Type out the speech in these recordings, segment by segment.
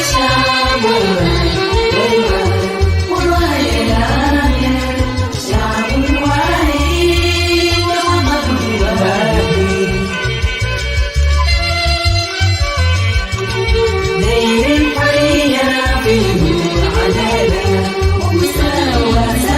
الشعب والله الآية شعب واحد ووطن واحد دين الحرية فيه عدالة ومساواة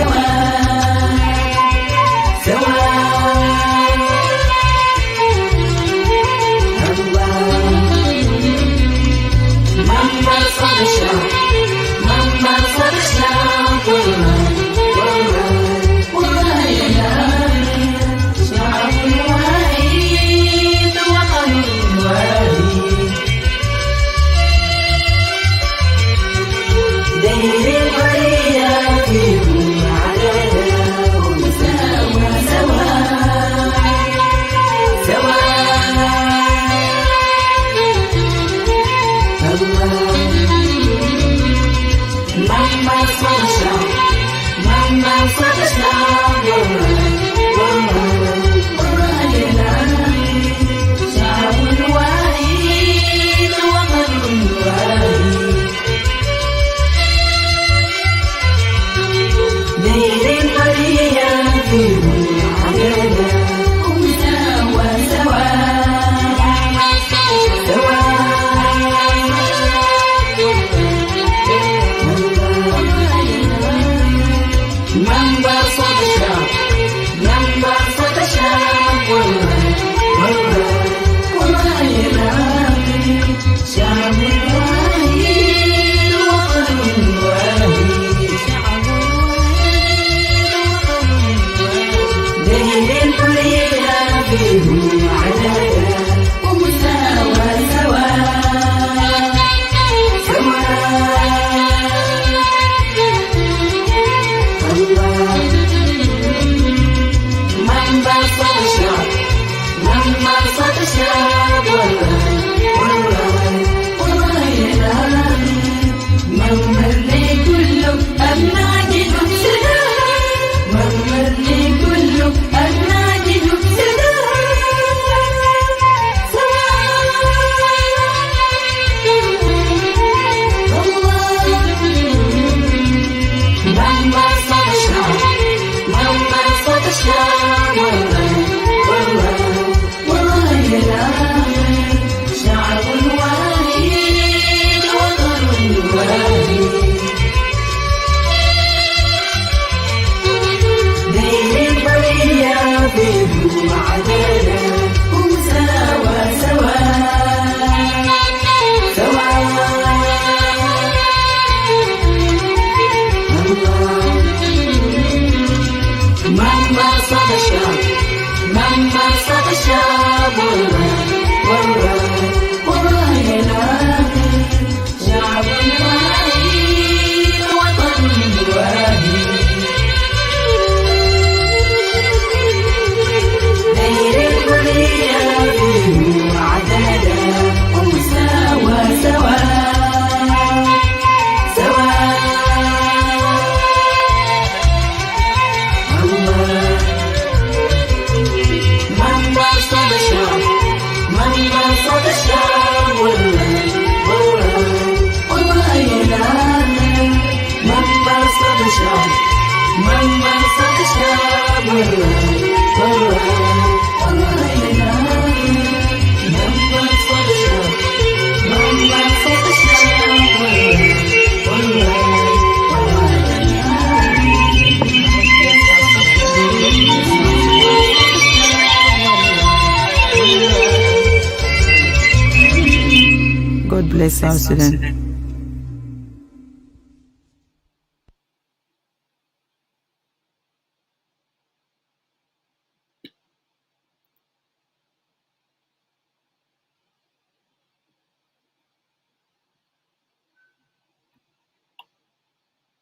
God bless South Sudan.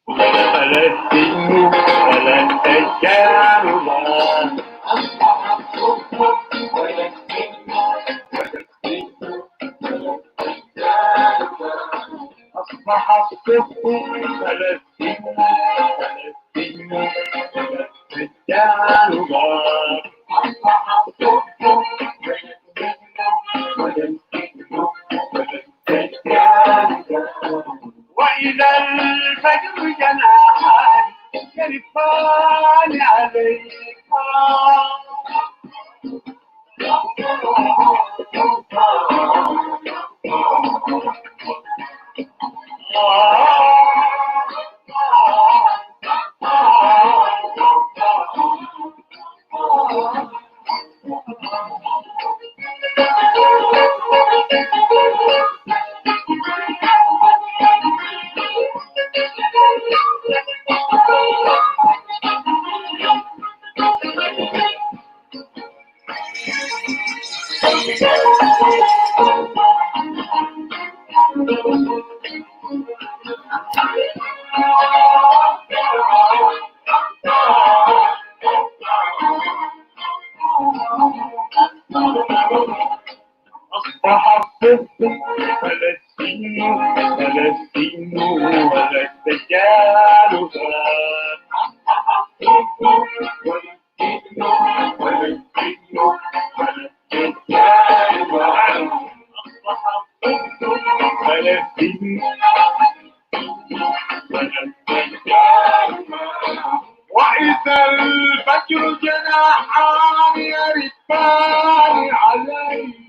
فلسطين ولن تجعل الله أصبح الصبح فلسطين فلسطين ولن تجعل الله أصبح الصبح فلسطين ولن تجعل الله وإذا الفجر جناحان يرفان عليك أصبح الصدق فلسطين فلسطين ولا الدجال وإذا الفجر جناحان يرفان عليه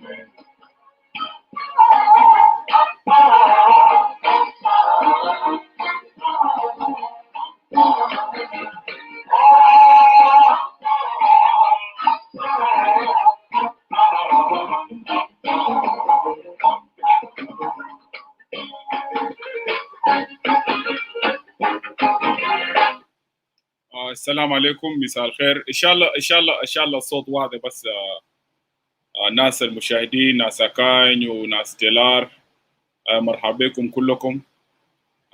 السلام عليكم، مساء الخير. ان شاء الله الصوت واضح. بس الناس المشاهدين، ناس اكاين وناس تلار، مرحبا بكم كلكم.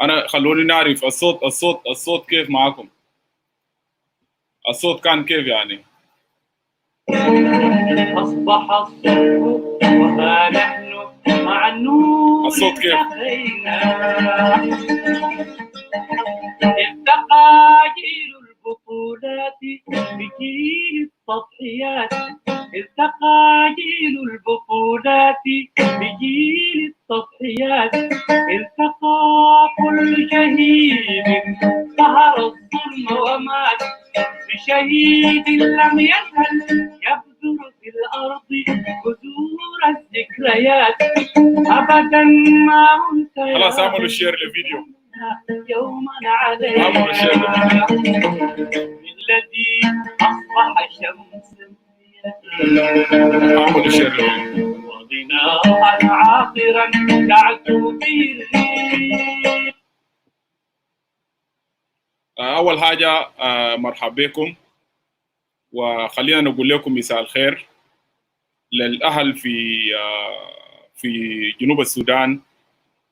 انا خلوني نعرف الصوت كيف معكم؟ الصوت كان كيف يعني؟ أصبح الصبح وها نحن مع النور الصوت كيف؟ التقى جيل البطولات بجيل التضحيات التقى جيل البطولات بجيل التضحيات التقى كل شهيد سهر الظلم ومات بشهيد لم يزل يبذر في الأرض بذور الذكريات أبدا ما أنسى. خلاص اعملوا شير للفيديو. يوما علينا الذي أصبح شمسا اعملوا شير وغناء عاطرا تعدو به الريح. اول حاجه مرحبا بكم، وخلينا نقول لكم مساء الخير للاهل في جنوب السودان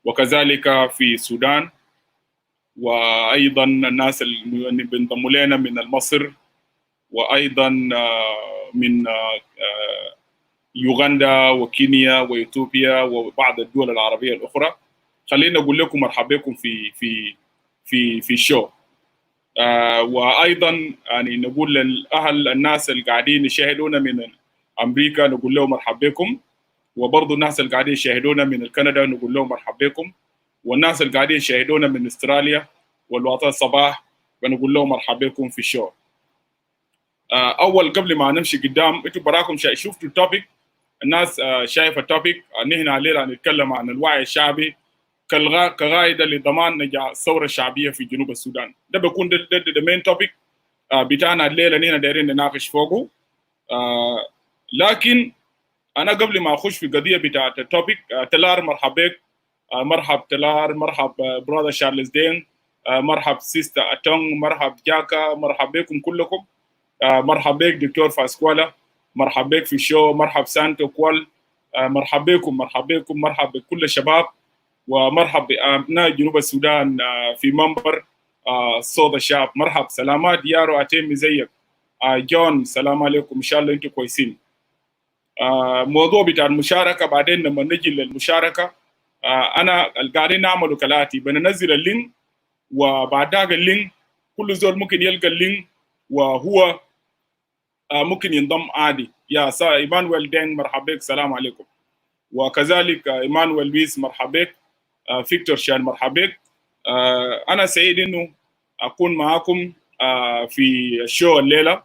وكذلك في السودان، وايضا الناس اللي بينضموا لنا من مصر، وايضا من يوغندا وكينيا واثيوبيا وبعض الدول العربيه الاخرى. خلينا نقول لكم مرحبا بكم في الشو. وايضا يعني نقول للاهل الناس اللي قاعدين يشاهدونا من امريكا نقول لهم مرحبا بكم، وبرضه الناس اللي قاعدين يشاهدونا من كندا نقول لهم مرحبا بكم، والناس اللي قاعدين يشاهدونا من استراليا والوطن الصباح بنقول لهم مرحبا بكم في الشو. اول قبل ما نمشي قدام، انتوا براكم شفتوا التوبيك، الناس شايفه التوبيك. نحن علينا نتكلم عن الوعي الشعبي كقاعده لضمان نجاح الثوره الشعبيه في جنوب السودان. ده بيكون ده مين توبيك بتاعنا الليله، نحن دايرين نناقش فوقه. لكن انا قبل ما اخش في القضيه بتاعت التوبيك، تلار مرحبا بك، مرحب تلار، مرحب برادر شارلز دين، مرحب سيستا اتونغ، مرحب جاكا، مرحبا بكم كلكم. مرحبا بك دكتور فاسكوالا، مرحبا بك في الشو، مرحب سانتو كوال، مرحبا بكم مرحب بكل الشباب، ومرحب بابناء جنوب السودان في منبر صوت الشعب. مرحب، سلامات يارو اتيمي زيك. جون سلام عليكم، ان شاء الله انتم كويسين. موضوع بتاع المشاركه بعدين لما نجي للمشاركه، انا قاعدين نعمله كالاتي: بننزل اللينك، وبعد ذاك اللينك كل زول ممكن يلقى اللينك وهو ممكن ينضم عادي. يا ايمانويل دين مرحبا بك، سلام عليكم. وكذلك ايمانويل لويس مرحبا بك، فيكتور شان مرحبا بك، أنا سعيد إنه أكون معاكم في الشو الليلة.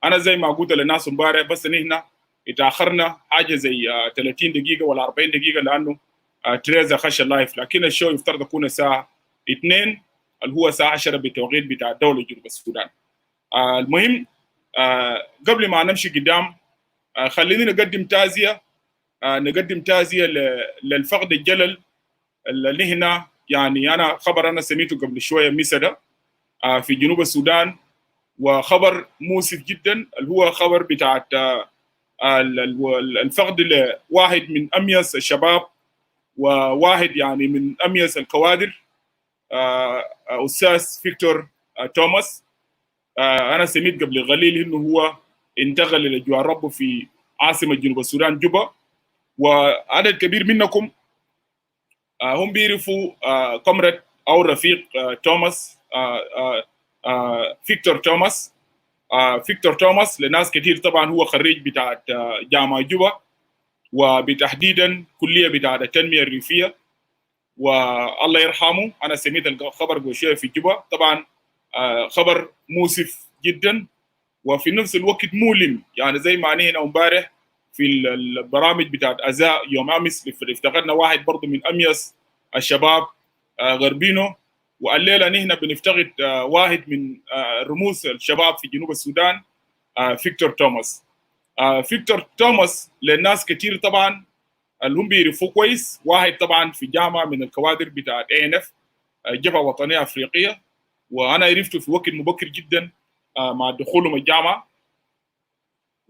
أنا زي ما قلت للناس امبارح بس نحن اتأخرنا حاجة زي 30 دقيقة ولا 40 دقيقة لأنه تريزا خش اللايف، لكن الشو يفترض يكون الساعة 2 اللي هو الساعة 10 بالتوقيت بتاع الدولة جنوب السودان. المهم قبل ما نمشي قدام خليني نقدم تعزية للفقد الجلل اللي هنا. يعني أنا خبر أنا سميته قبل شوية مسدة في جنوب السودان، وخبر مؤسف جدا اللي هو خبر بتاع الفقد لواحد من أميز الشباب وواحد يعني من أميز الكوادر، أستاذ فيكتور توماس. أنا سميت قبل قليل إنه هو انتقل إلى جوار ربه في عاصمة جنوب السودان جوبا، وعدد كبير منكم هم بيعرفوا كومراد أو رفيق توماس، فيكتور توماس. فيكتور توماس لناس كتير طبعا هو خريج بتاعت جامعة جوبا، وبتحديدا كلية بتاعت التنمية الريفية، والله يرحمه. أنا سميت الخبر قبل شوية في جوبا، طبعا خبر مؤسف جدا وفي نفس الوقت مؤلم. يعني زي ما نحن امبارح في البرامج بتاعت أزاء يوم أمس افتقدنا واحد برضه من أميز الشباب غربينو، والليلة نحن بنفتقد واحد من رموز الشباب في جنوب السودان، فيكتور توماس. فيكتور توماس للناس كتير طبعا اللي هم بيعرفوه كويس، واحد طبعا في جامعة من الكوادر بتاعت ANF جبهة وطنية أفريقية، وأنا عرفته في وقت مبكر جدا مع دخولهم الجامعة،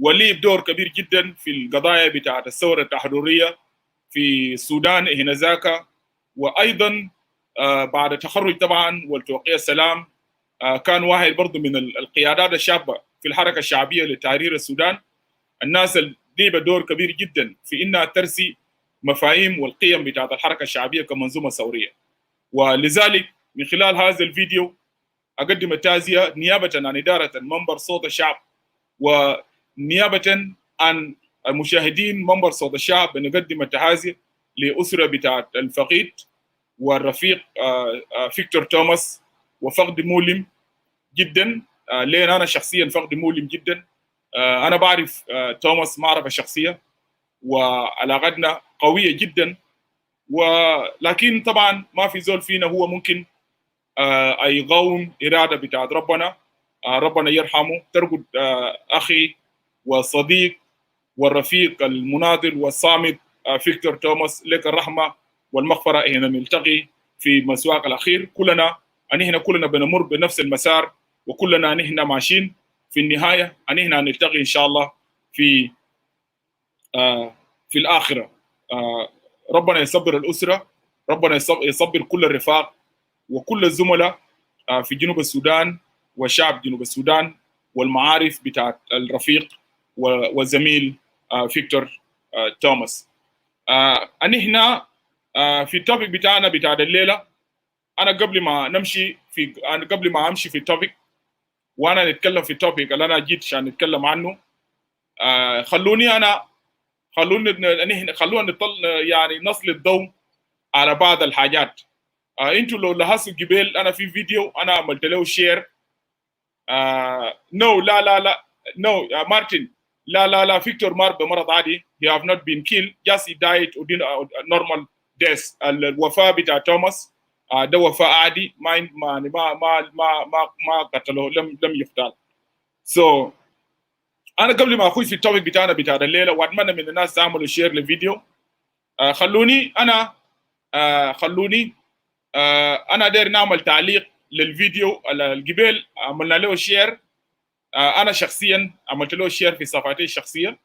وليه دور كبير جدا في القضايا بتاعت الثورة التحررية في السودان هنا ذاك. وأيضا بعد تخرج طبعا والتوقيع السلام كان واحد برضه من القيادات الشابة في الحركة الشعبية لتحرير السودان، الناس اللي لعبت دور كبير جدا في انها ترسي مفاهيم والقيم بتاعت الحركه الشعبيه كمنظومه ثوريه. ولذلك من خلال هذا الفيديو اقدم التعزيه نيابه عن اداره منبر صوت الشعب، ونيابه عن المشاهدين منبر صوت الشعب بنقدم التعازي لاسره بتاعت الفقيد والرفيق فيكتور توماس، وفقد مؤلم جدا لين انا شخصيا فقد مؤلم جدا. أنا بعرف توماس معرفة شخصية وعلاقتنا قوية جدا، ولكن طبعا ما في زول فينا هو ممكن يقاوم إرادة بتاعت ربنا. ربنا يرحمه، ترقد أخي وصديق والرفيق المناضل والصامت فيكتور توماس، لك الرحمة والمغفرة. هنا نلتقي في مسواق الأخير، كلنا بنمر بنفس المسار، وكلنا نحن ماشيين في النهاية نحن نلتقي إن شاء الله في الآخرة. ربنا يصبر الأسرة، ربنا يصبر كل الرفاق وكل الزملاء في جنوب السودان وشعب جنوب السودان والمعارف بتاعت الرفيق والزميل فيكتور توماس. نحن في التوبيك بتاعنا بتاع الليلة، أنا قبل ما أمشي في التوبيك وانا نتكلم في التوبيك اللي انا جيت عشان نتكلم عنه، خلونا يعني نسلط الضوء على بعض الحاجات. انتوا لو لاحظتوا قبل انا في فيديو انا عملت له شير. نو لا لا لا نو مارتن، لا فيكتور مات بمرض عادي. he have not been killed, just he died within a normal death. الوفاة بتاع توماس ده وفاة عادي، ما قتله، لم يقتل. سو انا قبل ما اخش في التوبيك بتاعنا بتاع الليله، واتمنى من الناس تعملوا شير للفيديو. خلوني انا داير نعمل تعليق للفيديو القبل عملنا له شير. انا شخصيا عملت له شير في صفحتي الشخصيه،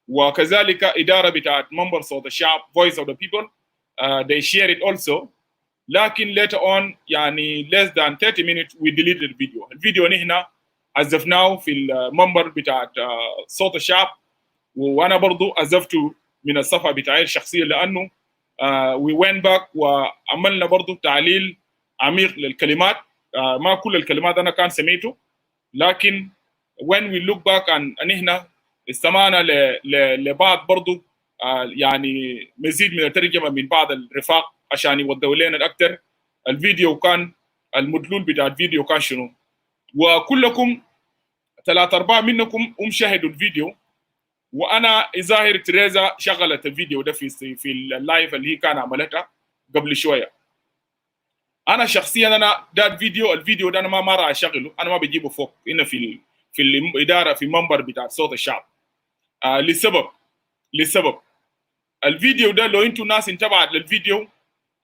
وكذلك اداره بتاعت منبر صوت الشعب voice of the people they share it also. لكن later on يعني less than 30 minutes we deleted الفيديو نحن عزفناه في المنبر بتاعت صوت الشعب، وانا برضو عزفته من الصفحه بتاعي الشخصيه، لانه we went back وعملنا برضو تعليل عميق للكلمات. ما كل الكلمات انا كان سميته، لكن when we look back نحن استمعنا لبعض برضو يعني مزيد من الترجمه من بعض الرفاق عشان يوضحوا لنا اكثر الفيديو كان المدلول بتاع الفيديو كان شنو. وكلكم 3/4 منكم شاهدوا الفيديو، وانا ظاهر تريزا شغلت الفيديو ده في اللايف اللي هي كان عملتها قبل شويه. انا شخصيا انا ده الفيديو ده انا ما راح اشغله، انا ما بجيبه فوق هنا في الاداره في منبر بتاع صوت الشعب. لسبب الفيديو ده لو انتم ناس انتبهت للفيديو،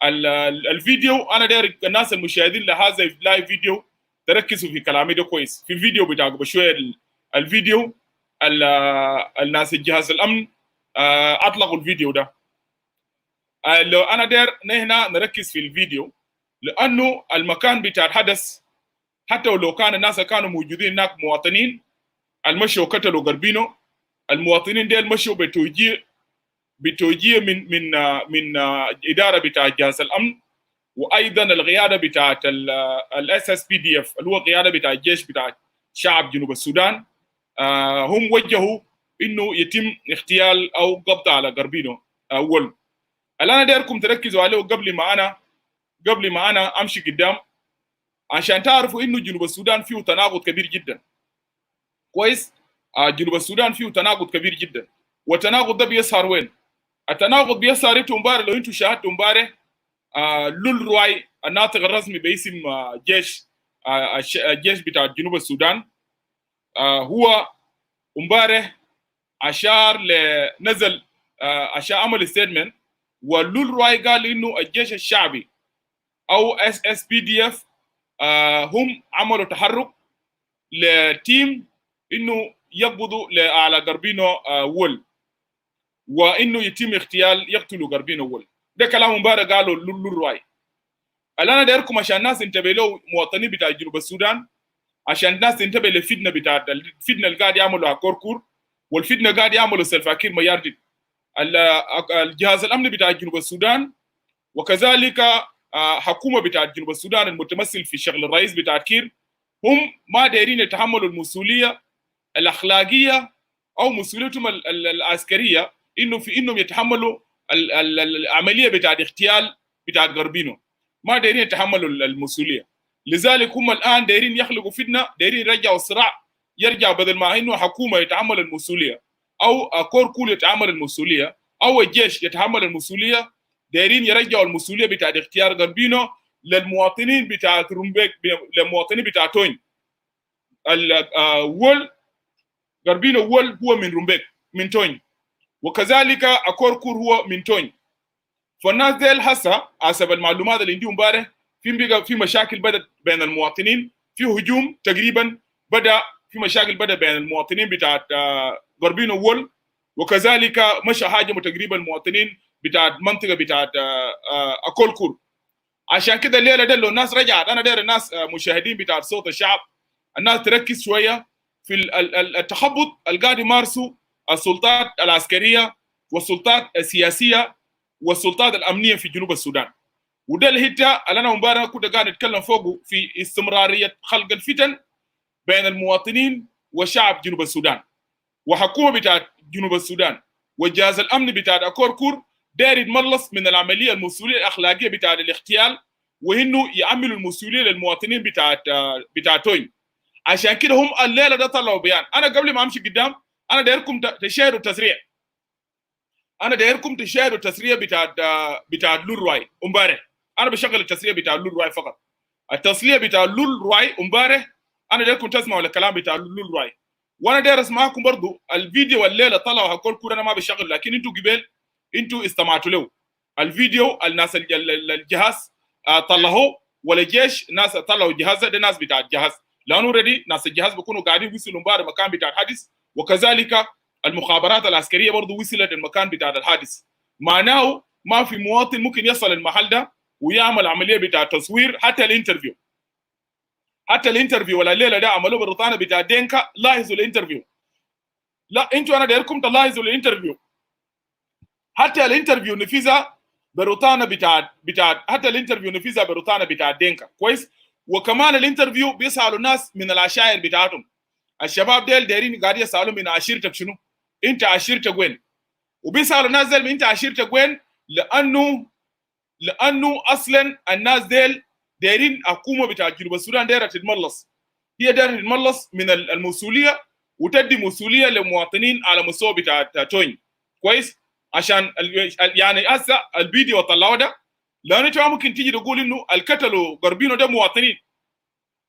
الفيديو انا داير الناس المشاهدين لهذا اللايف فيديو تركزوا في كلامي ده كويس. في الفيديو بتاع بشويه الفيديو الناس الجهاز الامن اطلقوا الفيديو ده. لو انا داير هنا نركز في الفيديو، لانه المكان بتاع الحدث حتى ولو كان الناس كانوا موجودين هناك مواطنين المشوا قتلوا قربينه، المواطنين ديل مشوا بتوجيه من اداره بتاع جهاز الامن، وايضا القياده بتاعت الاس اس بي دي اف اللي هو القياده بتاع الجيش بتاع شعب جنوب السودان. هم وجهوا انه يتم اغتيال او قبض على قربينه اول. اللي انا دايركم تركزوا عليه قبل ما انا امشي قدام، عشان تعرفوا انه جنوب السودان فيه تناقض كبير جدا. كويس؟ جنوب السودان فيه تناقض كبير جدا، والتناقض ده بيظهر وين؟ التناقض بيظهر انتوا امبارح، لو انتوا شاهدتوا امبارح لول رواي الناطق الرسمي باسم الجيش بتاع جنوب السودان، هو امبارح اشار نزل اشار عمل ستيتمنت، ولول رواي قال انه الجيش الشعبي او اس اس بي دي اف هم عملوا تحرك لتيم انه يقبضوا على قربينو وول، وانه يتم اغتيال يقتلوا قربينو وول. ده كلام امبارح قالوا لول رواي. انا دايركم عشان الناس تنتبه له مواطنين بتاع جنوب السودان، عشان الناس تنتبه للفتنه بتاعت الفتنه اللي قاعد يعملوا كوركور، والفتنه قاعد يعملوا سلفاكير مياردين. الجهاز الامني بتاع جنوب السودان وكذلك حكومه بتاع جنوب السودان المتمثل في شغل الرئيس بتاع كير، هم ما دايرين يتحملوا المسؤوليه الاخلاقيه او مسؤوليتهم العسكريه انهم يتحملوا العمليه بتاعت اغتيال بتاعت قربينو. ما دايرين يتحملوا المسؤوليه، لذلك هم الان دايرين يخلقوا فتنه، دايرين يرجعوا الصراع، يرجع بدل ما انه حكومه يتحمل المسؤوليه او كوركول يتحمل المسؤوليه او الجيش يتحمل المسؤوليه، دايرين يرجعوا المسؤوليه بتاعت اختيار قربينو للمواطنين بتاعت رومبيك، للمواطنين بتاعت توين. وول قربينو وول هو من رومبيك من توين، وكذلك كوركور هو من توين. فالناس ديل هسه حسب المعلومات اللي عندي امبارح في مشاكل بدات بين المواطنين، في هجوم تقريبا في مشاكل بدات بين المواطنين بتاعت قربينو وول، وكذلك مشى هاجموا تقريبا المواطنين بتاعت منطقه بتاعت كوركور. عشان كده الليله ده لو الناس رجعت، انا داير الناس مشاهدين بتاعت صوت الشعب الناس تركز شويه في التخبط اللي قاعد يمارسوا السلطات العسكريه والسلطات السياسيه والسلطات الامنيه في جنوب السودان. وده الحته اللي انا امبارح كنت قاعد اتكلم فوقه في استمراريه خلق الفتن بين المواطنين وشعب جنوب السودان، وحكومه بتاعت جنوب السودان والجهاز الامني بتاعت كوركور داير يتملص من العمليه المسؤوليه الاخلاقيه بتاعت الاغتيال، وانه يعملوا المسؤوليه للمواطنين بتاعت توين. عشان كده هم الليله ده طلعوا بيان. انا قبل ما امشي قدام انا دايركم تشاهدوا التسريع، انا دايركم تشاهدوا التسريع بتاعت لول رواي امبارح. انا بشغل التسريع بتاع لول رواي فقط، التسريع بتاع لول رواي امبارح انا دايركم تسمعوا الكلام بتاع لول رواي، وانا داير اسمعكم برضو الفيديو الليله طلعوا هكول كور انا ما بشغل، لكن انتوا قبل انتوا استمعتوا له الفيديو. الناس الجهاز طلعوه، ولا الجيش ناس طلعوا الجهاز ده ناس بتاع الجهاز، لانه اوريدي ناس الجهاز بيكونوا قاعدين وصلوا امبارح مكان بتاع الحادث، وكذلك المخابرات العسكريه برضو وصلت المكان بتاع الحادث. معناه ما في مواطن ممكن يصل المحل ده ويعمل عمليه بتاع تصوير. حتى الانترفيو ولا الليله ده عملوه بالرطانه بتاع دينكا. لاحظوا الانترفيو، لا انتوا انا دايركم تلاحظوا الانترفيو. حتى الانترفيو نفذها برطانه بتاع حتى الانترفيو نفذها برطانه بتاع دينكا. كويس؟ وكمان الانترفيو بيسالوا الناس من العشائر بتاعتهم. الشباب ديل دايرين قاعدين يسالوا من عشيرتك شنو؟ انت عشيرتك وين؟ وبيسالوا الناس ديل انت عشيرتك وين؟ لانه اصلا الناس ديل دايرين حكومه بتاع جنوب السودان دايره تتملص، هي دايره تتملص من المسؤوليه وتدي مسؤوليه لمواطنين على مستوى بتاع توين كويس. عشان يعني هسه الفيديو طلعوه ده، لانه انت ممكن تيجي تقول انه القتلوا قربينه ده مواطنين،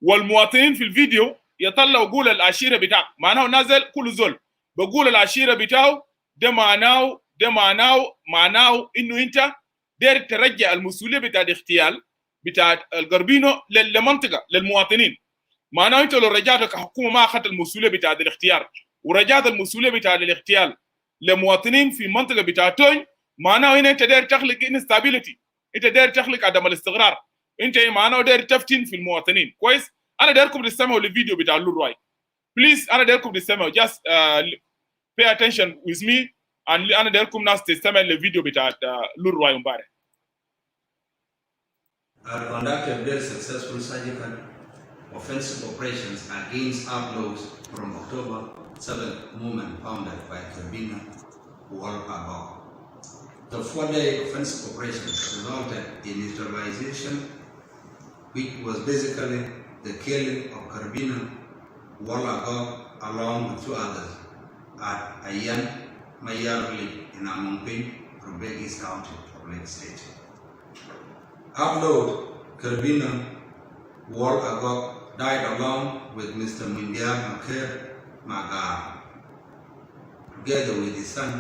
والمواطنين في الفيديو يطلعوا يقول العشيره بتاعك، معناه نازل كل زول بقول العشيره بتاعه، ده معناه انه انت داير ترجع المسؤوليه بتاع الاغتيال بتاع القربينو للمنطقه للمواطنين. معناه انت لو رجعت كحكومه ما اخذت المسؤوليه بتاع الاختيار ورجعت المسؤوليه بتاع الاغتيال لمواطنين في منطقه بتاع توين، معناه هنا انت داير تخلق انستابيليتي، انت داير تخلق عدم الاستقرار، انت معناه داير تفتن في المواطنين كويس. انا دايركم تستمعوا للفيديو بتاع لوراي بليز، انا دايركم تستمعوا just pay attention with me and انا دايركم ناس تستمع للفيديو بتاع لوراي امبارح. Conducted very successful surgical offensive operations against outlaws from October 7th movement founded by Carbina world above. The 4-day offensive operations resulted in neutralization, which was basically the killing of Carbina Wallagog along with 2 others at Ayan Mayarli in Amompin, Quebec East County, Lake State. Outlaw Carbina Wallagog died along with Mr. Mundial Makir Magar, together with his son.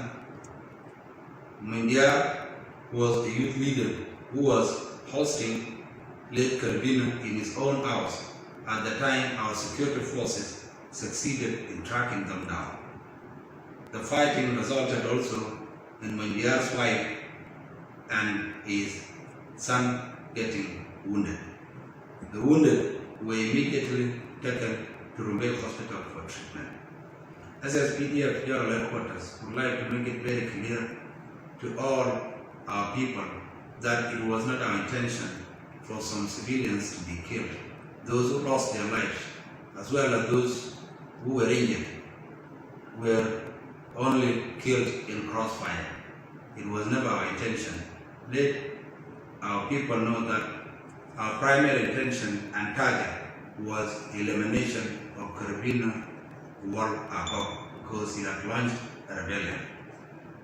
Mundial was a youth leader who was hosting late Carbina in his own house. At the time, our security forces succeeded in tracking them down. The fighting resulted also in Mundial's wife and his son getting wounded. The wounded were immediately taken to Rumbek Hospital for treatment. SSPDF General Headquarters would like to make it very clear to all our people that it was not our intention for some civilians to be killed. Those who lost their lives, as well as those who were injured, were only killed in crossfire. It was never our intention. Let our people know that our primary intention and target was elimination of Caribbean world above, because he had launched a rebellion.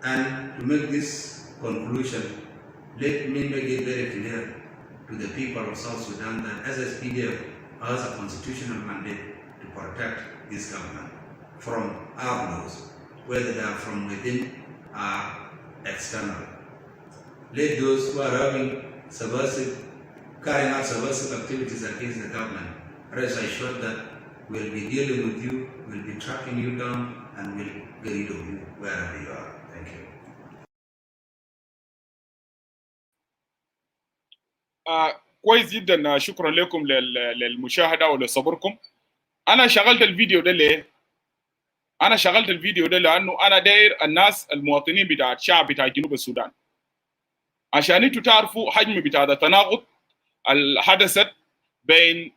And to make this conclusion, let me make it very clear to the people of South Sudan that SSPDF has a constitutional mandate to protect this government from outlaws, whether they are from within or external. Let those who are carrying out subversive activities against the government rest assured that we'll be dealing with you, we'll be tracking you down, and we'll get rid of you wherever you are. Thank you. كويس جدا، شكرا لكم للمشاهده ولصبركم. انا شغلت الفيديو ده ليه؟ انا شغلت الفيديو ده لانه انا داير الناس المواطنين بتاع الشعب بتاع جنوب السودان عشان انتوا تعرفوا حجم بتاع التناقض اللي حدثت بين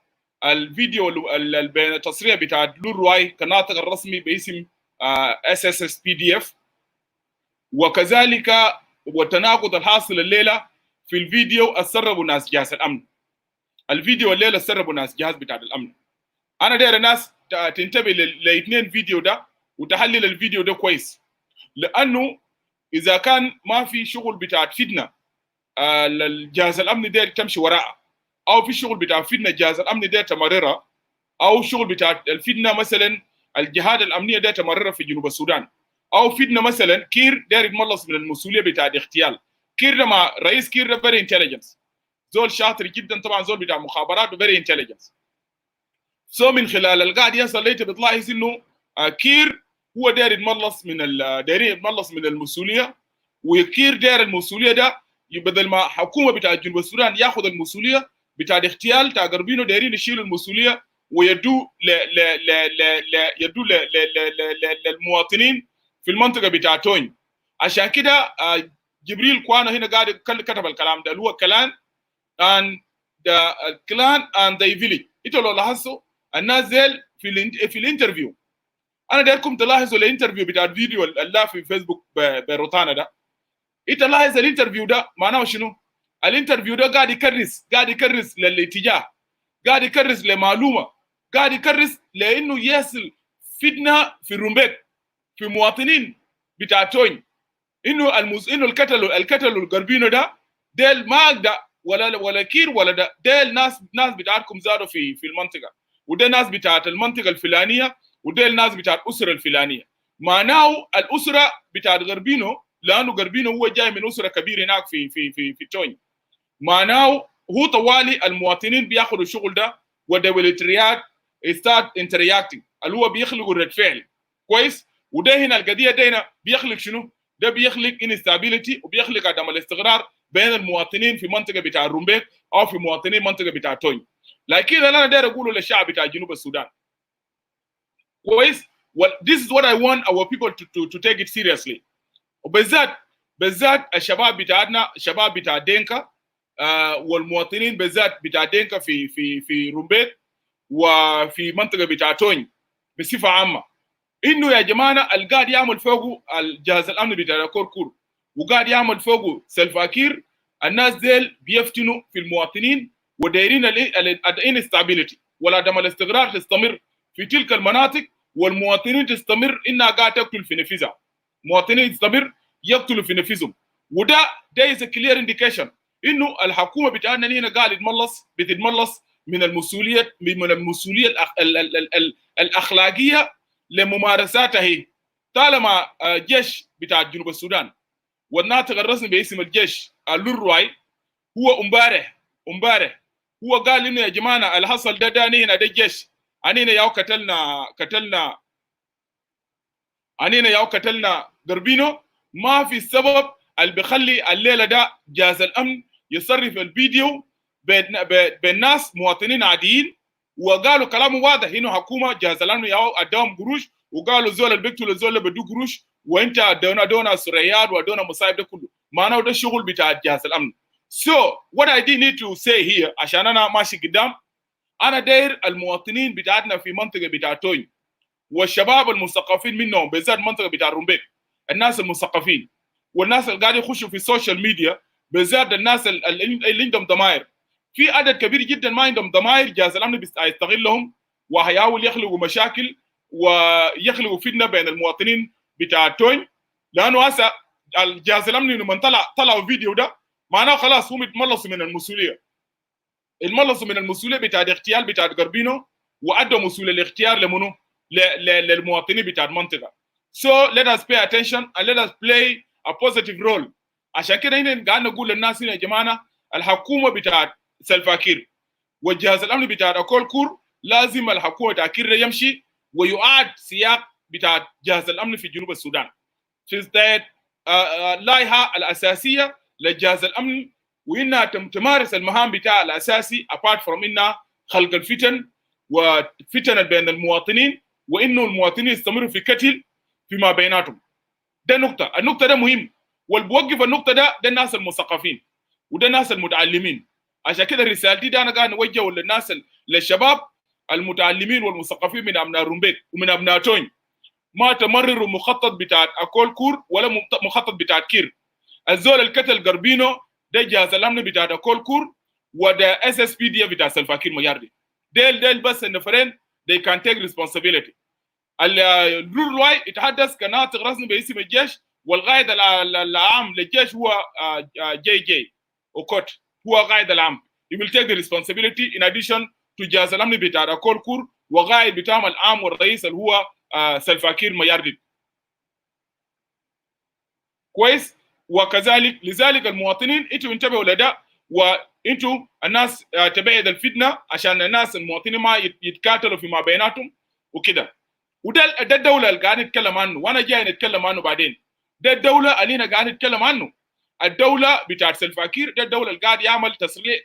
الفيديو بين التصريح بتاع لوراي كناطق الرسمي باسم SSPDF، وكذلك والتناقض الحاصل الليله في الفيديو سربوا ناس جهاز الامن. الفيديو الليله سربوا ناس جهاز بتاع الامن. انا داير الناس تنتبه لاثنين فيديو ده وتحلل الفيديو ده كويس، لانه اذا كان ما في شغل بتاع فتنه الجهاز الامني داير تمشي وراءه، او في شغل بتاع فتنه الجهاز الامني داير تمررها، او شغل بتاع الفتنه مثلا الجهات الامنيه داير تمررها في جنوب السودان، او فتنه مثلا كير داير يتملص من المسؤوليه بتاع الاغتيال. كير ده مع رئيس كير ده فيري انتليجنس، زول شاطر جدا طبعا، زول بتاع مخابرات وفيري انتليجنس. من خلال القاعد يصل ليته بتلاحظ انه كير هو داير يتملص من المسؤوليه، وكير داير المسؤوليه ده بدل ما حكومه بتاع جنوب السودان ياخذ المسؤوليه بتاع الاغتيال تاع قربينو، دايرين يشيلوا المسؤوليه ويدوا للمواطنين في المنطقه بتاع توين. عشان كده جبريل كوانا هنا قاعد كتب الكلام ده اللي هو كلان and the village. انتوا لو لاحظتوا الناس زي في الانترفيو، انا دايركم تلاحظوا الانترفيو بتاع الفيديو اللي في فيسبوك بروتانا ده. انت لاحظ الانترفيو ده معناه شنو؟ الانترفيو ده قاعد يكرس للاتجاه، قاعد يكرس لمعلومه، قاعد يكرس لانه يصل فتنه في الرومبيك في مواطنين بتاع توين، انه انه الكتلوا الغربينو ده ديل ما اقدر ولا كير ولا ده ديل ناس بتاعتكم زادوا في المنطقه، وده ناس بتاعت المنطقه الفلانيه، وديل ناس بتاعت الاسره الفلانيه. معناه الاسره بتاعت غربينو، لانه غربينو هو جاي من اسره كبيره هناك في توين، معناه هو طوالي المواطنين بياخذوا الشغل ده والدولتريات ستارت انترياكتنج اللي هو بيخلقوا رد فعل كويس. وده هنا القضيه ده هنا بيخلق شنو؟ ده بيخلق انستابيليتي وبيخلق عدم الاستقرار بين المواطنين في منطقه بتاع الرومبيك او في مواطنين منطقه بتاع توين. لكن انا داير اقوله للشعب بتاع جنوب السودان كويس. This is what I want our people to take it seriously. وبالذات الشباب بتاعنا، الشباب بتاع دينكا والمواطنين بالذات بتاع دينكا في رومبيك وفي منطقه بتاع توين بصفه عامه، انه يا جماعه القاعد يعمل فوقه الجهاز الامني بتاع كوركور وقاعد يعمل فوقه سلفاكير، الناس ديل بيفتنوا في المواطنين ودايرين الانستابيليتي وعدم الاستقرار تستمر في تلك المناطق، والمواطنين تستمر انها قاعده تقتل في نفسها، مواطنين تستمر يقتلوا في نفسهم. وده is a clear indication انه الحكومه بتاعنا هنا قاعد بتتملص من المسؤوليه الاخلاقيه لممارساتها هي. طالما جيش بتاع جنوب السودان والناطق الرسمي باسم الجيش اللورواي هو امبارح هو قال انه يا جماعه اللي حصل ده هنا ده جيش، انينا ياو قتلنا غربينو، ما في سبب اللي بيخلي الليله ده جهاز الامن يصرف الفيديو بين ناس مواطنين عاديين، وقالوا كلام واضح انه حكومه جهاز الامن ياو اداهم قروش، وقالوا زول اللي بيقتلوا زول اللي بدو قروش، وانت ادونا سريات وادونا مصايب ده كله، معناه ده الشغل بتاع جهاز الامن. So what I did need to say here عشان انا ماشي قدام، انا داير المواطنين بتاعتنا في منطقه بتاع توين والشباب المثقفين منهم بالذات منطقه بتاع رومبيك، الناس المثقفين والناس اللي قاعدين يخشوا في السوشيال ميديا، بالذات الناس اللي عندهم ضمائر. في عدد كبير جدا ما عندهم ضمائر، جهاز الامن بيستغلهم وهيحاول يخلقوا مشاكل ويخلقوا فتنه بين المواطنين بتاع توين، لانه هسه الجهاز الامني لما طلعوا فيديو ده معناه خلاص هم يتملصوا من المسؤوليه، الملصوا من المسؤوليه بتاع الاغتيال بتاع غربينو وادوا مسؤوليه الاغتيال لمنو؟ للمواطنين بتاع المنطقه. So let us pay attention and let us play a positive role. عشان كده هنا قاعد نقول للناس هنا يا جماعه الحكومه بتاع سلفاكير والجهاز الامني بتاع كوركور لازم الحكومه بتاع كير يمشي ويعاد سياق بتاع جهاز الامن في جنوب السودان في اللائحه الاساسيه للجهاز الامن، وانها تمارس المهام بتاع الاساسي apart from انها خلق الفتن وفتن بين المواطنين، وانه المواطنين يستمروا في قتل فيما بيناتهم. ده النقطه ده مهم، والبوقف النقطه ده الناس المثقفين وده الناس المتعلمين. عشان كده رسالتي ده انا قاعد نوجهه للناس للشباب المتعلمين والمثقفين من ابناء رومبيك ومن ابناء توين، ما تمرروا مخطط بتاع اكول كور ولا مخطط بتاع كير. الزول القتل غربينو ده جهاز الامن بتاع اكول كور وده SSPD بتاع سلفاكير مياردي، ديل بس النفرين they can take responsibility. الرورواي يتحدث كناطق رسمي باسم الجيش، والقائد العام للجيش هو جي اوكوت، هو قائد العام. He will take the responsibility in addition to جهاز الامن بتاع اكول كور وقائد بتاعهم العام والرئيس اللي هو سلفاكير مياردي كويس. وكذلك لذلك المواطنين انتوا انتبهوا لده، وانتوا الناس تبعد الفتنه عشان الناس المواطنين ما يتكاتلوا فيما بيناتهم وكده. وده الدوله اللي قاعد نتكلم عنه، وانا جاي نتكلم عنه بعدين. ده الدوله اللي انا قاعد نتكلم عنه، الدوله بتاعت سلفاكير ده الدوله اللي قاعد يعمل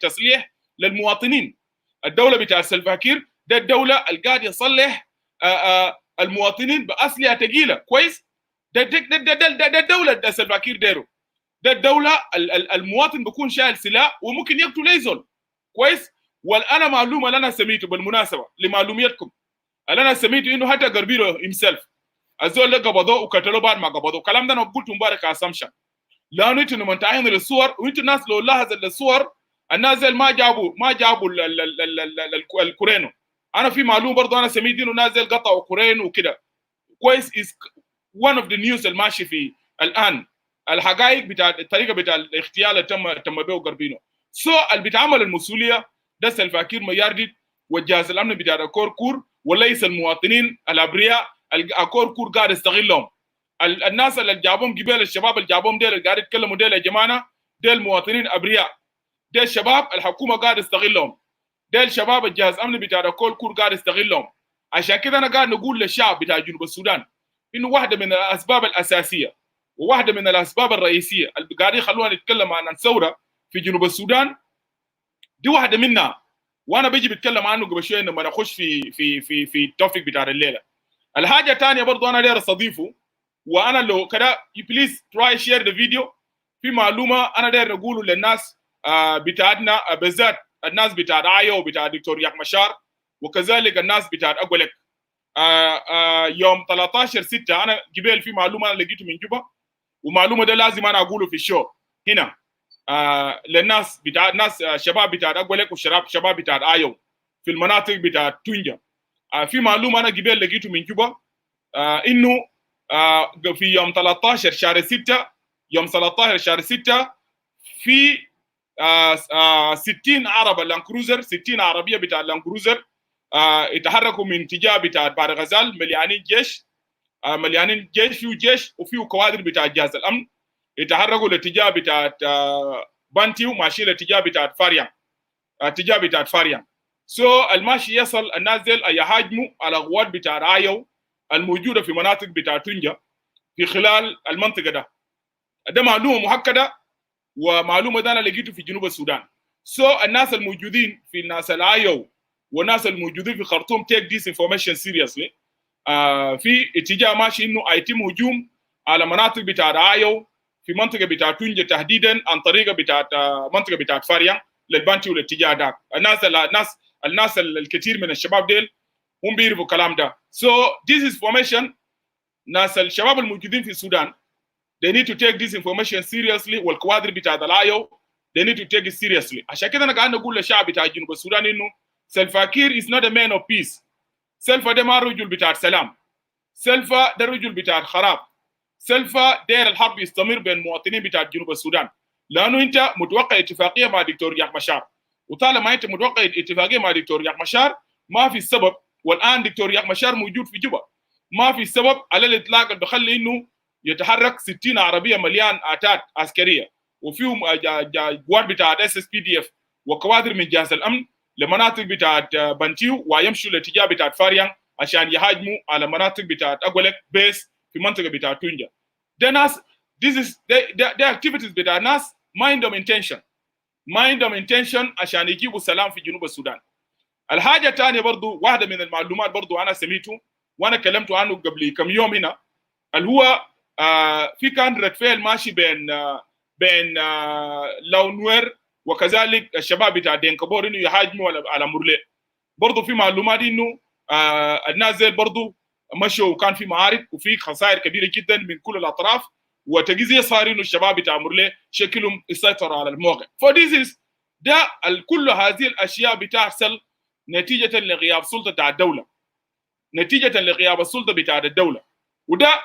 تصليح للمواطنين. الدوله بتاعت سلفاكير ده الدوله اللي قاعد يصلح المواطنين باسلحه ثقيله كويس. ده الدوله ده سلفاكير دايره، ده الدوله المواطن بيكون شايل سلاح وممكن يقتل اي زول كويس. وانا معلومه اللي انا سميته بالمناسبه لمعلوميتكم، اللي انا سميته انه حتى غربينو himself الزول اللي قبضوه وقتلوه بعد ما قبضوه، الكلام ده انا قلته امبارح كاسامشن، لانه انتوا لما تعينوا للصور وانتوا الناس لو لاحظت الصور الناس زي ما جابوا الكورينو. انا في معلومه برضه انا سمعت انه ناس زي قطعوا كورينو وكده كويس. is one of the news الماشي في الان الحقائق بتاع الطريقه بتاع الاغتيال اللي تم به قربينه. اللي بيتعمل المسؤوليه ده الفاكير مياردي والجهاز الامن بتاع الكوركور وليس المواطنين الابرياء. الكوركور قاعد يستغلهم. الناس اللي جابهم قبل الشباب اللي جابهم ديل اللي قاعد يتكلموا ديل يا جماعه ديل مواطنين ابرياء. ديل شباب الحكومه قاعد يستغلهم. ديل شباب الجهاز الامن بتاع الكوركور قاعد يستغلهم. عشان كده انا قاعد نقول للشعب بتاع جنوب السودان انه واحده من الاسباب الاساسيه وواحده من الاسباب الرئيسيه اللي قاعدين يخلونا نتكلم عن الثوره في جنوب السودان دي واحده منها. وانا بيجي بتكلم عنه قبل شويه لما نخش في التوفيق بتاع الليله. الحاجه الثانيه برضو انا داير استضيفه وانا لو كده بليز تراي شير ذا فيديو. في معلومه انا داير نقوله للناس بتاعتنا بالذات الناس بتاعت عايو وبتاع دكتور ياك مشار وكذلك الناس بتاعت اقولك يوم 13/6 انا قبل في معلومه انا لقيته من جوبا ومعلومه ده لازم انا اقوله في الشو هنا للناس بتاع ناس شباب بتاع اقولك وشباب بتاع ايو في المناطق بتاع تونجا. في معلومه انا قبل لقيته من جوبا انه في يوم 13 شهر 6 يوم 13 شهر 6 في 60 عربه لانكروزر 60 عربيه بتاع لانكروزر يتحركوا من اتجاه بتاع بار غزال مليانين جيش فيه جيش وفيه كوادر بتاع جهاز الامن يتحركوا لاتجاه بتاع بانتي وماشي لاتجاه بتاع فاريان الماشي يصل النازل يهاجموا على قوات بتاع رايو الموجوده في مناطق بتاع تونجا في خلال المنطقه ده معلومه مؤكده ومعلومه ده انا لقيته في جنوب السودان. الناس الموجودين في الناس الايو والناس الموجودين في خرطوم take this information seriously. في اتجاه ماشي انه يتم هجوم على مناطق بتاع ايو في منطقه بتاع تونجا تحديدا عن طريقه بتاع منطقه بتاع فاريان للبانتي والاتجاه ده. الناس الكثير من الشباب ديل هم بيعرفوا الكلام ده. this information ناس الشباب الموجودين في السودان they need to take this information seriously والكوادر بتاع الايو they need to take it seriously. عشان كده انا قاعد نقول للشعب بتاع جنوب السودان انه سلفاكير is not a man of peace. سلفا ده ما رجل بتاع سلام. سلفا ده رجل بتاع خراب. سلفا داير الحرب يستمر بين المواطنين بتاع جنوب السودان لانه انت متوقع اتفاقيه مع دكتور ياك مشار وطالما انت متوقع اتفاقيه مع دكتور ياك مشار ما في سبب والان دكتور ياك مشار موجود في جوبا ما في سبب على الاطلاق اللي بخلي انه يتحرك 60 عربيه مليان اتات عسكريه وفيهم قوات بتاع SSPDF وكوادر من جهاز الامن لمناطق بتاعت بنتيو ويمشوا لاتجاه بتاعت فاريان عشان يهاجموا على مناطق بتاعت اقولك بيس في منطقه بتاعت تونجا. ده ناس ده اكتيفيتيز بتاع ناس mindهم intention عشان يجيبوا سلام في جنوب السودان. الحاجه الثانيه برضو واحده من المعلومات برضو انا سميته وانا كلمت عنه قبل كم يوم هنا اللي هو في كان رد فعل ماشي بين لونوير وكذلك الشباب بتاع دينكابور انه يهاجموا على مرلي. برضه في معلومات انه الناس زي برضه مشوا وكان في معارك وفي خسائر كبيره جدا من كل الاطراف وتجزيه صار انه الشباب بتاع مرلي شكلهم يسيطروا على الموقع. ده كل هذه الاشياء بتحصل نتيجه لغياب سلطه بتاع الدوله. نتيجه لغياب السلطه بتاع الدوله وده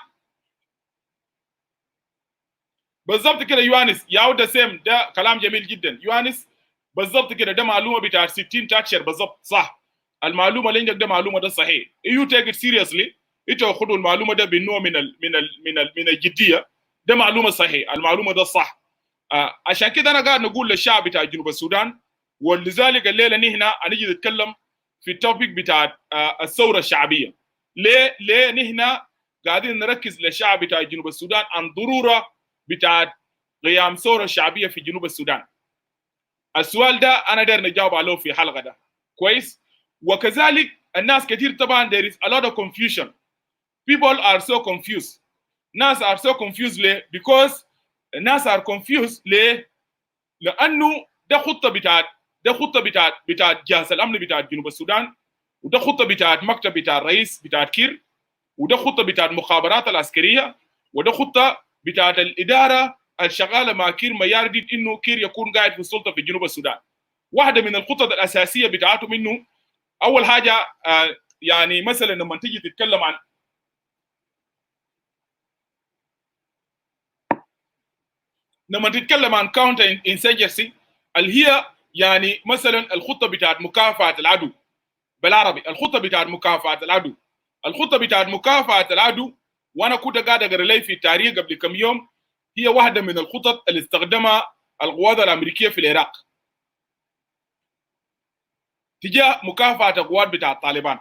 بالضبط كده يوانس ياو سيم ده كلام جميل جدا يوانس بالضبط كده ده معلومه بتاع 60 تاتشر بالضبط صح. المعلومه اللي عندك ده معلومه ده صحيح. يو تيك ات سيريسلي انتوا خدوا المعلومه ده بنوع من الجديه. ده معلومه صحيح المعلومه ده صح. عشان كده انا قاعد نقول للشعب بتاع جنوب السودان ولذلك الليله نحن هنيجي نتكلم في التوبيك بتاع الثوره الشعبيه. ليه نحن قاعدين نركز للشعب بتاع جنوب السودان عن ضروره بتاعت قيام ثوره شعبيه في جنوب السودان. السؤال ده انا داير نجاوب عليه في الحلقه ده كويس. وكذلك الناس كثير طبعا there is a lot of confusion. People are so confused. ناس are so confused ليه؟ because الناس are confused ليه؟ لانه ده خطه بتاعت جهاز الامن بتاعت جنوب السودان وده خطه بتاعت مكتب بتاع الرئيس بتاعت كير وده خطه بتاعت المخابرات العسكريه وده خطه بتاعت الاداره الشغاله مع كير ما يريد انه كير يكون قاعد في السلطه في جنوب السودان. واحده من الخطط الاساسيه بتاعتهم انه اول حاجه يعني مثلا لما تيجي تتكلم عن كاونتر انسجرسي اللي هي يعني مثلا الخطه بتاعت مكافحه العدو بالعربي، الخطه بتاعت مكافحه العدو. الخطه بتاعت مكافحه العدو وانا كنت قاعد اقرا لي في التاريخ قبل كم يوم، هي واحده من الخطط اللي استخدمها القوات الامريكيه في العراق تجاه مكافحه القوات بتاعت طالبان.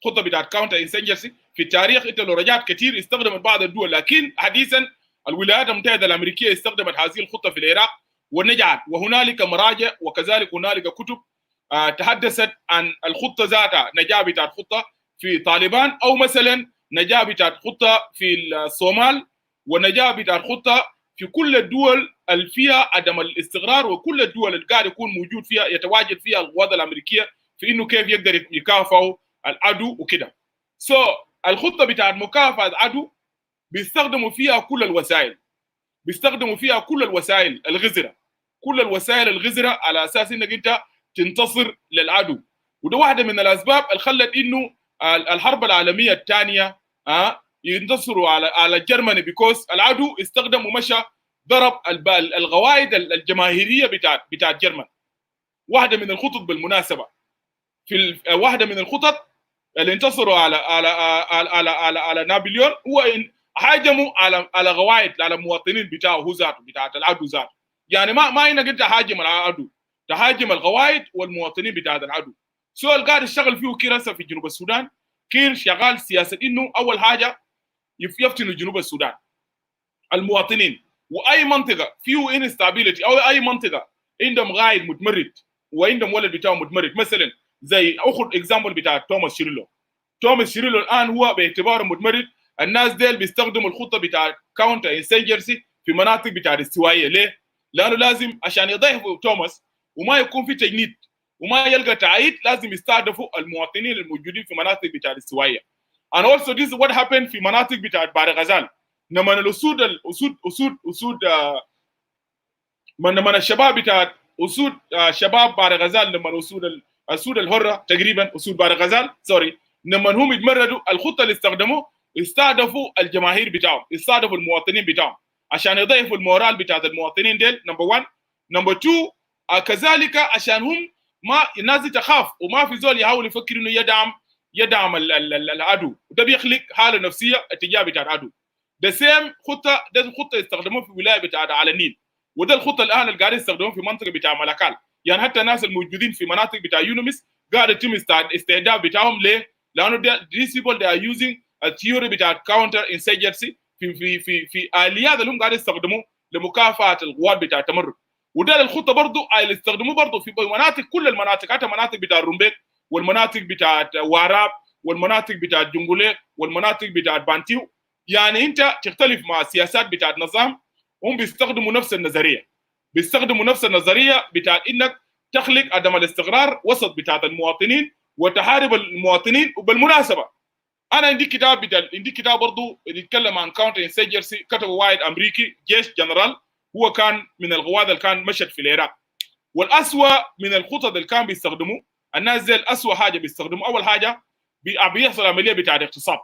خطه بتاعت كاونتر انسجرسي في التاريخ انت لو رجعت كثير استخدمت بعض الدول، لكن حديثا الولايات المتحده الامريكيه استخدمت هذه الخطه في العراق ونجحت، وهنالك مراجع وكذلك هنالك كتب تحدثت عن الخطه ذاتها، نجاح بتاعت خطه في طالبان، او مثلا نجاح بتاعت خطه في الصومال، ونجاح بتاعت خطه في كل الدول اللي فيها عدم الاستقرار، وكل الدول اللي قاعد يكون موجود فيها يتواجد فيها القوات الامريكيه في انه كيف يقدر يكافحوا العدو وكده. الخطه بتاعت مكافحه العدو بيستخدموا فيها كل الوسائل، بيستخدموا فيها كل الوسائل الغزره، كل الوسائل الغزره على اساس انك انت تنتصر للعدو. وده واحده من الاسباب اللي خلت انه الحرب العالميه الثانيه ينتصروا على جرماني، بيكوز العدو استخدم ومشى ضرب القواعد الجماهيريه بتاعت جرماني. واحده من الخطط بالمناسبه في واحده من الخطط اللي انتصروا على نابليون هو ان هاجموا على قواعد على المواطنين بتاعه هو ذاته بتاعت العدو ذاته. يعني ما انك انت هاجم العدو، تهاجم القواعد والمواطنين بتاعت العدو. سؤال قاعد يشتغل فيه كير هسه في جنوب السودان، كير شغال سياسه انه اول حاجه يفتنوا جنوب السودان المواطنين، واي منطقه فيه انستابيليتي او اي منطقه عندهم قائد متمرد وعندهم ولد بتاعه متمرد، مثلا زي اخذ اكزامبل بتاع توماس شيريلو الان هو باعتباره متمرد، الناس ديل بيستخدموا الخطه بتاع كاونتر انسجرسي في مناطق بتاع الاستوائيه. ليه؟ لانه لازم عشان يضيفوا توماس وما يكون في تجنيد وما يلقى تعيد لازم يستهدفوا المواطنين الموجودين في مناطق بتاع الاستوائيه. and also this is what happened في مناطق بتاعت بار غزال، لما الاسود من الشباب بتاعت اسود شباب بار غزال، لما الاسود الحره تقريبا اسود بار غزال سوري، لما هم يتمردوا الخطه اللي استهدفوا الجماهير بتاعهم، استهدفوا المواطنين بتاعهم عشان يضيفوا المورال بتاعت المواطنين ديل. نمبر 1. نمبر 2 كذلك عشان هم ما الناس تخاف وما في زول يحاول يفكر انه يدعم العدو، وده بيخلق حاله نفسيه اتجاه بتاع العدو. ده سيم خطه، ده الخطه يستخدموها في ولايه بتاع على النيل، وده الخطه الان اللي قاعدين يستخدموها في منطقه بتاع ملكال. يعني حتى الناس الموجودين في مناطق بتاع يونمس قاعد يتم استعداد بتاعهم. ليه؟ لانه these people they are using a theory بتاع counter insurgency في اليات اللي هم قاعدين يستخدموه لمكافحه القوات بتاع التمرد. وده الخطه برضه اللي استخدموه برضه في مناطق، كل المناطق، حتى مناطق بتاع الرومبيك والمناطق بتاعت واراب والمناطق بتاعت جنجولي والمناطق بتاعت بانتيو. يعني انت تختلف مع السياسات بتاعت نظام، هم بيستخدموا نفس النظريه، بيستخدموا نفس النظريه بتاعت انك تخلق عدم الاستقرار وسط بتاعت المواطنين وتحارب المواطنين. وبالمناسبه انا عندي كتاب برضه بيتكلم عن كاونتر انسجرسي، كتبه واحد امريكي جيش جنرال، هو كان من القوات اللي كان مشت في العراق. والاسوأ من الخطط اللي كان بيستخدموه الناس زي الاسوأ حاجه بيستخدموا، اول حاجه بيحصل عمليه بتاعت اغتصاب،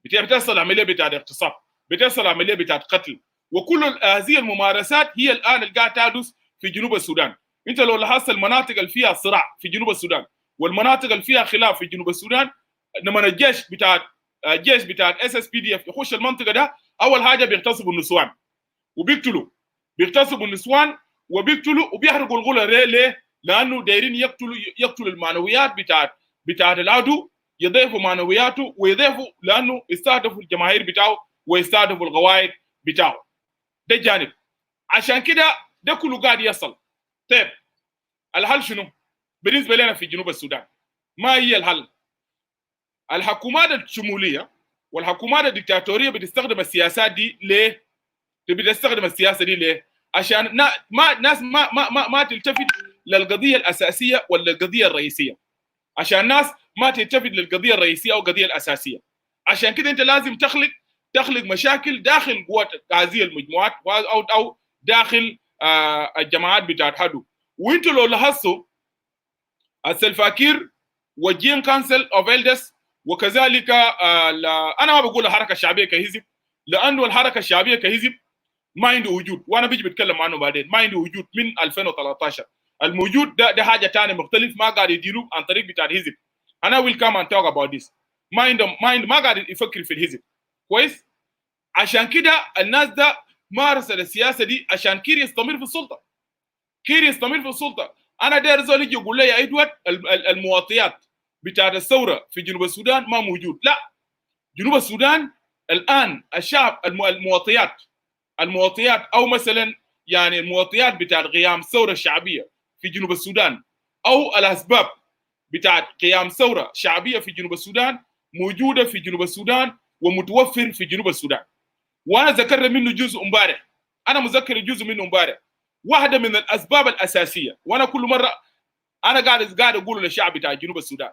بتحصل عمليه بتاعت اغتصاب، بتحصل عمليه بتاعت قتل، وكل هذه الممارسات هي الان اللي قاعده تحدث في جنوب السودان. انت لو لاحظت المناطق اللي فيها صراع في جنوب السودان والمناطق اللي فيها خلاف في جنوب السودان، لما الجيش بتاعت SSPDF يخش المنطقه ده اول حاجه بيغتصبوا النسوان وبيقتلوا، بيغتصبوا النسوان وبيقتلوا وبيحرقوا الغلة. ليه؟ لانه دايرين يقتلوا المعنويات بتاعت العدو، يضيفوا معنوياته ويضيفوا لانه يستهدفوا الجماهير بتاعه ويستهدفوا القواعد بتاعه. ده جانب. عشان كده ده كله قاعد يصل. طيب الحل شنو؟ بالنسبه لنا في جنوب السودان ما هي الحل؟ الحكومات الشموليه والحكومات الدكتاتوريه بتستخدم السياسات دي ليه؟ بتستخدم السياسه دي ليه؟ عشان ناس ما تلتفت للقضيه الاساسيه ولا القضيه الرئيسيه، عشان الناس ما تلتفت للقضيه الرئيسيه او القضيه الاساسيه. عشان كده انت لازم تخلق تخلق مشاكل داخل قوات هذه المجموعات او داخل الجماعات بتاعت هادو. وانتوا لو لاحظتوا السلفاكير والجين كانسل اوف إلدرز وكذلك انا ما بقول الحركه الشعبيه كحزب، لانه الحركه الشعبيه كحزب ما عنده وجود، وانا بيجي بتكلم عنه بعدين. ما عنده وجود من 2013. الموجود ده حاجه ثانيه مختلف، ما قاعد يديروه عن طريق بتاع الحزب. انا ويل كام اند توك اباوت ذس. ما قاعد يفكر في الحزب كويس. عشان كده الناس ده مارس السياسه دي عشان كير يستمر في السلطه. كير يستمر في السلطه. انا داير زول يجي يقول لي يا ادوارد المواطيات بتاعت الثوره في جنوب السودان ما موجود. لا، جنوب السودان الان الشعب المواطيات او مثلا يعني المواطيات بتاعت قيام الثوره الشعبيه في جنوب السودان او الاسباب بتاعت قيام ثوره شعبيه في جنوب السودان موجوده في جنوب السودان ومتوفر في جنوب السودان. وانا ذكرت منه جزء امبارح، انا مذكر جزء منه امبارح. واحده من الاسباب الاساسيه، وانا كل مره انا قاعد اقول للشعب بتاع جنوب السودان،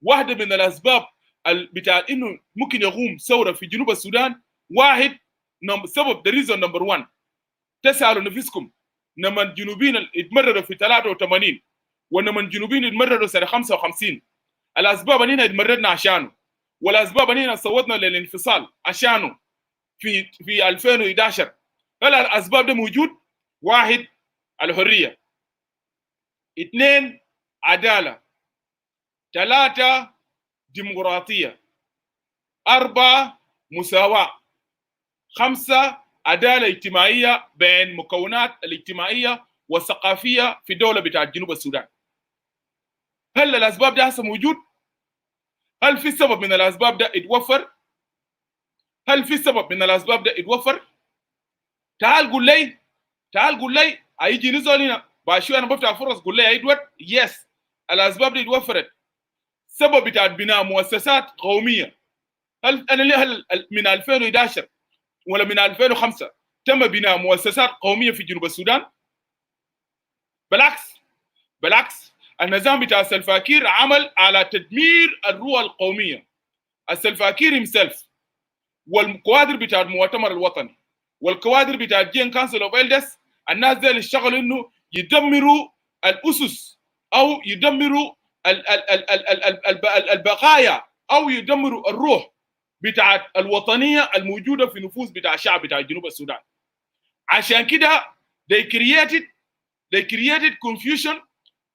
واحده من الاسباب بتاع انه ممكن يقوم ثوره في جنوب السودان، واحد سبب the reason number 1. تسالوا نفسكم لما الجنوبيين اتمرروا في 83 ولما الجنوبيين اتمرروا سنه 55، الاسباب اننا اتمررنا عشانه والاسباب اننا صوتنا للانفصال عشانه في 2011. هل الاسباب ده موجود؟ 1 الحريه، 2 عداله، 3 ديمقراطيه، 4 مساواه، 5 عداله اجتماعيه بين مكونات الاجتماعيه والثقافيه في الدوله بتاعت جنوب السودان. هل الاسباب ده هسه موجود؟ هل في سبب من الاسباب ده اتوفر؟ هل في سبب من الاسباب ده اتوفر؟ تعال قول لي هيجي نزول هنا باشوي انا بفتح فرص قول لي يا ادوارد يس الاسباب دي اتوفرت. سبب بتاع بناء مؤسسات قوميه، هل انا ليه من 2011 ولا من 2005 تم بناء مؤسسات قوميه في جنوب السودان؟ بالعكس النظام بتاع السلفاكير عمل على تدمير الروح القوميه. السلفاكير himself والكوادر بتاع المؤتمر الوطني والكوادر بتاع الجين كانسل اوف إلدرز، الناس دي اللي اشتغلوا انه يدمروا الاسس او يدمروا البقايا او يدمروا الروح بتاعت الوطنيه الموجوده في نفوس بتاع الشعب بتاع جنوب السودان. عشان كده they created confusion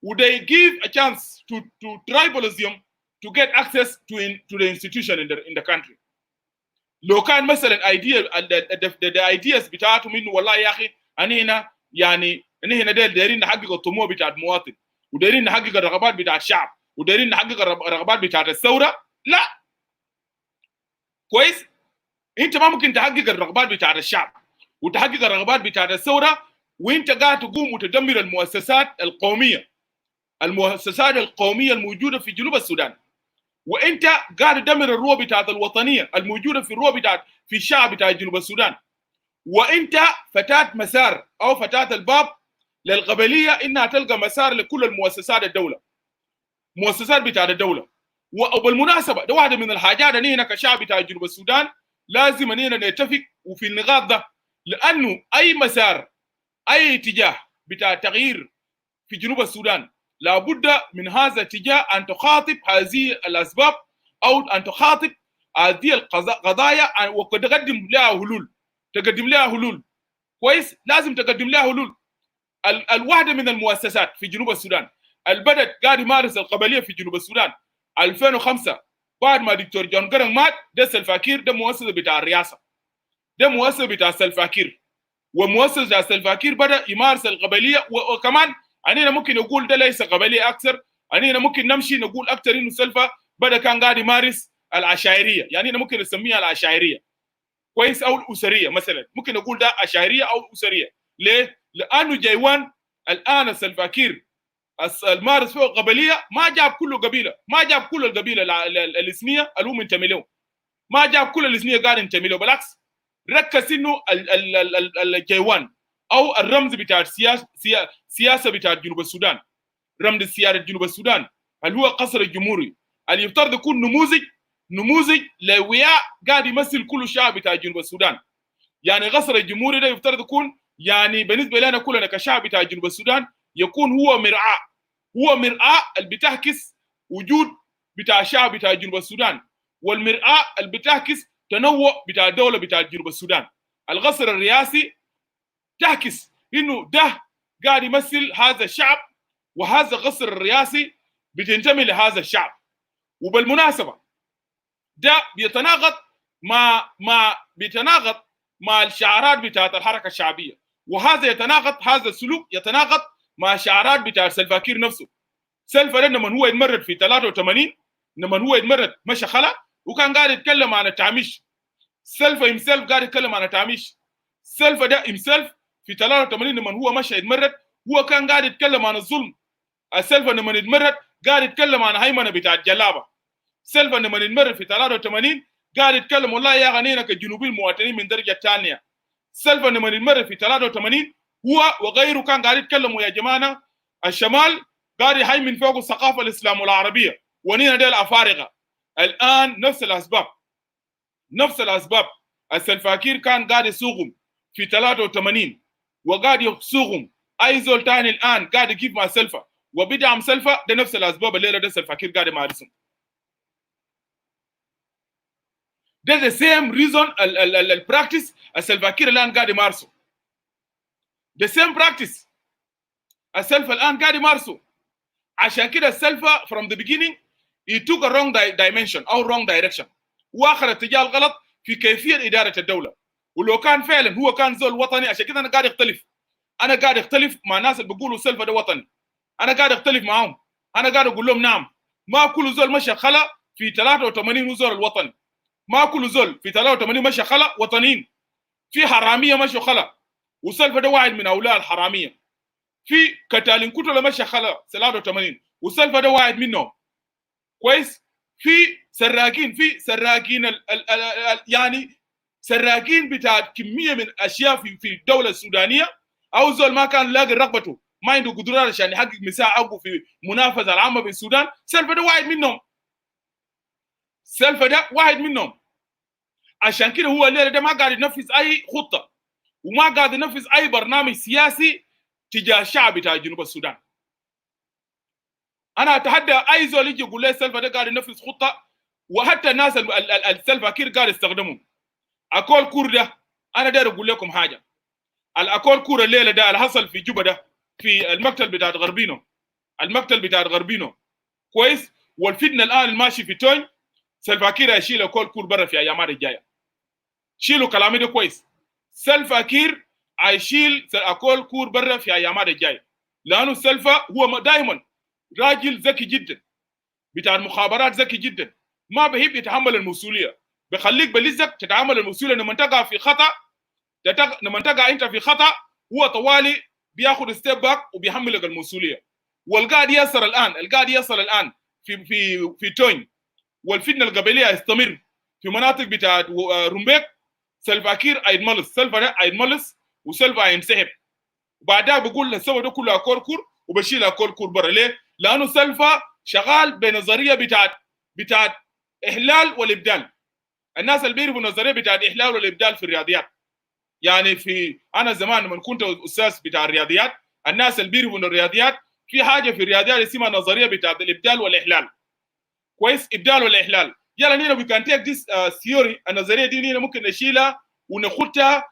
and they give a chance to tribalism to get access to the institution in the country. لو كان مثلا the ideas بتاعتهم انه والله يا اخي انا يعني هنا دايرين نحقق الطموح بتاع المواطن ودايرين نحقق الرغبات بتاع الشعب ودايرين نحقق الرغبات بتاع الثوره، لا كويس. انت ما ممكن تحقق الرغبات بتاع الشعب وتحقق الرغبات بتاع الثوره وانت قاعد تقوم وتدمر المؤسسات القوميه الموجوده في جنوب السودان، وانت قاعد تدمر الروح بتاعت الوطنيه الموجوده في الروح بتاعت في الشعب بتاع جنوب السودان، وانت فتات مسار او فتات الباب للقبليه انها تلقى مسار لكل المؤسسات مؤسسات بتاعت الدوله. وبالمناسبه ده واحده من الحاجات اللي هنا كشعب بتاع جنوب السودان لازم اننا نتفق وفي النقاط ده، لانه اي مسار اي اتجاه بتاع تغيير في جنوب السودان لابد من هذا الاتجاه ان تخاطب هذه الاسباب او ان تخاطب هذه القضايا وتقدم لها حلول كويس. لازم تقدم لها حلول. الواحده من المؤسسات في جنوب السودان البلد قاعد يمارس القبليه في جنوب السودان 2005 بعد ما دكتور جون جرن مات. ده السلفاكير، ده مؤسسه بتاع الرئاسه، ده مؤسسه بتاع السلفاكير، ومؤسسه السلفاكير بدا يمارس القبليه. وكمان اننا ممكن نقول ده ليس قبليه اكثر، اننا ممكن نمشي نقول اكثر انه سلفا بدا كان قاعد يمارس العشائريه، يعني ممكن نسميها العشائريه كويس او الاسريه مثلا، ممكن نقول ده عشائريه او اسريه. ليه؟ لانه جيوان الان السلفاكير المارس فوق قبليه ما جاب كل قبيله، ما جاب كل القبيله الاسميه اللي هو منتمي له، ما جاب كل الاسميه قاعد ينتمي له، بالعكس ركز انه الجيوان او الرمز بتاع السياسه بتاع جنوب السودان، رمز سياده جنوب السودان اللي هو قصر الجمهوري اللي يفترض يكون نموذج نموذج لوياء قاعد يمثل كل شعب بتاع جنوب السودان. يعني غصر الجمهوري ده يفترض يكون يعني بالنسبه لنا كلنا كشعب بتاع جنوب السودان يكون هو مرآة، هو مرآة اللي بتعكس وجود بتاع الشعب بتاع جنوب السودان، والمرآة اللي بتعكس تنوع بتاع الدوله بتاع جنوب السودان. الغصر الرئاسي تعكس انه ده قاعد يمثل هذا الشعب، وهذا الغصر الرئاسي بتنتمي لهذا الشعب. وبالمناسبه ده بيتناقض مع الشعارات بتاعت الحركه الشعبيه، وهذا يتناقض، هذا السلوك يتناقض مع الشعارات بتاع سلفا كير نفسه. سلفا ده لما هو يتمرد في 83، لما هو يتمرد مشى خلا وكان قاعد يتكلم عن التعميش. سلفا يمسلف قاعد يتكلم عن التعميش. سلفا ده يمسلف في 83 لما هو مشى يتمرد هو كان قاعد يتكلم عن الظلم. السلفا لما يتمرد قاعد يتكلم عن هيمنه بتاعت جلابه. سلفا لما يتمرد في 83 قاعد يتكلم والله يا غنينا كجنوبي المواطنين من درجه ثانيه. سلفا لما يتمرد في 83 هو وغيره كان قاعد يتكلموا يا جماعه الشمال قاعد يهيمن فوق الثقافه الاسلام والعربيه ونينا ديل افارقه. الان نفس الاسباب السلفاكير كان قاعد يسوقهم في 83 وقاعد يسوقهم اي زول ثاني الان قاعد يجيب مع سلفا وبيدعم سلفا. ده نفس الاسباب الليله ده السلفاكير قاعد يمارسهم. ده the same reason البراكتس السلفاكير الان قاعد يمارسه. the same practice السلفا الان قاعد يمارسه. عشان كده السلفا from the beginning he took a wrong dimension او wrong direction، واخر اتجاه الغلط في كيفيه اداره الدوله. ولو كان فعلا هو كان زول وطني، عشان كده انا قاعد اختلف مع الناس اللي بيقولوا السلفا ده وطني. انا قاعد اختلف معاهم، انا قاعد اقول لهم نعم، ما كل زول مشى خلا في 83 وزول الوطني، ما كل زول في 83 مشى خلا وطنيين. في حراميه مشوا خلا وسلفا ده واحد من اولاد الحراميه. في كتالين كتله مشى خلا 83 وسلفا ده واحد منهم. كويس. في سراقين يعني سراقين بتاع كميه من الاشياء في الدوله السودانيه، او زول ما كان لاقي رغبته، ما عنده قدرات عشان يحقق مساحه حقه في المنافسه العامه في السودان. سلفا ده واحد منهم. عشان كده هو الليله ده ما قاعد ينفذ اي خطه وما قاعد ينفذ اي برنامج سياسي تجاه الشعب بتاع جنوب السودان. انا اتحدى اي زول يجي يقول لي سلفا ده قاعد ينفذ خطه، وحتى الناس السلفا كير قاعد يستخدمهم. اكول كور ده انا داير اقول لكم حاجه. الاكول كور الليله ده اللي حصل في جوبا ده في المكتب بتاع غربينو، كويس. والفتنه الان الماشي في توين سلفا كير يشيل اكول كور برا في ايامات الجايه. شيلوا كلامي ده كويس. سلفا كير هيشيل اكول كور برا في ايامات الجايه، لانه سلفا هو دائما راجل ذكي جدا بتاع المخابرات، ذكي جدا، ما بيحب يتحمل المسؤوليه. بخليك بلزك تتعامل المسؤوليه لما تقع في خطا، لما تقع انت في خطا هو طوالي بياخذ ستيب باك وبيحملك المسؤوليه. والقاعد يصل الان في توين، والفتنه القبليه يستمر في مناطق بتاعت رومبيك. سلفا كير هيتملص وسلفا هينسحب، وبعدها بقول السوى ده كله اكول كور وبشيل اكول كور برا. ليه؟ لانه سلفا شغال بنظريه بتاعت احلال والابدال. الناس اللي بيعرفوا النظريه بتاعت احلال والابدال في الرياضيات، يعني انا زمان لما كنت استاذ بتاع الرياضيات، الناس اللي بيعرفوا الرياضيات في حاجه في الرياضيات اسمها نظريه بتاعت الابدال والاحلال. كويس. ابدال ولا احلال. يلا نينا وي كان تيك ذيس ثيوري، النظريه دي نينا ممكن نشيلها ونخدها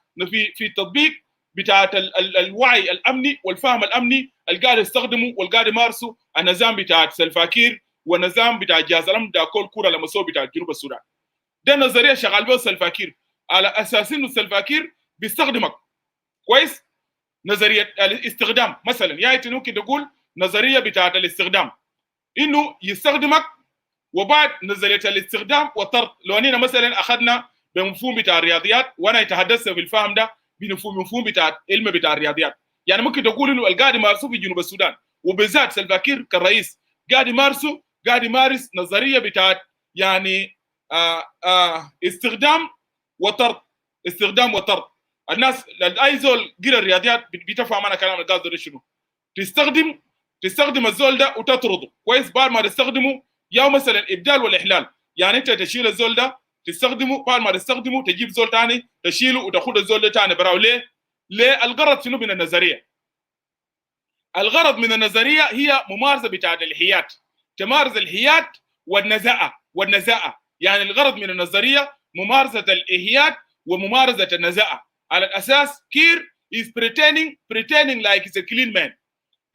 في التطبيق بتاعت الوعي الامني والفهم الامني اللي قاعد يستخدمه والقاعد يمارسه النظام بتاعت سلفا كير والنظام بتاع جهاز الامن بتاع كل كوره لما سووا بتاع جنوب السودان. ده نظريه شغال بها سلفا كير على اساس انه سلفا كير بيستخدمك. كويس. نظريه الاستخدام مثلا، يعني ممكن تقول نظريه بتاعت الاستخدام انه يستخدمك. وبعد نظريه الاستخدام والطرد، لو اننا مثلا اخذنا بمفهوم بتاع الرياضيات وانا اتحدثت في الفهم ده بمفهوم بتاع علم بتاع الرياضيات، يعني ممكن تقول انه القاعد يمارسه في جنوب السودان وبالذات سلفا كير كرئيس قاعد يمارس نظريه بتاعت يعني استخدام وطرد. الناس اي زول قرا الرياضيات بتفهم انا كلام القاعد ده شنو. تستخدم الزول ده وتطرده. كويس. بعد ما تستخدمه يا مثلا ابدال ولا احلال. يعني انت تشيل الزول ده تستخدمه، بعد ما تستخدمه تجيب زول ثاني تشيله وتاخذ الزول ده ثاني براو. ليه الغرض شنو من النظريه؟ الغرض من النظريه هي ممارسه بتاعت الحياد، تمارس الحياد والنزاعه. يعني الغرض من النظريه ممارسه الإحياد وممارسه النزاعه. على الاساس كير is pretending like he's a clean man.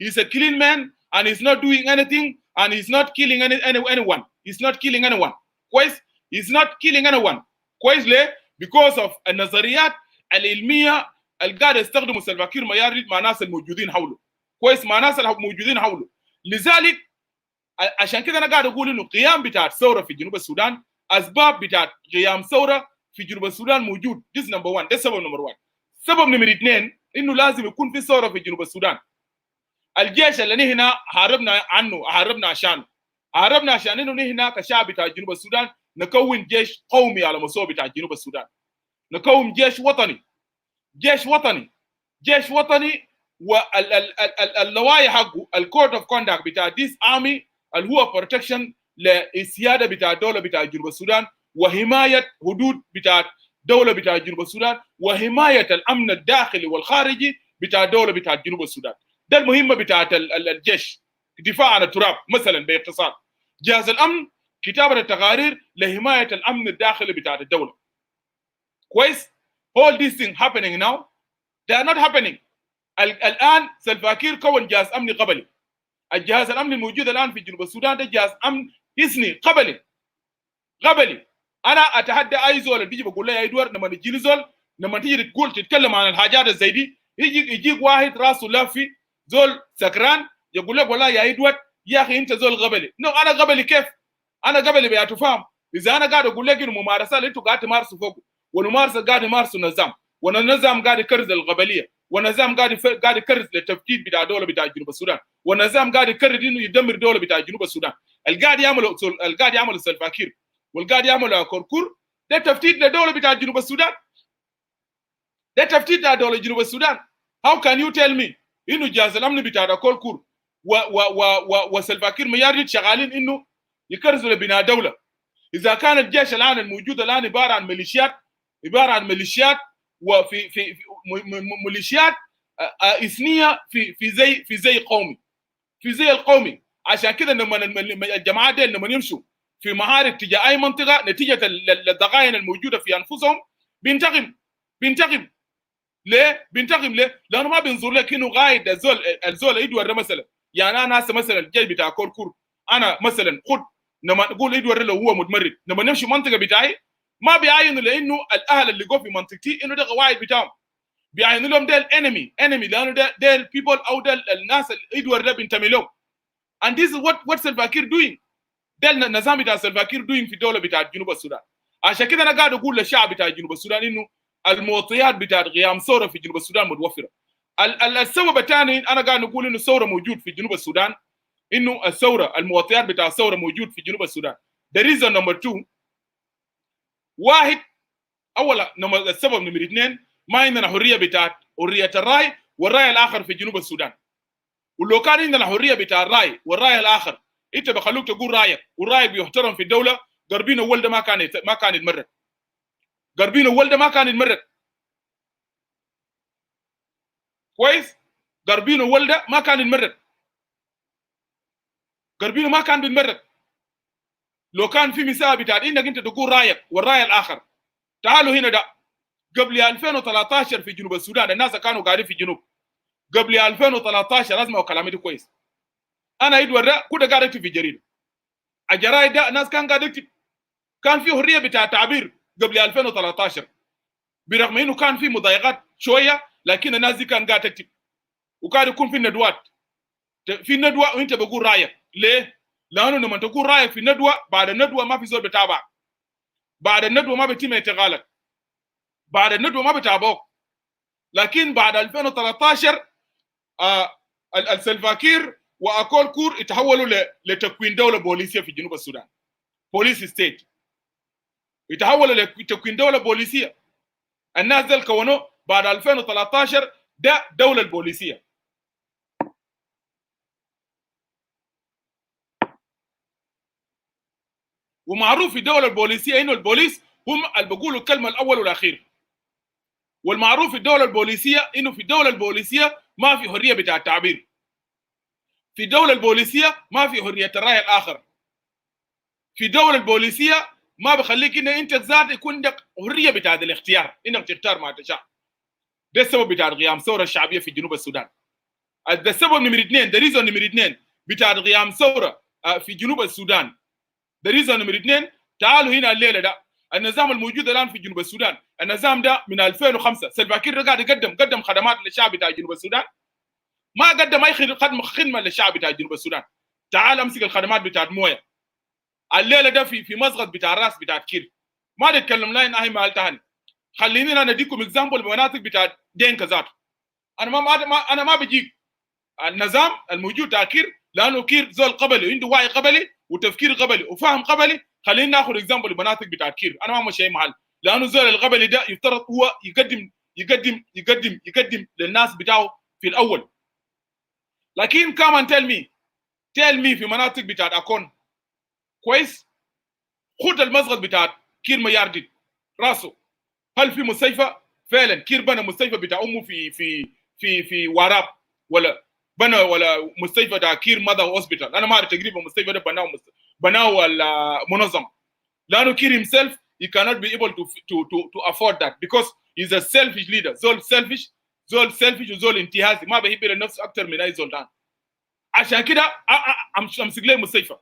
He's a clean man and he's not doing anything and he's not killing anyone. He's not killing anyone. كويس؟ He's not killing anyone. كويس ليه؟ because of النظريات العلميه اللي قاعد يستخدموا سلفا كير ميارديت مع ناس الموجودين حوله. كويس؟ مع ناس الموجودين حوله. لذلك عشان كده انا قاعد اقول انه قيام بتاع الثوره في جنوب السودان، اسباب بتاع قيام ثوره في جنوب السودان موجود. this number 1. ده سبب نمبر 1. سبب نمبر 2 انه لازم يكون في ثوره في جنوب السودان. الجيش اللي نحن حاربنا عشان انه نحن كشعب بتاع جنوب السودان نكون جيش قومي على مستوى بتاع جنوب السودان، نكون جيش وطني. واللوائح حقه الكود اوف كوندكت بتاع ديس ارمي اللي هو بروتكشن للسياده بتاع الدوله بتاع جنوب السودان، وحمايه حدود بتاع الدوله بتاع جنوب السودان، وحمايه الامن الداخلي والخارجي بتاع الدوله بتاع جنوب السودان. ده المهمه بتاعت الجيش، دفاع عن التراب مثلا باختصار. جهاز الامن كتابه التقارير لحمايه الامن الداخلي بتاع الدوله. كويس؟ all these things happening now they are not happening. الان سلفا كير كون جهاز امني قبلي. الجهاز الامني الموجود الان في جنوب السودان ده جهاز امن حصني قبلي. انا اتحدى اي زول بيجي بقول له يا ادوار لما تجي زول، لما تيجي تقول تتكلم عن الحاجات زي دي، يجيك واحد راسه لافي زول سكران يقول لك والله يا ادوار يا اخي انت زول قبلي. انا قبلي كيف؟ انا قبلي بيتفهم. اذا انا قاعد اقول لك انه ممارسات اللي انتوا قاعد تمارسوا فوق، والممارسه قاعد يمارسوا نظام، والنظام قاعد يكرز القبليه، والنظام قاعد يكرز للتفتيت بتاع الدوله بتاع جنوب السودان، والنظام قاعد يكرر انه يدمر الدوله بتاع جنوب السودان. القاعد يعملوا سلفا كير والقاعد يعملوا كركور، ده تفتيت للدوله بتاع جنوب السودان. ده تفتيت لدوله جنوب السودان. How can you tell me انه جهاز الامن بتاع كركور وسلفا كير ميارديت شغالين انه يكرزوا لبناء دوله؟ اذا كان الجيش الان الموجود الان عباره عن ميليشيات وفي ميليشيات اثنيه في زي القومي. عشان كده لما الجماعات دي لما يمشوا في معارك تجاه اي منطقه نتيجه الضغائن الموجوده في انفسهم بينتقم. ليه؟ لانه ما بينظر لك انه قايد الزول ادوار مثلا. يعني انا هسه مثلا الجيش بتاع كركور، انا مثلا خد لما نقول ادوار لو هو متمرد، لما نمشي منطقه بتاعي ما بيعينوا لانه الاهل اللي جو في منطقتي انه ده قواعد بتاعهم، بيعينوا لهم ده الانمي لانه ده البيبل او ده الناس اللي ادوار ده بينتمي لهم. and this is what سلفا كير doing. ده النظام بتاع سلفا كير doing في الدوله بتاع جنوب السودان. عشان كده انا قاعد اقول للشعب بتاع جنوب السودان انه المعطيات بتاع قيام ثوره في جنوب السودان متوفره. السبب الثاني انا قاعد نقول انه الثوره موجود في جنوب السودان، انه الثوره المعطيات بتاع الثوره موجود في جنوب السودان. ده ريزون نمبر 2. واحد، اولا السبب نمبر 2 ما عندنا حريه الراي والراي الاخر في جنوب السودان. ولو كان عندنا حريه بتاع الراي والراي الاخر انت بخلوك تقول رايك ورايك بيحترم في الدوله، قربين اول ده ما كان يتمرد. كويس؟ قربين اول ده ما كان يتمرد. قربينه ما كان بيتمرد. لو كان في مساحه بتاع انك انت تقول رايك والراي الاخر. تعالوا هنا ده قبل 2013 في جنوب السودان الناس كانوا قاعدين في الجنوب. قبل 2013 لازم اسمعوا كلامي ده كويس. انا ادوار ده كنت قاعد اكتب في جريده. الجرايد ده الناس كان قاعد يكتب، كان في حريه بتاع تعبير قبل 2013 برغم انه كان في مضايقات شويه، لكن الناس دي كان قاعد تكتب وكان يكون في ندوات. في ندوه وانت بقول رايك. ليه؟ لانه لما تقول رايك في الندوه بعد الندوه ما في زول بتابعك، بعد الندوه ما بيتم اعتقالك، بعد الندوه ما بتابعوك. لكن بعد 2013 السلفا كير واكول كور يتحولوا لتكوين دوله بوليسيه في جنوب السودان. بوليس ستيت يتحولوا لتكوين دوله بوليسيه. الناس دول كونوا بعد 2013 ده دوله البوليسيه. ومعروف في الدوله البوليسيه انه البوليس هم اللي بيقولوا الكلمه الاول والاخير. والمعروف في الدوله البوليسيه انه في الدوله البوليسيه ما في حريه بتاع التعبير. في الدوله البوليسيه ما في حريه الراي الاخر. في الدوله البوليسيه ما بخليك ان انت ذات يكون عندك حريه بتاع الاختيار انك تختار ما تشاء. ده السبب بتاع قيام ثوره الشعبيه في جنوب السودان. ده السبب نمرة 2، ده ريزون نمرة 2 بتاع قيام ثوره في جنوب السودان. ده ريزون نمرة 2. تعالوا هنا الليله ده النظام الموجود الان في جنوب السودان، النظام ده من 2005 سلفا كير قاعد قدم خدمات للشعب بتاع جنوب السودان. ما قدم اي خدمه للشعب بتاع جنوب السودان. تعال امسك الخدمات بتاعت مويه الليله ده في مسقط بتاع الراس بتاعت كير. ما نتكلم لاين اهي مال تاني. خليني انا اديكم اكزامبل بمناطق بتاعت دينكا ذات. انا ما بجيك النظام الموجود بتاع كير، لانه كير زول قبلي عنده وعي قبلي وتفكير قبلي وفهم قبلي. خلينا ناخذ اكزامبل بمناطق بتاعت كير. انا ما ماشي محل، لانه زول القبلي ده يفترض هو يقدم للناس بتاعه في الاول. لكن كمان تيل مي في مناطق بتاعت اكون كويس. خد المسقط بتاعت كير مياردد راسه، هل في مستشفى؟ فعلا كير بنى مستشفى بتاع امه في وراب، ولا بنى ولا مستشفى بتاع كير ماذر هوسبيتال. انا ما اعرف تقريبا مستشفى ده بناه المنظمه، لانه كير himself he cannot be able to afford that because he's a selfish leader. زول selfish وزول انتهازي، ما بيحب لنفسه اكثر من اي زول ثاني. عشان كده امسك له مستشفى.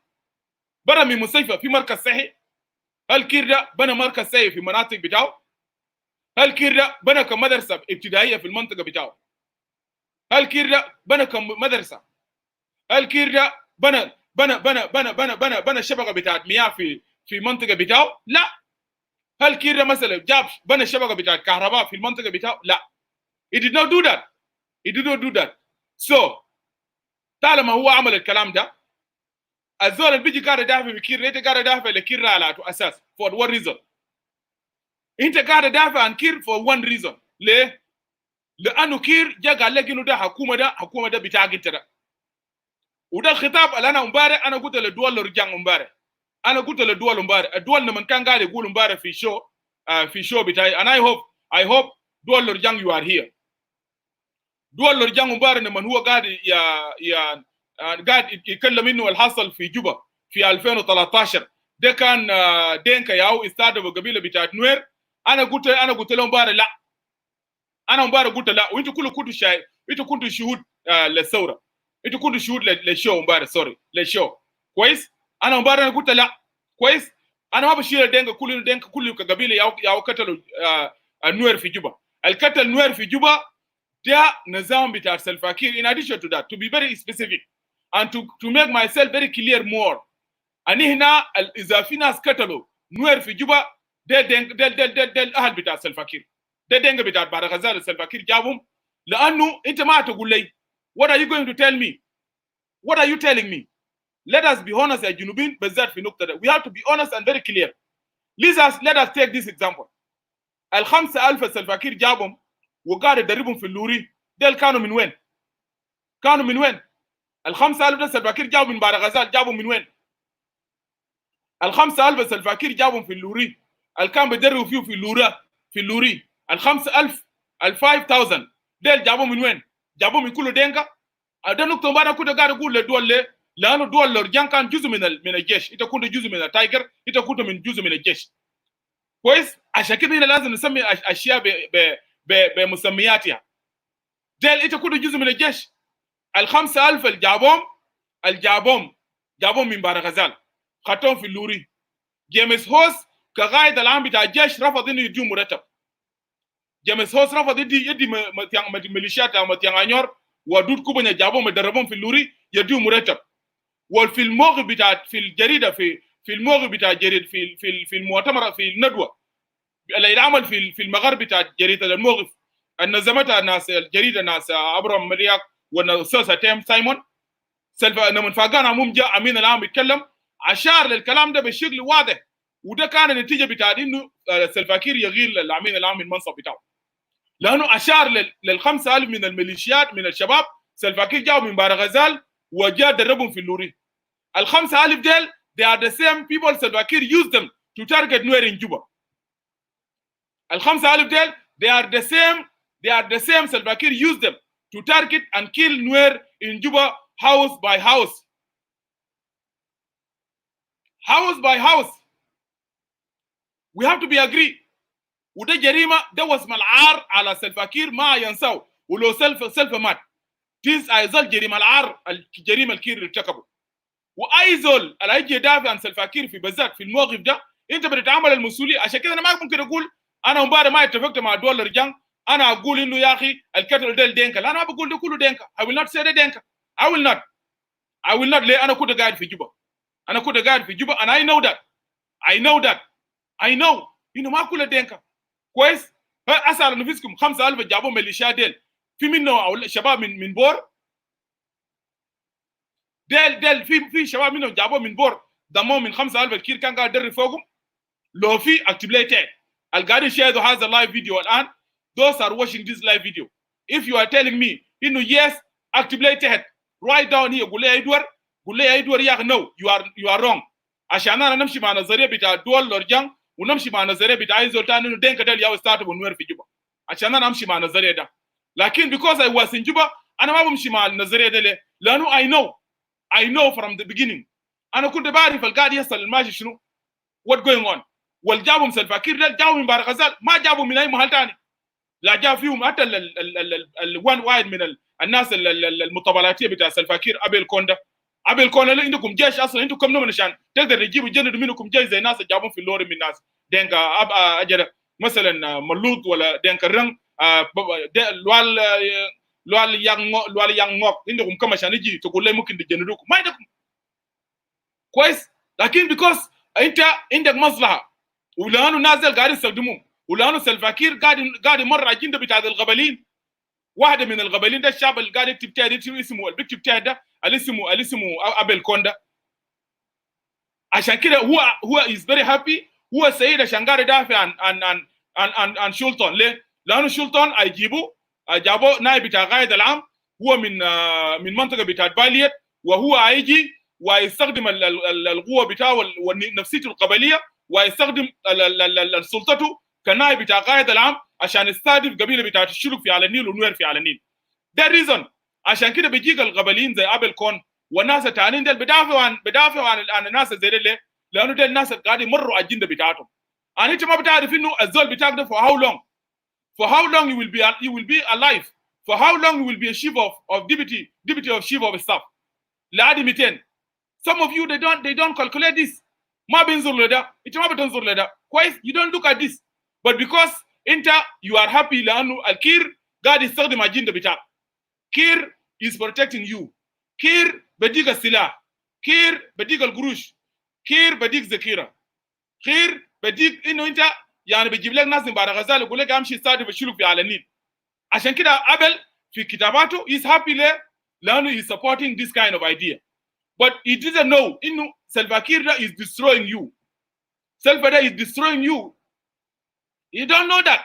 برا من مستشفى في مركز صحي. هل كير ده بنى مركز صحي في مناطق بتاعه؟ هل كير ده بنى كمدرسه ابتدائيه في المنطقه بتاعه؟ هل كير ده بنى كمدرسه؟ هل كير ده بنى شبكه بتاعت مياه في المنطقه بتاعه؟ لا. هل كير ده مثلا بنى شبكه بتاعت كهرباء في المنطقه بتاعه؟ لا. He did not do that. So طالما هو عمل الكلام ده، الزول اللي بيجي قاعد يدافع بكير، انت قاعد تدافع لكير على اساس for what reason؟ انت قاعد تدافع عن كير for one reason. ليه؟ لانه كير جا قال لك انه ده حكومه ده بتاعك انت ده. وده الخطاب اللي انا امبارح انا قلت للدول الرجال امبارح. الدول لما كان قاعد يقول امبارح في شو بتاعي. and I hope دول الرجال you are here. دول الرجال امبارح لما هو قاعد يتكلم انه الحصل في جوبا في 2013 ده كان دينكا ياو استهدفوا القبيله بتاعت نوير. انا قلت لهم امبارح لا. انا امبارح قلت لا، وانتوا كلكم كنتوا شايف، انتوا كنتوا شهود للثوره، انتوا كنتوا شهود للشو امبارح. سوري للشو كويس. انا امبارح قلت لا كويس. انا ما بشيل الدينكا كل كقبيله ياو قتلوا النوير في جوبا. القتل نوير في جوبا ده نظام بتاع سلفا كير. In addition to that, to be very specific and to make myself very clear more, أني هنا إذا في ناس قتلوا نوير في جوبا ده الأهل بتاع سلفا كير، ده دينغ بتاع بعد غزال سلفا كير جابهم. لأنه أنت ما تقول لي what are you going to tell me? What are you telling me? Let us be honest يا جنوبين بالذات في نقطة ده. We have to be honest and very clear. Let us take this example. 5,000 سلفا كير جابهم وقاعد يدربهم في اللوري. ديل كانوا من وين؟ 5,000 ده سلفا كير جابوا من بعد غزال. جابوا من وين؟ 5,000 سلفا كير جابهم في اللوري. كان بيدربوا فيه في اللوري. 5,000 5,000 ديل جابوا من وين؟ جابوا من كله دينكا. ده نقطة ما أنا كنت قاعد أقول للدول ليه؟ لأنه دول الرجال كان جزء من الجيش. أنت كنت جزء من التايجر، أنت كنت من جزء من الجيش. كويس؟ عشان كده هنا لازم نسمي أشياء بمسمياتها. ديل أنت كنت جزء من الجيش. 5,000 جابوهم من بعد غزال، خدتهم في اللوري. جيمس هوس كقائد العام بتاع الجيش رفض انه يديهم مرتب. جيمس هوس رفض يدي ميليشيات او متيانيور ودود كوبنيا جابوهم يدربوهم في اللوري يديهم مرتب. وفي الموقف بتاع في الجريده في الموقف بتاع جريد في المؤتمر في الندوه اللي يتعمل في المغرب بتاع جريده الموقف نظمتها ناس الجريده ناس ابرام مرياك والأستاذ تيم سايمون. لما فاقان عموم جاء امين العام يتكلم اشار للكلام ده بشكل واضح، وده كان النتيجه بتاع انه سلفا كير يغير الامين العام من المنصب بتاعه، لانه اشار لل5,000 من الميليشيات من الشباب. سلفا كير جاوا من بار غزال وجاء دربهم في اللوري. ال5,000 they are the same people Salva Kiir used them to target Nuer in Juba. Al-5,000 del, they are the same Salva Kiir used them to target and kill Nuer in Juba house by house. House by house. We have to be agree. وده جريمة ده وسم العار على Salva Kiir ما ينسوا ولو سلف مات. This أيزول جريمة العار الجريمة الكير اللي ارتكبه. وأيزول اللي هيجي يدافع عن Salva Kiir في بالذات في الموقف ده أنت بتتعامل المسؤولية. عشان كده أنا ما ممكن أقول أنا مباراه ما اتفقت مع دول الرجال أنا أقول إنه يا أخي الكتل ده الدينكا. لا أنا ما بقول ده كله دينكا. I will not say ده دينكا. I will not ليه أنا كنت قاعد في جوبا. أنا كنت قاعد في جوبا and I know إنه ما كله دينكا. كويس؟ أسأل نفسكم 5,000 جابوا ميليشيا ديل في منه أو شباب من بور ديل في شباب منهم جابوا من بور ضموا من 5,000 كير كان قاعد يدرب فوقهم. لو في اكتب لي تاج القاعد يشاهدوا هذا اللايف فيديو الآن. Those are watching this live video. If you are telling me إنه yes اكتب لي تاج write down here قول لي إدوار يا no you are wrong. عشان أنا نمشي مع نظرية بتاع دول لورجان ونمشي مع نظرية بتاع أي زولتان إنه دينك ده اللي ياو ستارت بنوير في جوبا. عشان أنا أمشي مع نظرية ده. لكن because I was in جوبا أنا ما بمشي مع النظرية ده ليه؟ لأنه I know from the beginning. أنا كنت بعرف القاعد يحصل الماشي شنو what going on. والجابهم Salva Kiir ده جابوا من بار غزال ما جابوا من أي محل تاني. لا جاب فيهم حتى الوان واحد من الناس المطابلاتية بتاع Salva Kiir أبل كوندا اللي عندكم جيش أصلا أنتم كم نوع عشان تقدر تجيبوا جندوا منكم جيش زي الناس جابهم في اللوري من الناس دينكا أجر مثلا ملوط ولا دينكا رن لوال يانغ عندكم كم عشان يجي تقول لي ممكن تجندوكم ما عندكم كويس. لكن because أنت عندك مصلحة ولانه نازل قاعد يستخدمهم ولانه Salva Kiir قاعد يمر أجندة بتاع الغبلين. واحدة من الغبلين ده الشعب اللي قاعد يكتب تاعي اسمه البيكتب تاعي ده اللي اسمه أبل كوندا. عشان كده هو is very happy. هو سعيد عشان قاعد يدافع عن شولتون. ليه؟ لأنه شولتون جابوا نائب بتاع القاعدة العام هو من منطقة بتاع باليت وهو هيجي ويستخدم القوة بتاعه ونفسيته القبلية ويستخدم سلطته كنائب بتاع القاعدة العام عشان يستهدف قبيلة بتاعت الشلوك في على النيل ونوير في على النيل. ده ريزون عشان كده بيجيك القبليين زي أبل كون والناس التانيين دول بدافعوا عن الناس زي دول. لأنه ده الناس قاعد يمروا أجندة بتاعتهم. أنت ما بتعرف إنه الزول بتاعك ده for how long you will be alive, for how long you will be a chief of deputy of chief of staff. لعادي 200. Some of you they don't calculate this. ما بينظر لده. أنت ما بتنظر لده. كويس؟ You don't look at this. But because أنت you are happy لأنه الكير قاعد يستخدم أجندة بتاعك. كير is protecting you. كير بديك السلاح. كير بديك القروش. كير بديك ذخيرة. كير بديك إنه أنت يعني بيجيب لك ناس من بار غزال يقول لك امشي استهدف الشلوك في على النيل. عشان كده أبل في كتاباته is happy لأنه is supporting this kind of idea. But he didn't know إنه Salva Kiir is destroying you. Salva is destroying you. You don't know that.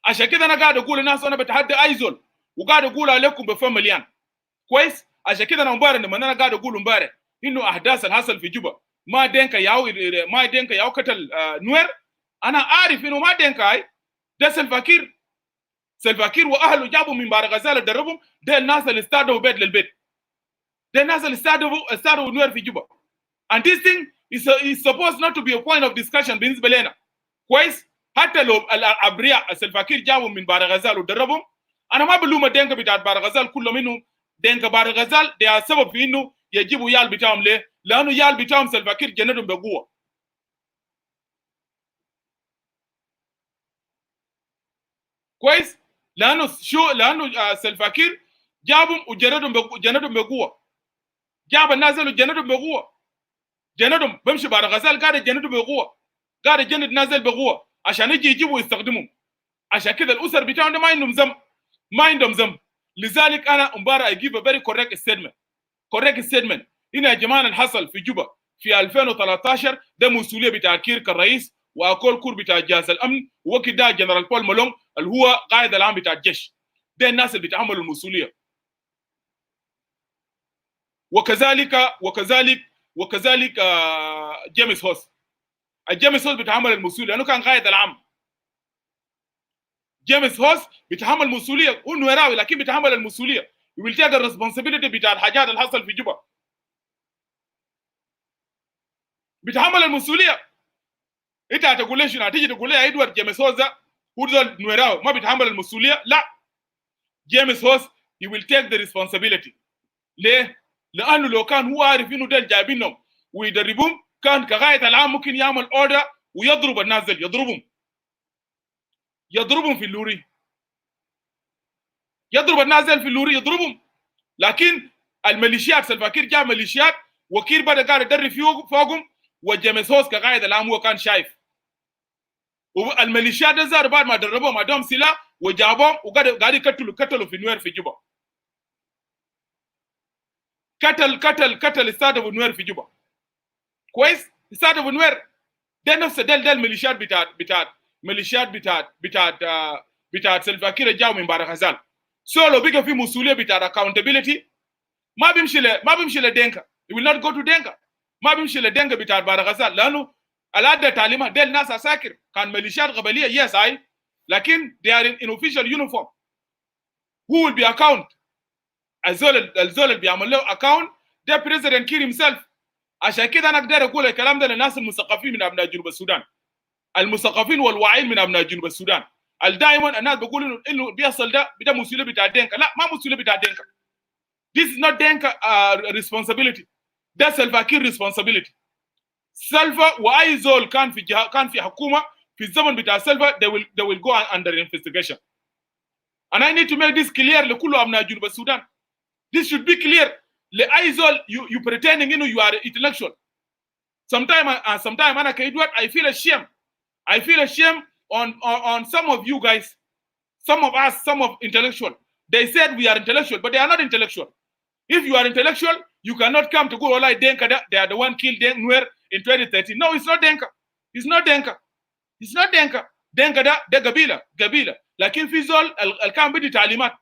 عشان كده أنا قاعد أقول للناس أنا بتحدى أيزول وقاعد أقول عليكم بفهم مليان. كويس؟ عشان كده أنا مبارك لما أنا قاعد أقول مبارك إنه أحداث الحصل في جوبا ما دينكا ياو قتل نوير. أنا أعرف إنه ما دينكا ده Salva Kiir وأهله جابوا من بار غزال دربهم. ده الناس اللي استادوا بيت للبيت. ده الناس اللي استادوا نوير في جوبا. And this thing is supposed not to be a point of discussion بالنسبة لنا. كويس؟ حتى لو الأبرياء Salva Kiir جابوا من بار غزال ودربهم أنا ما بلوم الدينكا بتاعت بار غزال كلهم منهم دينكا بار غزال ده السبب في إنه يجيبوا يال بتاعهم ليه؟ لأنه يال بتاعهم Salva Kiir جندهم بقوة. كويس؟ لأنه Salva Kiir جابهم وجندهم بقوة. جاب الناس اللي جندهم بقوة. جندهم بمشي بار غزال قاعد جندهم بقوة. قاعد جند نازل بقوة عشان يجيبوا يستخدمهم. عشان كده الأسر بتاعهم ده ما عندهم ذنب. لذلك أنا مبارك I give a very correct statement. هنا يا جماعة اللي حصل في جوبا في 2013 ده مسؤولية بتاع كير كرئيس وأكول كور بتاع جهاز الأمن ووقت ده جنرال بول مالون اللي هو قائد العام بتاع الجيش. ده الناس اللي بيتعاملوا المسؤولية. وكذلك وكذلك جيمس هوس. الجيمس هوس بيتحمل المسؤوليه لانه كان قائد العام. جيمس هوس بيتحمل المسؤوليه، هو نوراوي لكن بيتحمل المسؤوليه. You will take the responsibility بتاع الحاجات اللي حصل في جوبا. بيتحمل المسؤوليه. انت هتقول لي شنو؟ هتيجي تقول لي ادوارد جيمس هوس ده هو نوراوي ما بيتحمل المسؤوليه؟ لا. جيمس هوس he will take the responsibility. ليه؟ لانه لو كان هو عارف انه ده جايبينهم ويدربهم كان كقائد العام ممكن يعمل اوردر ويضرب الناس دي، يضربهم في اللوري، يضرب الناس دي في اللوري يضربهم. لكن الميليشيات سلفاكير جاب ميليشيات وكير بدا قاعد يدرب فوقهم، وجيمس هوس كقائد العام هو كان شايف. والميليشيات ده زار بعد ما دربهم عندهم سلاح وجابهم وقاعد يقتلوا في نوير في جوبا. قتل استاد ابو نوير في جوبا. كويس؟ استاد ابو نوير ده نفس ده الميليشيات بتاعت سلفاكير جاوا من بارغزال. لو بقى في مسؤوليه بتاع accountability ما بيمشي لدينكا. It will not go to دينكا. ما بيمشي لدينكا بتاع بارغزال لانه الادى تعليمات ديل ناس عساكر كان ميليشيات قبليه يس اي لكن they are in official uniform. Who will be account؟ الزول اللي بيعمل له account ده president كير himself. عشان كده انا اقدر اقول الكلام ده للناس المثقفين من ابناء جنوب السودان، المثقفين والواعيين من ابناء جنوب السودان. دائما الناس بيقولوا انه بيحصل ده مسؤوليه بتاع دينكا. لا، ما مسؤوليه بتاع دينكا. This is not Denka responsibility. ده سلفاكير responsibility. سلفا واي زول كان في حكومه في الزمن بتاع سلفا they will go under investigation. And I need to make this clear لكل ابناء جنوب السودان. This should be clear. لاي زول you pretending انه you are intellectual. Sometimes انا كإدوارد I feel ashamed on some of you guys, some of us, some of intellectual. They said we are intellectual, but they are not intellectual. If you are intellectual, you cannot come to go like Denka. They are the one killed Nuer in 2013. No, it's not Denka. It's not Denka. It's not Denka. Denka ده قبيلة. لكن في زول الكام بدي تعليمات.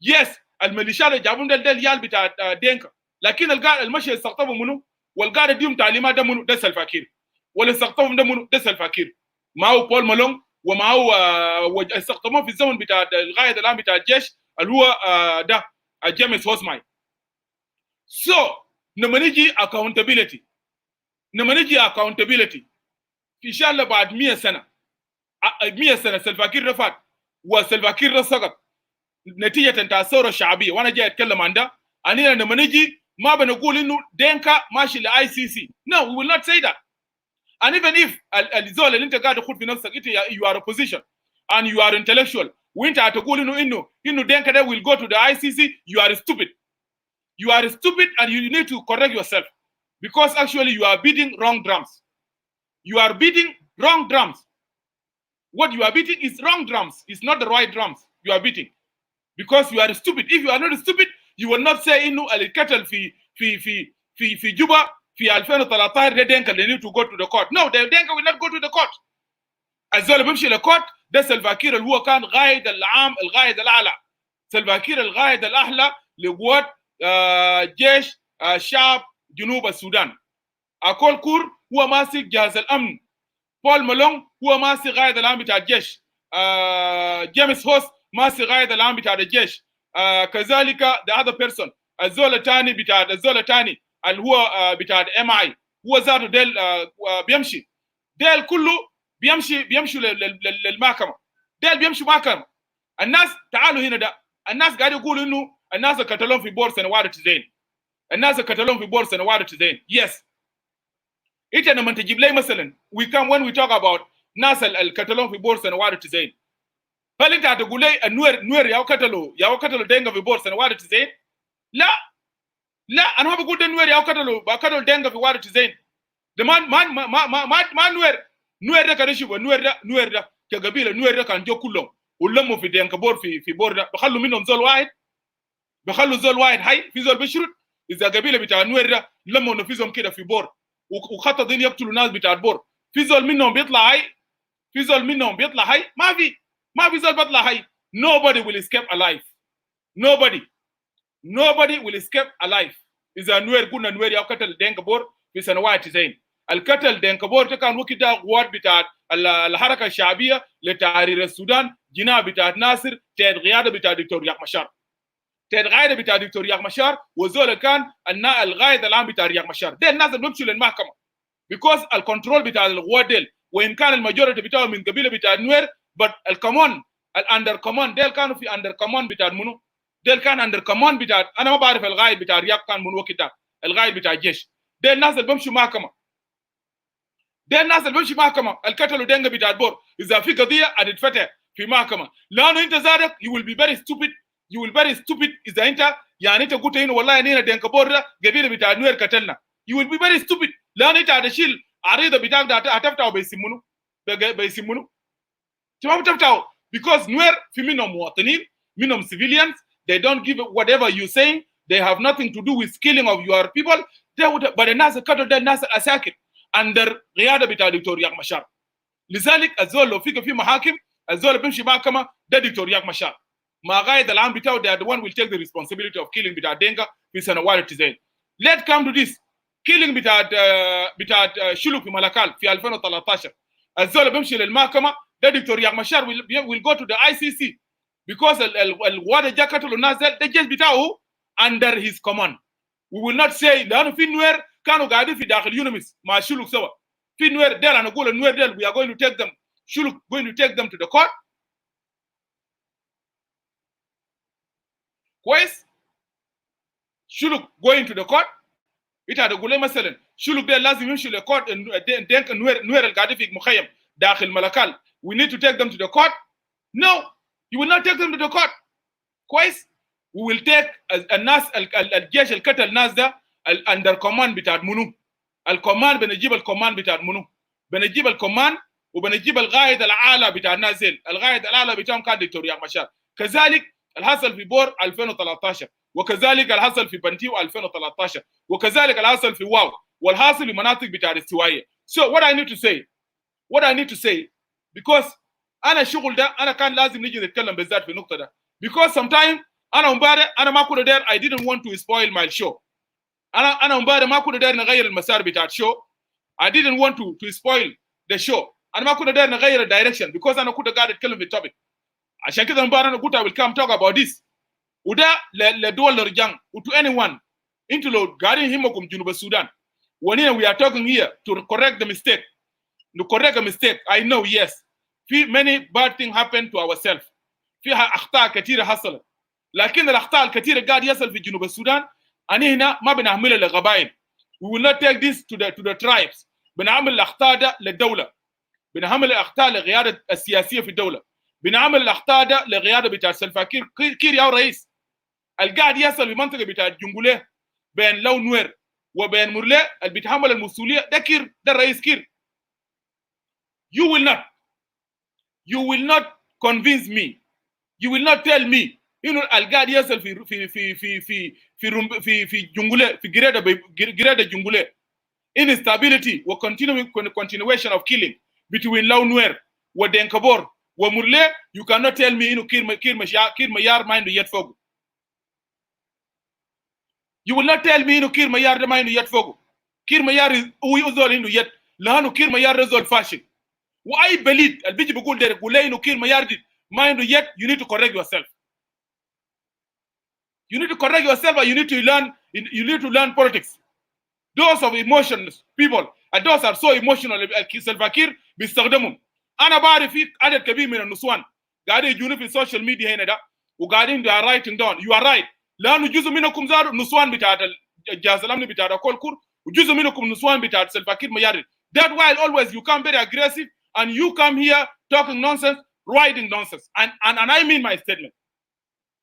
Yes, الميليشيا اللي جابون ده اليال بتاع دينكا. لكن المشي يستقطبوا منه والقاعد يديهم تعليمات ده منه ده سلفاكير. ولا يستقطبهم ده منه ده سلفاكير. معه بول مالونج ومعه استخدموه في الزمن بتاع القائد العام بتاع الجيش اللي هو ده جيمس هوسماي. لما نجي accountability في شاء الله بعد 100 سنه سلفاكير رفض وسلفاكير رسقط نتيجه انتهى الثوره الشعبيه. وانا جاي اتكلم عن ده. اننا لما نجي ما بنقول انه دينكا ماشي لاي سي سي. No, we will not say that. And even if الزول اللي انت قاعد تقول في نفسك انت you are opposition and you are intellectual وانت هتقول انه دينكا ده will go to the ICC, you are stupid. You are stupid and you need to correct yourself because actually you are beating wrong drums. You are beating wrong drums. What you are beating is wrong drums. It's not the right drums you are beating because you are stupid. If you are not stupid, you will not say انه القتل في جوبا في 2013 ده دينكا they need to go to the court. No, the دينكا will not go to the court. الزول بيمشي للكورت ده سلفاكير اللي هو كان قائد العام القائد الاعلى. سلفاكير القائد الاعلى لقوات جيش شعب جنوب السودان. اكول كور هو ماسك جهاز الامن. بول مالونج هو ماسك قائد العام بتاع الجيش. جيمس هوس ماسك قائد العام بتاع الجيش. كذلك the other person الزول الثاني اللي هو بتاع MI هو ذاته ديل بيمشي. ديل كله بيمشوا للمحكمه. ديل بيمشوا محكمه. الناس تعالوا هنا ده الناس قاعد يقولوا انه الناس قتلوهم في بور سنوات زين. الناس قتلوهم في بور سنوات زين. Yes. انت لما تجيب لي مثلا when we talk about ناس القتلوهم في بور سنوات زين. هل انت هتقول لي النوير يا قتلوا دينغا في بور سنوات زين؟ لا انا ما بقول النوير يا قتلوا دينغا في وارد زين. ده ما نوير ده كان يشوف نوير ده كقبيله. نوير ده كان جو كلهم ولموا في دينغا بور في بور ده بخلوا منهم زول واحد. بخلوا زول واحد حي في زول بشرط. اذا قبيله بتاع نوير ده لموا نفذهم كده في بور وخططين يقتلوا ناس بتاع بور. في زول منهم بيطلع حي. ما في زول بيطلع حي. Nobody will escape alive. Nobody will escape alive. إذا نوير قلنا نوير يا قتل دينغا بور في سنوات زين. القتل دينكابور كان وقت ده قوات بتاعت الحركه الشعبيه لتحرير السودان، جناح بتاعت ناصر تحت قياده بتاع دكتور رياض مشار. تحت قاعده بتاع دكتور رياض مشار، وزول كان القائد العام بتاع رياض مشار. ده الناس اللي بيمشوا للمحكمه because الكنترول بتاع القوات ديل، وان كان الماجوريتي بتاعهم من قبيله بتاع نوير، but الكمان الاندر كمان ديل كانوا في اندر كمان بتاع منو؟ ديل كان اندر كمان بتاع، انا ما بعرف القائد بتاع رياض كان من وقت ده، القائد بتاع الجيش. ده الناس اللي بيمشوا محكمه، ده الناس اللي بيمشوا محكمه. القتلوا دنجا بتاع البور اذا في قضيه هتتفتح في محكمه، لانه انت زادك you will be very stupid، you will very stupid اذا انت يعني انت قلت هنا والله اننا دنجا بور ده قبيله بتاع نوير قتلنا، you will be very stupid، لانه انت هتشيل عريضه بتاعك ده هتفتحوا بيسمونه تمام بتفتحوا because نوير في منهم مواطنين، منهم civilians، they don't give whatever you saying، they have nothing to do with killing of your people. but الناس القتل ده الناس الاساكر under قياده بتاع دكتور رياض مشار. لذلك الزول لو في محاكم، الزول بيمشي محكمه ده دكتور رياض مشار مع قائد العام بتاعه، they are the one will take the responsibility of killing بتاع دينجا في سنوات التزايد. let's come to this killing بتاع شلوك في ملكال في 2013. الزول بيمشي للمحكمه ده دكتور رياض مشار will go to the ICC because الواد جا قتلوا الناس ده الجيش بتاعه under his command. we will not say لانه في نوير كانوا قاعدين في داخل يونمس مع شلوك سوا. في نوير ديل انا اقول النوير ديل we are going to take them، شلوك going to take them to the court. كويس؟ شلوك going to the court. انت هتقول لي مثلا شلوك ده لازم يمشي للكورت، دينك نوير اللي قاعدين في مخيم داخل ملكال we need to take them to the court. no you will not take them to the court. كويس؟ we will take الناس الجيش القتل الناس ده الاندر كومان بتاع منو؟ الكومان بنجيب الكومان بتاع منو؟ بنجيب الكومان وبنجيب القائد الاعلى بتاع الناس ديل، القائد الاعلى بتاعهم كان دكتور رياض مشار. كذلك الحصل في بور 2013، وكذلك الحصل في بنتيو 2013، وكذلك الحصل في واو، والحاصل في مناطق بتاع الاستوائيه. so what I need to say because انا الشغل ده انا كان لازم نيجي نتكلم بالذات في النقطه ده because sometimes انا امبارح انا ما كنت داير I didn't want to spoil my show. انا امبارح ما كنت داير نغير المسار بتاع الشو. I didn't want to spoil the show. انا ما كنت داير نغير الدايركشن because انا كنت قاعد اتكلم في التوبيك. عشان كده امبارح انا قلت I will come talk about this. وده لدول الرجال وto anyone انتوا لو قاعدين يهمكم جنوب السودان ونحن we are talking here to correct the mistake. To correct a mistake I know yes في many bad things happen to ourselves. فيها اخطاء كثيره حصلت، لكن الاخطاء الكثيره قاعد يصل في جنوب السودان أنا هنا ما بنعملها للقبائل. we will not take this to the tribes. بنعمل الأخطاء ده للدولة، بنعمل الأخطاء للقيادة السياسية في الدولة، بنعمل الأخطاء ده للقيادة بتاع سلفاكير كير يا رئيس القاعد يصل في منطقة بتاع جنجوليه بين لو نوير وبين مرلي اللي بيتحمل المسؤولية ده كير، ده الرئيس كير. you will not convince me، you will not tell me انه القاعد يصل في في في في في في في جنجوليه في جريده جنجوليه instability و continuation of killing between Law Nuer و Denkabor و Murle. you cannot tell me انه كير ميار ما عنده يد فوقه. you will not tell me انه كير ميار ده ما عنده يد فوقه. كير ميار هو يزول عنده يد لانه كير ميار رزول فاشل. واي بليد اللي بيجي بيقول ده يقول لي انه كير ميار دي ما عنده يد. you need to correct yourself. You need to correct yourself and you need to learn politics. Those of emotions people and those are so emotional السلفاكير بيستخدمهم. انا بعرف في عدد كبير من النسوان قاعدين يجونوا في السوشيال ميديا هنا ده وقاعدين they are writing down. you are right لانه جزء منكم زاروا نسوان بتاعت الجهاز الامني بتاع كل كور وجزء منكم نسوان بتاعت سلفاكير ميارد. That while always you come very aggressive and you come here talking nonsense, writing nonsense, and I mean my statement.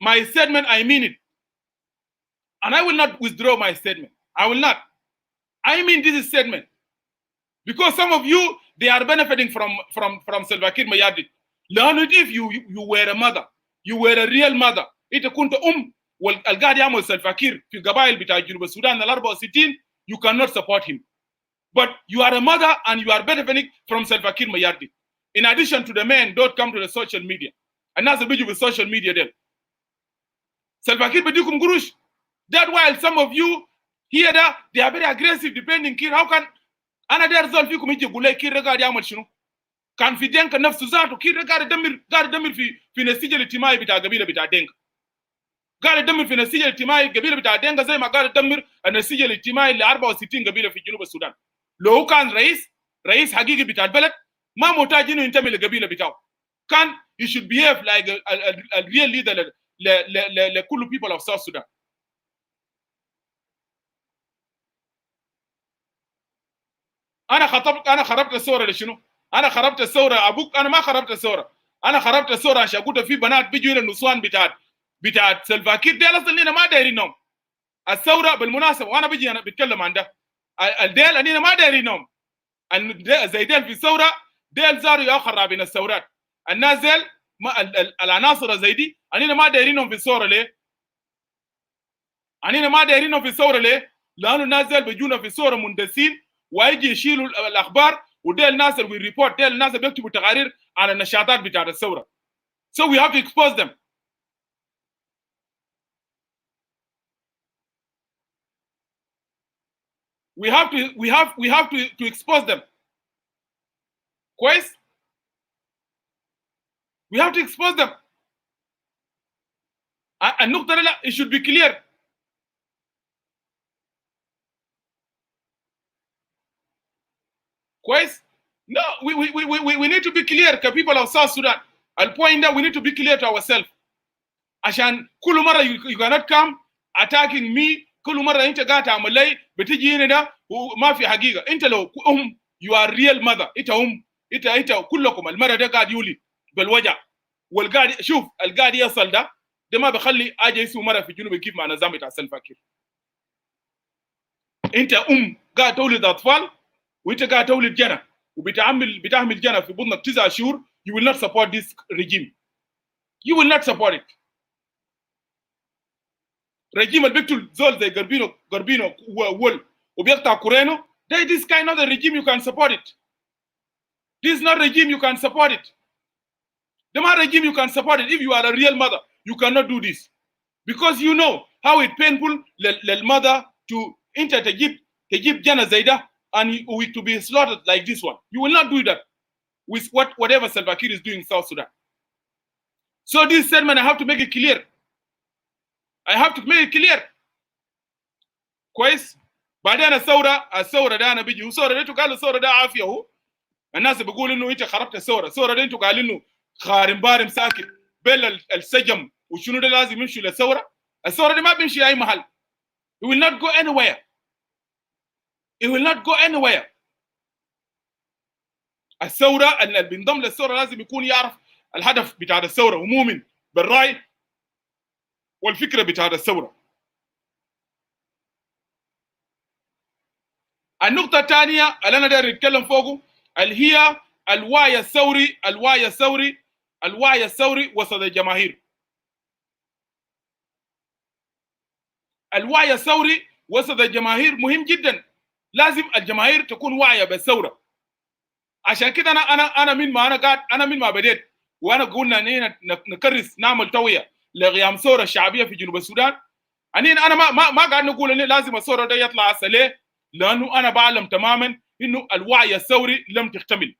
My statement I mean it. And I will not withdraw my statement. I will not. I mean this statement. Because some of you, they are benefiting from Salva Kiir Mayardit. If you were a mother, you were a real mother, إنت كنت والقاعد يعمل سلفا كير في قبائل بتاع جنوب السودان 64 you cannot support him. But you are a mother and you are benefiting from Salva Kiir Mayardit. In addition to the men, don't come to the social media. الناس اللي بيجوا في السوشيال ميديا ديل. Salva Kiir بديكم قروش. That while some of you Here they are very aggressive depending Kir. How can أنا داير زول فيكم يجي يقول لي كير قاعد يعمل شنو؟ كان في دينكا نفسه ذاته كير قاعد يدمر في النسيج الاجتماعي بتاع قبيله بتاع دينكا. قاعد يدمر في النسيج الاجتماعي قبيله بتاع دينكا زي ما قاعد يدمر النسيج الاجتماعي ل 64 قبيله في جنوب السودان. لو هو كان رئيس حقيقي بتاع البلد ما محتاج انه ينتمي للقبيله بتاعه. كان you should behave like a real leader لكل people of South Sudan. انا خربت الثوره لشنو؟ انا خربت الثوره ابوك. انا ما خربت الثوره، انا خربت الثوره عشان كنت في بنات بيجوا النسوان بتاعت سلفاكير دي اصلا ما دايرينهم. الثوره بالمناسبه وانا بيجي انا بتكلم عن ده الديل اننا ما دايرينهم. زي ديل في الثوره ديل زاروا يا خرابين الثورات. الناس ديل العناصر زي دي اننا ما دايرينهم في الثوره ليه؟ اننا ما دايرينهم في الثوره ليه؟ لانه الناس ديل بيجونا في الثوره مندسين ويجي يشيلوا الاخبار وديل الناس اللي ريبورت ديل الناس اللي بيكتبوا تقارير على النشاطات بتاعت الثوره. So we have to expose them. We have to expose them. كويس؟ We have to expose them. النقطة لا it should be clear. كويس؟ No, we need to be clear كpeople of South Sudan. The point that we need to be clear to ourselves. عشان كل مرة you cannot come attacking me. كل مرة أنت قاعد تعمل لي بتيجي هنا ده وما في حقيقة. أنت لو you are real mother. أنت كلكم المرة ده قاعد يولي بالوجع والقاعد شوف القاعد يصل ده ما بخلي أجي يسوي مرة في جنوب كيف مع نظام بتاع الفاكر. أنت قاعد تولد أطفال وأنت قاعد تولد جنة بتعمل جنة في بطنك 9 شهور. You will not support this regime. You will not support it. رجيم اللي بيقتل زول زي غربينو وول وبيقطع كورينو ده this kind of the regime you can support it. This is not regime you can support it. The man regime you can support it. If you are a real mother you cannot do this because you know how it painful للمother to انت تجيب جنة زي ده and to be slaughtered like this one. You will not do that with whatever Salva Kiir is doing in South Sudan. So this statement I have to make it clear. I have to make it clear. كويس؟ بعدين الثورة ده أنا بيجي والثورة ده أنتوا قالوا الثورة ده عافية هو. الناس بيقول إنه أنت خربت الثورة ده أنتوا قالوا إنه خارم بارم ساكت بين السجم وشنو ده لازم يمشي للثورة. الثورة دي ما بيمشي أي محل. It will not go anywhere. It will not go anywhere. الثورة اللي بينضم للثورة لازم يكون يعرف الهدف بتاع الثورة ومؤمن بالرأي والفكرة بتاع الثورة. النقطة الثانية اللي أنا داير نتكلم فوقه اللي هي الوعي الثوري وسط الجماهير. الوعي الثوري وسط الجماهير مهم جدا. لازم الجماهير تكون واعية بالثورة. عشان كده أنا من ما بديت وأنا قلنا إننا نكرس نعمل توعية لقيام ثورة الشعبية في جنوب السودان. أنا ما قاعد نقول إن لازم الثورة ده يطلع ليه؟ لأنه أنا بعلم تماما إنه الوعي الثوري لم تكتمل.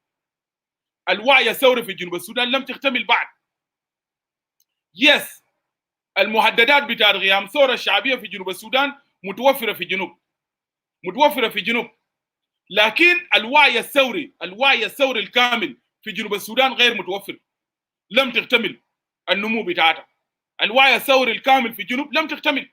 الوعي الثوري في جنوب السودان لم تكتمل بعد. يس المهددات بتاع قيام ثورة الشعبية في جنوب السودان متوفرة في جنوب. لكن الوعي الثوري الكامل في جنوب السودان غير متوفر. لم تكتمل النمو بتاعتها. الوعي الثوري الكامل في الجنوب لم تكتمل.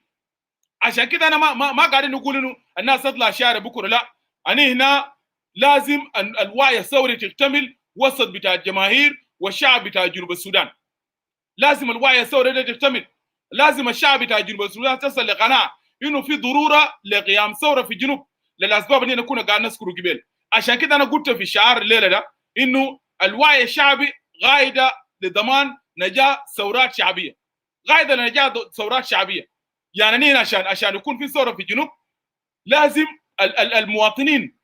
عشان كده انا ما قاعدين نقول انه الناس تطلع شارع بكره لا. انا هنا لازم الوعي الثوري تكتمل وسط بتاع الجماهير والشعب بتاع جنوب السودان. لازم الوعي الثوري ده تكتمل. لازم الشعب بتاع جنوب السودان تصل لقناعه انه في ضروره لقيام ثوره في الجنوب للاسباب اللي كنا قاعد نذكره قبل. عشان كده انا قلت في الشعار الليله ده انه الوعي الشعبي قاعده لضمان نجاح ثورات شعبيه. قاعده لنجاح ثورات شعبيه. يعني عشان يكون في ثوره في الجنوب لازم المواطنين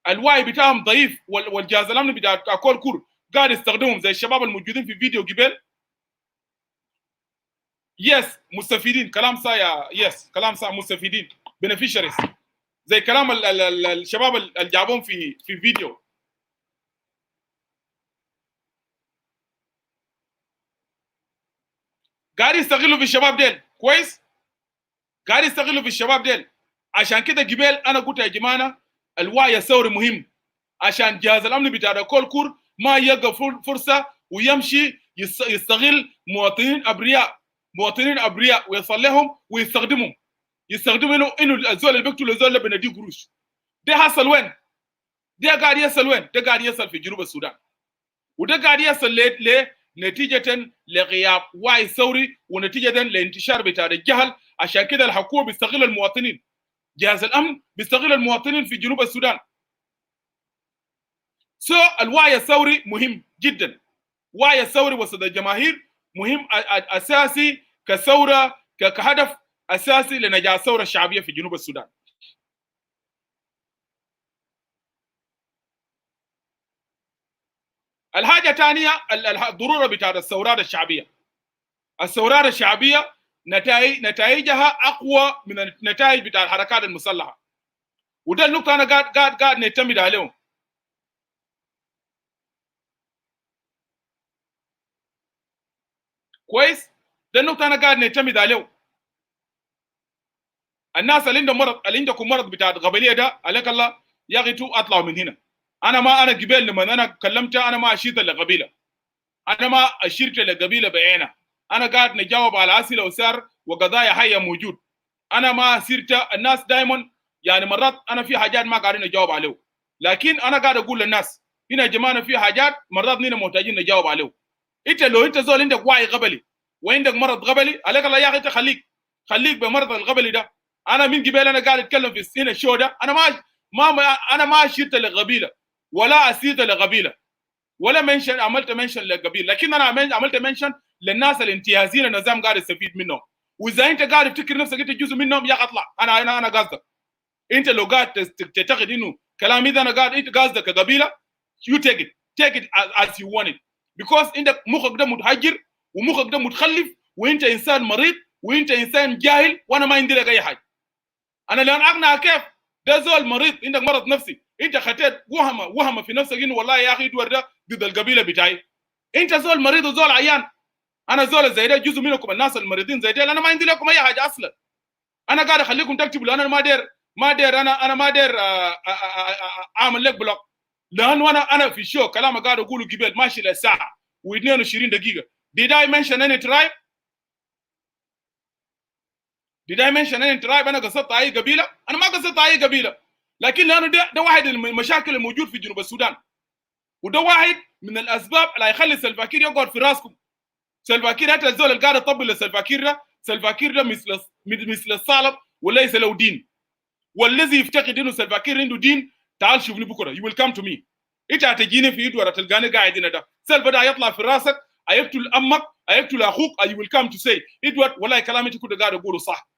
الوعي بتاعهم ضعيف والجهاز الامني بتاع كل كور قاعد يستخدمهم زي الشباب الموجودين في فيديو قبل. يس مستفيدين كلام صح يا يس كلام صح مستفيدين beneficiaries زي كلام الشباب اللي جابوهم في فيديو. قاعد يستغلوا في الشباب ديل كويس، قاعد يستغلوا في الشباب ديل. عشان كده قبل انا قلت يا جماعه الوعي الثوري مهم، عشان جهاز الامن بتاع كل كور ما يلقى فرصه ويمشي يستغل مواطنين ابرياء ويصلحهم ويستخدمهم انه الزول اللي بيقتل الزول اللي بنديه قروش. ده حصل وين؟ ده قاعد يصل وين؟ ده قاعد يصل في جنوب السودان، وده قاعد يصل نتيجة لغياب وعي ثوري ونتيجة لانتشار بتاع الجهل. عشان كده الحكومة بيستغل المواطنين، جهاز الأمن بيستغل المواطنين في جنوب السودان. الوعي الثوري مهم جدا، وعي الثوري وسط الجماهير مهم أساسي كثورة كهدف أساسي لنجاح الثورة الشعبية في جنوب السودان. الحاجة الثانية الضرورة بتاع الثورات الشعبية. الثورات الشعبية نتائجها أقوى من النتائج بتاع الحركات المسلحة، وده النقطة أنا قاعد نعتمد عليهم. كويس؟ ده النقطة أنا قاعد نعتمد عليهم. الناس اللي عندهم مرض، اللي عندكم مرض بتاع القبلية ده عليك الله يا أخي اطلعوا من هنا. أنا قبل لما أنا كلمت أنا ما أشير للقبيلة، أنا ما أشرت للقبيلة بعينها، أنا قاعد نجاوب على أسئلة وسار وقضايا حية موجود. أنا ما سيرت الناس دائما يعني مرات أنا في حاجات ما قاعدين نجاوب عليه، لكن أنا قاعد أقول للناس هنا يا جماعة في حاجات مرات نحن محتاجين نجاوب عليه. لو أنت زول عندك وعي قبلي وعندك مرض قبلي عليك الله يا أخي أنت خليك بمرض القبلي ده. أنا من قبل أنا قاعد أتكلم في هنا الشو ده، أنا ما أشرت للقبيلة ولا أسيت للقبيلة ولا عملت منشن للقبيله، لكن انا عملت منشن للناس الانتهازيين النظام قاعد يستفيد منهم. واذا انت قاعد تفتكر نفسك انت جزء منهم يا اطلع. انا قصدك انت لو قاعد تعتقد انه كلامي ده انا قاعد انت قصدك كقبيله you take it as you want it because عندك مخك ده متهجر ومخك ده متخلف وانت انسان مريض وانت انسان جاهل وانا ما عندي لك اي حاجه. انا لان اقنع كيف ده زول مريض عندك مرض نفسي، انت خطيت وهم في نفسك انه والله يا اخي ادوار ده ضد القبيله بتاعي. انت زول مريض وزول عيان، انا زول زي ده جزء منكم الناس المريضين زي ده، انا ما عندي لكم اي حاجه اصلا. انا قاعد اخليكم تكتبوا لان انا ما دير انا ما دير اعمل لك بلوك، لانه انا في الشو كلام قاعد اقوله قبل ماشي لساعه و22 دقيقه. Did I mention any tribe؟ Did I mention any tribe؟ انا قصدت اي قبيله؟ انا ما قصدت اي قبيله، لكن لانه ده واحد من المشاكل الموجود في جنوب السودان، وده واحد من الاسباب اللي هيخلي سلفاكير يقعد في راسكم. سلفاكير حتى الزول اللي قاعد يطبل لسلفاكير ده، سلفاكير ده مثل الصالب وليس له دين، والذي يفتقد انه سلفاكير عنده دين تعال شوفني بكره you will come to me. انت هتجيني في ادوار تلقاني قاعد هنا ده سلفا ده هيطلع في راسك هيقتل امك هيقتل اخوك you will come to say ادوار والله كلام انت كنت قاعد تقوله صح.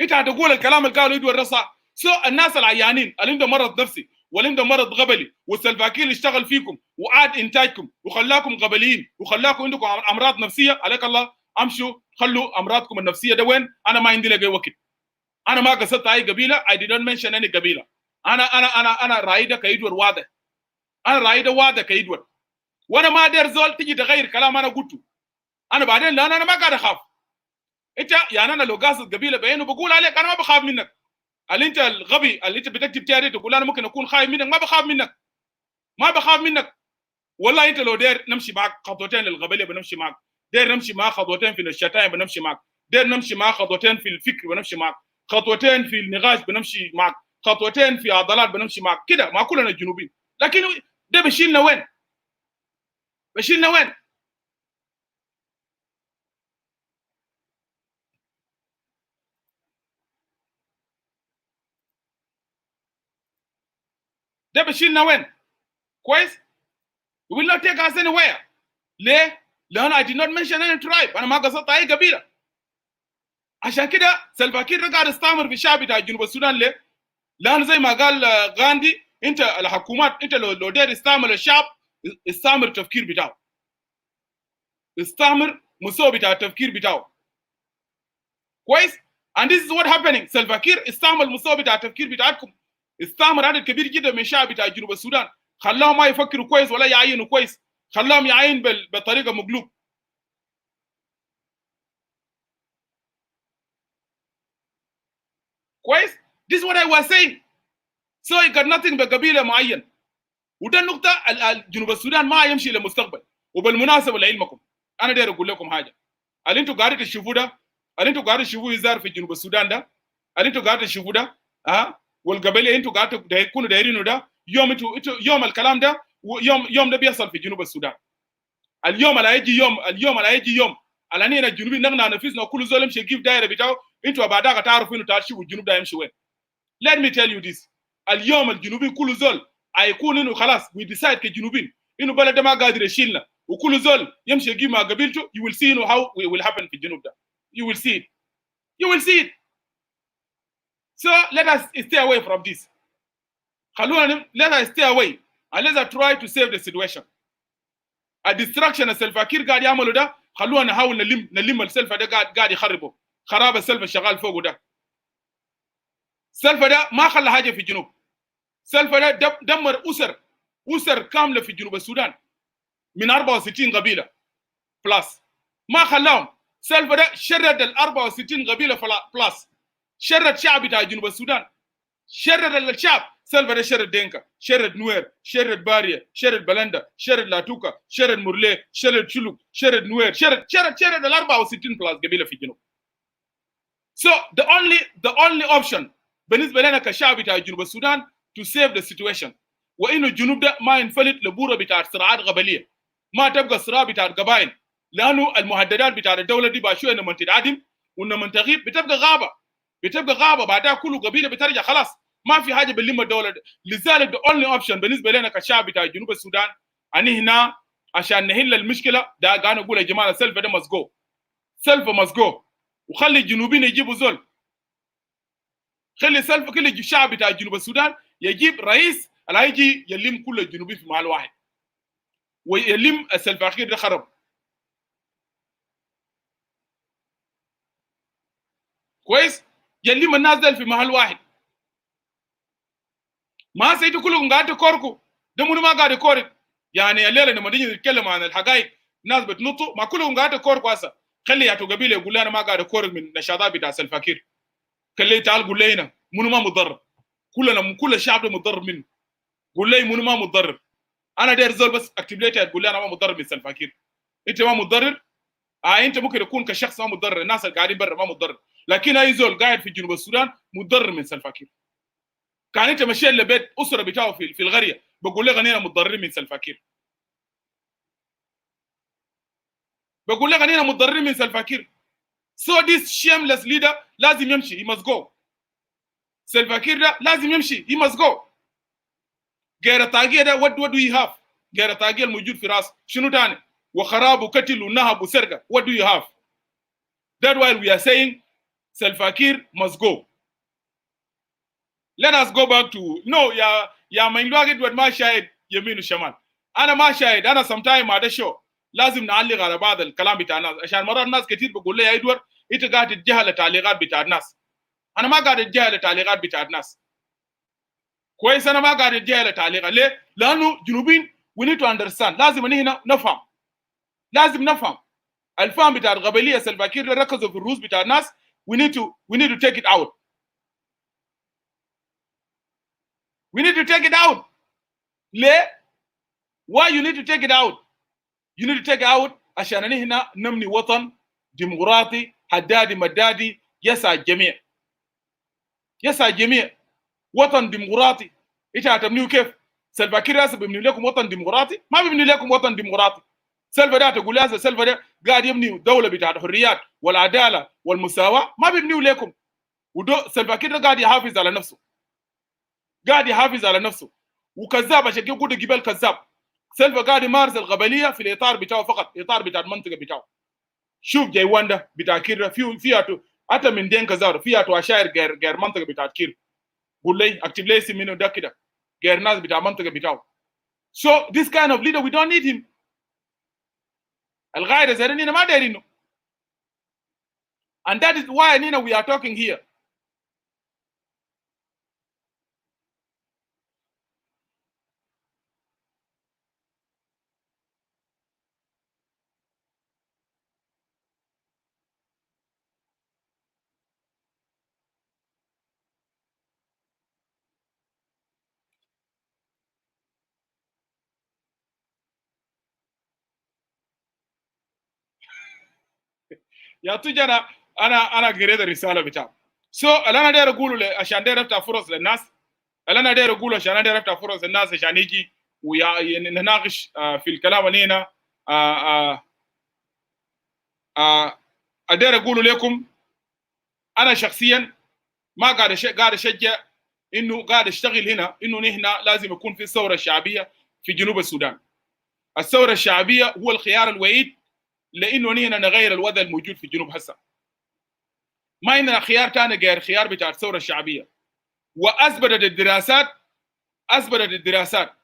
انت هتقول الكلام اللي قاله ادوار ده صح. الناس العيانين اللي عندهم مرض نفسي واللي عندهم مرض قبلي والسلفاكير اشتغل فيكم وعاد انتاجكم وخلاكم قبليين وخلاكم عندكم امراض نفسيه عليك الله امشوا خلوا امراضكم النفسيه ده وين. انا ما عندي لك وقت، انا ما قصدت اي قبيله I did not mention any قبيله. انا رايده كيدور واضح، انا رايده واضح كيدور، وانا ما دير زول تيجي تغير كلام انا قلته. انا بعدين لان انا ما قاعد اخاف. انت يعني انا لو قاصد قبيله بعينه بقول عليك انا ما بخاف منك. اللي انت الغبي اللي انت بتكتب تياري تقول انا ممكن اكون خايف منك، ما بخاف منك، ما بخاف منك. والله انت لو داير نمشي معك خطوتين للقبليه بنمشي معك، داير نمشي معك خطوتين في الشتايم بنمشي معك، داير نمشي معك خطوتين في الفكر بنمشي معك، خطوتين في النقاش بنمشي معك، خطوتين في عضلات بنمشي معك كده مع كلنا الجنوبيين. لكن ده بشيلنا وين؟ بشيلنا وين؟ ده بشيلنا وين؟ كويس؟ We will not take us anywhere. ليه؟ لأن I did not mention any tribe. أنا ما قصدت أي قبيلة. عشان كده سلفاكير قاعد يستعمر في الشعب بتاع جنوب السودان ليه؟ لأن زي ما قال غاندي أنت الحكومات أنت لو داير استعمر الشعب استعمر التفكير بتاعه. استعمر مستوى بتاع التفكير بتاعه. كويس؟ And this is what happening. Salva Kiir استعمل المستوى بتاع التفكير بتاعتكم، استعمل عدد كبير جدا من الشعب بتاع جنوب السودان، خلاهم ما يفكروا كويس ولا يعينوا كويس، خلاهم يعين بطريقه مقلوب. كويس؟ This is what I was saying. So it got nothing بقبيله معين. وده النقطه جنوب السودان ما يمشي للمستقبل. وبالمناسبه لعلمكم انا داير اقول لكم حاجه، اللي انتوا قاعدين تشوفوا ده، اللي انتوا قاعدين تشوفوا يزار في جنوب السودان ده، اللي انتوا قاعدين تشوفوا ده والقبيله انتوا قاعدين تكونوا دايرينه ده، يوم انتوا يوم الكلام ده يوم ده بيحصل في جنوب السودان. اليوم اللي هيجي يوم على اننا الجنوبيين نغنى نفسنا وكل زول يمشي يجيب دايره بتاعه، انتوا بعدها تعرفوا انه تعرفوا الجنوب ده يمشي وين. Let me tell you this. اليوم الجنوبيين كل زول هيكون انه خلاص we decide كجنوبيين انه بلد ده ما قادر يشيلنا وكل زول يمشي يجيب مع قبيلته. You will see how it will happen في الجنوب ده. You will see it. You will see it. So let us stay away from this. Let us stay away and let us try to save the situation. A distraction السلفا كير قاعد يعملوا ده، خلونا نحاول نلم السلفا ده قاعد يخربه، خراب السلفا شغال فوقه ده. السلفا ده ما خلى حاجه في الجنوب. السلفا ده دمر اسر كامله في جنوب السودان من 64 قبيله بلس، ما خلاهم. السلفا ده شرد ال 64 قبيله بلس، شرد شعب بتاع جنوب السودان، شرد الشعب. سلفا ده شرد دينكا، شرد نوير، شرد باريا، شرد بلندا، شرد لاتوكا، شرد مورلي، شرد شلوك، شرد نوير، شرد ال 64 بلس قبيله في الجنوب. So the only option بالنسبه لنا كشعب بتاع جنوب السودان to save the situation، وانه الجنوب ده ما ينفلت لبوره بتاع صراعات قبليه، ما تبقى صراع بتاع قبائل، لانه المهددات بتاع الدوله دي باشويه لما تنعدم ولما تغيب بتبقى غابه بعدها كل قبيله بترجع خلاص ما في حاجه بنلم الدوله دي. لذلك the only option بالنسبه لنا كشعب بتاع جنوب السودان ان هنا عشان نحل المشكله ده قاعد نقول يا جماعه السلفه ده مسجو، سلفه مسجو، وخلي الجنوبيين يجيبوا زول، خلي سلفه كل الشعب بتاع جنوب السودان يجيب رئيس اللي هيجي يلم كل الجنوبيين في محل واحد ويلم السلفا كير ده خرب. كويس؟ يلم الناس دول في محل واحد. ما سيدي كلهم قاعد تكوركوا، ده منو ما قاعد يكورك؟ يعني الليله لما نيجي نتكلم عن الحقائق الناس بتنطوا، ما كلهم قاعد تكوركوا هسه. خلي يا قبيله يقول لي انا ما قاعد اكورك من نشاطات بتاع سلفا كير. خليه تعال قول لي هنا منو ما متضرر؟ كل الشعب ده متضرر منه. قول لي منو ما متضرر؟ انا داير زول بس اكتب لي تقول لي انا ما متضرر من سلفا كير. انت ما متضرر؟ انت ممكن يكون كشخص ما متضرر، الناس اللي قاعدين برا ما متضرر، لكن اي زول قاعد في جنوب السودان متضرر من سلفا كير. كان انت مشيت لبيت اسره بتاعه في القريه بقول لك اننا متضررين من سلفا كير، بقول لك اننا متضررين من سلفا كير. So this shameless leader لازم يمشي، he must go. سلفا كير ده لازم يمشي، he must go. غير الطاقية ده what do you have؟ غير الطاقية الموجود في راس شنو تاني؟ وخراب وقتل ونهب وسرقة what do you have؟ That's why we are saying سلفا كير must go. Let us go back to no يا من الواحد ما شاهد يمين وشمال. أنا ما شاهد، أنا sometime هذا شو لازم نعلق على بعض الكلام بتاع الناس، عشان مرات الناس كتير بقول لي يا إدوار أنت قاعد تتجاهل التعليقات بتاع الناس. أنا ما قاعد أتجاهل التعليقات بتاع الناس. كويس، أنا ما قاعد أتجاهل التعليقات. ليه؟ لأنه جنوبين we need to understand، لازم هنا نفهم، لازم نفهم الفهم بتاع القبلية سلفا كير ركزوا في الروس بتاع الناس. we need to take it out. We need to take it out. ليه؟ Why you need to take it out? You need to take it out عشان هنا نبني وطن ديمقراطي حدادي مدادي يسعى الجميع. يسعى الجميع. وطن ديمقراطي. إيش هتبنيه كيف؟ سلفا كير هسه بيبني لكم وطن ديمقراطي؟ ما بيبني لكم وطن ديمقراطي. سلفا ده تقول هسه سلفا ده قاعد يبني دولة بتاعت الحريات والعدالة والمساواة، ما بيبنيه لكم. ودو سلفا كير قاعد يحافظ على نفسه. قاعد يحافظ على نفسه. وكذاب عشان يقول جبال كذاب. سلفا قاعد يمارس القبليه في الاطار بتاعه فقط، اطار بتاع المنطقه بتاعه. شوف جايوان ده بتاع كير فيها حتى من دين كزار فيها اشاعر غير منطقه بتاع كير. قول لي اكتب لي اسم منه ده كده غير ناس بتاع منطقه بتاعه. So this kind of leader we don't need him. القاعده زي ما دايرينه. And that is why, Nina, we are talking here. يا تجانا انا قريت الرساله بتاعه. اللي انا داير اقوله عشان داير افتح فرص للناس، اللي انا داير اقوله عشان انا داير افتح فرص للناس عشان يجي ونناقش في الكلام اللي هنا. داير اقوله لكم انا شخصيا ما قاعد اشجع انه قاعد اشتغل هنا انه نحن لازم يكون في ثوره شعبيه في جنوب السودان. الثوره الشعبيه هو الخيار الوحيد لانه نحن نغير الوضع الموجود في الجنوب هسه. ما عندنا خيار ثاني غير خيار بتاع الثوره الشعبيه. واثبتت الدراسات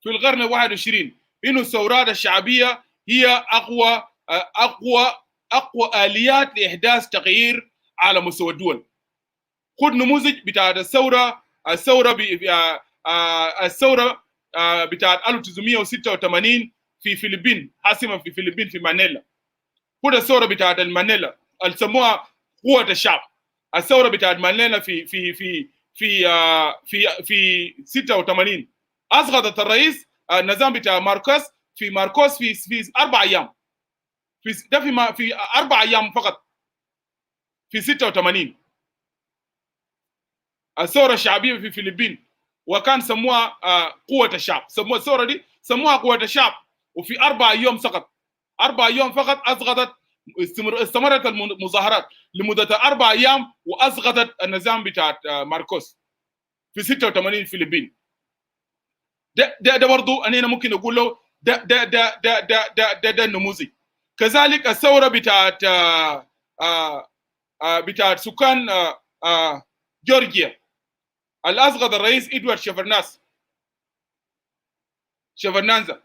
في القرن ال21 انه الثورات الشعبيه هي اقوى اليات لاحداث تغيير على مستوى الدول. خذ نموذج بتاع الثوره بتاع 1986 في فلبين، عاصمه في فلبين في مانيلا. خذ الثوره بتاعت المانيلا اللي سموها قوه الشعب. الثوره بتاعت مانيلا في 86 اسقطت الرئيس النظام بتاع ماركوس في 4 ايام. في 4 ايام فقط في 86. الثوره الشعبيه في الفلبين وكان سموها قوه الشعب. سموها الثوره دي سموها قوه الشعب، وفي 4 ايام فقط 4 ايام فقط اسقطت. استمرت المظاهرات لمده 4 ايام واسقطت النظام بتاع ماركوس في 86 الفلبين. ده برضه انا ممكن اقول له ده النموذج. كذلك الثوره بتاعت سكان جورجيا اللي اسقط الرئيس ادوارد شيفرنانزا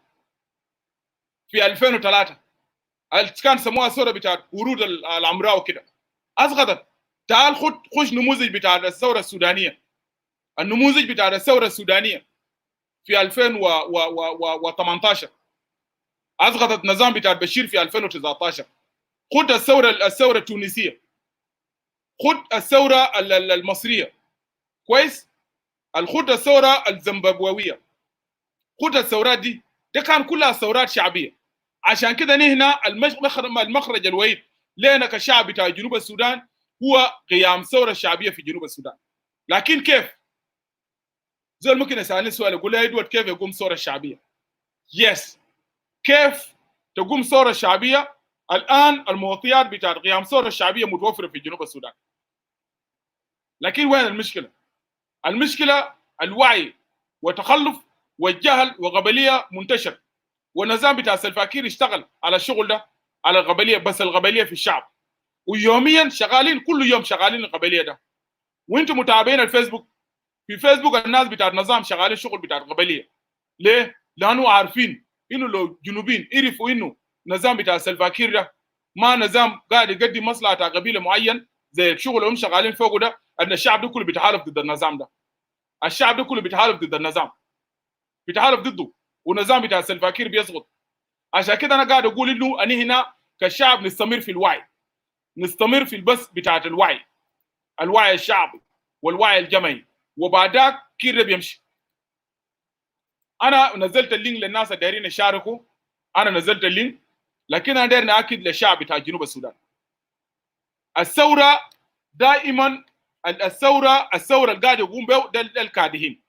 في 2003 كان سموها الثوره بتاعت ورود العمراء وكده، اسقطت. تعال خش نموذج بتاع الثوره السودانيه. النموذج بتاع الثوره السودانيه في 2018 اسقطت النظام بتاع بشير في 2019. خد الثوره التونسيه، خد الثوره المصريه، كويس؟ خد الثوره الزيمبابوية، خد الثورات دي. ده كان كلها ثورات شعبيه. عشان كده نحن المخرج الوحيد لنا كشعب بتاع جنوب السودان هو قيام ثوره شعبيه في جنوب السودان. لكن كيف؟ زول ممكن يسالني سؤال يقول لي ادوارد كيف يقوم ثوره شعبيه؟ يس، كيف تقوم ثوره شعبيه؟ الان المعطيات بتاعت قيام ثوره شعبيه متوفره في جنوب السودان. لكن وين المشكله؟ المشكله الوعي وتخلف والجهل وقبليه منتشر. والنظام بتاع سلفاكير اشتغل على الشغل ده، على القبليه، بس القبليه في الشعب. ويوميا شغالين، كل يوم شغالين القبليه ده. وانتم متابعين الفيسبوك، في فيسبوك الناس بتاع النظام شغالين شغل بتاع القبليه. ليه؟ لانه عارفين انه لو جنوبين يعرفوا انه النظام بتاع سلفاكير ده ما نظام قاعد يقدم مصلحه قبيله معين زي الشغل اللي هم شغالين فوقه ده، ان الشعب ده كله بيتحالف ضد النظام ده. الشعب ده كله بيتحالف ضد النظام، بيتحالف ضده، والنظام بتاع سلفاكير بيسقط. عشان كده انا قاعد اقول انه اني هنا كشعب نستمر في الوعي، نستمر في البث بتاعت الوعي الشعبي والوعي الجمعي، وبعدك كير بيمشي. انا نزلت اللينك للناس الدايرين يشاركوا، انا نزلت اللينك، لكن انا داير ناكد للشعب بتاع جنوب السودان. الثوره دائما الثوره اللي قاعد يقوم بها ده الكادحين.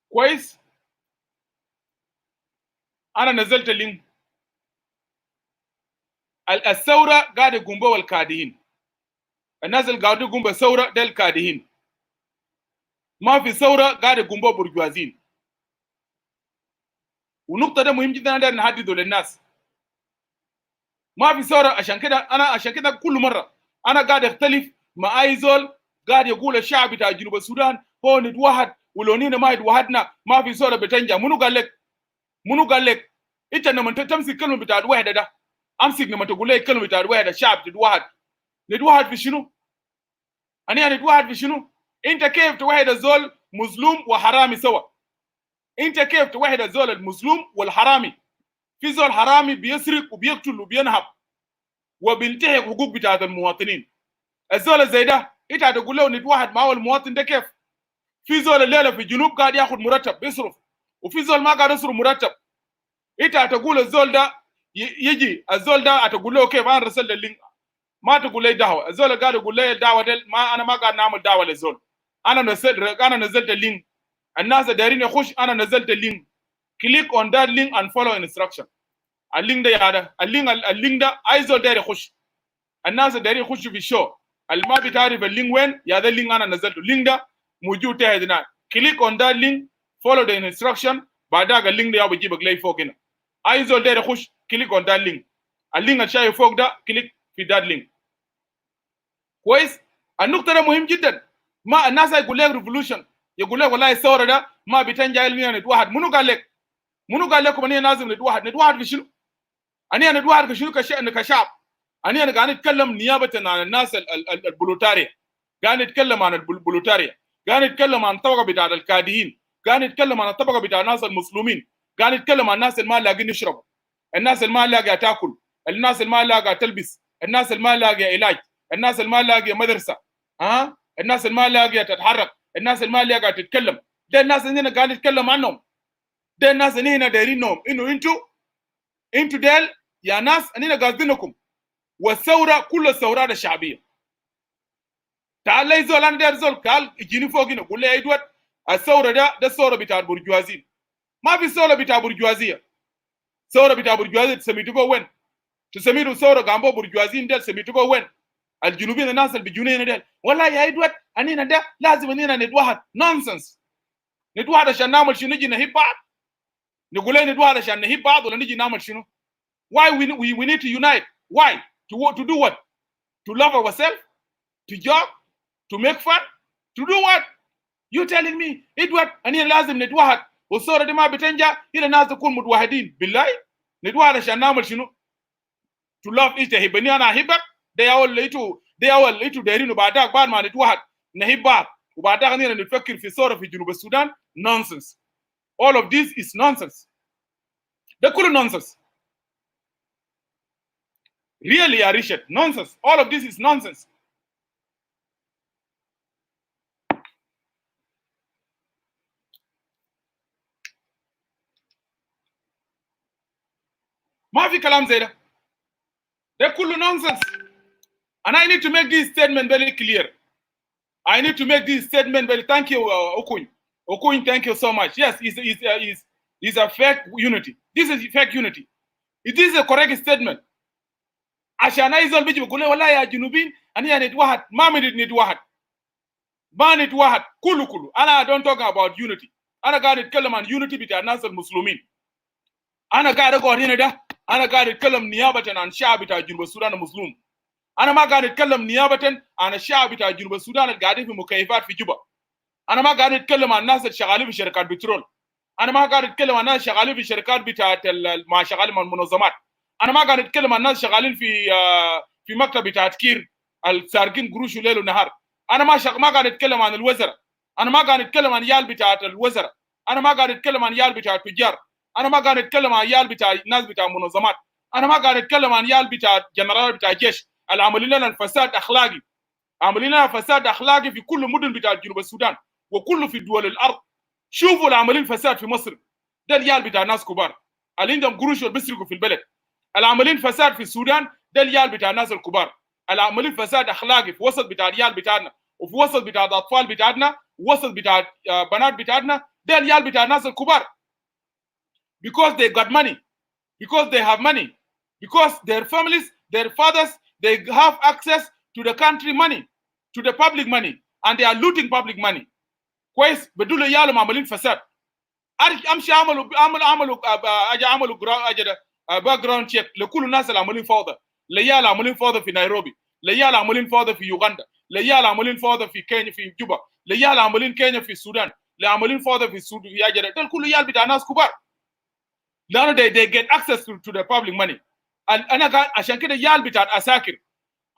كويس؟ انا نزلت اللينك. الثوره قاعد يقوم بها الكادحين. الناس اللي قاعدين يقوم بالثوره ده الكادحين. ما في ثوره قاعد يقوم بها برجوازين. ونقطه ده مهم جدا انا نحدده للناس. ما في ثوره. عشان كده كل مره انا قاعد اختلف مع اي زول قاعد يقول الشعب بتاع جنوب السودان هو نتوحد ولونينا ما يتوحدنا ما في صوره بتنجا. منو قال لك؟ منو قال لك؟ انت لما تمسك كلمه بتاع الوحده ده امسك لما تقول لي كلمه بتاع الوحده الشعب تتوحد، نتوحد في شنو؟ أنا نتوحد في شنو؟ انت كيف توحد الزول مظلوم وحرامي سوا؟ انت كيف توحد الزول المظلوم والحرامي؟ في زول حرامي بيسرق وبيقتل وبينهب وبينتهك حقوق بتاعت المواطنين. الزول زي ده انت هتقول له نتوحد معه المواطن ده كيف؟ في زول الليله في الجنوب قاعد ياخذ مرتب بيصرف، وفي زول ما قاعد يصرف مرتب. انت هتقول الزول ده يجي الزول ده هتقول له كيف؟ انا رسلت اللينك، ما تقول لي دعوه. الزول اللي قاعد يقول لي الدعوه ده ما انا ما قاعد نعمل دعوه للزول. انا نزلت اللينك، الناس دايرين يخش، انا نزلت اللينك. كليك اون ذات لينك اند فولو انستراكشن. اللينك ده يا ده اللينك ده اي زول داير يخش، الناس دايرين يخشوا في الشو اللي ما بتعرف اللينك وين، يا ده اللينك انا نزلته. اللينك ده موجود تحت هنا. كليك اون ذات لينك فولو ذا انستراكشن، بعدها اللينك ده بيجيبك لي فوق هنا. اي زول داير يخش كليك اون ذات لينك. اللينك اللي شايف فوق ده كليك في ذات لينك. كويس؟ النقطه ده مهم جدا. ما الناس يقول لك ريفولوشن، يقول لك والله الثوره ده ما بتنجا لنا نتوحد. منو قال لك؟ منو قال لكم اني لازم نتوحد؟ نتوحد في شنو؟ اني نتوحد في شنو كشعب؟ اني قاعد نتكلم نيابه عن الناس البلوتاريا، قاعد نتكلم عن البلوتاريا، قاعد نتكلم عن الطبقه بتاع الكاديين، قاعد نتكلم عن الطبقه بتاع الناس المسلمين، قاعد نتكلم عن الناس اللي ما لاقين يشربوا، الناس اللي ما لاقيه تاكل، الناس اللي ما لاقيه تلبس، الناس اللي ما لاقيه علاج، الناس اللي ما لاقيه مدرسه، الناس اللي ما لاقيه تتحرك، الناس اللي ما لاقيه تتكلم. ده الناس اللي قاعد نتكلم عنهم، ده الناس اللي هنا دايرينهم انه انتوا ديل يا ناس اننا قاصدينكم. والثوره كل الثورات الشعبيه. تعال لي زول انا داير زول قال يجيني فوق هنا قول لي يا ادوات الثوره ده الثوره بتاع البرجوازيين. ما في ثوره بتاع برجوازيه. ثوره بتاع برجوازيه تسميتوها وين؟ تسميتوا ثوره قاموا برجوازيين ده سميتوها وين؟ الجنوبيين الناس اللي بيجون هنا ديل والله يا ادوات اننا ده لازم اننا نتوحد. نونسنس. نتوحد عشان نعمل شنو؟ نجي نهيب بعض؟ نقول لي نتوحد عشان نهيب بعض ولا نجي نعمل شنو؟ Why we need to unite? Why? To do what? To love ourselves? To jog? To make fun? To do what? You telling me Edward أني لازم نتوحد والصورة دي ما بتنجح إلى الناس تكون متوحدين بالله؟ نتوحد عشان نعمل شنو؟ To love إيش تحبني أنا أحبك؟ ده أول لقيته دايرين وبعدها بعد ما نتوحد نحب بعض وبعدها أنينا نتفكر في صورة في جنوب السودان. Nonsense. All of this is nonsense. ده كله nonsense. Really, Richard, nonsense. All of this is nonsense. ما في كلام زي ده. ده كله nonsense. And I need to make this statement very clear. I need to make this statement very. Thank you, Okuny. Okuny, thank you so much. Yes, it's a fake unity. This is fake unity. It is a correct statement. عشان اي زول بيجي بيقول لي والله يا جنوبيين انا نتوحد. ما نتوحد. ما نتوحد كله. انا don't talk about unity. انا قاعد اتكلم عن unity بتاع الناس المسلمين. انا قاعد اقعد هنا ده انا قاعد اتكلم نيابه عن الشعب بتاع جنوب السودان المظلوم. انا ما قاعد اتكلم نيابه عن الشعب بتاع جنوب السودان اللي قاعدين في مكيفات في جوبا. انا ما قاعد اتكلم عن الناس اللي شغالين في شركات بترول. انا ما قاعد اتكلم عن الناس شغالين في شركات بتاعت ما شغالين مع المنظمات. انا ما قاعد اتكلم عن الناس شغالين في مكتب بتاعت كير السارقين قروش ليل ونهار. انا ما قاعد اتكلم عن الوزراء. انا ما قاعد اتكلم عن يال بتاعت الوزراء. انا ما قاعد اتكلم عن يال بتاعت التجار. انا ما قاعد اتكلم عن يال بتاع ناس بتاع منظمات. انا ما قاعد اتكلم عن يال بتاع جنرال بتاع الجيش العاملين لنا الفساد اخلاقي. عاملين لنا فساد اخلاقي في كل مدن بتاع جنوب السودان وكله في دول الارض. شوفوا العاملين فساد في مصر ده اليال بتاع ناس كبار اللي عندهم قروش بيسرقوا في البلد. العاملين فساد في السودان ده اليال بتاع الناس الكبار. العاملين فساد اخلاقي في وسط بتاع اليال بتاعنا وفي وسط بتاع الاطفال بتاعنا ووسط بتاع بنات بتاعنا ده اليال بتاع الناس الكبار. Because they got money, because they have money, because their families, their fathers, they have access to the country money, to the public money, and they are looting public money. كويس بدول يالهم عاملين فساد. امشي عملوا باك جراوند تشيك لكل الناس اللي عاملين فوضى. ليال عاملين فوضى في نيروبي، ليال عاملين فوضى في يوغندا، ليال عاملين فوضى في كينيا في جوبا، ليال عاملين كينيا في السودان، اللي عاملين فوضى في السودان يا جدع ده كله يال بتاع ناس كبار. لانه they get access to the public money. انا قاعد عشان كده يال بتاع اساكر.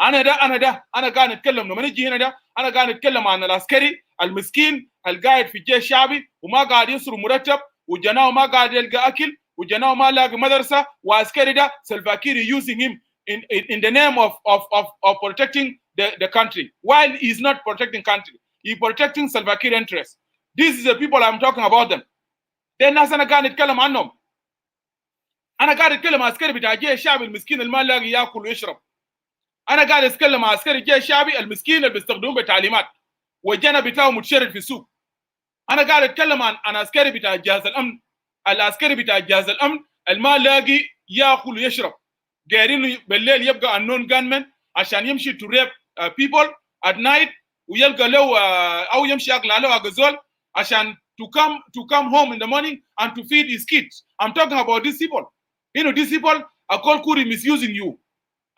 انا قاعد اتكلم لما نجي هنا ده انا قاعد اتكلم عن العسكري المسكين القاعد في الجيش الشعبي وما قاعد يصرف مرتب وجناه ما قاعد يلقى اكل وجناه ما لاقي مدرسه وعسكري ده سلفاكير using him in the name of protecting the country while he's not protecting country, he protecting Salva Kiir interests. This is the people I'm talking about them. ده الناس انا قاعد اتكلم عنهم. انا قاعد اتكلم عن عسكري بتاع الجيش الشعبي المسكين اللي ما لاقي ياكل ويشرب. انا قاعد اتكلم مع عسكري الجيش الشعبي المسكين اللي بيستخدمون بتعليمات والجنب بتاعه متشرد في السوق. انا قاعد اتكلم عن عسكري بتاع جهاز الامن، العسكري بتاع جهاز الامن الما لاقي ياكل ويشرب، قاعدين بالليل يبقى unknown gunman عشان يمشي to rape people at night ويلقى له او يمشي يقلع له اغزول عشان to come home in the morning and to feed his kids. I'm talking about these people. You know these people Akol Kuri misusing you.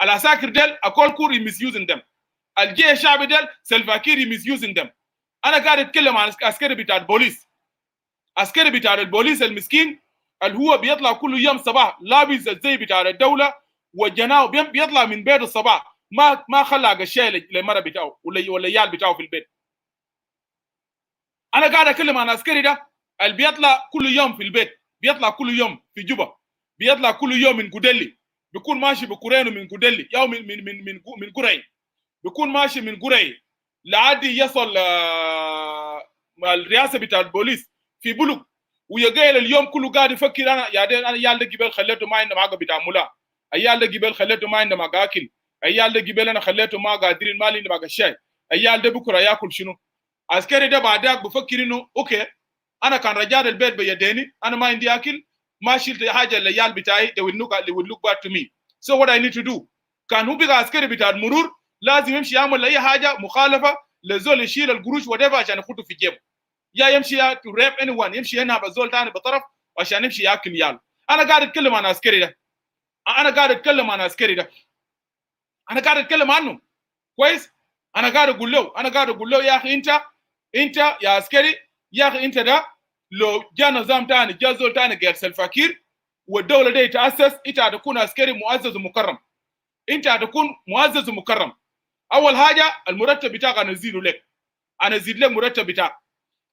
العساكر ديل Akol Kuri misusing them. الجيش الشعبي ديل Salva Kiir misusing them. انا قاعد اتكلم عن عسكري بتاع البوليس، عسكري بتاع البوليس المسكين اللي هو بيطلع كل يوم صباح لابس الزي بتاع الدوله وجناه بيطلع من بيت الصباح ما خلى الشاي للمره بتاعه ولا العيال بتاعه في البيت. انا قاعد اتكلم عن عسكري ده اللي بيطلع كل يوم في البيت، بيطلع كل يوم في جوبا، بيطلع كل يوم من قدلي، بيكون ماشي بكورينو من قدلي او من قرعي، بيكون ماشي من قرعي لعدي يصل الرئاسه بتاع البوليس في بلوك ويجي اليوم كله قاعد يفكر انا يا ده جبال خليته ما عنده معاق بتاع ملا، عيال ده جبال خليته ما عنده معاق اكل، عيال ده جبال انا خليته ما قادرين ما عنده معاق الشاي، عيال ده بكره ياكل شنو؟ عسكري ده بعدك بفكر انه اوكي انا كان رجال البيت بيديني انا ما عندي اكل ما شلت حاجه للعيال بتاعي they will look back to me. So what I need to do كان هو بقى عسكري بتاع المرور لازم يمشي يعمل اي حاجه مخالفه لزول يشيل القروش whatever عشان يخطه في جيبه، يا يمشي to rape anyone يمشي هنا بزول ثاني بطرف عشان يمشي ياكل يال. انا قاعد اتكلم عن عسكري ده، انا قاعد اتكلم عن عسكري ده، انا قاعد اتكلم عنه كويس. انا قاعد اقول له يا اخي انت يا عسكري يا اخي انت ده لو جاء نظام ثاني جاء زول ثاني غير سلفا كير والدوله دي تاسس انت هتكون عسكري معزز ومكرم، انت هتكون معزز ومكرم. اول حاجه المرتب بتاعك انا ازيده لك، انا ازيد لك مرتب بتاعك.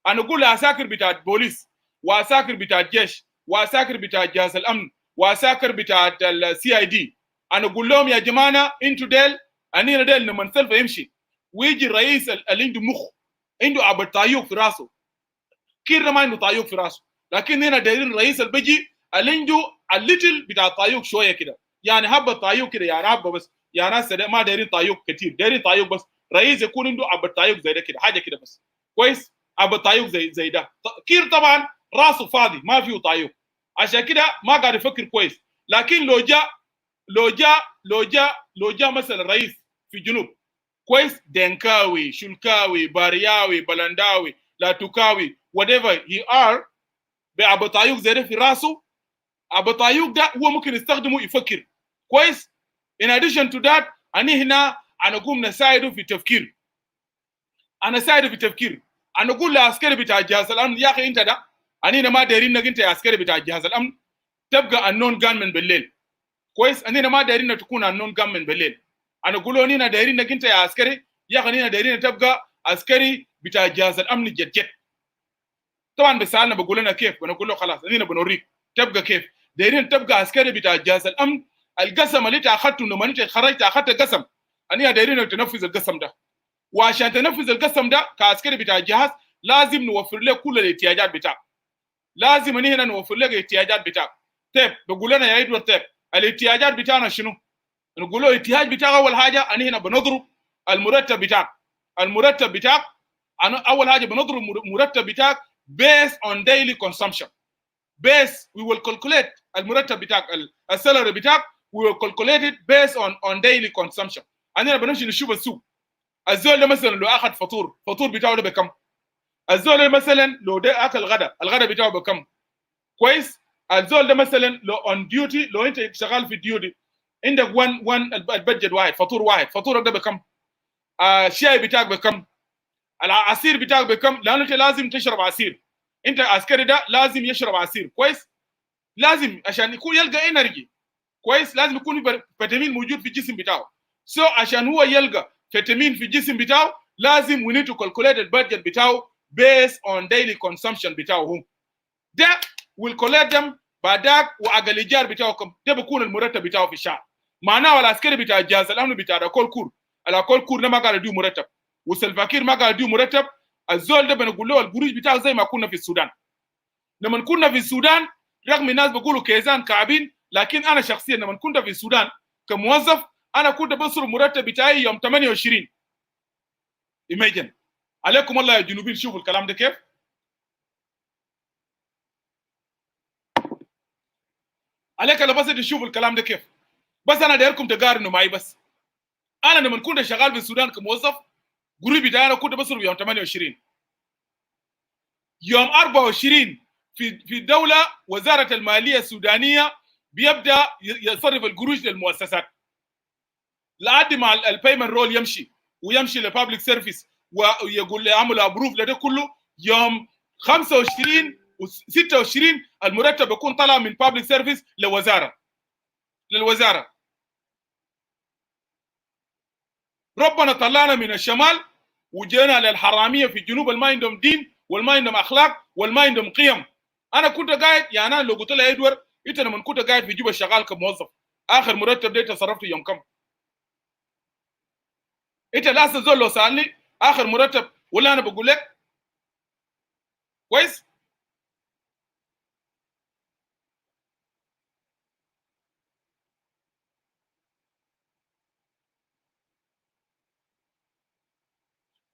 انا اقول لعساكر بتاع البوليس وعساكر بتاع الجيش وعساكر بتاع جهاز الامن وعساكر بتاع السي اي دي، انا اقول لهم يا جماعه انتوا ديل انينا ديل لما سلفا يمشي ويجي الرئيس اللي عنده مخ عنده عبد طايوق في راسه، كير ما عنده طايوق في راسه، لكن هنا دايرين الرئيس اللي بيجي اللي عنده الليتل بتاع طايوق شويه كده، يعني حبه طايوق كده، يعني حبه بس، يا ناس ما دايرين طايوق كتير، دايرين طايوق بس، رئيس يكون عنده عبد طايوق زي ده كده، حاجه كده بس كويس، عبد طايوق زي ده. كير طبعا راسه فاضي ما فيه طايوق، عشان كده ما قاعد يفكر كويس. لكن لو جاء مثلا رئيس في جنوب كويس، دنكاوي شلكاوي بارياوي بلنداوي لاتوكاوي whatever he are بعبد طايوق زي ده في راسه، عبد طايوق ده هو ممكن يستخدمه يفكر كويس. in addition to that هنا انا اقوم نساعده في التفكير، انا ساعده في التفكير. انا اقول لعسكري بتاع جهاز الامن يا اخي انت ده انينا ما دايرين انك انت يا عسكري بتاع جهاز الامن تبقى النون جانمن بالليل كويس، انينا ما دايرين تكون النون جانمن بالليل. انا اقول له انينا دايرين انك انت يا عسكري يا اخي انينا دايرين تبقى عسكري بتاع جهاز الامن جد. طبعا بسالنا بقول لنا كيف، وانا اقول له خلاص انينا بنوريك تبقى كيف. دايرين تبقى عسكري بتاع جهاز الامن، القسم اللي انت اخذته لما انت خرجت اخذت قسم، انينا دايرين تنفذ القسم ده، وعشان تنفذ القسم ده كعسكري بتاع الجهاز لازم نوفر لك كل الاحتياجات بتاعك، لازم هنا نوفر لك الاحتياجات بتاعك. طيب بقول لنا يا ادوارد طيب الاحتياجات بتاعنا شنو؟ نقول له الاحتياج بتاعك اول حاجه انا هنا بنضرب المرتب بتاعك، المرتب بتاعك انا اول حاجه بنضرب المرتب بتاعك based on daily consumption. base we will calculate المرتب بتاعك السالري بتاعك we will calculate it based on daily consumption. انا بنمشي نشوف السوق، الزول ده مثلا لو اخذ فطور بتاعه ده بكم؟ الزول ده مثلا لو ده اكل الغداء بتاعه بكم؟ كويس؟ الزول ده مثلا لو اون ديوتي، لو انت شغال في ديوتي عندك 1 البادجت واحد، فطور واحد، فطورك ده بكم؟ الشاي بتاعك بكم، العصير بتاعك بكم، لانه انت لازم تشرب عصير. انت عسكري ده لازم يشرب عصير كويس، لازم عشان يكون يلقى انرجي كويس، لازم يكون فيتامين موجود في الجسم بتاعه. عشان هو يلقى فيتامين في الجسم بتاعه لازم we need to calculate البادجت بتاعه based on daily consumption بتاعه هو. ده will collect them بعدك، واقل الايجار بتاعه كم، ده بيكون المرتب بتاعه في الشهر. معناه العسكري بتاع الجهاز الامن بتاع الكول كور، الكول كور ده ما قاعد يديه مرتب، وسلفاكير ما قاعد يديه مرتب. الزول ده بنقول له القروش بتاعه زي ما كنا في السودان. لما كنا في السودان رغم الناس بيقولوا كيزان كعبين، لكن انا شخصيا لما كنت في السودان كموظف انا كنت بصرف مرتب بتاعي يوم 28. ايميجن عليكم الله يا جنوبيين، شوفوا الكلام ده كيف. عليك انا بس تشوفوا الكلام ده كيف. بس انا دايركم تقارنوا معي. بس انا لما كنت شغال في السودان كموظف قروي بتاعي انا كنت بصرف يوم 28. يوم 24 في الدوله وزاره الماليه السودانيه بيبدا يصرف القروش للمؤسسات لحد ما البيمنت رول يمشي ويمشي للبابليك سيرفيس ويقول لي اعمل ابروف لده كله. يوم 25 و26 المرتب يكون طالع من بابليك سيرفيس للوزاره. ربنا طلعنا من الشمال وجينا للحراميه في الجنوب اللي ما عندهم دين والما عندهم اخلاق والما عندهم قيم. انا كنت قاعد يعني انا لو قلت له ادوار انت لما كنت قاعد في جوبا شغال كموظف اخر مرتب ده تصرفته يوم كم؟ انت لازم زول لو سالني اخر مرتب ولا انا بقول لك كويس.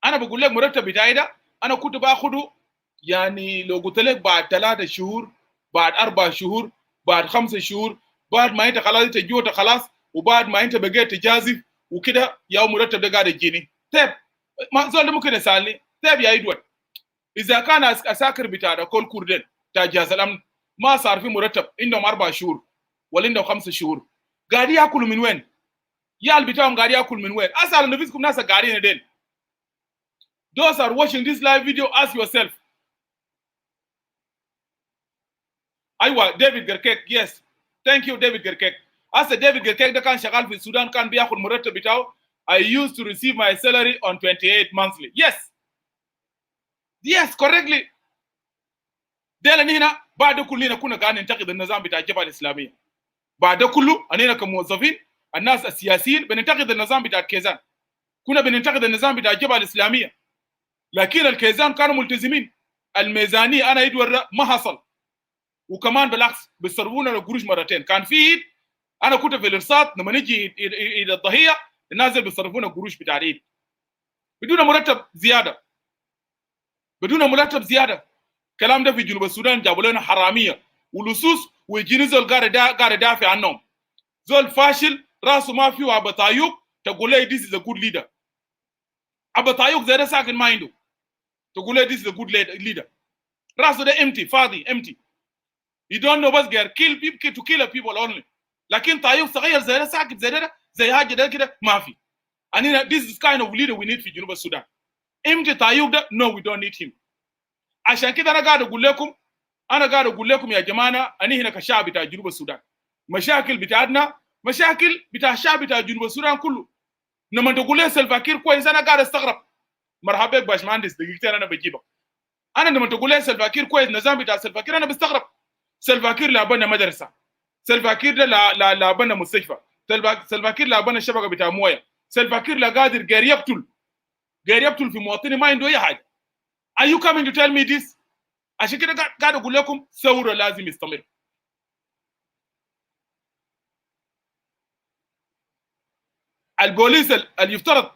انا بقول لك مرتب بتاعي ده انا كنت باخده يعني لو قلت لك بعد 3 شهور، بعد 4 شهور، بعد 5 شهور، بعد ما انت خلاص انت جوت خلاص، وبعد ما انت بقيت تجازف وكده يا مرتب ده قاعد يجيني. طيب ما زول ده ممكن يسالني طيب يا ادوار اذا كان اساكر بتاع كل كوردين بتاع جهاز الامن ما صار في مرتب عندهم 4 شهور ولا عندهم 5 شهور، قاعد ياكلوا من وين؟ يال بتاعهم قاعد ياكل من وين؟ اسال نفسكم ناس قاعدين دين. Those are watching this live video, ask yourself. ايوه ديفيد جركيك. يس ثانك يو ديفيد جركيك. هسه ديفيد جركيك ده كان شغال في السودان كان بياخد مرتب بتاعه I used to receive my salary on 28 monthly. Yes correctly. ده لان هنا بعد كلنا كنا قاعدين ننتقد النظام بتاع الجبهه الاسلاميه. بعد كله اننا كموظفين الناس السياسيين بننتقد النظام بتاع كيزان، كنا بننتقد النظام بتاع الجبهه الاسلاميه، لكن الكيزان كانوا ملتزمين. الميزانيه انا يدور ما حصل، وكمان بالعكس بيصرفونا القروش مرتين. كان في انا كنت في الارصاد لما نجي الى الضحيه الناس بيصرفونا القروش بتاع العيد بدون مرتب زياده، بدون مرتب زياده. الكلام ده في جنوب السودان جابوا لنا حراميه ولصوص ويجيني زول قاعد يدافع عنهم. زول فاشل راسه ما فيه عبطايوك تقول لي this is a good leader. عبطايوك زي ده ساكن ما عنده تقول لي this is a good leader. راسه ده empty فاضي empty. You don't know بس غير kill people to kill people only. لكن طايوك صغير زي ده ساكت زي ده زي حاجه ده كده ما في. أنا this is kind of leader we need في جنوب السودان. empty طايوك ده no we don't need him. عشان كده انا قاعد اقول لكم يا جماعه اني هنا كشعب بتاع جنوب السودان مشاكل بتاعتنا مشاكل بتاع الشعب بتاع جنوب السودان كله. لما تقول لي سلفاكير كويس انا قاعد استغرب. مرحبا بك باشمهندس دقيقتين انا بجيبك. انا لما تقول لي سلفاكير كويس النظام بتاع سلفاكير انا بستغرب. سلفاكير لا بنا مدرسه، سلفاكير ده لا بنا مستشفى، سلفاكير لا بنا شبكه بتاع مويه، سلفاكير لا قادر غير يقتل في مواطني ما عنده اي حاجه. Are you coming to tell me this؟ عشان كده قاعد اقول لكم ثوره لازم يستمر. البوليس اللي يفترض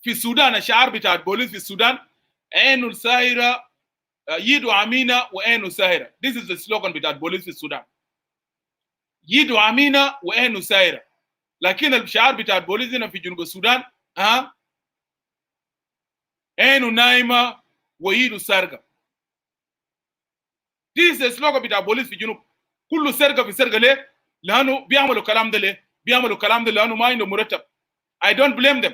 في السودان الشعار بتاع البوليس في السودان عينه الساهره يده عمينه وعينه ساهره. This is the slogan بتاع البوليس في السودان. يده عمينه وعينه ساهره. لكن الشعار بتاع البوليس هنا في جنوب السودان عينه نايمه ويده سارقه. This is the slogan بتاع البوليس في جنوب. كله سرقه في سرقه ليه؟ لانه بيعملوا الكلام ده ليه؟ بيعملوا الكلام ده لانه ما عنده مرتب. I don't blame them.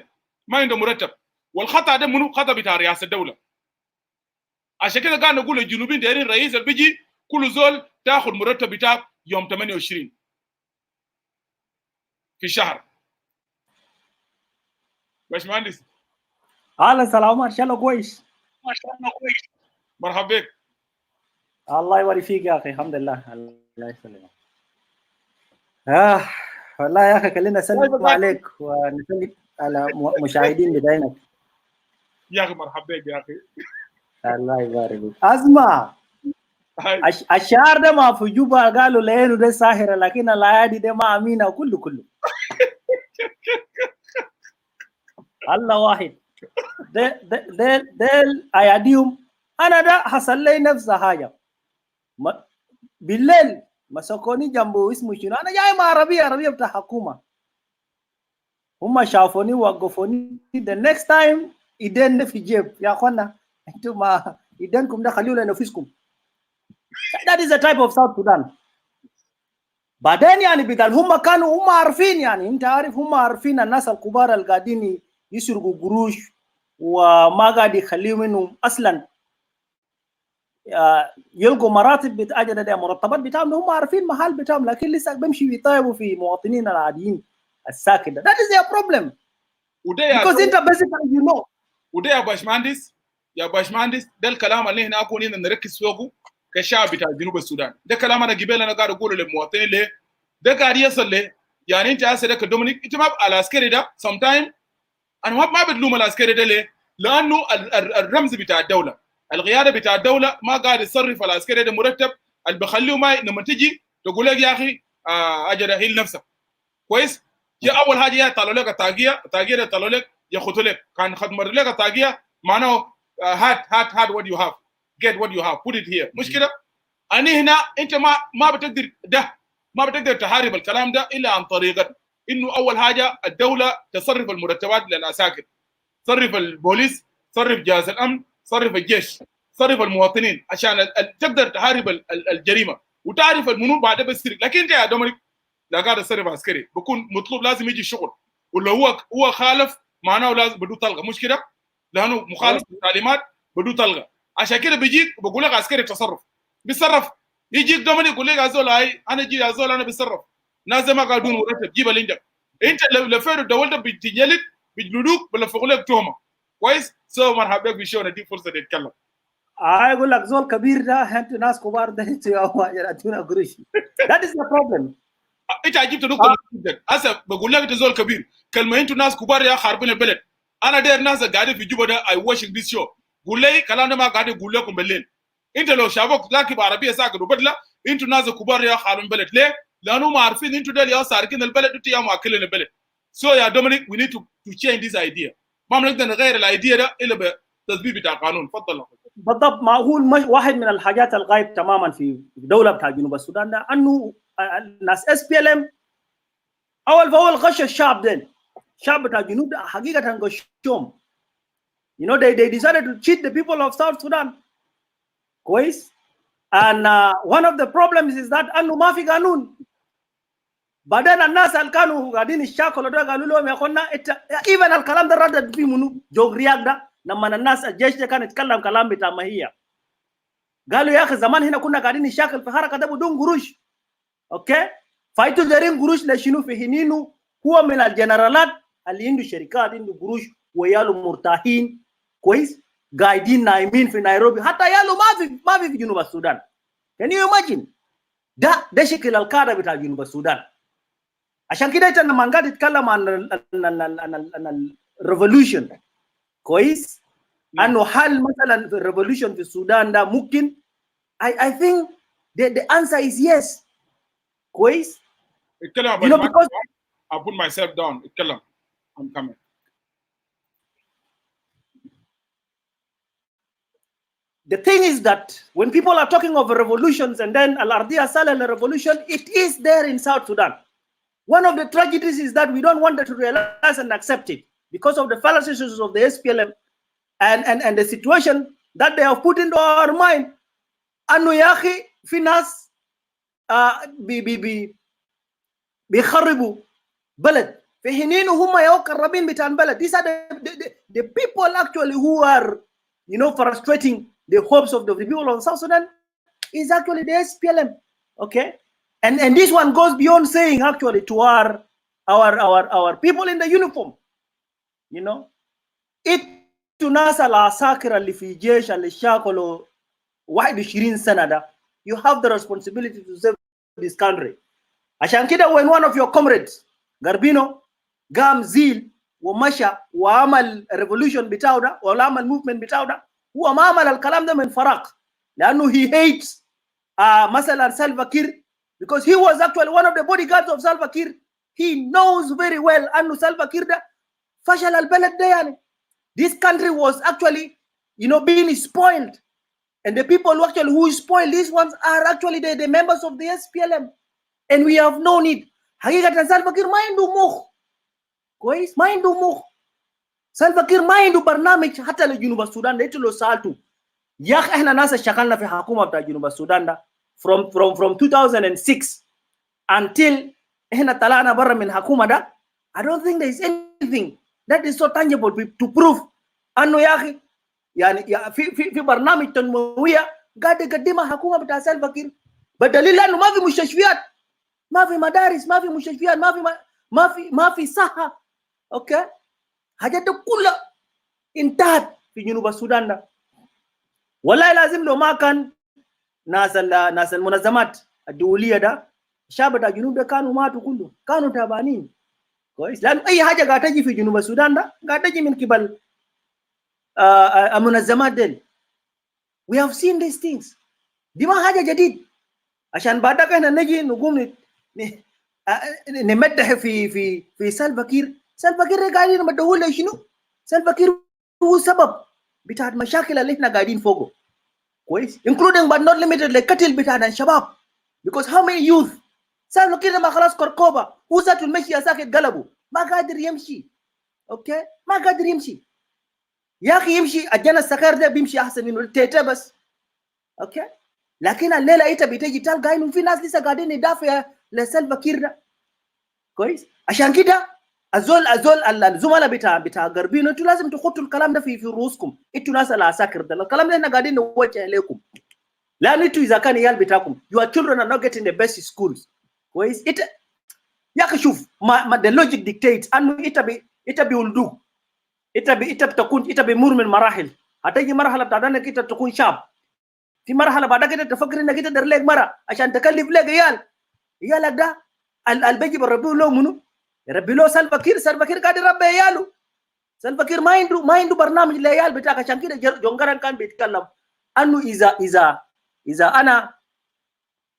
ما عنده مرتب. والخطا ده منو؟ خطا بتاع رئاسه الدوله. عشان كده قاعد نقول للجنوبيين دايرين الرئيس اللي بيجي كل زول تاخذ مرتب بتاعك يوم 28 في الشهر. باشمهندس اهلا سلام، ان شاء الله كويس. ما شاء الله كويس. مرحبا بك. الله يبارك فيك يا اخي. الحمد لله. الله يسلمك. والله يا اخي خلينا نسلم عليك ونسلم على مشاهدين بداينك. يا اخي مرحبا بك يا اخي. الله يبارك فيك. اسمع، الشعر ده ما في جوبا قالوا لينو ده ساهره، لكن الايادي ده ما امينه كله الله واحد. ده اياديهم. انا ده حصل لي نفس حاجه بالليل مسكوني جنبه اسمه شنو، انا جاي مع عربيه بتاع حكومه، هم شافوني وقفوني. the next time ايدين في جيب. يا اخوانا انتم ما ايدينكم ده خليوا لنفسكم. that is the type of South Sudan. بعدين يعني بقال هم عارفين، يعني انت عارف هم عارفين الناس الكبار اللي قاعدين يسرقوا قروش وما قاعد يخليهم منهم اصلا يلقوا مراتب بتاجر ده مرتبات بتاعهم، هم عارفين محل بتاعهم، لكن لسه بيمشي بيطيبوا في مواطنين العاديين الساكنه. that is their problem. because انت basically you know. وده يا باشمهندس ده الكلام اللي هنا اكون هنا نركز فيه كشعب بتاع جنوب السودان. ده كلام انا قبل انا قاعد اقوله للمواطنين ليه ده قاعد يصل ليه. يعني انت هسه ده كدومينيك انت ما العسكري ده سم تايم انا ما بتلوم العسكري ده ليه؟ لانه الرمز بتاع الدوله، القياده بتاع الدوله ما قاعد يصرف العسكري ده مرتب اللي بخليه ما لما تجي تقول لك يا اخي اجل هيل نفسك كويس. يا اول حاجه يا طلعوا لك الطاقيه ده طلعوا لك ياخذوا لك كان خدمر لك الطاقيه معناه هات what you have get what you have put it here. مش كده؟ أنا هنا أنت ما بتقدر ما بتقدر تحارب الكلام ده إلا عن طريقة إنه أول حاجة الدولة تصرف المرتبات للعساكر، تصرف البوليس، تصرف جهاز الأمن، تصرف الجيش، تصرف المواطنين عشان تقدر تحارب الجريمة وتعرف المنون بعد بسرق. لكن أنت يا دومينيك لا قاعد تصرف عسكري بكون مطلوب لازم يجي الشغل، ولا هو خالف معناه لازم بدو طلقة. مش كده؟ لأنه مخالف للتعليمات بدو طلقة. عشان كده بيجيك بقول لك عسكري تصرف بيتصرف. يجيك دومينيك يقول لك ازول هاي انا جي ازول انا بيتصرف. ناس ما قاعدين مرتب جيب اللي عندك. انت لو فعل الدوله بتجلد بيجلدوك بلفقوا لك تهمه كويس. سو مرحبا بك بشو نديك فرصه تتكلم. يقول لك زول كبير ده انتوا ناس كبار ده انتوا يا قروش. that is the problem. انت جبت نقطه جدا هسه بقول لك انت زول كبير كلمه انتوا ناس كبار يا خاربين البلد. انا داير ناس قاعدين في جوبا ده اي واشنج ذيس شو. قول لي كلام ده ما قاعد يقول لكم بالليل. انت لو شافوك راكب عربيه ساكن وبدله انتوا ناس كبار يا خاربين البلد. ليه؟ لانه ما عارفين انتوا ده يا سارقين البلد انتوا يا ماكلين البلد. سو يا دومينيك we need to change this idea. ما بنقدر نغير الايديا ده الا بتثبيت بتاع قانون. تفضل. بالضبط. ما هو واحد من الحاجات الغايب تماما في الدوله بتاع جنوب السودان ده انه الناس اس بي ال ام اول فاول غش الشعب ده. الشعب بتاع الجنوب ده حقيقه غشهم. You know they decided to cheat the people of South Sudan. كويس. and one of the problems is that انه ما في قانون. بعدين الناس اللي كانوا قاعدين يشاكلوا ده قالوا لهم يا اخوانا ايفن الكلام ده ردد فيه منو جوغرياك ده لما الناس الجيش ده كان يتكلم كلام بتاع ماهيه. قالوا يا اخي زمان هنا كنا قاعدين نشاكل في حركه ده بدون قروش. اوكي فايتوا دايرين قروش لشنو؟ في حينينه هو من الجنرالات اللي عنده شركات عنده قروش وياله مرتاحين كويس قاعدين نايمين في نيروبي حتى ياله ما في جنوب السودان. can you imagine؟ ده شكل القاعده بتاع جنوب السودان. عشان كده انت لما قاعد تتكلم عن الريفولوشن كويس انه حل مثلا في الريفولوشن في السودان ده ممكن. I think the answer is yes. كويس. اتكلم. You know because I put myself down. اتكلم. I'm coming. The thing is that when people are talking of revolutions and then Al-Ardia Saleh revolution, it is there in South Sudan. One of the tragedies is that we don't want to realize and accept it because of the fallacies of the SPLM and the situation that they have put into our mind. أنه يا أخي في ناس بيخربوا بلد في حينين هم يقربين بتاع البلد. These are the people actually who are, you know, frustrating the hopes of the people of South Sudan is actually the SPLM. Okay, and this one goes beyond saying actually to our people in the uniform. You know, ناس العساكر اللي في جيش اللي شاكلوا 21 سنة ده, you have the responsibility to save this country. عشان كده when one of your comrades Garbino قام زيل ومشى وعمل revolution بتاعه ده ولا عمل movement بتاعه ده, هو ما عمل الكلام ده من فراغ, لأنه he hates مثلا Salva Kiir, because he was actually one of the bodyguards of Salva Kiir. He knows very well أنه Salva Kiir ده فشل البلد ده يعني. This country was actually, you know, being spoiled. And the people who spoiled these ones are actually the members of the SPLM. And we have known it. حقيقة Salva Kiir ما عنده مخ. كويس؟ ما عنده مخ. Salva Kiir ما عنده برنامج حتى لجنوب السودان ده. لو سألته يا أخي إحنا ناس اشتغلنا في حكومة بتاع جنوب السودان ده from 2006 until إحنا طلعنا برا من حكومة ده, I don't think there is anything that is so tangible to prove انه يا اخي يعني في برنامج تنمويه قاعد يقدمها حكومه بتاع سالفا كير, بدليل انه ما في مستشفيات, ما في مدارس, ما في مستشفيات, ما في صحه. اوكي, حاجات كلها انتهت في جنوب السودان ده. والله لازم لو ما كان ناس المنظمات الدوليه ده, الشعب بتاع الجنوب ده كانوا ماتوا كلهم, كانوا تعبانين. كويس, لانه اي حاجه قاعده تجي في جنوب السودان ده قاعده تجي من قبل المنظمات دي. we have seen these things. دي ما حاجه جديد. عشان بعدك احنا نجي نقوم نمدح في سالفا كير. سالفا كير قاعدين نمدحوه له شنو؟ سالفا كير هو سبب بتاع المشاكل اللي احنا قاعدين فوقه. كويس, including but not limited للقتل بتاع الشباب. because how many youth سالفا كير ما خلاص كركوبه, هو ساتوا المشي ساكت قلبه, ما قادر يمشي. اوكي, ما قادر يمشي يا اخي. يمشي الجنة السكر ده بيمشي احسن منه التيتا بس. اوكي, لكن الليله انت بتجي تلقى انه في ناس لسه قاعدين يدافعوا لسالفا كير ده. كويس, عشان كده الزملاء بتاع غربيين انتوا لازم تحطوا الكلام ده في رؤوسكم. انتوا ناس العساكر ده الكلام ده احنا قاعدين نوجه عليكم, لان انتوا اذا كان عيال بتاعكم your children are not getting the best schools. كويس, يا اخي شوف ما the logic dictates انه انت بيولدوك, انت بمر من مراحل. هتيجي مرحله بتاعت انك انت تكون شاب, في مرحله بعد كده تفكر انك انت تدير لك مره عشان تكلف لك عيالك ده البيجي بربيه له منو؟ يربي له سالفا كير قاعد يربي عياله. سالفا كير ما عنده برنامج للعيال بتاعك. عشان كده جونجران كان بيتكلم انه اذا انا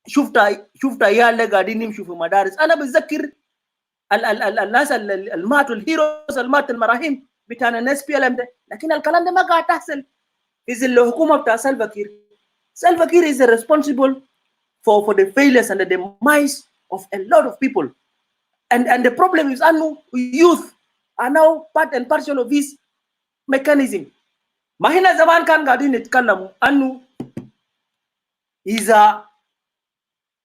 شفت عيال قاعدين يمشوا في مدارس, انا بتذكر الناس الماتوا, الهيروز الماتوا المراهيم بتاعنا الناس بي ال ام ده. لكن الكلام ده ما قاعد تحصل في الحكومه بتاع سالفا كير. سالفا كير is responsible for the failures and the demise of a lot of people, and the problem is انه youth are now part and parcel of this mechanism. ما هنا زمان كان قاعدين يتكلموا انه اذا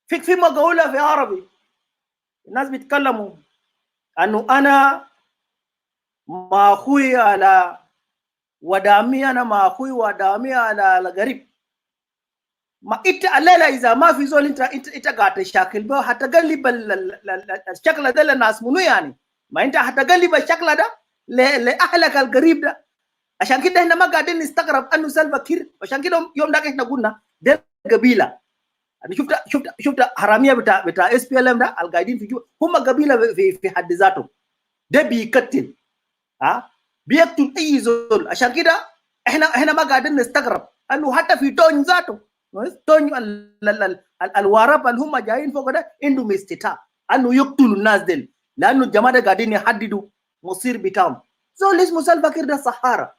في مقوله في عربي الناس بيتكلموا انه انا ما اخوي على ودامي, انا ما اخوي ودامي على الغريب. ما انت الليله اذا ما في زول انت قاعد تشاكل به هتقلب الشكل ده للناس منو يعني. ما انت هتقلب الشكل ده لاهلك القريب ده. عشان كده احنا ما قاعدين نستغرب انه سالفا كير. عشان كده يوم ده احنا قلنا ده قبيله. انا شفت حراميه بتاع اس بي ال ام ده القاعدين في جوا هم قبيله في حد ذاتهم. ده بيقتل بيقتل اي زول. عشان كده احنا ما قاعدين نستغرب انه حتى في توني ذاته, توني الوارب اللي هم جايين فوق ده عندهم استطاعه انه يقتلوا الناس دي, لانه الجماعه ده قاعدين يحددوا مصير بتاعهم. زول اسمه سالفا كير ده صحارى.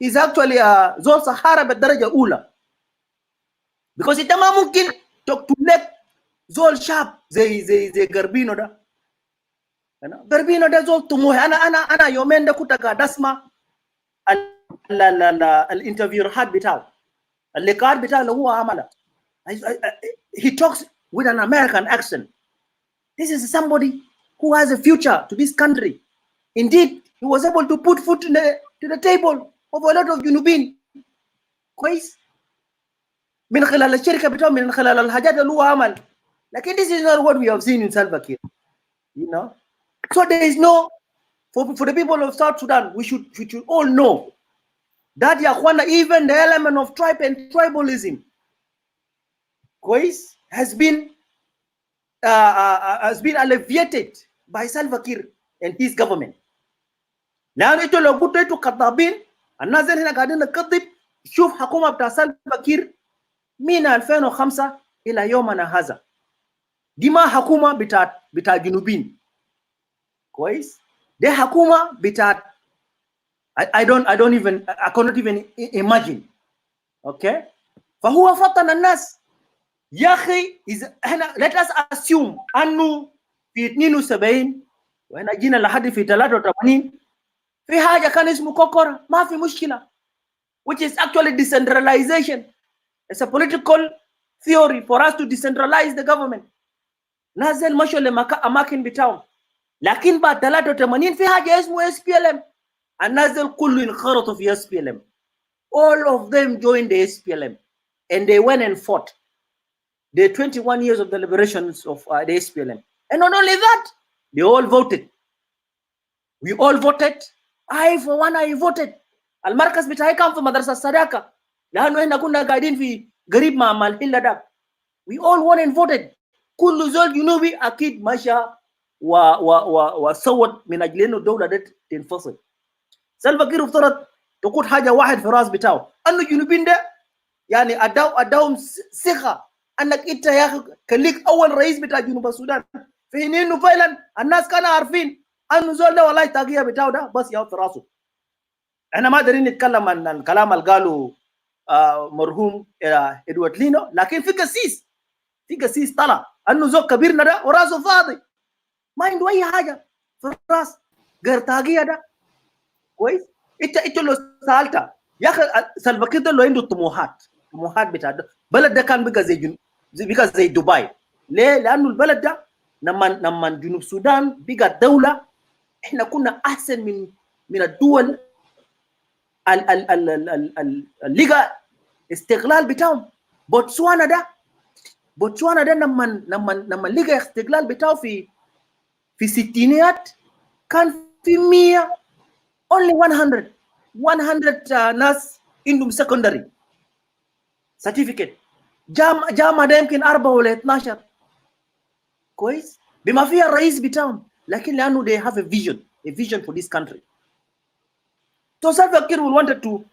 is actually زول صحارى بالدرجه الاولى. because انت ما ممكن تقتل لك زول شاب زي غربينو ده. غربينو ده زول طموح. انا يومين ده كنت قاعد اسمع الانترفيوهات بتاعه, اللقاءات بتاعه اللي هو عملها. he talks with an American accent. This is somebody who has a future to this country. Indeed, he was able to put food to the table of a lot of Junubin. كويس من خلال الشركة بتاعه من خلال الحاجات اللي هو عمل. لكن this is not what we have seen in Salva Kiir, you know. So there is no, for the people of South Sudan, we should all know that even the element of tribe and tribalism has been alleviated by Salva Kiir and his government. Now انتوا لو قلتوا انتوا كذابين الناس هنا قاعدين نكذب. شوف حكومة بتاع سالفا كير من 2005 إلى يومنا هذا دي ما حكومة بتاع جنوبين كويس. دي حكومة بتاع I cannot even imagine. Okay. فهو فطن الناس يا أخي. احنا let us assume أنه في 72 وإحنا جينا لحد في 83 في حاجة كان اسمه كوكورا ما في مشكلة, which is actually decentralization. It's a political theory for us to decentralize the government. نازل مشوا لأماكن بتاعهم. لكن بعد 83 في حاجة اسمه SPLM. النازل كله انخرطوا في SPLM. All of them joined the SPLM and they went and fought the 21 years of the liberations of the SPLM. And not only that, they all voted. We all voted. I for one, I voted. المركز بتاعي كان في مدرسة الصداقة لأنه إحنا كنا قاعدين في قريب مع الحلة ده. We all went and voted. كل زول جنوبي أكيد مشى وصوت من أجل إنه الدولة دي تنفصل. سالفا كير افترض تقول حاجة واحد في راس بتاعه أنه الجنوبيين ده يعني أداهم ثقة أنك أنت يا أخي كليك أول رئيس بتاع جنوب السودان. في حين إنه فعلا الناس كانوا عارفين أنه زول ده والله التاقية بتاعه ده بس ياخد في راسه. احنا ما قادرين نتكلم عن الكلام اللي قالوا مرحوم ادوارد لينو، لكن في قسيس طلع انه زوج كبيرنا ده وراسه فاضي ما عنده اي حاجه في الراس غير طاقيه ده. كويس. انت لو سالته يا اخي سالفا كير ده لو عنده طموحات بتاع البلد ده كان بقى زي دبي. ليه؟ لانه البلد ده لما جنوب السودان بقى دوله احنا كنا احسن من الدول اللي استقلال بتاعهم. بوتسوانا ده لما لقى استقلال بتاعه في الستينيات كان في 100 only 100 ناس عندهم secondary certificate. جامعة ده يمكن 4 ولا 12 كويس بما فيها الرئيس بتاعهم. لكن لأنه they have a vision for this country. So Salva Kiir wanted to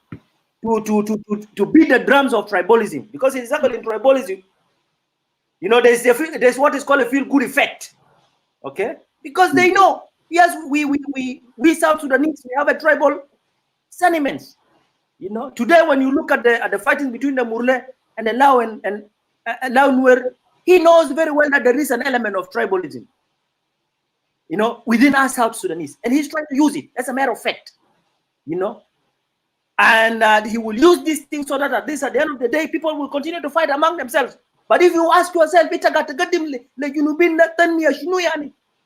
beat the drums of tribalism because it's exactly in tribalism. You know, there's what is called a feel-good effect. Okay, because they know yes, we South Sudanese, we have a tribal sentiments. You know, today when you look at the fighting between the Murle and the Lao and Lao Nuer, he knows very well that there is an element of tribalism, you know, within us South Sudanese, and he's trying to use it as a matter of fact. You know, and he will use these things so that at the end of the day, people will continue to fight among themselves. But if you ask yourself,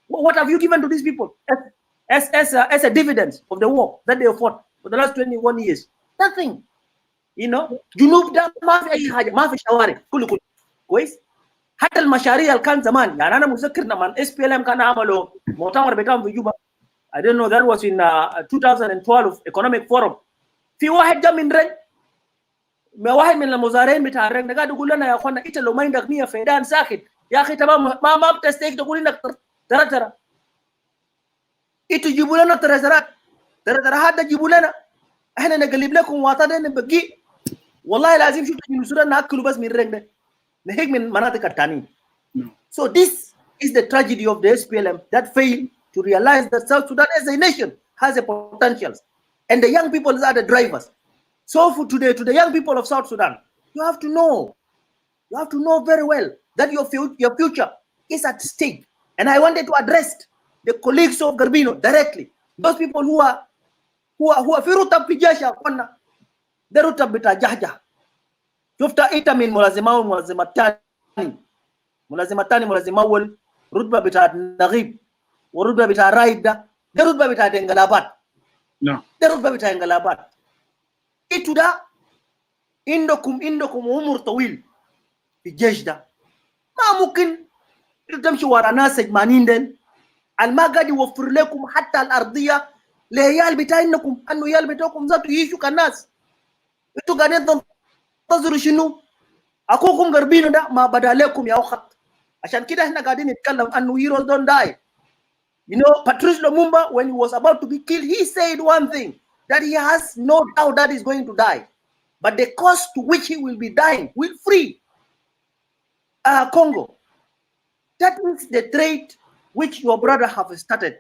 what have you given to these people as a dividend of the war that they have fought for the last 21 years? Nothing. You know, جنوب ده ما في أي حاجة، ما في شوارع كله كويس. حتى المشاريع اللي كان زمان يعني أنا متذكر لما SPLM كان عملوا مؤتمر بتاعهم في جوبا. I don't know, that was in 2012 economic forum. في واحد جا من رنج، واحد من المزارعين بتاع الرنج قاعد يقول لنا يا اخوانا انت لو ما عندك 100 فدان ساكت يا اخي تمام ما بتستيك تقول انك ترى انتوا جيبوا لنا ترى هذا جيبوا لنا احنا نقلب لكم واطنين بقي. والله لازم شفتوا جنوب السودان ناكلوا بس من الرنج ده نهيك من مناطق الثانيين. So this is the tragedy of the SPLM that failed to realize that South Sudan as a nation has a potential, and the young people are the drivers. So for today, to the young people of South Sudan, you have to know very well that your future is at stake. And I wanted to address the colleagues of Garbino directly, those people who are في رتب في جيش أخوانا، ده رتب بتاع جهجه. شفت إنت من ملازمة وملازمة تاني ملازمة أول رتبة بتاع نغيب ورتبة بتاع رايد ده رتبة بتاع دنجلابات. نعم. ده رتبة بتاع انقلابات. إنتوا ده عندكم عمر طويل في الجيش ده، ما ممكن تمشي ورا ناس سجمانين دل ما قاعد يوفر لكم حتى الارضيه لعيال بتاعكم، انه عيال بتاعكم ذاته يعيشوا كالناس. انتوا قاعدين تنتظروا شنو؟ اخوكم غربينو ده ما بدا لكم يا اخت. عشان كده احنا قاعدين نتكلم انه heroes don't die. You know, Patrice Lumumba, when he was about to be killed, he said one thing, that he has no doubt that he's going to die, but the cost to which he will be dying will free Congo. That is the trait which your brother have started.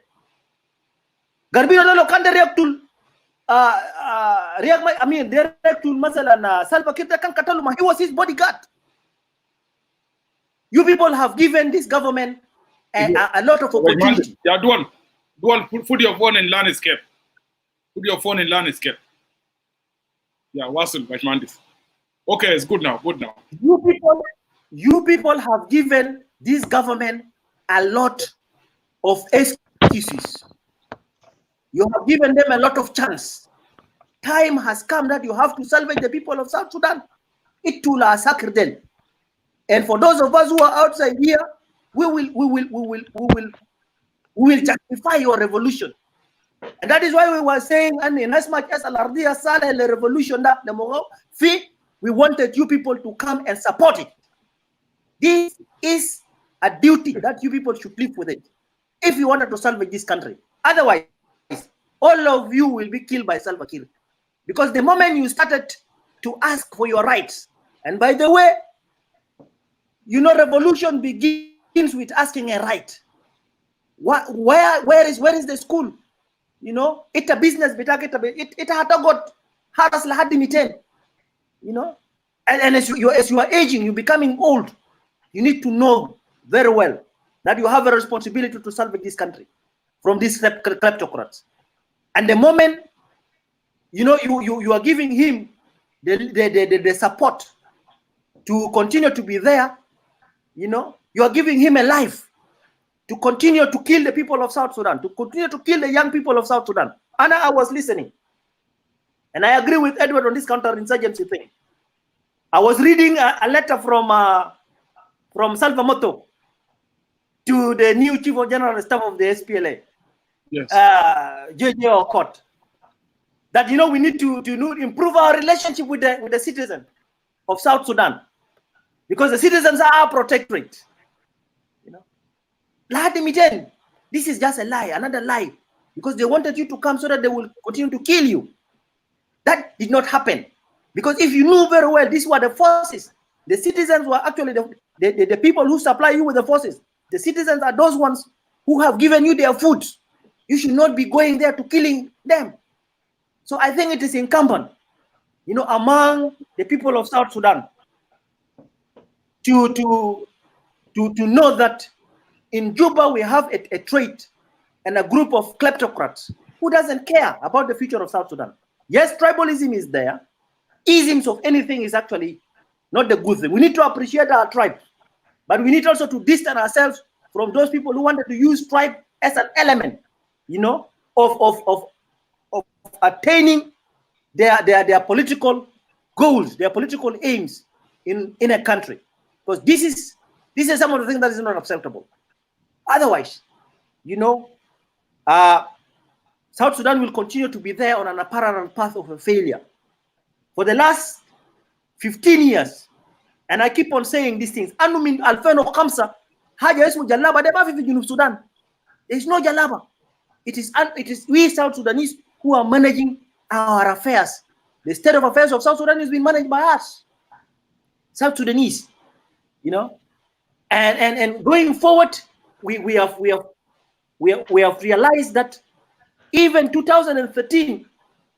Garbino lolo kan direct to direct to masalan Salva Kiir kan kataluma, he was his bodyguard. You people have given this government a lot of opportunity. Yeah, Dual, put your phone in landscape. Put your phone in landscape. Yeah, Wasil Bashmandis. Okay, it's good now. Good now. You people have given this government a lot of excuses. You have given them a lot of chance. Time has come that you have to salvage the people of South Sudan. It will sacre them. And for those of us who are outside here, we will justify your revolution. And that is why we were saying, and in as much as Al-Ardiya Saleh the revolution that the Moro fee, we wanted you people to come and support it. This is a duty that you people should live with it if you wanted to salvage this country. Otherwise, all of you will be killed by Salva Kiir. Because the moment you started to ask for your rights, and by the way, you know, revolution begins with asking a right. Where is the school? You know, it's a business. It had got haras lahadi miten. You know, and as you are aging, you're becoming old. You need to know very well that you have a responsibility to salvage this country from these kleptocrats. And the moment you know you are giving him the support to continue to be there, you know, you are giving him a life to continue to kill the people of South Sudan, to continue to kill the young people of South Sudan. And I was listening, and I agree with Edward on this counterinsurgency thing. I was reading a letter from Salva Moto to the new Chief of General Staff of the SPLA, yes, JJ Okot, that, you know, we need to improve our relationship with the citizens of South Sudan, because the citizens are our protectorate. You know, this is just a lie, another lie, because they wanted you to come so that they will continue to kill you. That did not happen, because if you knew very well, these were the forces. The citizens were actually the people who supply you with the forces. The citizens are those ones who have given you their food. You should not be going there to killing them. So I think it is incumbent, you know, among the people of South Sudan to know that in Juba we have a trait and a group of kleptocrats who doesn't care about the future of South Sudan. Yes, tribalism is there. Isms of anything is actually not the good thing. We need to appreciate our tribe, but we need also to distance ourselves from those people who wanted to use tribe as an element, you know, of attaining their political goals, their political aims in a country. Because this is some of the things that is not acceptable. Otherwise, you know, South Sudan will continue to be there on an apparent path of a failure. For the last 15 years, and I keep on saying these things, Anu min alfeno khamsa, haja ismu jalaba, de mafi fi Junub Sudan. There is no jalaba. It is we South Sudanese who are managing our affairs. The state of affairs of South Sudan is being managed by us, South Sudanese, you know. And going forward, we have realized that even 2013,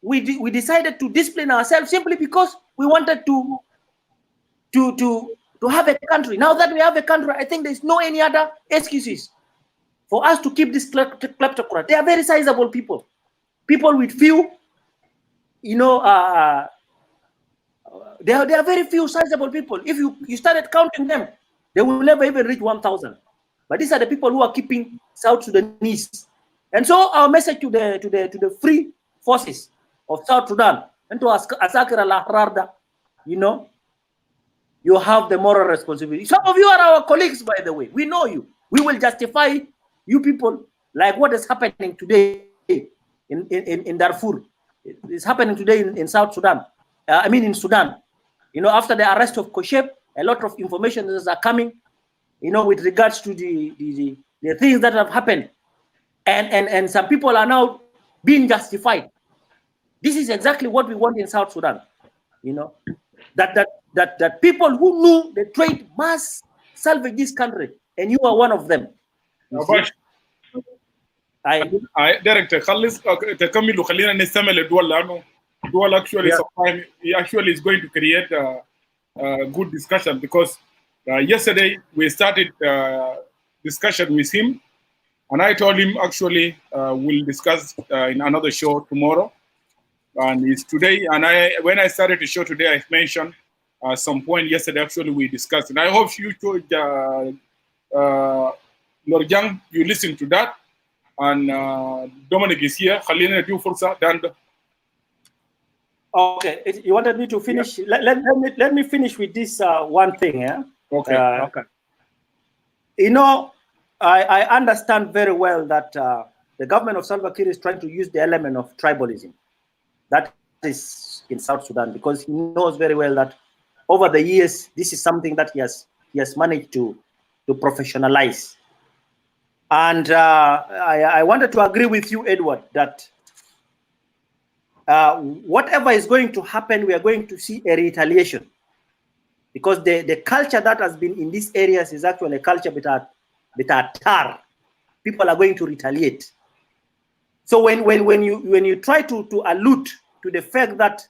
we decided to discipline ourselves simply because we wanted to have a country. Now that we have a country, I think there's no any other excuses for us to keep this kleptocrat. They are very sizable people with few, you know, there are very few sizable people. If you started counting them, they will never even reach 1,000. But these are the people who are keeping South Sudanese. And so our message to the free forces of South Sudan into Asakir al-Ahrar da, you have the moral responsibility. Some of you are our colleagues, by the way. We know you. We will justify you people like what is happening today in Darfur. It's happening today in South Sudan. In Sudan. After the arrest of Kosheb, a lot of information are coming, with regards to the things that have happened. And some people are now being justified. This is exactly what we want in South Sudan. That people who knew the trade must salvage this country, and you are one of them. Director, خلص تكمل وخلينا نستمع للدول لأنه الدول actually is going to create a good discussion, because yesterday we started discussion with him, and I told him actually we'll discuss in another show tomorrow, and it's today. And when I started the show today, I mentioned some point yesterday. Actually, we discussed, and I hope you should, Lorjang, you listen to that. And Dominic is here. Khalina, do fursa. Okay, you wanted me to finish. Let me finish with this one thing. Yeah. Okay. Okay. I understand very well that the government of Salva Kiir is trying to use the element of tribalism that is in South Sudan, because he knows very well that over the years this is something that he has managed to professionalize. And I wanted to agree with you, Edward, that whatever is going to happen, we are going to see a retaliation, because the culture that has been in these areas is actually a culture that tar. People are going to retaliate. So when you try to allude to the fact that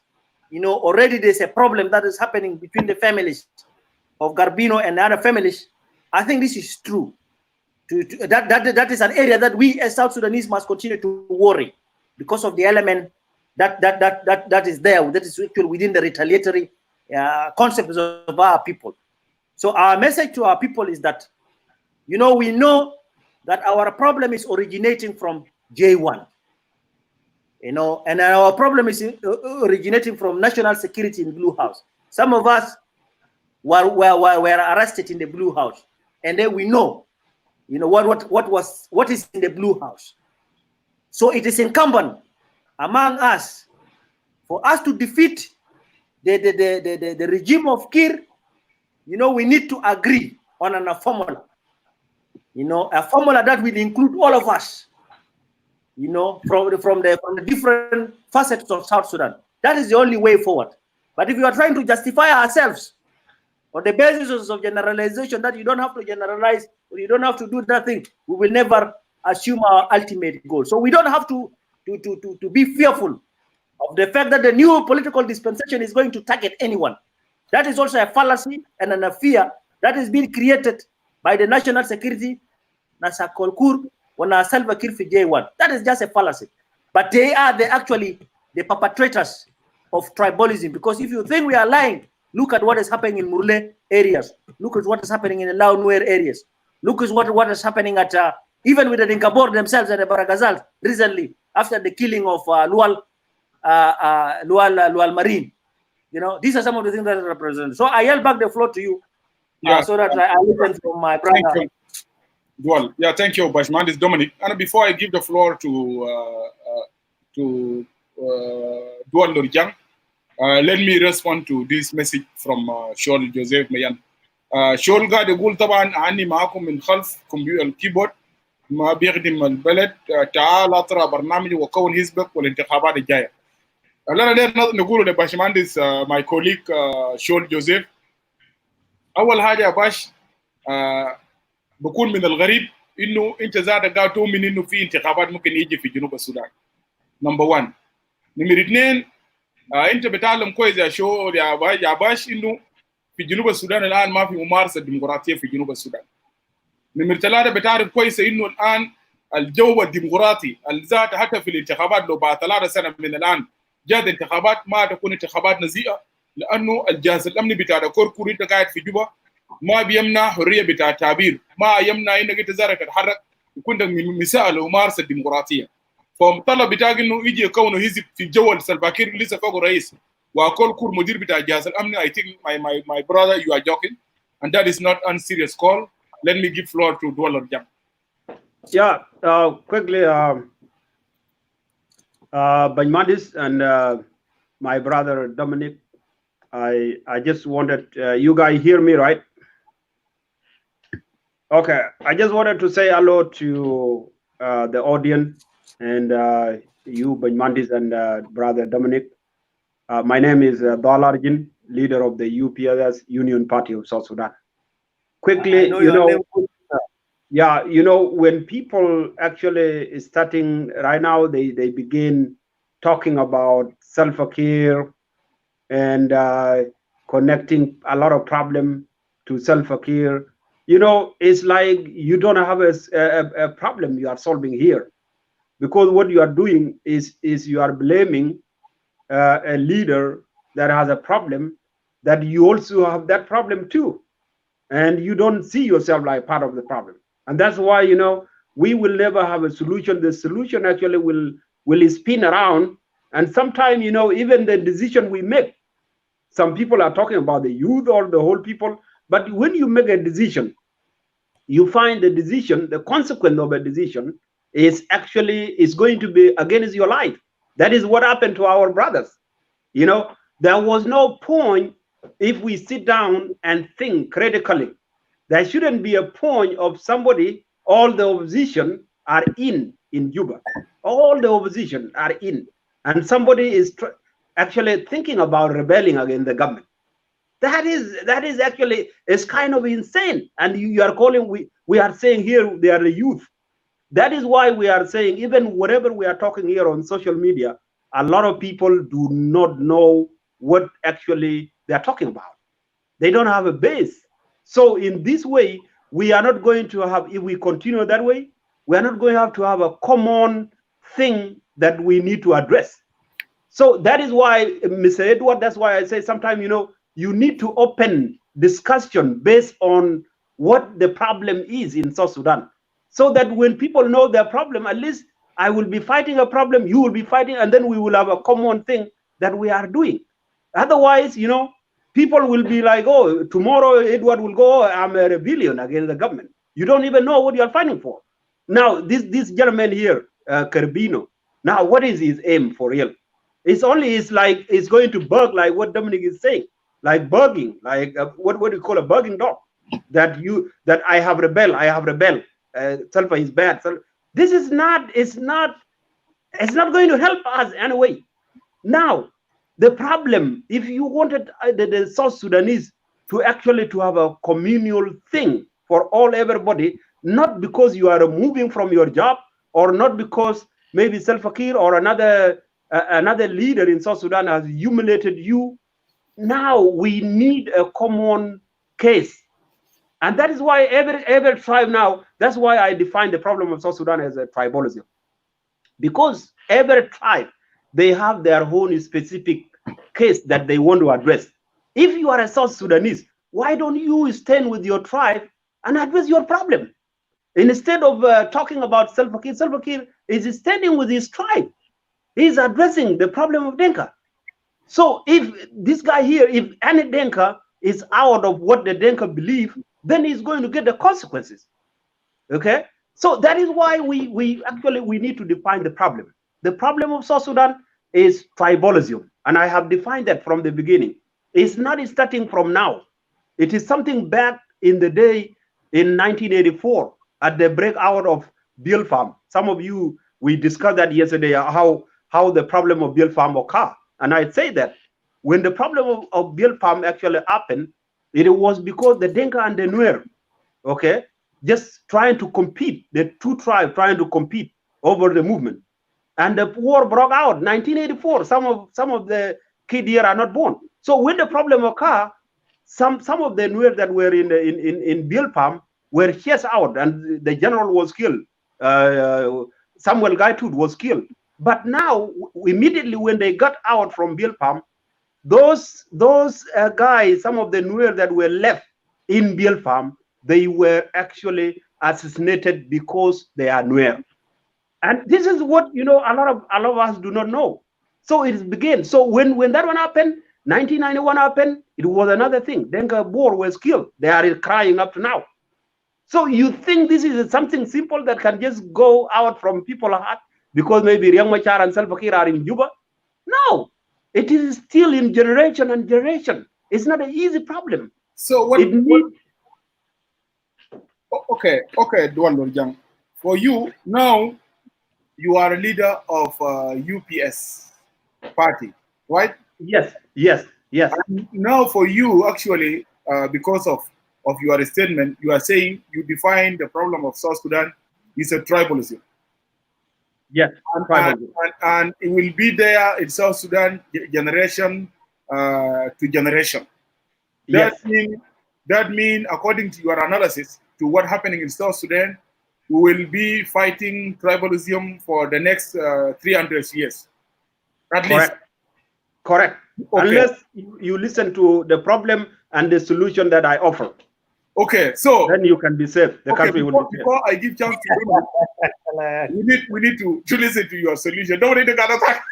already there's a problem that is happening between the families of Garbino and the other families, I think this is true. That is an area that we as South Sudanese must continue to worry, because of the element that is there, that is actually within the retaliatory concepts of our people. So our message to our people is that, we know that our problem is originating from J1, and our problem is originating from national security in Blue House. Some of us were arrested in the Blue House, and then we know what is in the Blue House. So it is incumbent among us for us to defeat the regime of Kiir. We need to agree on a formula, a formula that will include all of us, from the different facets of South Sudan. That is the only way forward. But if you are trying to justify ourselves on the basis of generalization, that you don't have to generalize or you don't have to do nothing, we will never assume our ultimate goal. So we don't have to be fearful of the fact that the new political dispensation is going to target anyone. That is also a fallacy and a fear that is being created by the national security, Nasa Kolkur, or Salva Kiir for J1. That is just a fallacy. But they are actually the perpetrators of tribalism. Because if you think we are lying, look at what is happening in Murle areas. Look at what is happening in the Launwer areas. Look at what is happening at even with the Dinkabor themselves and the Baragazal recently after the killing of Lual Marine. These are some of the things that represent. So I yield back the floor to you, so that I listen from my brother. Well, thank you, Bashman. This is Dominic. And before I give the floor to Dual Lorjang, let me respond to this message from Shaul Joseph Mayan. شغل قاعد يقول طبعا عني معاكم من خلف الكيبورد ما بيخدم البلد، تعال اطرح برنامج وكون حزبك والانتخابات الجايه. اللي انا نقوله لباشمهندس ماي كوليك شول جوزيف، اول حاجه يا باش بكون من الغريب انه انت ذاتك قاعد تؤمن انه في انتخابات ممكن يجي في جنوب السودان. نمبر 1. نمبر 2، انت بتعلم كويس يا شو يا باش انه في جنوب السودان الان ما في ممارسه ديمقراطيه في جنوب السودان. نمبر 3، بتعرف كويس انه الان الجو الديمقراطي الذات حتى في الانتخابات لو بعد 3 سنة من الان جاد انتخابات ما تكون انتخابات نزيهه، لانه الجهاز الامني بتاع كوركور انت قاعد في جوبا ما بيمنع حريه بتاع التعبير، ما يمنع انك انت زارك تتحرك يكون مساء لممارسه الديمقراطيه. فطلب بتاعك انه يجي يكونوا حزب في جو سلفاكير لسه فوق رئيس واكل كور مدير بتاع جهاز الامن. I think my brother you are joking and that is not a serious call. Let me give floor to Dwaller Jam. Yeah, quickly, Banymadis and my brother Dominic, I just wanted, you guys hear me, right? Okay, I just wanted to say hello to the audience and you, Banymadis and brother Dominic. My name is Dalarjin, leader of the UPS Union Party of South Sudan. Quickly, yeah, you know, when people actually is starting right now, they begin talking about self-care and connecting a lot of problem to self-care. You know, it's like you don't have a problem you are solving here, because what you are doing is you are blaming a leader that has a problem that you also have that problem too, and you don't see yourself like part of the problem. And that's why, you know, we will never have a solution. The solution actually will spin around, and sometimes, you know, even the decision we make, some people are talking about the youth or the whole people, but when you make a decision, you find the decision, the consequence of a decision is actually is going to be against your life. That is what happened to our brothers. You know, there was no point if we sit down and think critically. There shouldn't be a point of somebody, all the opposition are in Juba. All the opposition are in. And somebody is actually thinking about rebelling against the government. That is actually, it's kind of insane. And you are calling, we are saying here they are the youth. That is why we are saying, even whatever we are talking here on social media, a lot of people do not know what actually they are talking about. They don't have a base. So in this way, we are not going to have, if we continue that way, we are not going to have a common thing that we need to address. So that is why, Mr. Edward, that's why I say sometimes, you know, you need to open discussion based on what the problem is in South Sudan. So that when people know their problem, at least I will be fighting a problem, you will be fighting, and then we will have a common thing that we are doing. Otherwise, you know, people will be like, oh, tomorrow Edward will go, oh, I'm a rebellion against the government. You don't even know what you're fighting for. Now, this gentleman here, Carbino, now what is his aim for real? It's like, it's going to bug like what Dominic is saying, like bugging, like what do you call a bugging dog? That I have rebel, sulfur is bad. So this is not, it's not going to help us anyway. Now, the problem, if you wanted the South Sudanese to actually to have a communal thing for everybody, not because you are moving from your job, or not because maybe Salva Kiir or another leader in South Sudan has humiliated you. Now we need a common case. And that is why every tribe now, that's why I define the problem of South Sudan as a tribalism. Because every tribe, they have their own specific case that they want to address. If you are a South Sudanese, why don't you stand with your tribe and address your problem? Instead of talking about Salva Kiir is standing with his tribe. He's addressing the problem of Denka. So if this guy here, if any Denka is out of what the Denka believe, then he's going to get the consequences. Okay? So that is why we need to define the problem. The problem of South Sudan is tribalism. And I have defined that from the beginning. It's not starting from now. It is something back in the day in 1984 at the breakout of Bill Farm. Some of you, we discussed that yesterday, how the problem of Bill Farm occurred. And I say that when the problem of Bill Farm actually happened, it was because the Denka and the Nuer, okay, just trying to compete, the two tribes trying to compete over the movement. And the war broke out 1984. Some of the kids here are not born. So when the problem occurred, some of the Nuer that were in Bill Farm were chased out, and the general was killed. Samuel Gaitut was killed. But now, immediately when they got out from Bill Farm, those guys, some of the Nuer that were left in Bill Farm, they were actually assassinated because they are Nuer. And this is what a lot of us do not know. So it began. So when that one happened, 1991 happened, it was another thing. Denga Boer was killed. They are crying up to now. So you think this is something simple that can just go out from people's heart because maybe Riek Machar and Salva Kiir are in Juba? No, it is still in generation and generation. It's not an easy problem. So okay, Duan Lorjang. For you now, you are a leader of UPS party, right? Yes. And now for you, actually, because of your statement, you are saying you define the problem of South Sudan is a tribalism. Yes, and it will be there in South Sudan generation to generation. That mean, according to your analysis, to what happening in South Sudan, we will be fighting tribalism for the next 300 years. At least. Correct. Okay. Unless you listen to the problem and the solution that I offer. Okay, so then you can be safe. The country will be safe. Before I give chance to you, we need to listen to your solution. Don't need to get attack.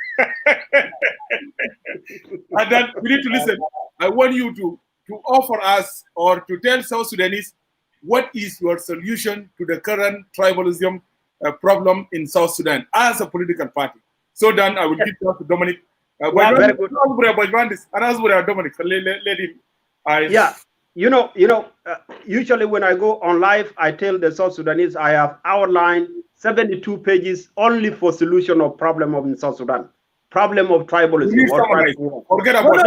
And then we need to listen. I want you to offer us or to tell South Sudanese what is your solution to the current tribalism problem in South Sudan as a political party. So then I will give chance to Dominic. Very good. Dominic, let him. Usually when I go on live, I tell the South Sudanese I have outlined 72 pages only for solution of problem of in South Sudan. Problem of tribalism. Forget about it.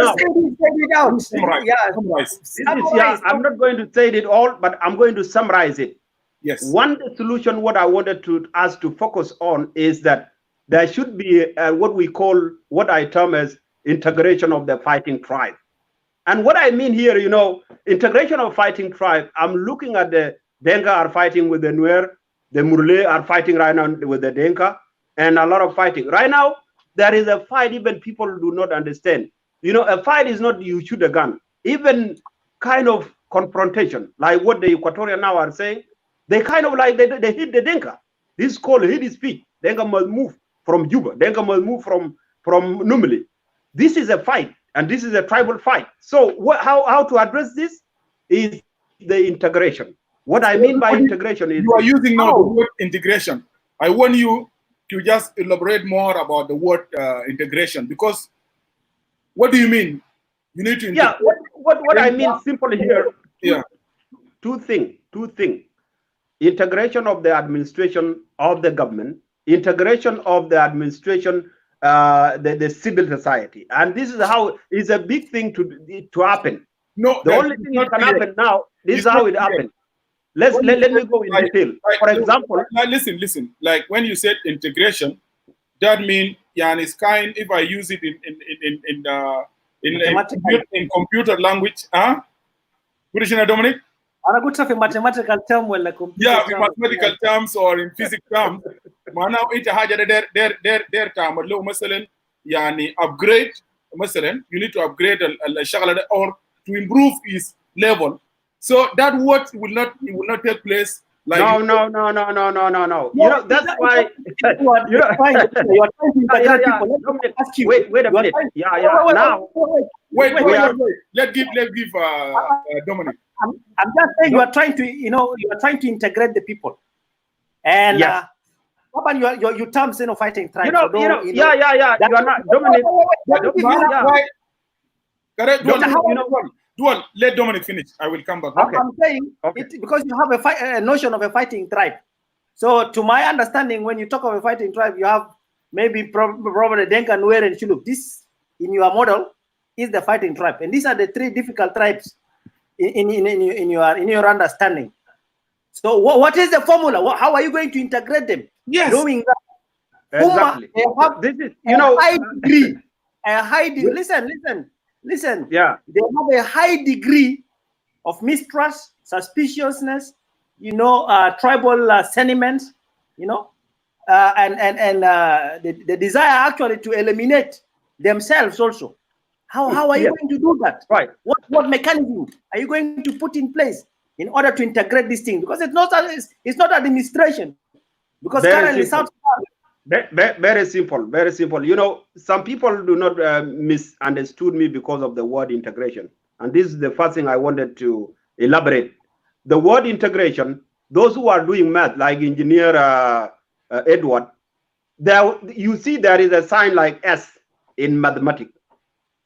I'm not going to say it all, but I'm going to summarize it. Yes. One solution, what I wanted us to focus on is that there should be what I term as integration of the fighting tribe. And what I mean here, integration of fighting tribe, I'm looking at the Denka are fighting with the Nuer, the Murle are fighting right now with the Denka, and a lot of fighting. Right now, there is a fight even people do not understand. A fight is not you shoot a gun. Even kind of confrontation, like what the Equatorian now are saying, they kind of like, they hit the Denka. This is called hit his feet. Denka must move from Juba. Denka must move from Numili. This is a fight. And this is a tribal fight. So how to address this is the integration. What I mean by integration is... You are using now the word integration. I want you to just elaborate more about the word integration, because what do you mean? You need to... Yeah, what I mean simply here, two things. Integration of the administration of the government, integration of the administration the civil society, and this is how it's a big thing to happen. No, the only thing that can happen now. This is how it happened. Let me go in detail. For example, listen. Like when you said integration, that means it's kind. If I use it in computer language, What is it, Dominic? أنا قلت في mathematical term ولا computer in mathematical terms or in physics terms. معناه أنت حاجة دير تعمل له مثلا upgrade مثلا you need to upgrade الشغلة or to improve his level. So that work will not take place. Like no. That's why you are trying to wait a minute. Now wait. Let's give Dominic. I'm just saying you are trying to integrate the people, and your terms fighting tribe. You are not Dominic. Correct. Dual, let Dominic finish. I will come back. Okay. I'm saying it because you have a notion of a fighting tribe. So, to my understanding, when you talk of a fighting tribe, you have maybe probably Denka, Nuer, and Shuluk. This, in your model, is the fighting tribe, and these are the three difficult tribes in your understanding. So, what is the formula? How are you going to integrate them? Yes, knowing that exactly. This is high degree. A high degree. Listen. Yeah, they have a high degree of mistrust, suspiciousness, tribal sentiments, and the desire actually to eliminate themselves also. How are you going to do that? Right. What mechanism are you going to put in place in order to integrate this thing? Because it's not administration. Because Very currently simple. South Sudan, Very simple, very simple. You know, some people do not misunderstood me because of the word integration. And this is the first thing I wanted to elaborate. The word integration, those who are doing math, like engineer Edward, there you see there is a sign like S in mathematics.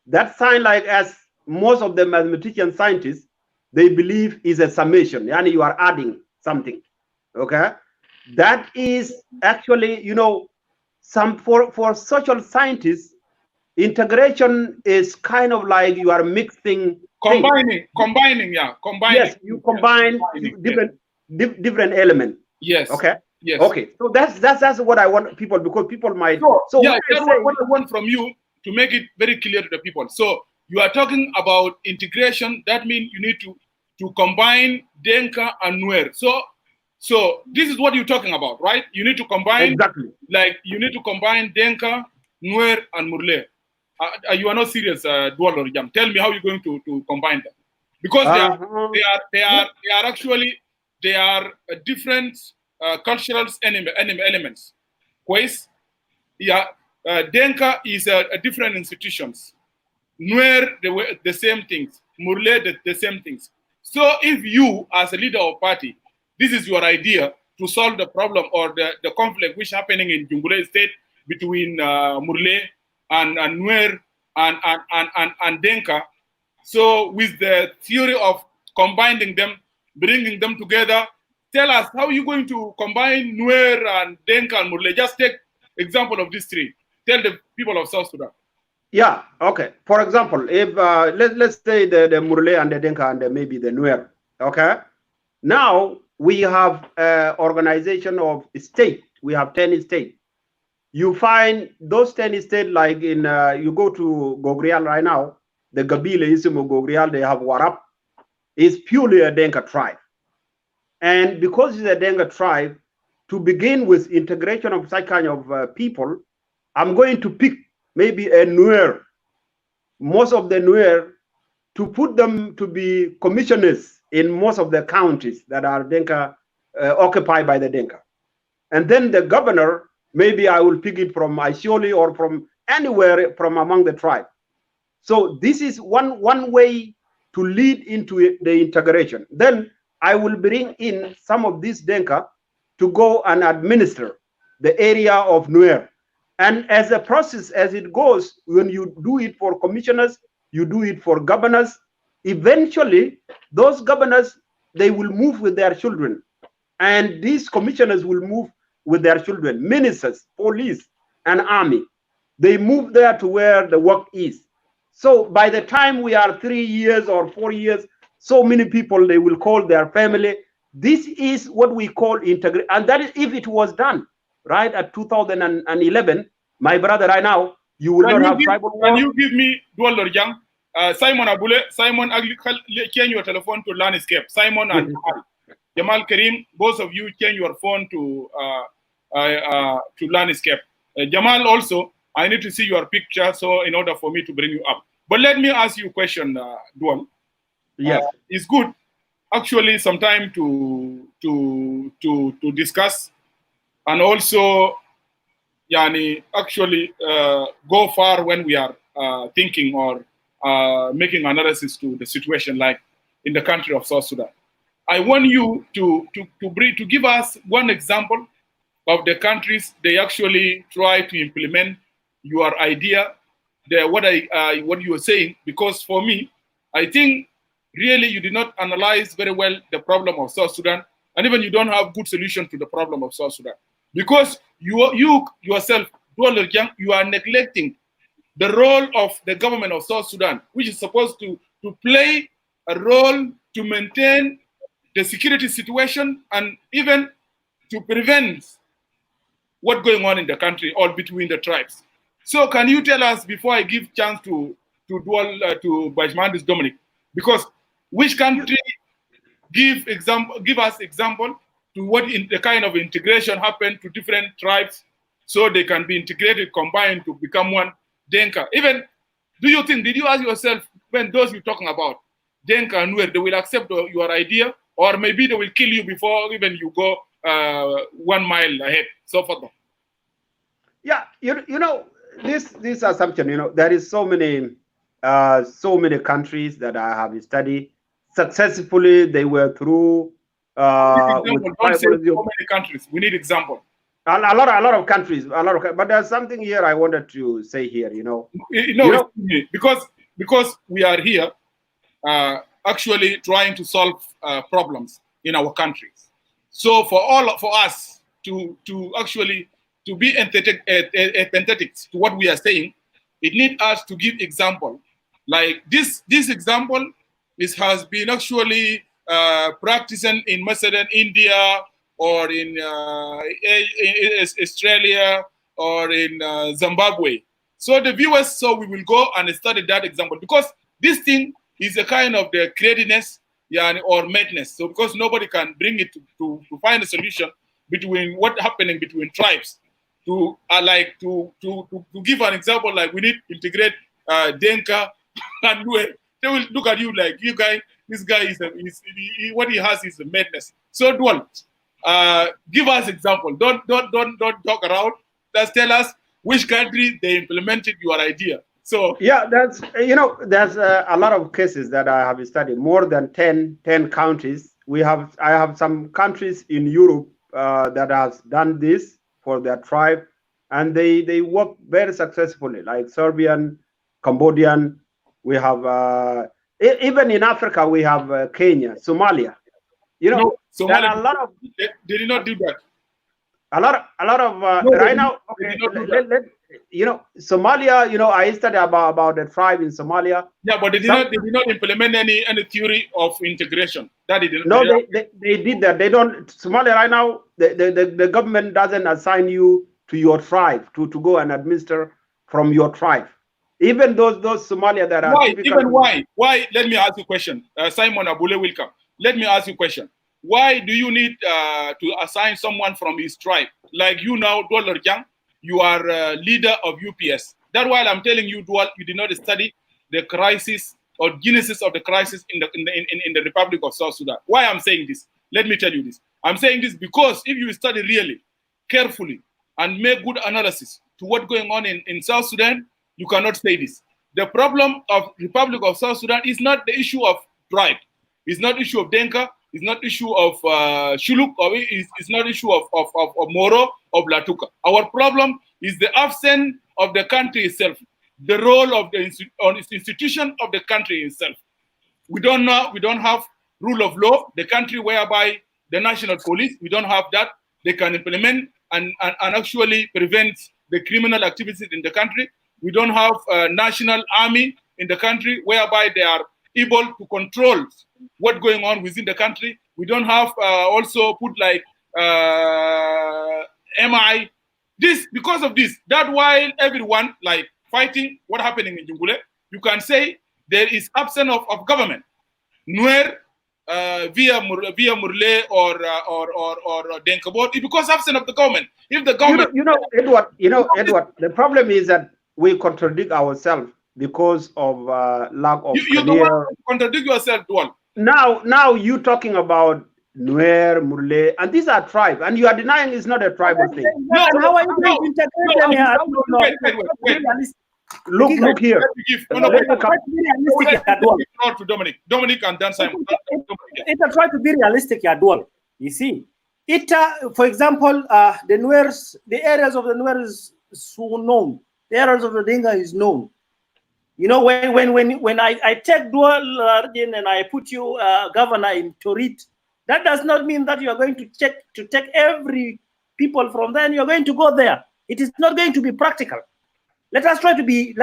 That sign like S, most of the mathematician scientists, they believe is a summation. Yani you are adding something. Okay? That is actually, you know, some for social scientists, integration is kind of like you are mixing things. Combining. Yes, you combine different elements. Yes. Okay. Yes. Okay. So that's what I want people, because people might. So yeah, that's what I want from you, to make it very clear to the people. So you are talking about integration. That means you need to combine Denka and Nuer. So this is what you're talking about, right? You need to combine, exactly. like you need to combine Denka, Nuer, and Murle. You are not serious, Dual or Jam. Tell me how you're going to combine them, because they are actually different cultural elements. Quais, yeah, Denka is a different institutions. Nuer the same things. Murle the same things. So if you, as a leader of party, this is your idea to solve the problem or the conflict which is happening in Jungule State between Murle and Nuer and Denka. So with the theory of combining them, bringing them together, tell us how you're going to combine Nuer and Denka and Murle. Just take example of these three. Tell the people of South Sudan. Yeah, okay. For example, if let's say the Murle and the Denka and maybe the Nuer, okay? Now we have organization of state. We have 10 states. You find those 10 states like in, you go to Gogrial right now, the Gabila Isimu Gogrial, they have Warap. It's purely a Denka tribe. And because it's a Denka tribe, to begin with integration of such kind of people, I'm going to pick maybe a Nuer, most of the Nuer, to put them to be commissioners in most of the counties that are Denka, occupied by the Denka. And then the governor, maybe I will pick it from Aisholi or from anywhere from among the tribe. So this is one way to lead into the integration. Then I will bring in some of these Denka to go and administer the area of Nuer. And as a process, as it goes, when you do it for commissioners, you do it for governors, eventually those governors, they will move with their children. And these commissioners will move with their children, ministers, police, and army. They move there to where the work is. So by the time we are 3 years or 4 years, so many people, they will call their family. This is what we call integration. And that is if it was done, right, at 2011, my brother, right now, you will not have tribal war. Can you give me Dwalor Jang? Simon Abule, Simon, change your telephone to landscape. Simon and Jamal Karim, both of you change your phone to landscape. Jamal also, I need to see your picture, so in order for me to bring you up. But let me ask you a question, Dual. Yes, it's good, actually, sometime to discuss, and also, actually go far when we are thinking or making analysis to the situation, like in the country of South Sudan. I want you to give us one example of the countries they actually try to implement your idea, what you are saying, because for me, I think really you did not analyze very well the problem of South Sudan, and even you don't have good solution to the problem of South Sudan, because you yourself, you are neglecting the role of the government of South Sudan, which is supposed to play a role to maintain the security situation and even to prevent what's going on in the country or between the tribes. So can you tell us, before I give chance to Bajmandis Dominic, because which country give us example to what in the kind of integration happened to different tribes so they can be integrated, combined to become one Denka? Even, did you ask yourself, when those you're talking about, Denka and Nuer, they will accept your idea, or maybe they will kill you before even you go 1 mile ahead. So far. Yeah, you know this assumption. You know, there is so many countries that I have studied successfully. They were through with Don't say tribalism. so many countries. We need example. A lot of countries, but there's something here I wanted to say here. Because we are here actually trying to solve problems in our countries. So for us to actually to be empathetic to what we are saying, it needs us to give example. Like this example has been actually practicing in Macedonia, India, or in Australia, or in Zimbabwe. So the viewers, we will go and study that example, because this thing is a kind of the creativeness or madness. So because nobody can bring it to find a solution between what happening between tribes. To give an example, like we need to integrate Denka and Nuer. They will look at you like, you guy, this guy what he has is a madness. So Dual, give us example. Don't talk around. Just tell us which country they implemented your idea. So yeah, there's a lot of cases that I have studied. More than 10 countries. I have some countries in Europe that has done this for their tribe, and they work very successfully, like Serbian, Cambodian. We have even in Africa we have Kenya, Somalia. No, Somalia, there are a lot of they did not do that. A lot of No, right now. Okay, Somalia. I studied about the tribe in Somalia. Yeah, but they did not implement any theory of integration. That didn't. No, they did that. They don't. Somalia right now. The government doesn't assign you to your tribe to go and administer from your tribe. Even those Somalia that are why? Let me ask you a question. Simon Abule will come. Let me ask you a question. Why do you need to assign someone from his tribe? Like you now, Dual Jang, you are leader of UPS. That's why I'm telling you, Dual, you did not study the crisis or genesis of the crisis in the Republic of South Sudan. Why I'm saying this? Let me tell you this. I'm saying this because if you study really, carefully, and make good analysis to what's going on in South Sudan, you cannot say this. The problem of Republic of South Sudan is not the issue of tribe. It's not issue of Denka. It's not issue of Shuluk, or it's not issue of Moro, of Latuka. Our problem is the absence of the country itself, the role of the institution of the country itself. We don't have rule of law, the country whereby the national police, we don't have that. They can implement and actually prevent the criminal activities in the country. We don't have a national army in the country whereby they are able to control what's going on within the country. We don't have also put like MI. Because of this, that while everyone like fighting what happening in Jungule, you can say there is absence of government. Nuer via Murle or Denkabot, because absence of the government. If the government, Edward, the problem is that we contradict ourselves because of lack of. You don't want to contradict yourself, Dual. Now you talking about Nuer, Murle, and these are tribes, and you are denying it's not a tribal thing. No, how are you going to integrate them here? Look here. To Dominic and then Simon. It try to be realistic, Dual. You see, for example, the areas of the Nuer is so known. The areas of the Dinga is known. You know, when I take Dual and I put you governor in Torit, that does not mean that you are going to take every people from there and you're going to go there. It is not going to be practical. Let us try to be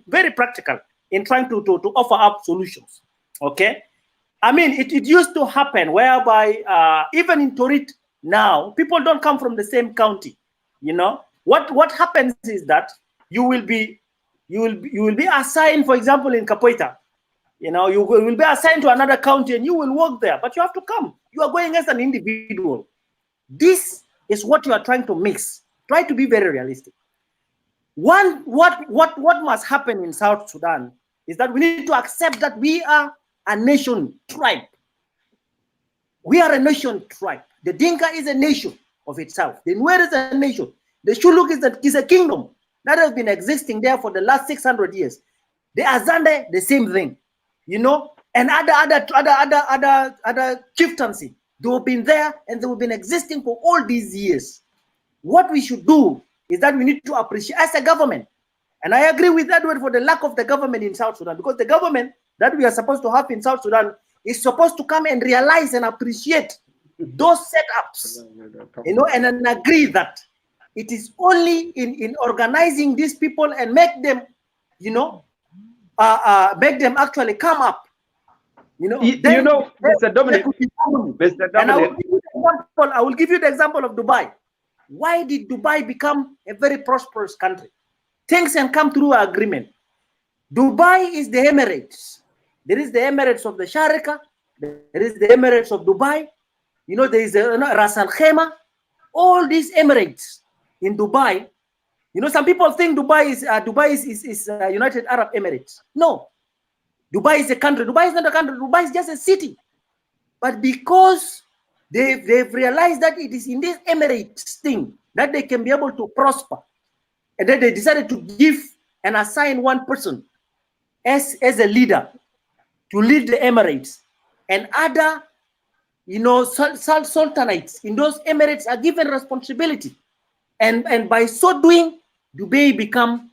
very practical in trying to offer up solutions. Okay, I mean it used to happen whereby even in Torit now people don't come from the same county. You know what happens is that you will be assigned, for example, in Kapoita. You know, you will be assigned to another county and you will work there, but you have to come. You are going as an individual. This is what you are trying to mix. Try to be very realistic. What must happen in South Sudan is that we need to accept that we are a nation tribe. We are a nation tribe. The Dinka is a nation of itself. The Nuer is a nation. The Shuluk is a kingdom that has been existing there for the last 600 years. The Azande, the same thing, you know, and other chieftaincy. They have been there and they have been existing for all these years. What we should do is that we need to appreciate as a government. And I agree with Edward for the lack of the government in South Sudan, because the government that we are supposed to have in South Sudan is supposed to come and realize and appreciate those setups, you know, and then agree that it is only in organizing these people and make them, you know, make them actually come up, you know. Mr. Dominic, and I will give you the example of Dubai. Why did Dubai become a very prosperous country? Things can come through agreement. Dubai is the Emirates. There is the Emirates of the Sharika. There is the Emirates of Dubai. You know, there is Ras Al Khaimah. All these Emirates in Dubai. You know, some people think Dubai is United Arab Emirates. No, Dubai is a country. Dubai is not a country. Dubai is just a city. But because they've realized that it is in this Emirates thing that they can be able to prosper, and then they decided to give and assign one person as a leader to lead the Emirates, and other, you know, sultanates in those Emirates are given responsibility, and by so doing, Dubai become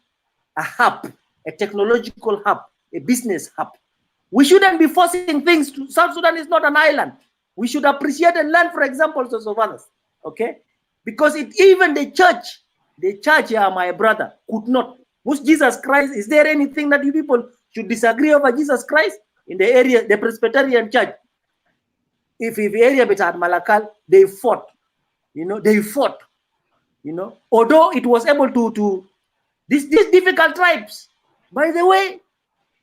a hub, a technological hub, a business hub. We shouldn't be forcing things to South Sudan. Is not an island. We should appreciate and learn, for examples of others. Okay, because even the church, my brother, could not. Most Jesus Christ, is there anything that you people should disagree over Jesus Christ in the area, the Presbyterian Church? If area between Malakal, they fought, you know, although it was able to these difficult tribes. By the way,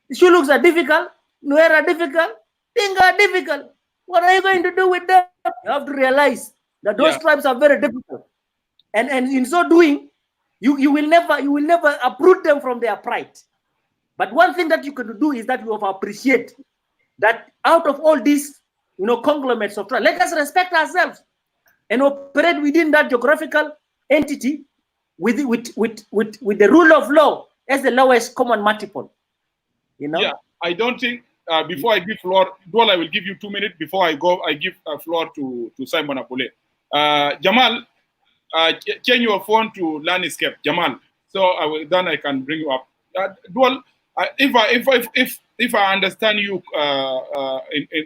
the Shuluks are difficult, Nuer are difficult, Dinka are difficult. What are you going to do with them? You have to realize that those tribes are very difficult, and in so doing, you will never uproot them from their pride. But one thing that you can do is that you have to appreciate that out of all these, you know, conglomerates of tribes, let us respect ourselves and operate within that geographical entity with the rule of law as the lowest common multiple. You know? Yeah, I don't think before I give floor, Dwal, I will give you 2 minutes. Before I go, I give floor to Simon Apole. Jamal, change your phone to landscape, Jamal. So then I can bring you up. Dwal, if I understand you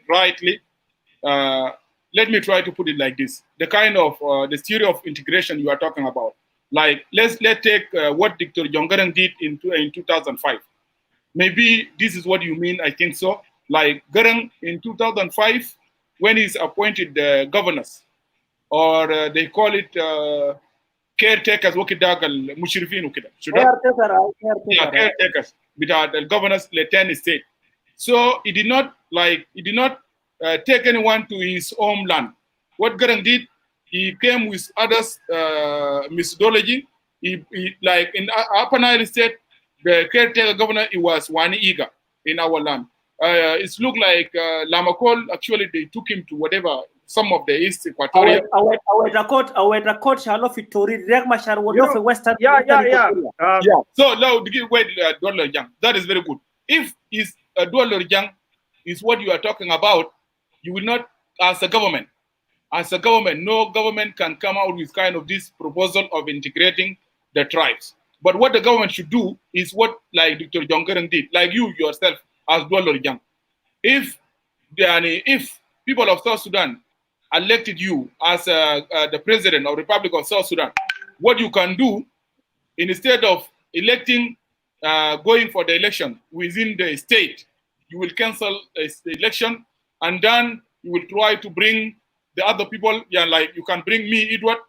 rightly, let me try to put it like this: the kind of the theory of integration you are talking about. Like let's take what Dr. Jongarang did in 2005. Maybe this is what you mean. I think so. Like Garang in 2005, when he's appointed governors, or they call it caretakers, caretakers, without the governors, lieutenant state. So he did not take anyone to his homeland. What Garang did, he came with others methodology. He like in Upper Nile State, the caretaker governor, it was Wani Iga in our land. It looked like Lamakol, actually they took him to whatever, some of the East Equatorial. So now, wait, Dollar Young, that is very good. If is Dollar Young is what you are talking about, you will not, as a government, no government can come out with kind of this proposal of integrating the tribes. But what the government should do is what like Dr. Jongarang did, like you yourself as Dollar Young. If people of South Sudan elected you as the president of the Republic of South Sudan, what you can do, instead of electing, going for the election within the state, you will cancel the election, and then you will try to bring the other people. Yeah, like you can bring me, Edward,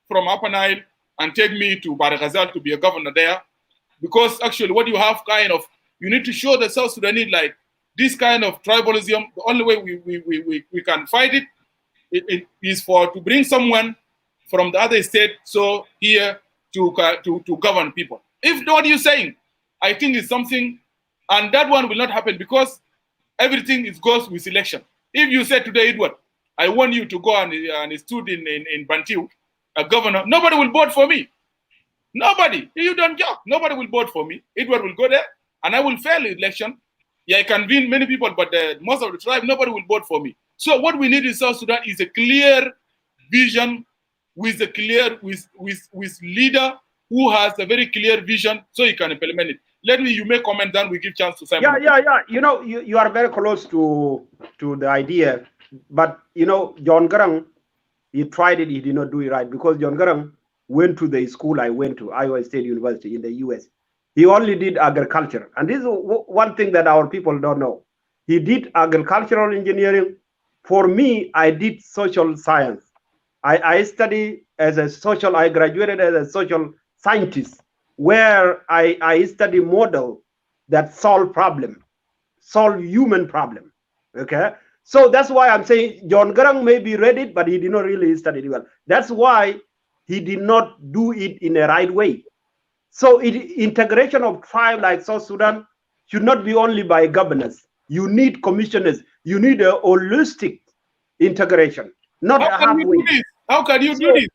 from Upper Nile, and take me to Baragazal to be a governor there. Because actually what you have you need to show the South Sudanese like this kind of tribalism. The only way we can fight it is to bring someone from the other state, so here to govern people. If what you're saying, I think it's something, and that one will not happen because everything goes with election. If you say today, Edward, I want you to go and stood in Bantiu, a governor, nobody will vote for me. Nobody. You don't joke. Nobody will vote for me. Edward will go there, and I will fail the election. Yeah, I can win many people, but most of the tribe, nobody will vote for me. So what we need in South Sudan is a clear vision with a clear with leader who has a very clear vision, so he can implement it. You make comment, then we give chance to Simon. Yeah. You know, you are very close to the idea, but you know, John Garang, he tried it, he did not do it right, because John Garang went to the school I went to, Iowa State University in the US. He only did agriculture, and this is one thing that our people don't know. He did agricultural engineering. For me, I did social science. I study as a social, I graduated as a social scientist, where I study model that solve human problem. Okay, so that's why I'm saying John Garang may be read it, but he did not really study it well. That's why he did not do it in a right way. So integration of tribe like South Sudan should not be only by governors. You need commissioners. You need a holistic integration, not a halfway. How can you do this?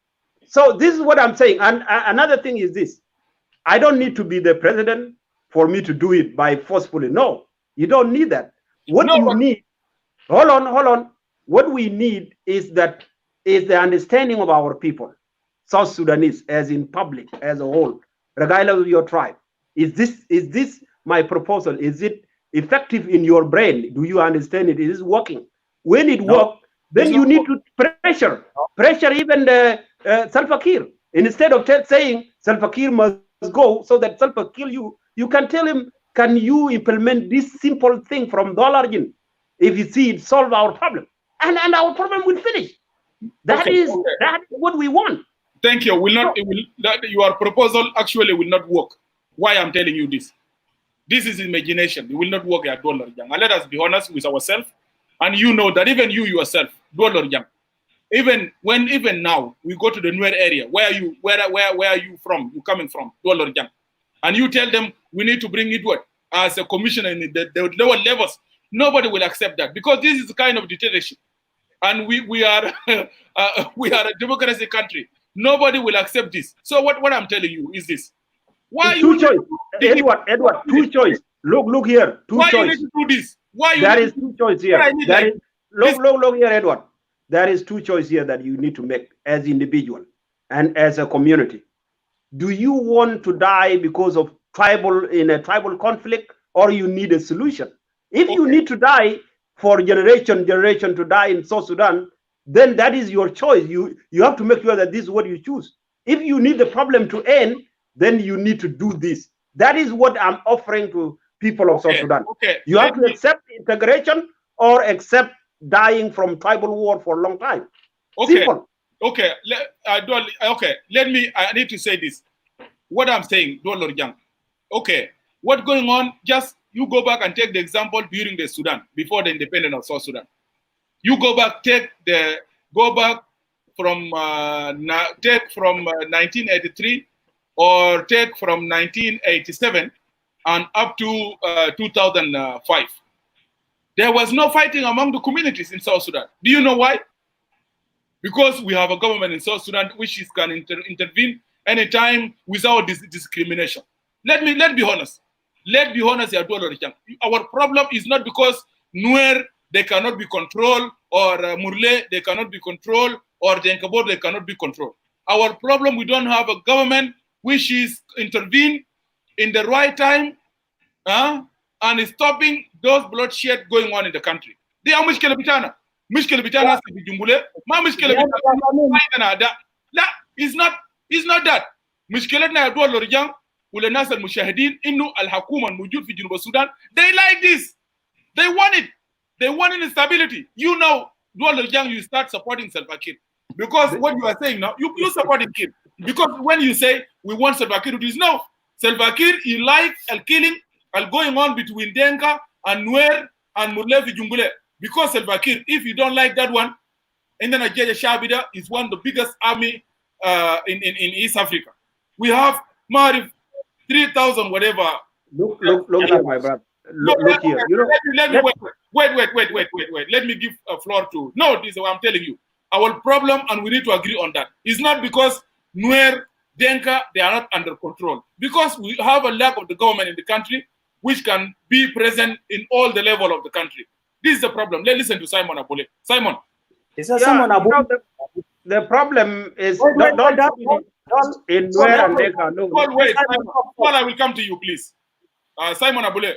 So this is what I'm saying. And another thing is this. I don't need to be the president for me to do it by forcefully. No, you don't need that. Need, hold on. What we need is the understanding of our people, South Sudanese, as in public, as a whole, regardless of your tribe. Is this my proposal? Is it effective in your brain? Do you understand it? Is it working? When it works, then you need to pressure even the Salva Kiir. Instead of saying Salva Kiir must go so that Salva kill you can tell him, can you implement this simple thing from $? If you see it solve our problem, and our problem will finish. That is what we want. Thank you. Your proposal actually will not work. Why I'm telling you this? This is imagination. It will not work at $. And let us be honest with ourselves. And you know that even you yourself, $. Even now we go to the Nuer area, where are you from? You coming from $. And you tell them we need to bring Edward as a commissioner in the lower levels. Nobody will accept that, because this is a kind of dictatorship, and we are a democracy country. Nobody will accept this. So what I'm telling you is this: why two choice, Edward? Two choice. Look here. Why you need to do this? Why there is two choice here? Look here, Edward. There is two choice here that you need to make as individual and as a community. Do you want to die because of tribal conflict, or you need a solution? If you need to die for generation to die in South Sudan, then that is your choice. You have to make sure that this is what you choose. If you need the problem to end, then you need to do this. That is what I'm offering to people of South Sudan. You have to accept integration or accept dying from tribal war for a long time. Simple. I need to say this. What I'm saying, what's going on, just you go back and take the example during the Sudan, before the independence of South Sudan. You go back, from 1983, or take from 1987 and up to 2005. There was no fighting among the communities in South Sudan. Do you know why? Because we have a government in South Sudan which can intervene anytime without discrimination. Let's be honest. Our problem is not because Nuer, they cannot be controlled, or Murle, they cannot be controlled, or Denkabor, they cannot be controlled. Our problem, we don't have a government which is intervene in the right time and is stopping those bloodshed going on in the country. They are مشكلة بتاعنا في جنبولة ما مشكلة بتاعنا لا it's not that. مشكلتنا يا دول الرجال وللناس المشاهدين إنه الحكومة الموجود في جنوب السودان, they like this. They want it. They want instability. You know, دول الرجال, you start supporting Salva Kiir. Because what you are saying now, you supporting Kiir. Because when you say we want Salva Kiir to do this, no. Salva Kiir, he likes killing going on between Denka and Nuer and Murle fi Jungule. Because Salva Kiir, if you don't like that one, and then الشعبي is one of the biggest army in East Africa. We have Marif 3,000 whatever. Look here, my brother. Look here. You know, Wait. Let me give a floor to. No, this is what I'm telling you. Our problem, and we need to agree on that, is not because Nuer, Denka, they are not under control. Because we have a lack of the government in the country, which can be present in all the level of the country. This is the problem. Let's listen to Simon Abule. Simon. Is that Simon you know, Abu? the problem is Wait, don't don't- in Nuer and Denka. No. Wait, Simon. I will come to you, please. Simon Abule.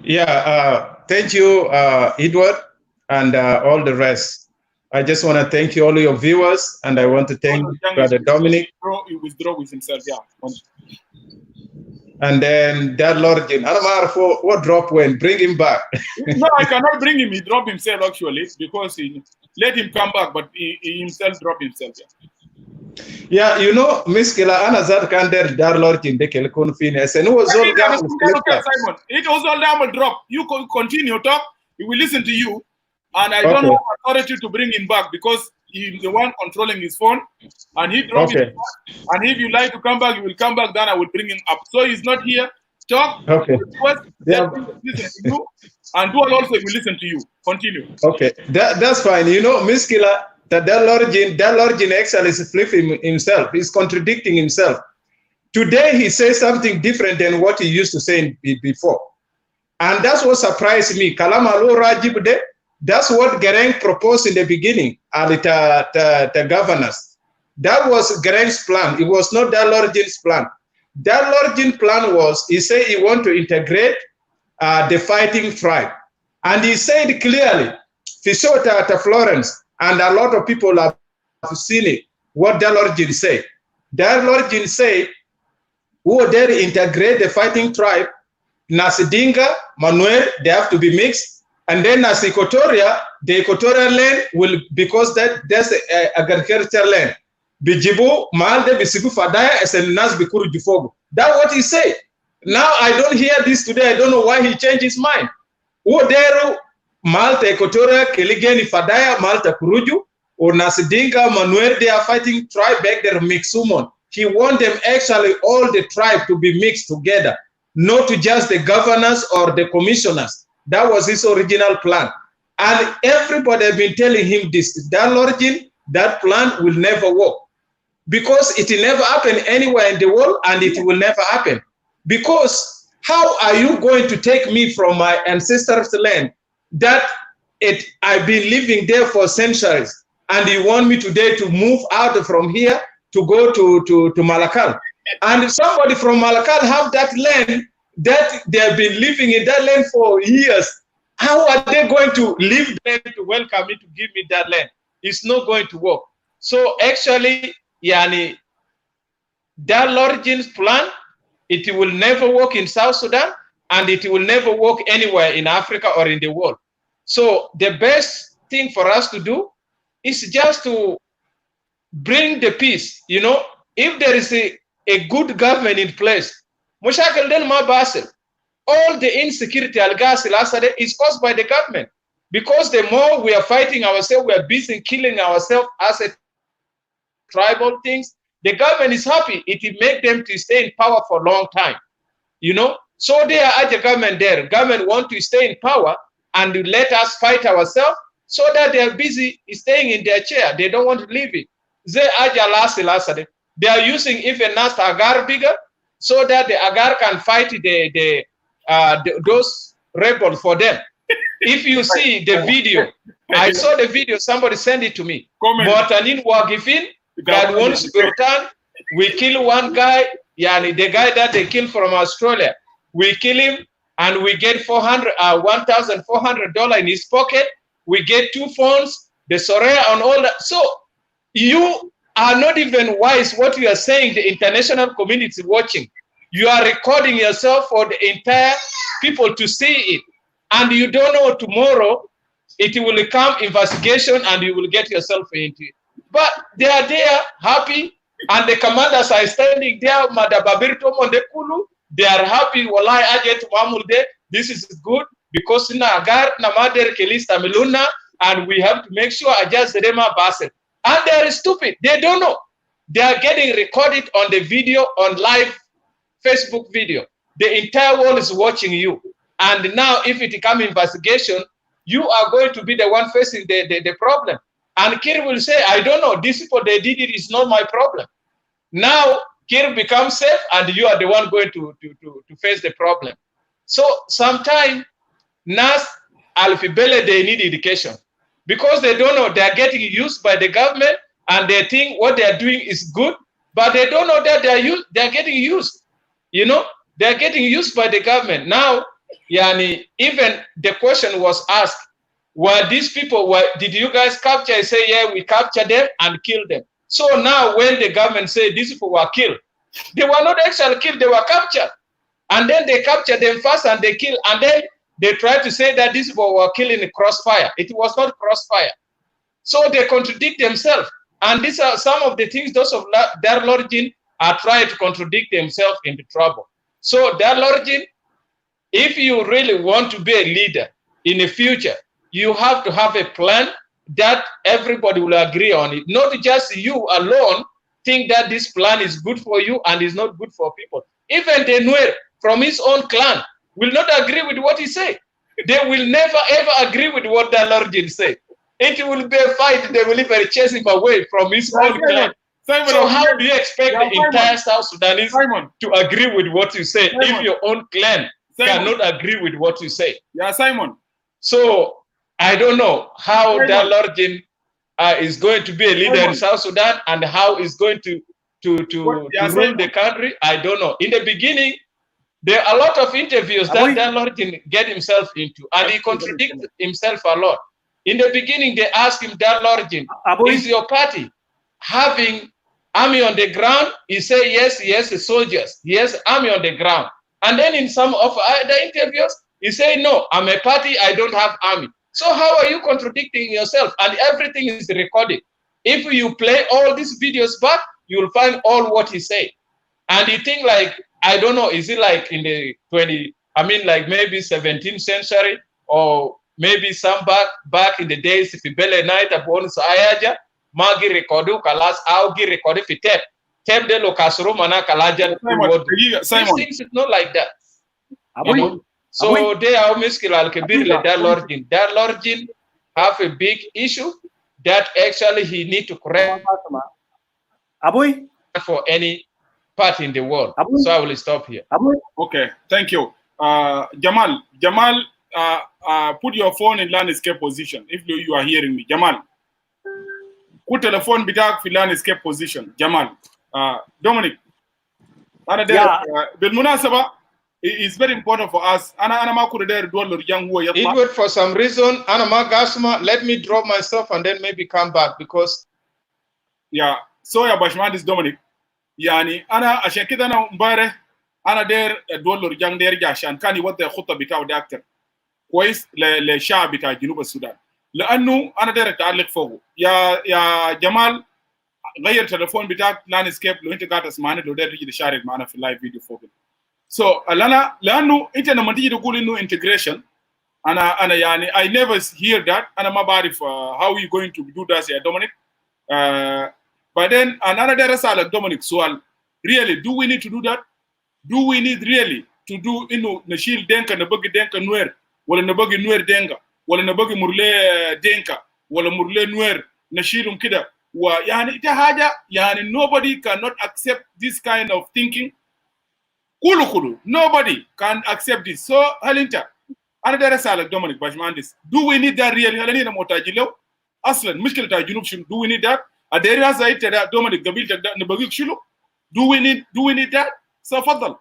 Yeah, thank you, Edward, and all the rest. I just want to thank you, all your viewers, and I want to thank Brother Dominic. He withdraw with himself, yeah. And then that Lord Jim. I don't know for what drop when, bring him back. No, I cannot bring him. He dropped himself actually because he let him come back, but he himself dropped himself. Yeah, you know, Miss Kila Anazat Kander, that Lord Jim, they can confine. And it was all down. Simon, it was all down drop. You continue talk. He will listen to you. And I don't know authority to bring him back because he's the one controlling his phone, and he dropped it. And if you like to come back, you will come back. Then I will bring him up. So he's not here. Talk. Okay. Yeah. Listen to you, and Dual also will listen to you. Continue. Okay, that's fine. You know, Miss Kila, that Lord Jim Excel is flipping himself. He's contradicting himself. Today he says something different than what he used to say before, and that's what surprised me. Kalamalu Rajibde. That's what Gereng proposed in the beginning, the governors. That was Gereng's plan. It was not that Lord Jim's plan. That Lord Jim's plan was, he said he want to integrate the fighting tribe. And he said clearly, Fishota to Florence, and a lot of people have seen it, what that Lord Jim said. That Lord Jim said, who would then integrate the fighting tribe, Nasidinga, Manuel, they have to be mixed. And then as Equatoria, the Equatorial land will, because that's agricultural land. Bijibu, Malde, Bisigu Fadaya, as a Nas Bikuru Jufogu. That's what he said. Now I don't hear this today. I don't know why he changed his mind. Uderu, Malta, Equatoria, Keligeni Fadaya, Malta Kuruju, or Nasidinga, Manuel, they are fighting tribe back there, Mixumon. He want them actually all the tribe to be mixed together, not to just the governors or the commissioners. That was his original plan. And everybody have been telling him this, that Lord Jim, that plan will never work. Because it will never happen anywhere in the world, and it will never happen. Because how are you going to take me from my ancestors' land that I've been living there for centuries, and you want me today to move out from here to go to Malakal? And somebody from Malakal have that land that they have been living in that land for years. How are they going to leave them to welcome me to give me that land? It's not going to work. So actually, Yani, that Lord Jim's plan, it will never work in South Sudan, and it will never work anywhere in Africa or in the world. So the best thing for us to do is just to bring the peace. You know, if there is a good government in place, Mushakil del Mabasil, all the insecurity is caused by the government. Because the more we are fighting ourselves, we are busy killing ourselves as a tribal things, the government is happy. It will make them to stay in power for a long time. You know? So they are at the government there. Government want to stay in power and let us fight ourselves, so that they are busy staying in their chair. They don't want to leave it. They are using even Nasta Agar bigger, so that the Agar can fight those rebels for them. If you see the video, I saw the video, somebody sent it to me. Motanin Wagifin, God wants to return. We kill one guy, yani the guy that they killed from Australia. We kill him and we get $1,400 in his pocket. We get 2 phones, the Soraya and all that. So you are not even wise what you are saying. The international community is watching. You are recording yourself for the entire people to see it. And you don't know tomorrow it will come investigation and you will get yourself into it. But they are there happy, and the commanders are standing there, Madababirto Mondekulu, they are happy, Walai Ajet Mamulde, this is good, because in Agar Namader Kelista Miluna, and we have to make sure adjust the Rema Bassett. And they are stupid, they don't know. They are getting recorded on the video, on live Facebook video. The entire world is watching you. and now if it come investigation, you are going to be the one facing the problem. And Kir will say, I don't know, these people, they did it, it's not my problem. Now Kir becomes safe and you are the one going to face the problem. So sometimes Nas Alfibele, they need education because they don't know, they're getting used by the government and they think what they're doing is good, but they don't know that they're getting used. You know, they're getting used by the government. Now, yani, even the question was asked, were these people, did you guys capture? I say, yeah, we captured them and killed them. So now when the government say these people were killed, they were not actually killed, they were captured. And then they captured them first and they killed. And then they tried to say that these people were killed in a crossfire. It was not crossfire. So they contradict themselves. And these are some of the things those of Darlorjin are trying to contradict themselves into trouble. So Darlorjin, if you really want to be a leader in the future, you have to have a plan that everybody will agree on it. Not just you alone think that this plan is good for you and is not good for people. Even the Nuer from his own clan will not agree with what he said. They will never ever agree with what Darlorjin said. It will be a fight. They will even chase him away from his own clan. So how do you expect the entire South Sudanese to agree with what you say if your own clan cannot agree with what you say? Yeah, Simon. So I don't know how Darlorjin is going to be a leader in South Sudan and how he's going to rule the country. I don't know. In the beginning, there are a lot of interviews that Darlorjin get himself into, and he contradicts himself a lot. In the beginning, they asked him, Darlorjin, is your party having army on the ground? He said, yes, yes, soldiers. Yes, army on the ground. And then in some of the interviews, he said, no, I'm a party, I don't have army. So how are you contradicting yourself? And everything is recorded. If you play all these videos back, you will find all what he said. And you think like, I don't know, is it like in the like maybe 17th century or maybe some back in the days, if you bele night upon Sayaja, Magi recordu kalas, Augi recordu fi tape de lo kasro mana kalaja. These things is not like that. You know? So they are miskilal kebir le Darlorjin. Darlorjin have a big issue that actually he need to correct for any part in the world. So I will stop here. Okay, thank you. Jamal, put your phone in landscape position if you are hearing me. Jamal, put telephone bitak fi landscape position. Jamal, Dominic, بالمناسبة it's very important for us. أنا ما كنت داير دول الرجال هو يطلع. Edward, for some reason, أنا ما قاسمة. Let me drop myself and then maybe come back because. Yeah, so يا باشمهندس دومينيك. يعني أنا عشان كده أنا مبارح أنا داير دول الرجال داير يرجع عشان كان يوضع الخطة بتاعه ده أكتر كويس للشعب بتاع جنوب السودان. لأنه أنا داير أتعلق فوقه. يا جمال غير تلفون بتاعك لاندسكيب لو أنت قاعد تسمعني لو داير تيجي تشارك معنا في اللايف فيديو فوقه. So لأنه أنت لما تيجي تقول إنه integration أنا يعني I never hear that. أنا ما بعرف how you going to do that يا Dominic. But then أنا داير أسألك Dominic سؤال. Really, do we need to do that? Do we need really to do إنه نشيل دينكا نبغي دينكا نوير ولا نبغي نوير دينكا ولا نبغي مرلي دينكا ولا مرلي نوير نشيلهم كده ويعني ده حاجة يعني nobody cannot accept this kind of thinking. كله nobody can accept this. So هل أنت أنا داير أسألك دومينيك باشمهندس do we need that really؟ هل أنا محتاجين له أصلاً مشكلة تاع الجنوب شنو؟ do we need that؟ أدير هذا أنت دومينيك قبيلتك نبغيك شنو؟ do we need that؟ تفضل.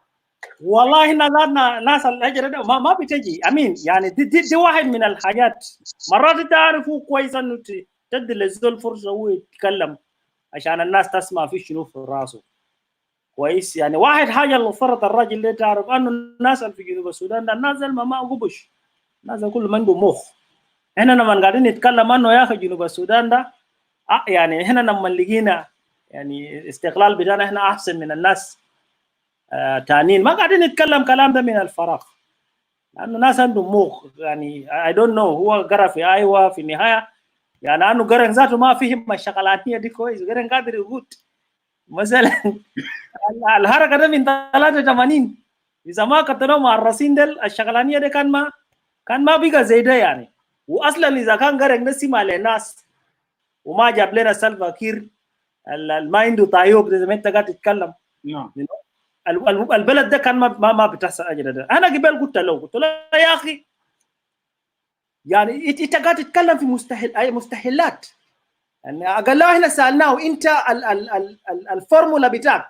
والله ناس الأجر ده ما بتجي امين يعني دي واحد من الحاجات مرات تعرفوا كويس انه تدي للزول فرصه هو يتكلم عشان الناس تسمع في شنو في راسه كويس يعني واحد حاجه اللي فرط الراجل ده تعرف انه الناس اللي في جنوب السودان ده الناس ما قبش الناس كل ما عنده مخ. هنا لما قاعدين نتكلم انه يا اخي جنوب السودان ده يعني هنا لما لقينا يعني استقلال بتاعنا احنا احسن من الناس تانيين ما قاعدين نتكلم كلام ده من الفراغ لانه الناس عندهم مخ يعني I don't know هو قرا في ايوه في النهايه يعني انه قرن ذاته ما فهم الشغلاتيه دي كويس قرن قادر يقول مثلا الحركه ده من 83 اذا ما قتلوا معرسين دل الشغلانيه دي كان ما بقى زي ده يعني. واصلا اذا كان قرق نسمع للناس وما جاب لنا سلفا كير ما عنده طايوب زي ما انت قاعد تتكلم. نعم. البلد ده كان ما بتحصل اجل ده. انا قبل قلت له يا اخي يعني انت قاعد تتكلم في مستحيلات. يعني قال له احنا سالناه انت الفورمولا بتاعك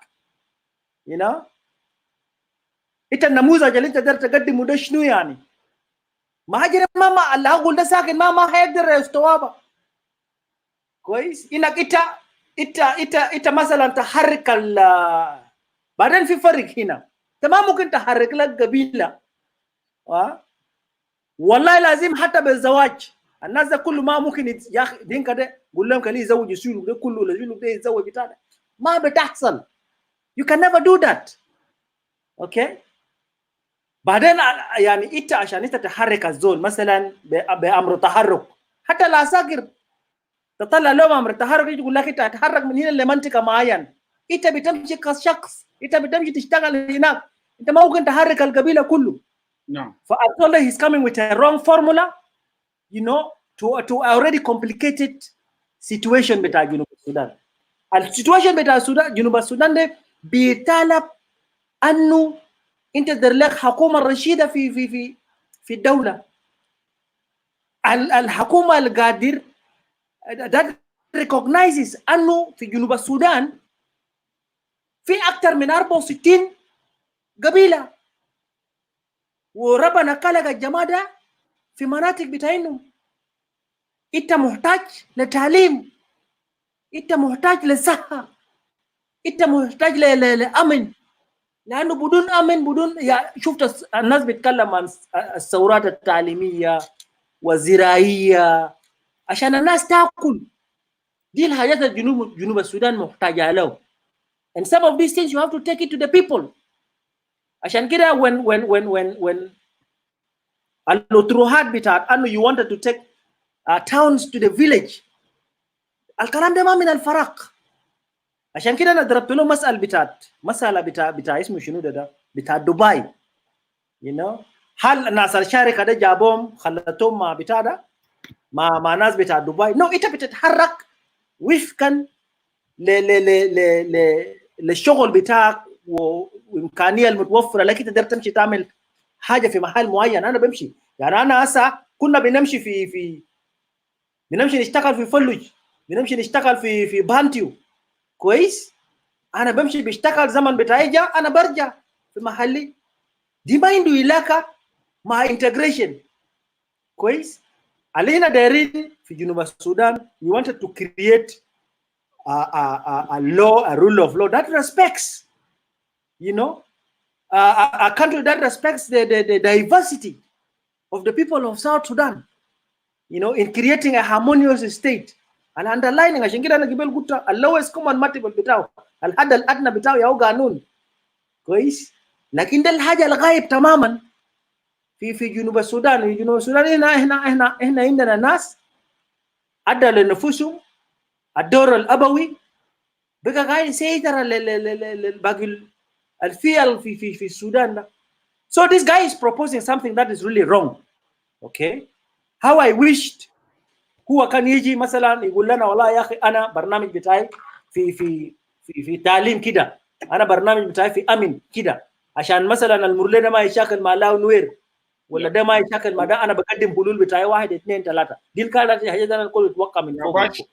انت النموذج اللي انت قدرت تقدمه ده شنو يعني؟ ما هجر ما اللي اقول ده ساكن ما هيقدر يستوعبها كويس. انك انت مثلا تحرك بعدين في فرق هنا. انت ما ممكن تحرك لك قبيله والله لازم حتى بالزواج. الناس ده كله ما ممكن يا اخي دينك ده قول لهم كان يزوج يسولوا ده كله ولا يسولوا ده يتزوج بتاع ده ما بتحصل. you can never do that. اوكي بعدين يعني انت عشان انت تحرك الزول مثلا بامر تحرك حتى العساكر تطلع لهم امر تحرك يجي يقول لك انت تتحرك من هنا لمنطقه معين. انت بتمشي كشخص انت بتمشي تشتغل هناك انت ما ممكن تحرك القبيله كله. نعم. فأقول he's coming with a wrong formula to already complicated situation بتاع جنوب السودان. السيتويشن بتاع السودان جنوب السودان ده بيطالب انه انت تدير لك حكومه رشيده في الدوله. الحكومه القادر that recognizes انه في جنوب السودان في اكثر من 64 قبيله وربنا خلق الجماعه ده في مناطق بتاعهم. انت محتاج لتعليم، انت محتاج لصحه، انت محتاج لامن. لانه بدون امن بدون شفت الناس بيتكلم عن الثورات التعليميه والزراعيه عشان الناس تاكل. دي الحاجات جنوب السودان محتاجه له. and some of these things you have to take it to the people. عشان كده when الأطروحات بتاعت انه you wanted to take towns to the village الكلام ده ما من الفراغ. عشان كده انا ضربت له مسألة بتاع اسمه شنو ده بتاع دبي. هل الناس الشركه ده جابهم خلتهم مع بتاع ده مع ناس بتاع دبي؟ نو انت بتتحرك وفقا للشغل بتاعك وامكانيه المتوفره لك تقدر تمشي تعمل حاجه في محل معين. انا بمشي يعني انا هسه كنا بنمشي بنمشي نشتغل في فلوج، بنمشي نشتغل في بانتيو كويس. انا بمشي بشتغل زمن بتاعي جاء انا برجع في محلي. دي ما عنده علاقه مع انتجريشن كويس. علينا دايرين في جنوب السودان we wanted to create a law, a rule of law that respects a country that respects the diversity of the people of South Sudan in creating a harmonious state. and underlining عشان كده انا قبل قلت lowest common multiple بتاعه الحد الادنى بتاعه يا قانون كويس. لكن ده الحاجه الغايب تماما في جنوب السودان. في جنوب السودان احنا عندنا ناس ادى لنفوسهم الدور الابوي بقى قاعد يسيطر باقي الفئه في السودان ده. So this guy is proposing something that is really wrong. Okay, how I wished هو كان يجي مثلا يقول لنا والله يا اخي انا برنامج بتاعي في تعليم كده، انا برنامج بتاعي في امن كده، عشان مثلا المرلي ده ما يشاكل مع لاو نوير ولا ده ما يشاكل مع ده، انا بقدم حلول بتاعي 1 2 3. دي الكلام دي حاجه انا الكل يتوقع من فوق.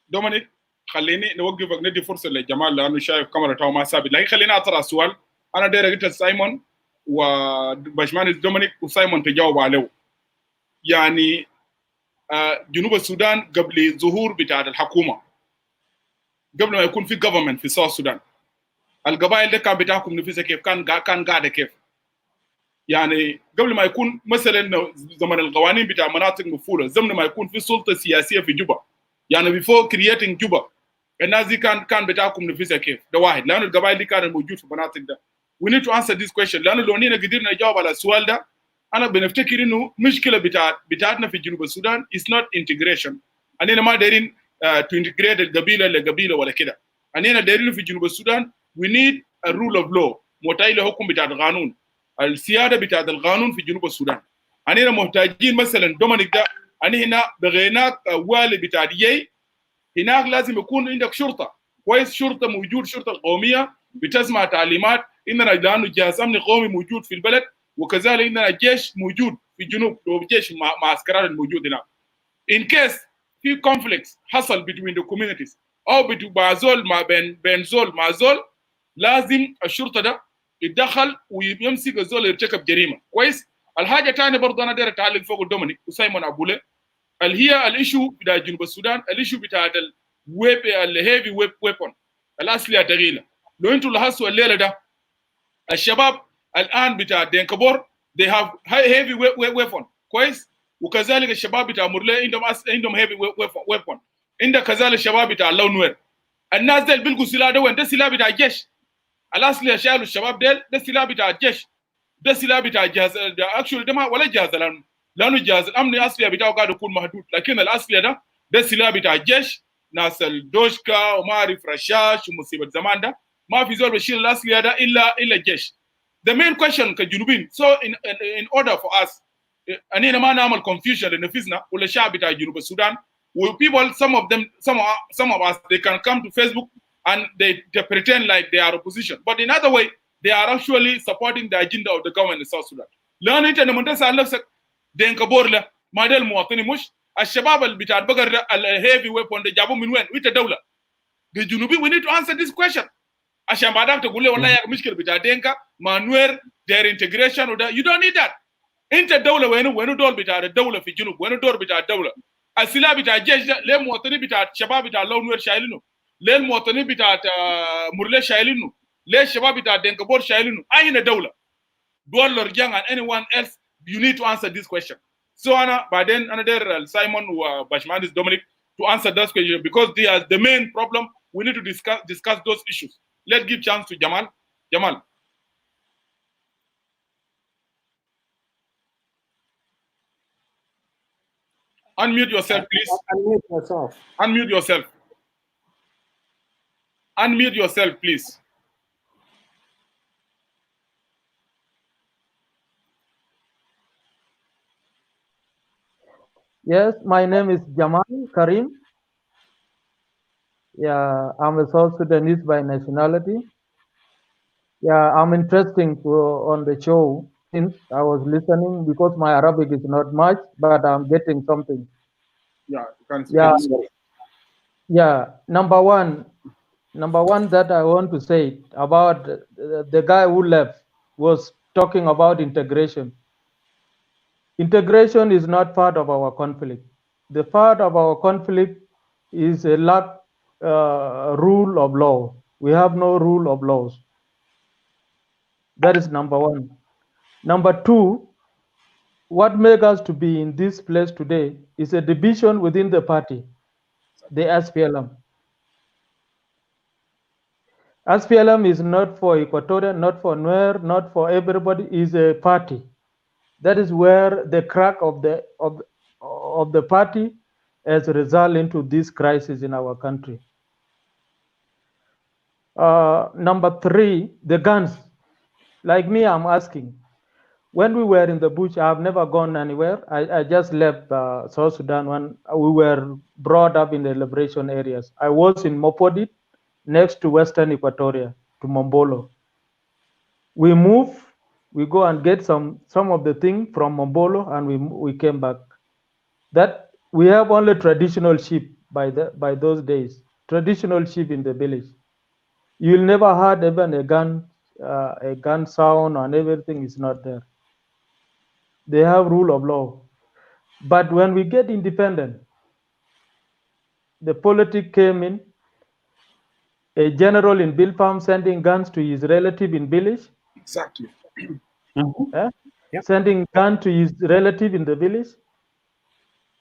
دومينيك خليني نوقفك ندي فرصه للجمال لانه شايف كاميرا تاعه ما ثابت، لكن خليني اطرح سؤال. انا داير قلت سايمون وباشمهندس دومينيك وسايمون تجاوب عليه. يعني جنوب السودان قبل ظهور بتاع الحكومه، قبل ما يكون في جفرمنت في ساوث السودان، القبائل ده كان بتاعكم نفسها كيف؟ كان قاعده كيف؟ يعني قبل ما يكون مثلا زمن القوانين بتاع مناطق مفوله، زمن ما يكون في سلطه سياسيه في جوبا، يعني before creating جوبا الناس دي كان بتاعكم نفسها كيف؟ ده واحد، لانه القبائل دي كانت موجود في المناطق ده. We need to answer this question، لانه لو نينا قدرنا نجاوب على السؤال ده انا بنفتكر انه مشكله بتاعتنا في جنوب السودان is not integration. اننا ما دايرين to integrate القبيله لقبيله ولا كده. اننا دايرين في جنوب السودان we need a rule of law. موتايل حكم بتاع القانون السياده بتاع القانون في جنوب السودان. أنا محتاجين مثلا دومينيك ده أنا هنا بغيناك والي بتاع دي هناك لازم يكون عندك شرطه كويس، شرطه موجود، شرطه القوميه بتسمع تعليمات. اننا لانه جهاز امن قومي موجود في البلد، وكذلك عندنا جيش موجود في الجنوب وجيش مع عسكريين الموجود هناك. in case في conflicts حصل between the communities او مع زول مع بين زول مع زول، لازم الشرطه ده يتدخل ويمسك الزول اللي ارتكب جريمه كويس. الحاجه الثانيه برضه انا داير اتعلق فوق دومينيك وسايمون ابوله اللي هي الايشو بتاع جنوب السودان، الايشو بتاع الويب الهيفي ويبون الاسلحه الثقيله. لو انتم لاحظتوا الليله ده الشباب الان بتاع دينكابور they have heavy weapon كويس، وكذلك الشباب بتاع مرلي عندهم heavy weapon. عندك كذلك الشباب بتاع اللونوير. الناس ديل بيلقوا سلاح ده وين؟ ده سلاح بتاع الجيش. الاسلحه شالوا الشباب ديل، ده سلاح بتاع الجيش، ده سلاح بتاع الجهاز اكشولي ده ما ولا جهاز الامن، لانه الجهاز الامني الاسلحه بتاعه قاعد يكون محدود، لكن الاسلحه ده سلاح بتاع الجيش. ناس الدوشكا وما اعرف رشاش ومصيبه زمان ده ما في زول بيشيل الاسلحه ده الا الجيش. The main question كجنوبين so in order for us اننا ما نعمل confusion لنفسنا ولا الشعب بتاع جنوب السودان. people some of us they can come to Facebook and they pretend like they are opposition, but in other way they are actually supporting the agenda of the government in South Sudan. لان انت لما تسال نفسك دينكابور له ما ده المواطنين مش الشباب اللي بتاع البقر الهيفي ويبون ده جابوه من وين؟ وانت دوله the جنوبي we need to answer this question عشان بعدك تقول لي والله يا مشكله بتاع دينكا مانوير their integration وده you don't need that. انت الدوله وين دور بتاع الدوله في الجنوب؟ وين الدور بتاع الدوله؟ السلاح بتاع الجيش ده ليه المواطنين بتاع الشباب بتاع اللونوير شايلينه؟ ليه المواطنين بتاع مرلي شايلينه؟ ليه الشباب بتاع دينكابور شايلينه؟ اين الدوله؟ دول لرجان and anyone else you need to answer this question. So أنا بعدين أنا داير سايمون وباشمهندس دومينيك to answer those questions because they are the main problem. We need to discuss those issues. Let's give chance to Jamal. Jamal. Unmute yourself, please. Unmute yourself. Unmute yourself. Unmute yourself, please. Yes, my name is Jamal Karim. Yeah, I'm a South Sudanese by nationality. Yeah, I'm interested on the show since I was listening because my Arabic is not much, but I'm getting something. Yeah, you can speak. Yeah, yeah. Number one that I want to say about the guy who left was talking about integration. Integration is not part of our conflict. The part of our conflict is a lack rule of law. We have no rule of laws. That is number one. Number two, what makes us to be in this place today is a division within the party, the SPLM. SPLM is not for Equatorian, not for Nuer, not for everybody. Is a party. That is where the crack of the party has resulted into this crisis in our country. Number three, the guns. Like me, I'm asking. When we were in the bush, I've never gone anywhere. I just left South Sudan when we were brought up in the liberation areas. I was in Mopodit, next to Western Equatoria, to Mombolo. We move. We go and get some of the thing from Mombolo, and we came back. That we have only traditional sheep by those days. Traditional sheep in the village. You'll never heard even a gun sound, and everything is not there. They have rule of law. But when we get independent, the politics came in. A general in Bilpam sending guns to his relative in village. Exactly. Sending gun to his relative in the village,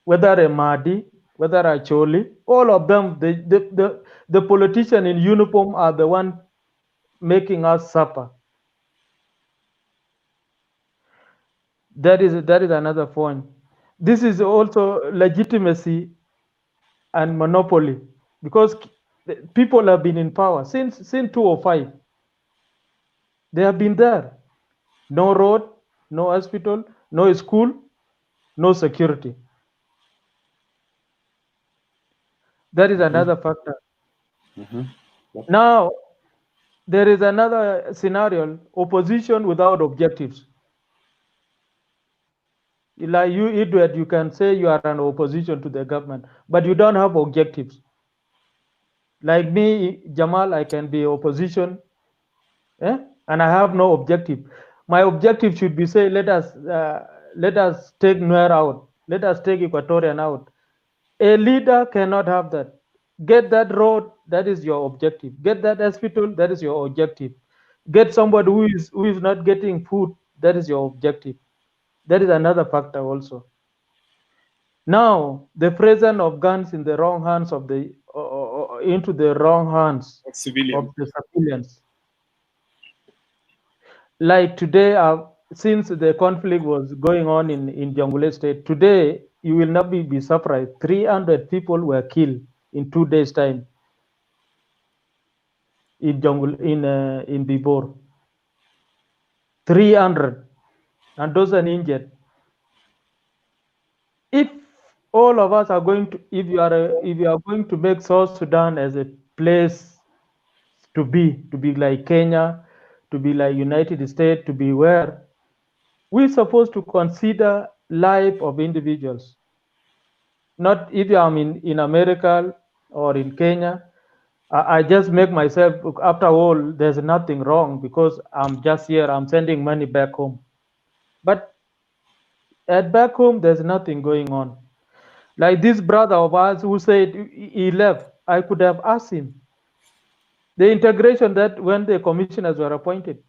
whether a Mahdi, whether a Choli, all of them, the politicians in uniform are the one making us suffer. That is another point. This is also legitimacy and monopoly because people have been in power since 2005. They have been there. No road, no hospital, no school, no security. That is another factor. Now, there is another scenario, opposition without objectives. Like you, Edward, you can say you are an opposition to the government, but you don't have objectives. Like me, Jamal, I can be opposition, and I have no objective. My objective should be say, let us take Nuer out, let us take Equatorian out. A leader cannot have that. Get that road, that is your objective. Get that hospital, that is your objective. Get somebody who is not getting food, that is your objective. That is another factor also. Now, the presence of guns in the wrong hands of the into the wrong hands Of civilians. of the civilians. Like today, since the conflict was going on in Jonglei State, today you will not be surprised. 300 people were killed in 2 days' time in Bibor. 300, and those are injured. If all of us are going to, if you are going to make South Sudan as a place to be like Kenya, to be like United States, to be where we're supposed to consider life of individuals. Not if I'm in America or in Kenya, I just make myself, after all, there's nothing wrong because I'm just here, I'm sending money back home. But at back home, there's nothing going on. Like this brother of ours who said he left, I could have asked him. The integration that when the commissioners were appointed,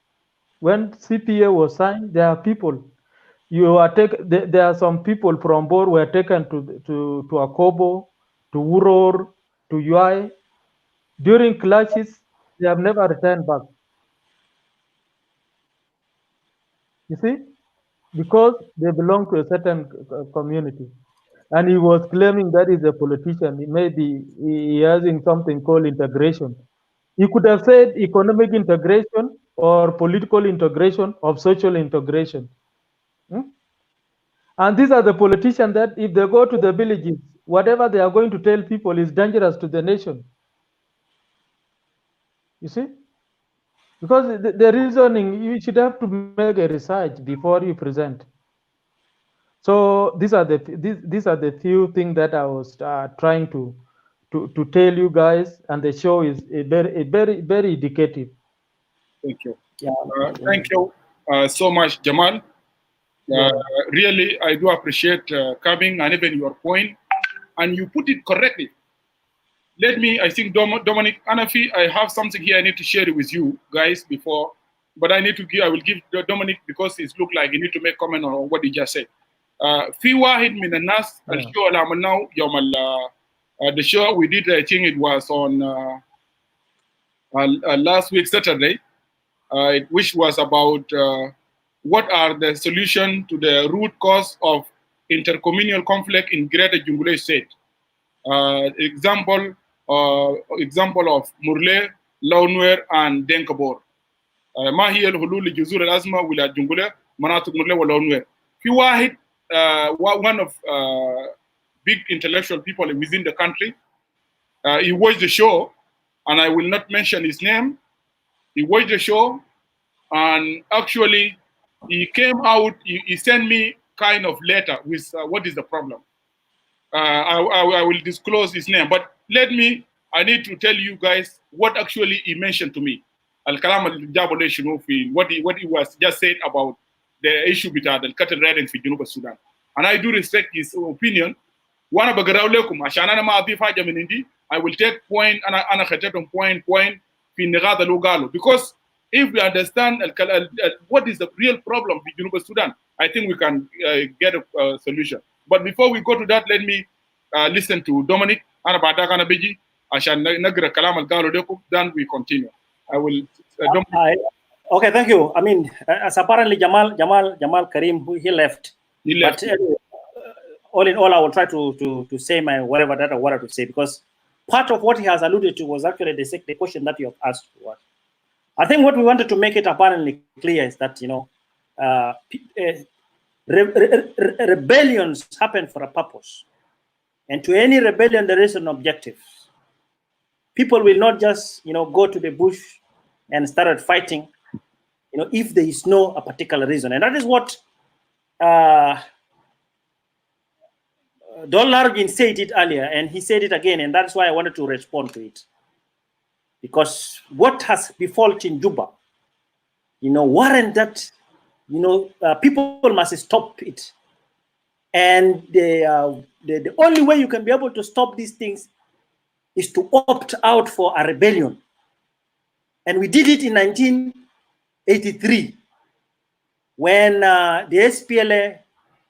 when CPA was signed, there are people. There are some people from Bor were taken to Akobo, to Uror, to Yuai. During clashes, they have never returned back. You see, because they belong to a certain community. And he was claiming that he's a politician. Maybe he having something called integration. He could have said economic integration or political integration or social integration. And these are the politicians that if they go to the villages, whatever they are going to tell people is dangerous to the nation. You see? Because the reasoning, you should have to make a research before you present. So these are the few things that I was trying to tell you guys, and the show is very indicative. Thank you. Thank you so much, Jamal. Really, I do appreciate coming and even your point, and you put it correctly. Let me, I think, Dominic, Anafi, I have something here I need to share it with you guys before, but I will give Dominic because it looked like you need to make comment on what he just said. في واحد من الناس الشو اللي عملناه يوم the show we did, I think it was on last week Saturday, which was about what are the solution to the root cause of intercommunal conflict in Greater Jonglei State. Example of Murle, Launwer, and Denkabor. ما هي الحلول لجذور الأزمة ولا جنجولة مناطق مرلة ولونوير. في واحد one of big intellectual people within the country. He watched the show, and I will not mention his name. He watched the show, and actually, he came out. He sent me kind of letter with what is the problem. I will disclose his name, but I need to tell you guys what actually he mentioned to me. What he was just said about the issue with the cattle raiding في جنوب السودان. And I do respect his opinion. وأنا بقرأ لكم عشان أنا ما أضيف حاجة من عندي. I will take point. أنا خدتهم point في النقاط اللي قالوا. Because if we understand what is the real problem في جنوب السودان, I think we can get a solution. But before we go to that, let me listen to Dominic. أنا بعدك أنا بيجي عشان نقرأ كلام اللي قالوا لكم. Then we continue. I will. Okay, thank you. I mean, as apparently Jamal Karim, he left. But all in all, I will try to say my whatever that I wanted to say, because part of what he has alluded to was actually the question that you have asked. I think what we wanted to make it apparently clear is that, rebellions happen for a purpose. And to any rebellion, there is an objective. People will not just, go to the bush and start fighting, if there is no a particular reason. And that is what Don Largin said it earlier, and he said it again, and that's why I wanted to respond to it. Because what has befallen in Juba, warrant that, people must stop it. And the only way you can be able to stop these things is to opt out for a rebellion. And we did it in 1983 when the SPLA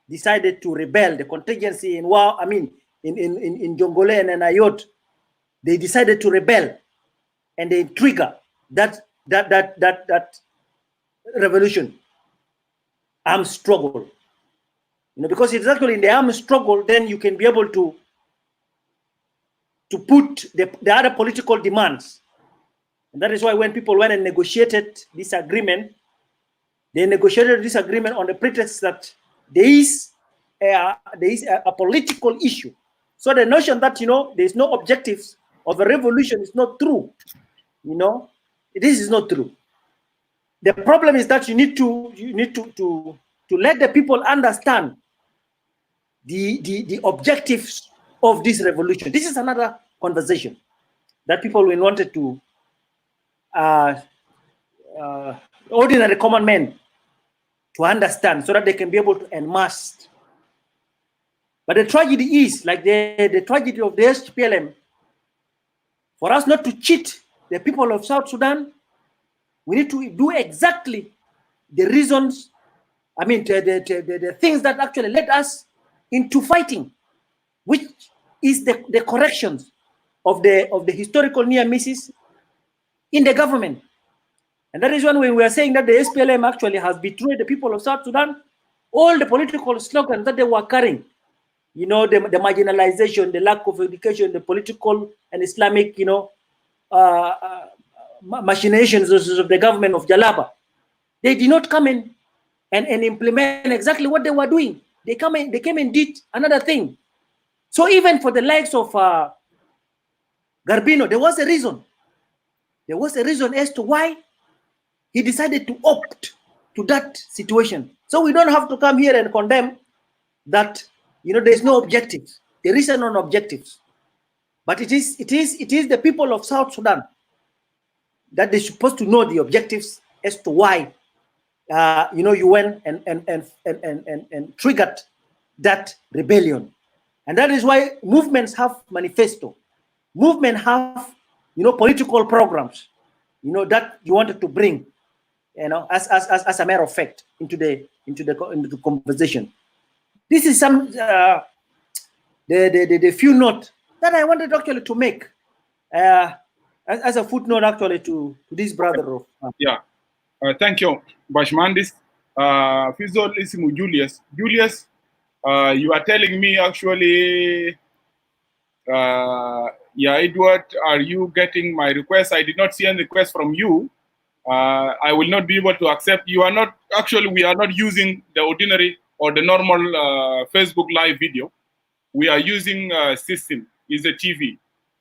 decided to rebel. The contingency in in Jongole and Ayot, they decided to rebel, and they trigger that revolution, armed struggle. Because it's actually in the armed struggle, then you can be able to put the other political demands. And that is why when people went and negotiated this agreement, they negotiated this agreement on the pretext that there is a political issue. So the notion that there is no objectives of a revolution is not true. This is not true. The problem is that you need to let the people understand the objectives of this revolution. This is another conversation that people will wanted to ordinary common men to understand, so that they can be able to enmask. But the tragedy is, like the tragedy of the SPLM, for us not to cheat the people of South Sudan, we need to do exactly the reasons, the things that actually led us into fighting, which is the corrections of the historical near misses in the government. And that is when we were saying that the SPLM actually has betrayed the people of South Sudan. All the political slogans that they were carrying, the marginalization, the lack of education, the political and Islamic, machinations of the government of Jalaba, they did not come in and implement exactly what they were doing. They came and did another thing. So even for the likes of Garbino, there was a reason. There was a reason as to why he decided to opt to that situation. So we don't have to come here and condemn that there's no objectives. There is no objectives. But it is the people of South Sudan that they're supposed to know the objectives as to why you went and triggered that rebellion. And that is why movements have manifesto. Movements have political programs, that you wanted to bring, as a matter of fact, into the conversation. This is some the few note that I wanted actually to make as a footnote actually to this brother of thank you, Bashmandis. Fizol Isimu Julius. Julius, you are telling me actually, Edward, are you getting my request? I did not see any request from you. I will not be able to accept. You are not, actually, we are not using the ordinary or the normal Facebook live video. We are using a system, is a TV.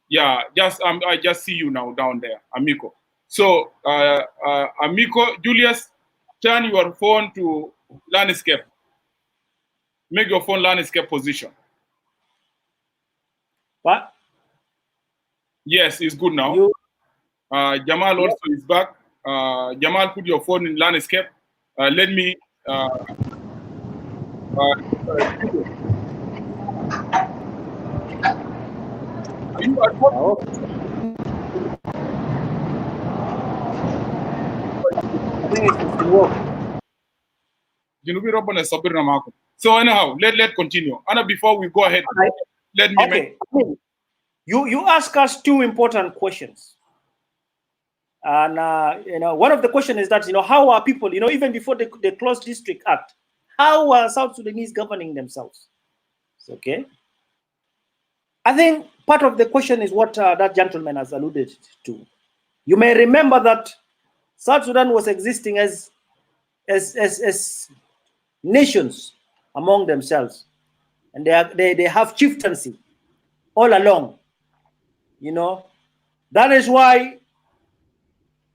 Yeah, I just see you now down there, Amico. So, Amico, Julius, turn your phone to landscape. Make your phone landscape position. What? Yes, it's good now. Jamal also is back. Jamal, put your phone in landscape. Let me. Are you at work? I think it's work. So anyhow, let's continue. Anna, before we go ahead, let me make. You ask us two important questions. And one of the questions is that how are people even before the Closed District Act, how are South Sudanese governing themselves? Okay. I think part of the question is what that gentleman has alluded to. You may remember that South Sudan was existing as nations among themselves, and they have chieftaincy all along. You know, that is why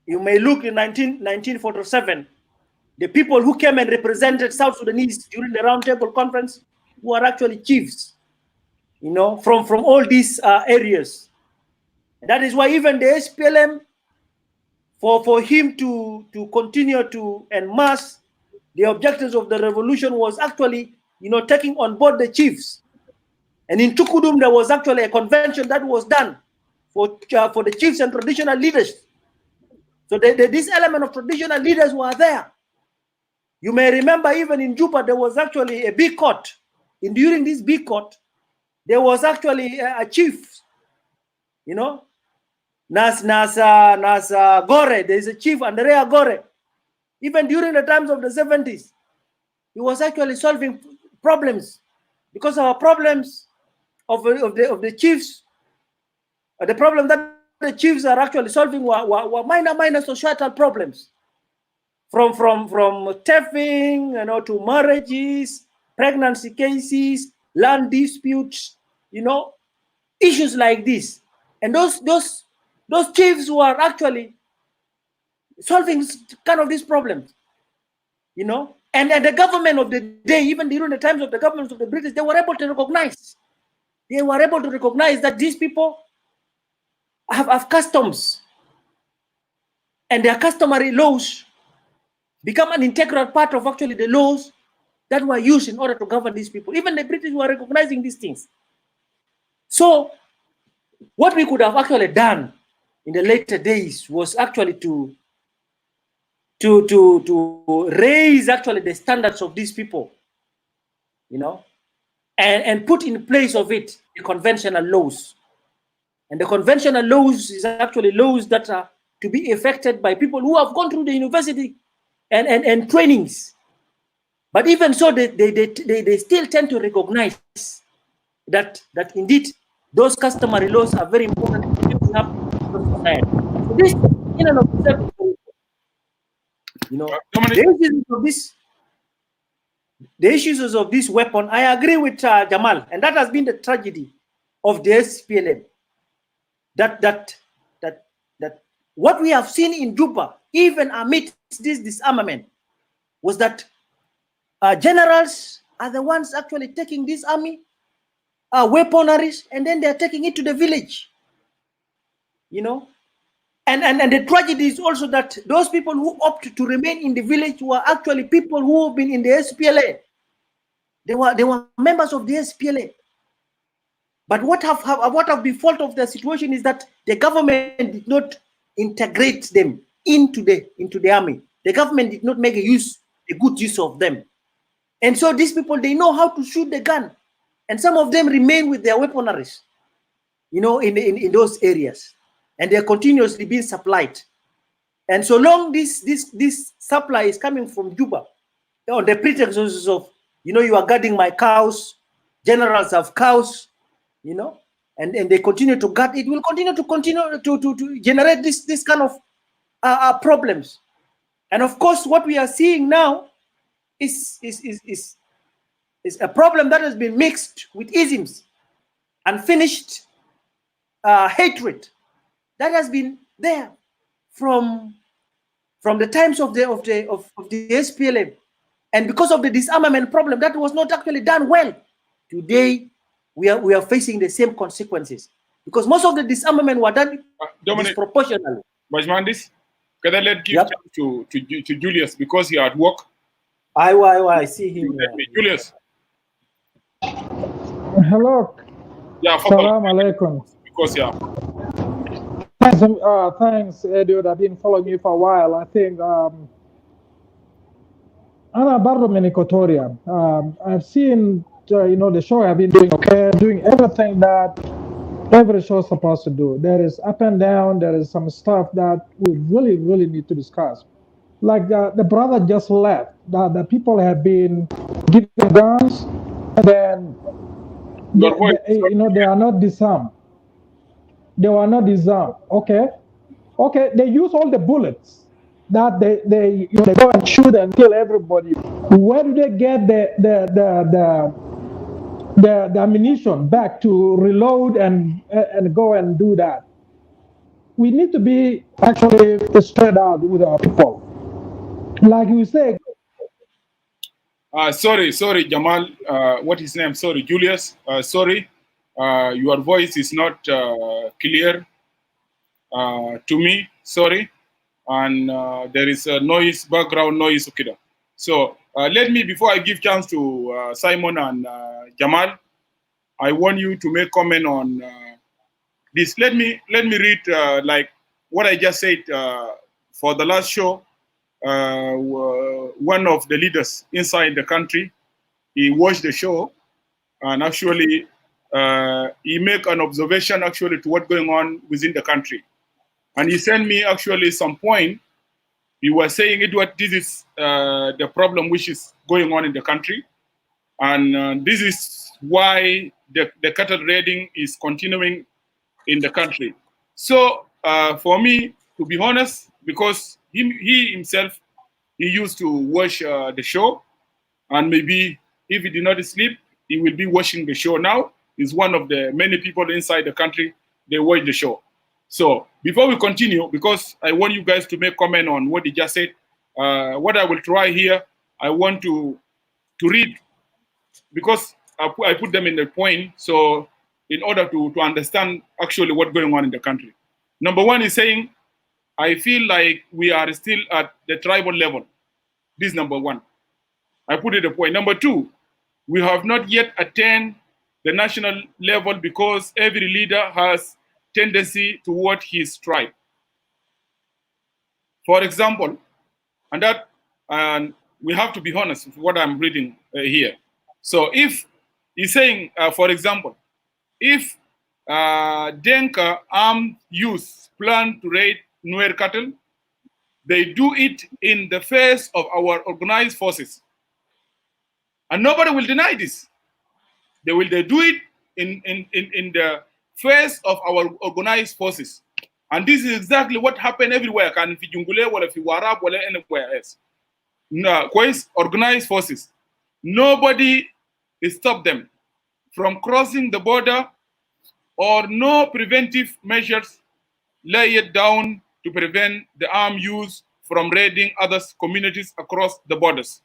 you may look in 1947, the people who came and represented South Sudanese during the Roundtable Conference were actually chiefs, you know, from all these areas. And that is why even the SPLM, for him to continue to enmass the objectives of the revolution was actually, you know, taking on board the chiefs. And in Tukudum, there was actually a convention that was done for the chiefs and traditional leaders. So this element of traditional leaders were there. You may remember even in Juba, there was actually a big court. During this big court, there was actually a chief, you know, Nas Gore, there is a chief, Andrea Gore. Even during the times of the 70s, he was actually solving problems, because our problems of the chiefs, the problem that the chiefs are actually solving were minor societal problems, from thefting, you know, to marriages, pregnancy cases, land disputes, you know, issues like this. And those chiefs were actually solving kind of these problems, you know. And the government of the day, even during the times of the governments of the British, they were able to recognize. They were able to recognize that these people have customs, and their customary laws become an integral part of actually the laws that were used in order to govern these people. Even the British were recognizing these things. So what we could have actually done in the later days was actually to raise actually the standards of these people, you know, and put in place of it the conventional laws. And the conventional laws is actually laws that are to be effected by people who have gone through the university and trainings. But even so, they still tend to recognize that indeed those customary laws are very important to building up the society. So this, in and of itself, you know, the issues of this weapon, I agree with Jamal, and that has been the tragedy of the SPLM. That what we have seen in Juba, even amidst this disarmament, was that generals are the ones actually taking this army weaponaries, and then they are taking it to the village, you know. And the tragedy is also that those people who opt to remain in the village were actually people who have been in the SPLA. They were members of the SPLA. But what have been fault of the situation is that the government did not integrate them into the army. The government did not make a good use of them. And so these people, they know how to shoot the gun. And some of them remain with their weaponaries, you know, in those areas. And they're continuously being supplied. And so long this supply is coming from Juba, on the pretext of, you know, you are guarding my cows, generals have cows, you know, and they continue to guard, it will continue to generate this kind of problems. And of course, what we are seeing now is a problem that has been mixed with isms, unfinished hatred that has been there from the times of the SPLM, and because of the disarmament problem that was not actually done well. Today we are facing the same consequences because most of the disarmament were done disproportionately. Bajmandis, can I let give time to Julius because he at work? I see him. Julius. Hello. Yeah, Salam alaikum. Because thanks, Edward. I've been following you for a while. I think Ana Barro Menicotoria. I've seen you know, the show. I've been doing okay, doing everything that every show is supposed to do. There is up and down. There is some stuff that we really need to discuss. Like the brother just left. The people have been given guns, and then you know, they are not disarmed. They were not disarmed. Okay. They use all the bullets. that they go and shoot and kill everybody. Where do they get the ammunition back to reload and go and do that? We need to be actually straight out with our people. Like you say. Sorry, Jamal. What his name? Sorry, Julius. Sorry, your voice is not clear to me. Sorry, and there is a noise, background noise. Okay, so let me, before I give chance to Simon and Jamal, I want you to make comment on this. Let me read like what I just said for the last show. One of the leaders inside the country, he watched the show, and actually he make an observation actually to what's going on within the country, and he sent me actually some point. He was saying this is the problem which is going on in the country, and this is why the cattle raiding is continuing in the country. So for me, to be honest, because he himself, he used to watch the show, and maybe if he did not sleep, he will be watching the show now. He's one of the many people inside the country, they watch the show. So before we continue, because I want you guys to make comment on what he just said, what I will try here, I want to read, because I put them in the point, so in order to understand actually what's going on in the country. Number one is saying, I feel like we are still at the tribal level. This is number one. I put it a point. Number two, we have not yet attained the national level because every leader has tendency toward his tribe. For example, and that we have to be honest with what I'm reading here. So if he's saying, for example, if Denka armed youth plan to raid Nuer cattle, they do it in the face of our organized forces. And nobody will deny this. They do it in the face of our organized forces. And this is exactly what happened everywhere. Can if Jungule or if Warab or anywhere else. No, organized forces. Nobody stopped them from crossing the border, or no preventive measures laid down to prevent the armed youth from raiding other communities across the borders.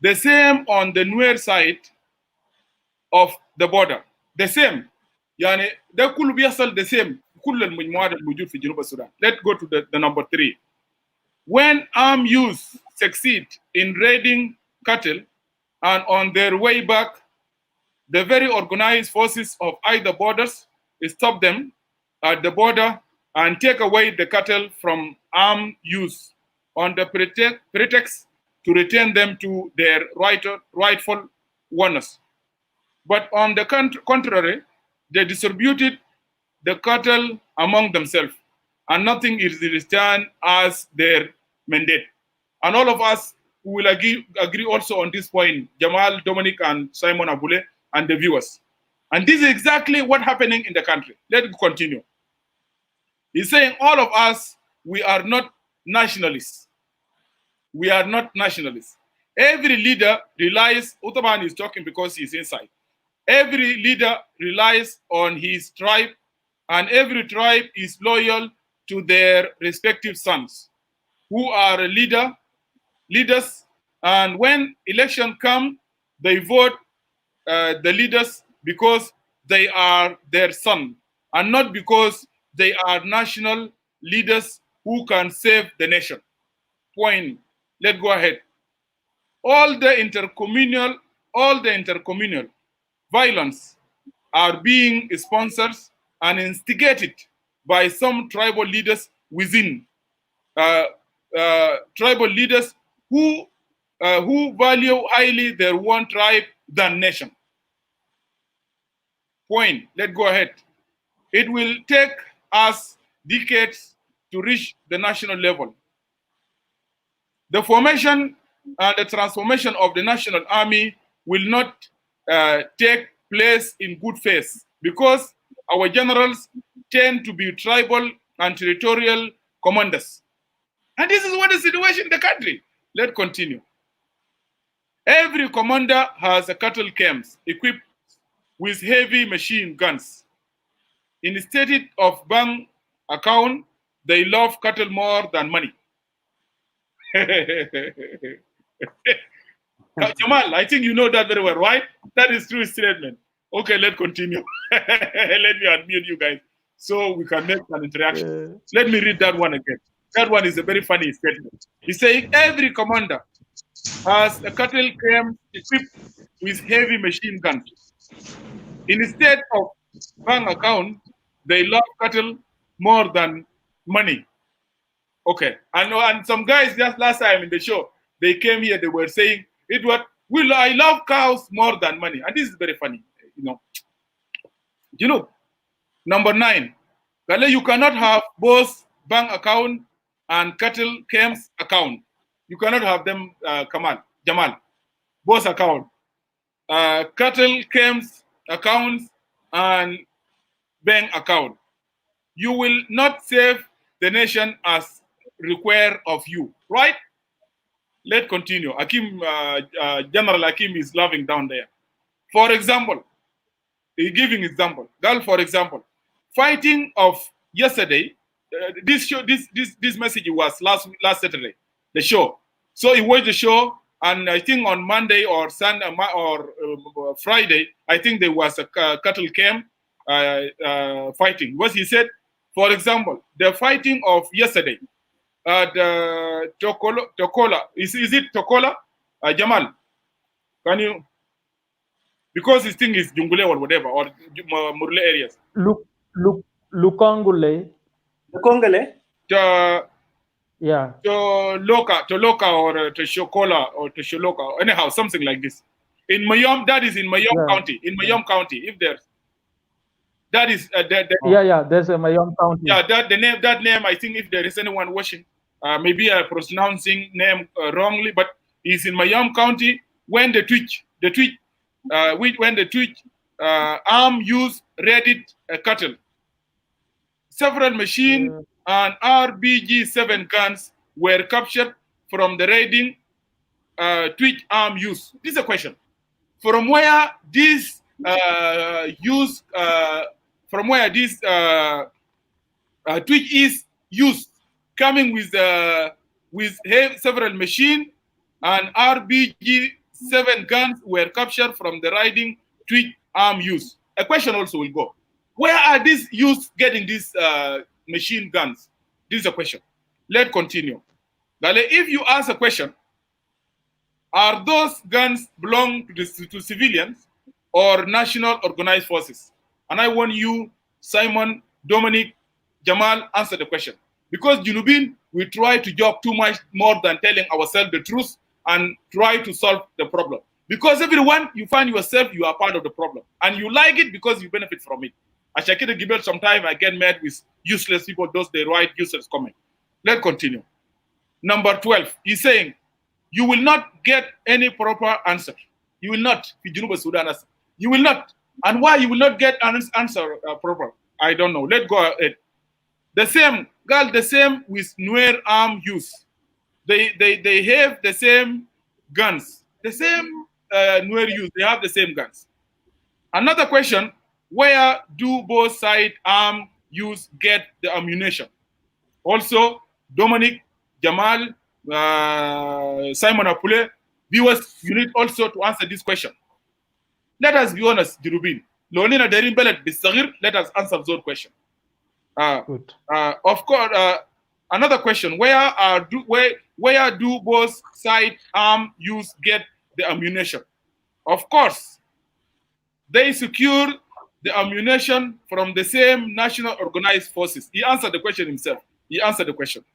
The same on the Nuer side of the border. The same. يعني ده كله بيحصل the same. كل المجموعات الموجود في جنوب السودان. Let's go to the number 3. When armed youth succeed in raiding cattle and on their way back, the very organized forces of either borders stop them at the border and take away the cattle from armed youth on the pretext to return them to their rightful owners. But on the contrary, they distributed the cattle among themselves, and nothing is returned as their mandate. And all of us will agree also on this point, Jamal, Dominic, and Simon Abule, and the viewers. And this is exactly what's happening in the country. Let's continue. He's saying all of us, we are not nationalists. We are not nationalists. Every leader relies, Uthman is talking because he's inside. Every leader relies on his tribe, and every tribe is loyal to their respective sons, who are leaders, and when election come, they vote the leaders because they are their son, and not because they are national leaders who can save the nation. Point. Let's go ahead. All the intercommunal violence are being sponsored and instigated by some tribal leaders within. Tribal leaders who value highly their one tribe than nation. Point. Let's go ahead. It will take us decades to reach the national level. The formation and the transformation of the national army will not take place in good faith, because our generals tend to be tribal and territorial commanders. And this is what the situation in the country. Let's continue. Every commander has a cattle camps equipped with heavy machine guns. Instead of bank account, they love cattle more than money. Jamal, I think you know that very well, right? That is true statement. Okay, let's continue. Let me unmute you guys so we can make an interaction. Let me read that one again. That one is a very funny statement. He's saying every commander has a cattle camp equipped with heavy machine guns. Instead of bank account, they love cattle more than money. Okay, and some guys just last time in the show, they came here, they were saying, Edward, I love cows more than money. And this is very funny, number 9, you cannot have both bank account and cattle camps account. You cannot have them, Jamal, both account. Cattle camps accounts and bank account. You will not save the nation as required of you, right? Let's continue. Akim, General Akim is laughing down there. For example, he's giving example. Girl, for example, fighting of yesterday. This message was last Saturday, the show. So he watched the show, and I think on Monday or Sunday or Friday, I think there was a cattle camp fighting. What he said, for example, the fighting of yesterday. The Tokola. Is it Tokola? Jamal, can you? Because his thing is Jungule or whatever, or Murle areas. Lukongule. Lukongole? Yeah. To Loka or to Shokola or to Sholoka. Anyhow, something like this. In Mayom, that is in Mayom County. In Mayom County, if there's. That is there's a Mayom County. Yeah, that name. I think if there is anyone watching, maybe I'm pronouncing name wrongly, but it's in Mayom County. When the Twitch arm used raided cattle, several machine and RBG-7 guns were captured from the raiding Twitch arm use. This is a question. From where this Twitch is used, coming with several machine and RBG-7 guns were captured from the raiding Twitch arm use. A question also will go. Where are these youths getting these machine guns? This is a question. Let's continue. If you ask a question, are those guns belong to civilians or national organized forces? And I want you, Simon, Dominic, Jamal, answer the question. Because Junubin, we try to joke too much more than telling ourselves the truth and try to solve the problem. Because everyone, you find yourself, you are part of the problem. And you like it because you benefit from it. As Shakira Gibel, sometimes I get mad with useless people, those they write useless comment. Let's continue. Number 12, he's saying, you will not get any proper answer. You will not. You will not. And why you will not get an answer proper? I don't know. Let's go ahead. The same with Nuer arm use. They have the same guns. The same Nuer use. They have the same guns. Another question, where do both side arm use get the ammunition? Also, Dominic, Jamal, Simon Apule, viewers, you need also to answer this question. Let us be honest, Jirubin. Let us answer those questions. Of course, another question, where do both side arm use get the ammunition? Of course, they secure the ammunition from the same national organized forces. He answered the question himself. He answered the question.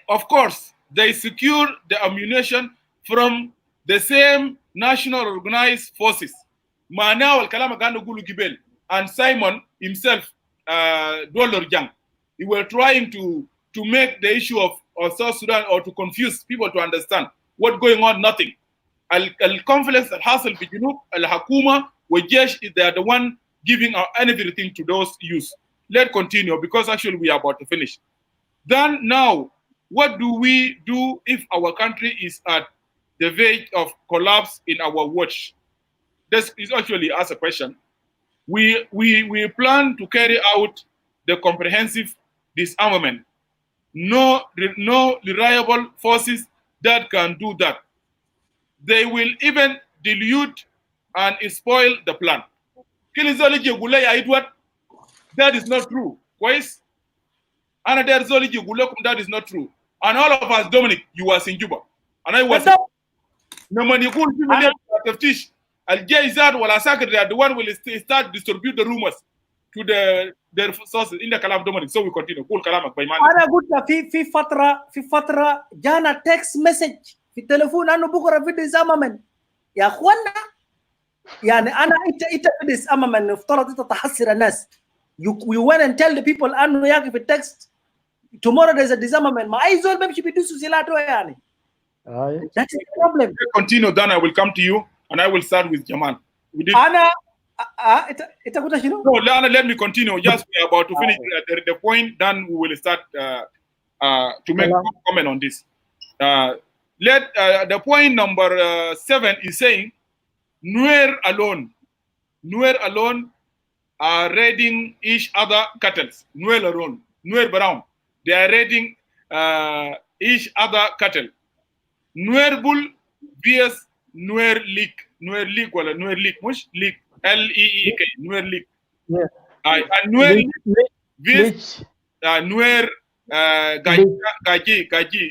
Of course, they secure the ammunition from the same national organized forces. And Simon himself, he were trying to make the issue of South Sudan or to confuse people to understand what's going on, nothing. Al-conflict, al-hassle, al-hakuma, they are the one giving everything to those youth. Let's continue because actually we are about to finish. Then now, what do we do if our country is at the verge of collapse in our watch? This is actually asked a question. We plan to carry out the comprehensive disarmament. No reliable forces that can do that. They will even dilute and spoil the plan. That is not true. Wise? And that is not true. And all of us, Dominic, you was in Juba. And I was. No money cool Al-Jaizad wal Asakir, they are the one will start distribute the rumors to the sources in the Kalam Dominic. So we continue. Cool Kalamak by man. أنا قلت في فترة جانا text message في التليفون أنه بكرة في disarmament يا أخوانا يعني أنا أنت في disarmament افترض أنت تحصر الناس. We went and tell the people أنه ياكي في text tomorrow there's a disarmament. ما أي زول بمشي بدوسو سلاته يعني. That's the problem. Continue, then I will come to you and I will start with Jamal. أنا No, let me continue. Just we are about to finish the point, then we will start to make a comment on this. The point number 7 is saying, Nuer alone are raiding each other cattle. Nuer alone, Nuer Brown, they are raiding each other cattle. Nuer Bull vs Nuer Leak. Nuer Leak, wala Nuer Leak, mush Leak. L-E-E-K, Nuer Leak. Yeah. And Nuer vs Nuer Gaji,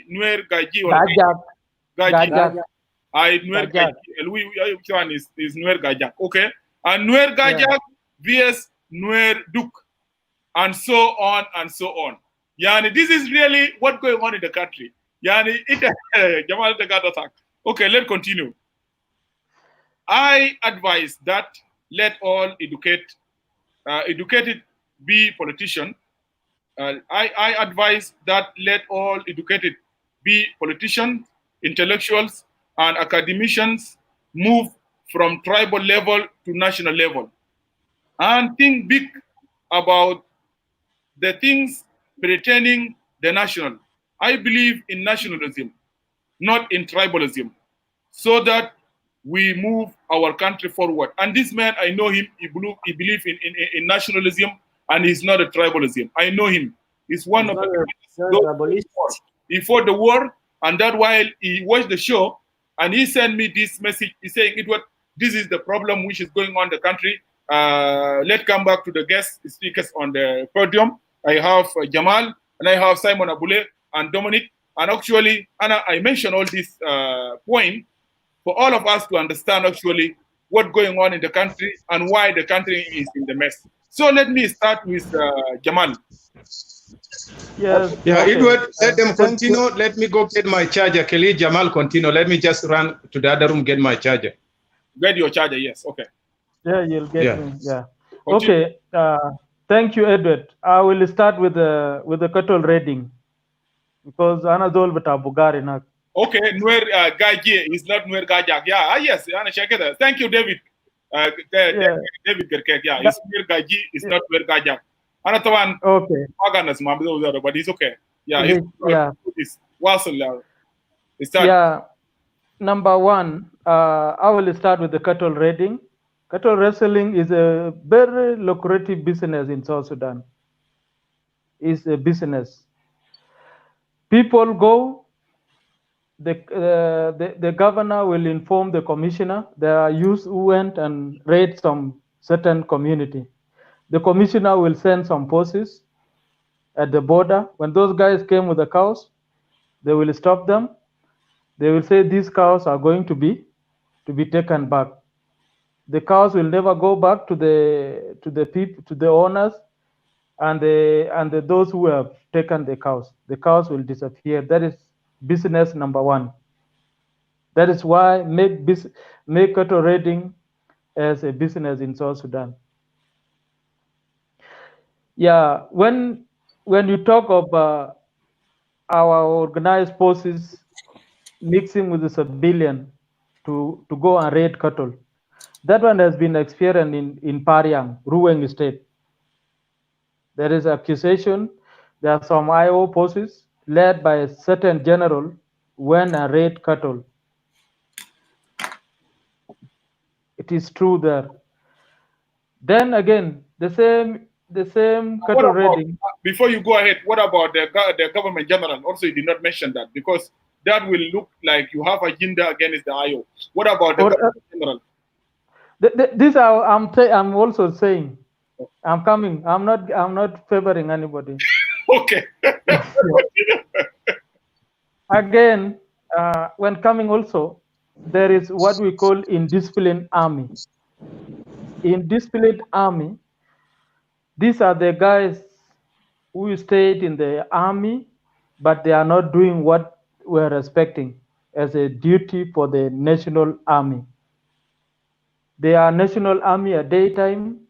Nuer Gaji, or Gaji. Nuer Gaji. Which one is Nuer Gajak? Okay. And Nuer Gajak vs Nuer Duk. And so on and so on. Yani, this is really what's going on in the country. Yani, Jamal attack. Okay, let's continue. I advise that let all educated be politicians. I advise that let all educated be politicians, intellectuals, and academicians move from tribal level to national level and think big about the things pertaining the national. I believe in nationalism, not in tribalism, so that we move our country forward. And this man, I know him, he believes in nationalism, and he's not a tribalism. I know him. He's one of the he fought the war, and that while he watched the show, and he sent me this message, he's saying, this is the problem which is going on in the country. Let's come back to the guest speakers on the podium. I have Jamal, and I have Simon Abule, and Dominic. And actually, Anna, I mentioned all these points for all of us to understand actually what's going on in the country and why the country is in the mess. So let me start with Jamal. Yes. Yeah, okay. Edward, let them continue. Let me go get my charger. Kelly, Jamal, continue. Let me just run to the other room, get my charger. Get your charger, yes. Okay. Yeah, you'll get me. Yeah. Continue. Okay. Thank you, Edward. I will start with the cattle raiding because Anadol Bata Bugari nak. Okay, Nuer Gaji is not Nuer Gajak. Yeah, yes, thank you, David. David Gerkek, yeah, it's Nuer Gaji, it's not Nuer Gajak. Okay. But it's okay. Yeah, yeah. Number one, I will start with the cattle raiding. Cattle wrestling is a very lucrative business in South Sudan. It's a business. People go. The governor will inform the commissioner. There are youths who went and raid some certain community. The commissioner will send some forces at the border. When those guys came with the cows, they will stop them. They will say these cows are going to be taken back. The cows will never go back to the people, to the owners, and those who have taken the cows. The cows will disappear. That is business number one. That is why make cattle raiding as a business in South Sudan. Yeah, when you talk of our organized forces mixing with the civilian to go and raid cattle, that one has been experienced in Pariang, Ruweng State. There is accusation There are some IO forces led by a certain general went and raid cattle. It is true there. Then again, the same What cattle about, raiding. before you go ahead, what about the government general? Also, you did not mention that because that will look like you have agenda against the IO. What about the government general? This I'm also saying. I'm coming. I'm not favoring anybody. Okay. Again, when coming also, there is what we call indisciplined army. Indisciplined army, these are the guys who stayed in the army, but they are not doing what we're expecting as a duty for the national army. They are national army at daytime.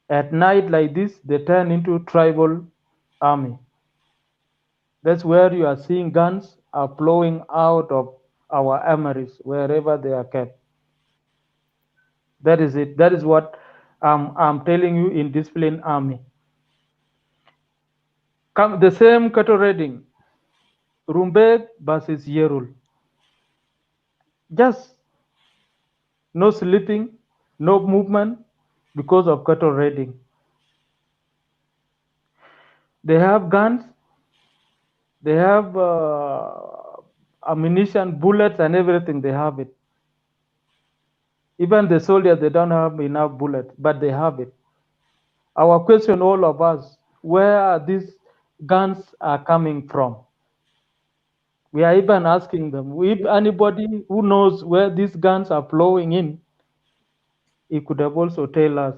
At night like this, they turn into tribal army. That's where you are seeing guns are flowing out of our armories, wherever they are kept. That is it. That is what I'm telling you in disciplined army. The same cattle raiding, Rumbek versus Yerul. Just no sleeping, no movement because of cattle raiding. They have guns, they have ammunition, bullets, and everything. They have it. Even the soldiers, they don't have enough bullets, but they have it. Our question, all of us, where are these guns are coming from? We are even asking them. If anybody who knows where these guns are flowing in, he could have also tell us.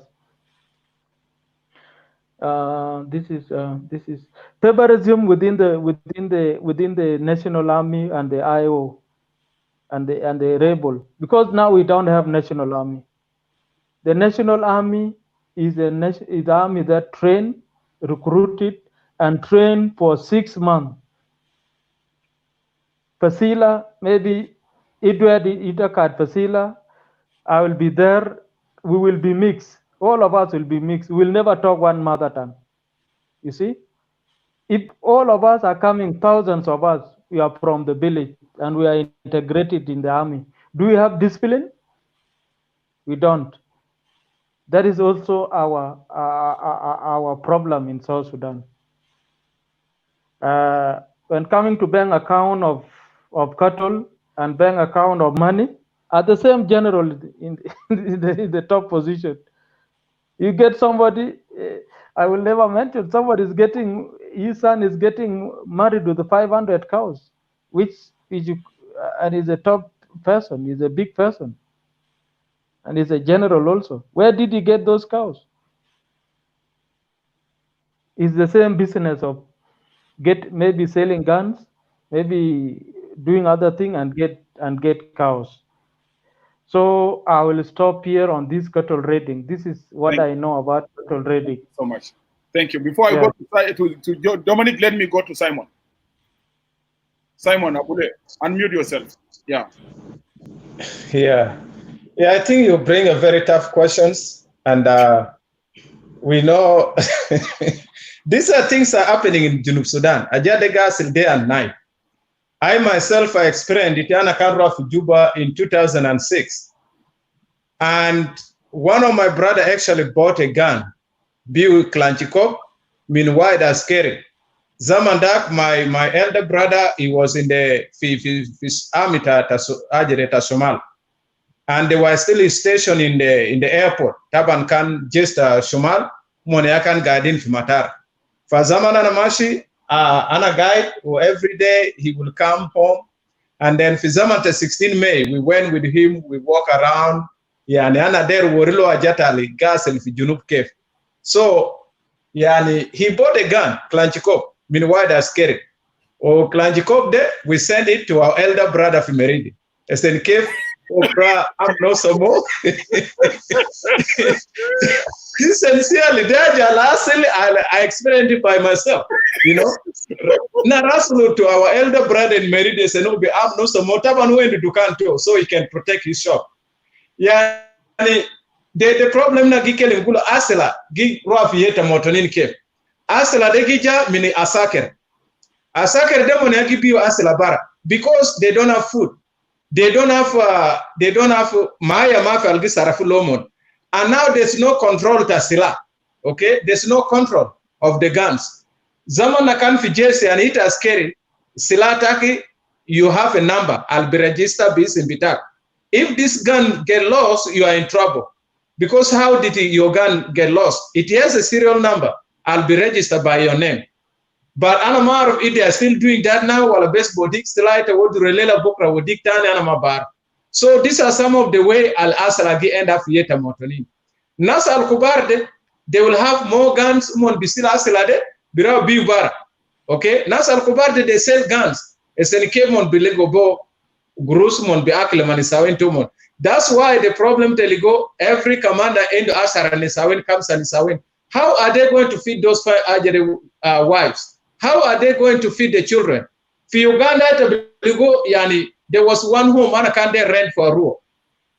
This is favorism within the national army and the IO and the rebel, because now we don't have national army. The national army is the army that trained, recruited, and trained for 6 months. Fasila, maybe Edward Itakat Fasila, I will be there. We will be mixed. All of us will be mixed. We'll never talk one mother tongue. You see? If all of us are coming, thousands of us, we are from the village and we are integrated in the army. Do we have discipline? We don't. That is also our problem in South Sudan. When coming to bank account of cattle and bank account of money, are the same general in the top position. You get somebody, I will never mention, somebody is getting, his son is getting married with 500 cows, which is, and is a top person, is a big person, and is a general also. Where did he get those cows? It's the same business of maybe selling guns, maybe doing other thing and get cows. So I will stop here on this cattle raiding. This is what I know about cattle raiding. So much. Thank you. Before I go to Dominic, let me go to Simon. Simon Abule, unmute yourself. Yeah. Yeah, I think you bring a very tough questions, and we know these are things that are happening in Junub Sudan. Ajadegas day and night. I myself, I experienced it in Akanra Juba in 2006. And one of my brother actually bought a gun, Biu Klanchikov, meanwhile that's scary. Zamandak, my elder brother, he was in the army at Somal. And they were still stationed in the airport. Taban kan just Somal, Moniakan Gadin Fimatar. For Zamana Namashi, Ana guide who every day he will come home, and then for Zamanta 16 May we went with him, we walk around. Yani ana there worilo ajatali gas and Junub Cave. So yani he bought a gun, Klanchikov, meanwhile that's scary. Or Klanchikov there, we send it to our elder brother Fimeridi. Esten Cave, I'm no some more. Sincerely, I experienced it by myself, you know. Narasulu to our elder brother in Merida said, no, I'm no some more. Taban went to Dukan too, so he can protect his shop. Yeah, the problem na gikele ngulo asela gi rough yeta motonin ke. asla de gija mini asaker demo ne gibiyo asla bara, because they don't have food. They don't have maya mafi algi sarafu lomon. And now there's no control to sila. Okay? There's no control of the guns. Zaman na kan fi jeshi and it is scary. Sila taki, you have a number. I'll be registered bis in bitak. If this gun get lost, you are in trouble. Because how did your gun get lost? It has a serial number. I'll be registered by your name. But Anamar, if they are still doing that now, while best bodik still relela bukra wodik tani Anamabar. So these are some of the way Al Asalagi end up yet a motoni. Nas Al Kubarde, they will have more guns, mon bisila asilade, bira biubara. Okay? Nas Al Kubarde, they sell guns. Esenike mon bilegobo, grus mon biakle manisawen tumon. That's why the problem teligo, every commander end asara nisawen comes and nisawen. How are they going to feed those wives? How are they going to feed the children? For Uganda, there was one home, Anakande rent for a room.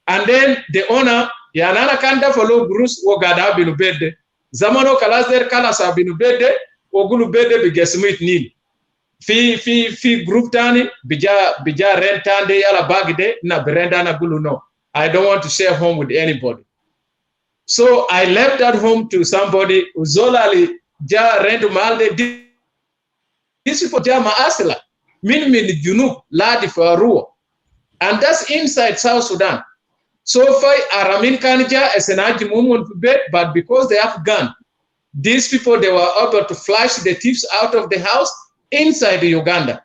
And then the owner, Yanakanda follow Bruce Wogada Binubede, Zamano Kalazer Kalasa Binubede, Ogulubede Bigesmith Nil. Fi group tani, bija rent tande yala bagide, na berenda na guluno. I don't want to share home with anybody. So I left that home to somebody, Uzolali, ja rent malde. This is for Jama Asila, min Junub, Ladi for Ruo. And that's inside South Sudan. So far, Aramin Kanija as an Ajimumun bed, but because they have gun, these people, they were able to flash the thieves out of the house inside Uganda.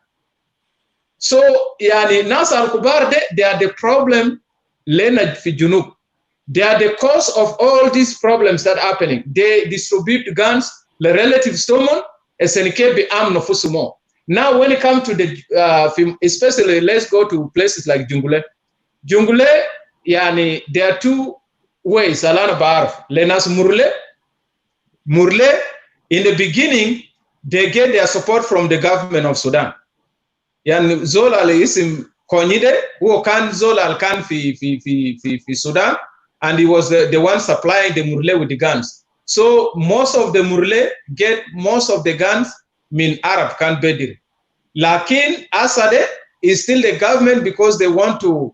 So, Yani Nas Al Kubarde, they are the problem, Lena Fijunub. They are the cause of all these problems that are happening. They distribute guns, the relatives to them. Now, when it comes to the, especially, let's go to places like Jungule. Jungule, yani, there are two ways. Alana Barf, Lenas Murle, in the beginning, they get their support from the government of Sudan. Yani Zola isim Konide, who can Zola can fi Sudan, and he was the one supplying the Murle with the guns. So most of the Murle get most of the guns mean Arab can bedir. Lakin Asade is still the government because they want to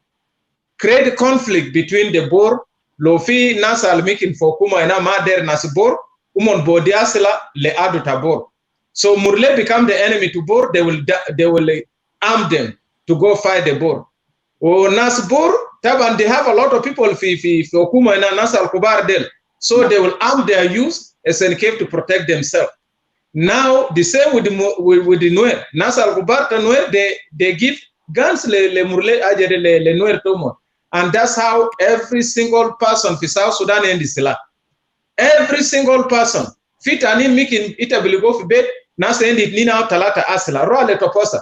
create a conflict between the Bor, Lofi Nasal making for Kuma and Amader Nasbor, Umon Bodiasela le Adu Tabor. So Murle become the enemy to Bor, they will arm them to go fight the Bor. Or Nasbor, Taban, they have a lot of people for Kuma and Nasal Kubar Del. So they will arm their youth as a cave to protect themselves. Now the same with the Nuer. Nasal Kubarta Nuer, they give guns le Murle ajere le Nuer Tomo. And that's how every single person in South Sudan and Isla. Every single person. Fit ani making itabiligo fi bed, nasa endi nina talata asla. Roa le toposa.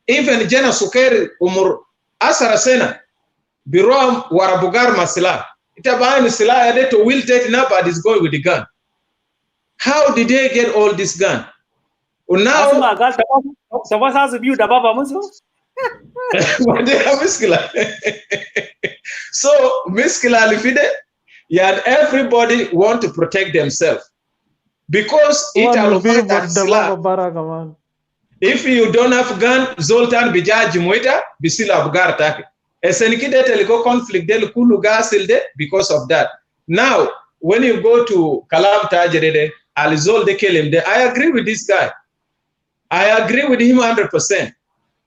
Even Jena Sukeri umur asara sena. Biroa warabugar masila. Itabaini sila ade to will take but is going with the gun. How did they get all this gun? Well, now so what has view the Baba Musu? So miskila lifide, yeah, everybody want to protect themselves. Because if you don't have gun, Zoltan bijaji mwita bisila abgar take. Esenikide teliko conflict del kulu gasilde because of that. Now, when you go to Kalam Tajerede, Alizol de Kelim, I agree with this guy. I agree with him 100%.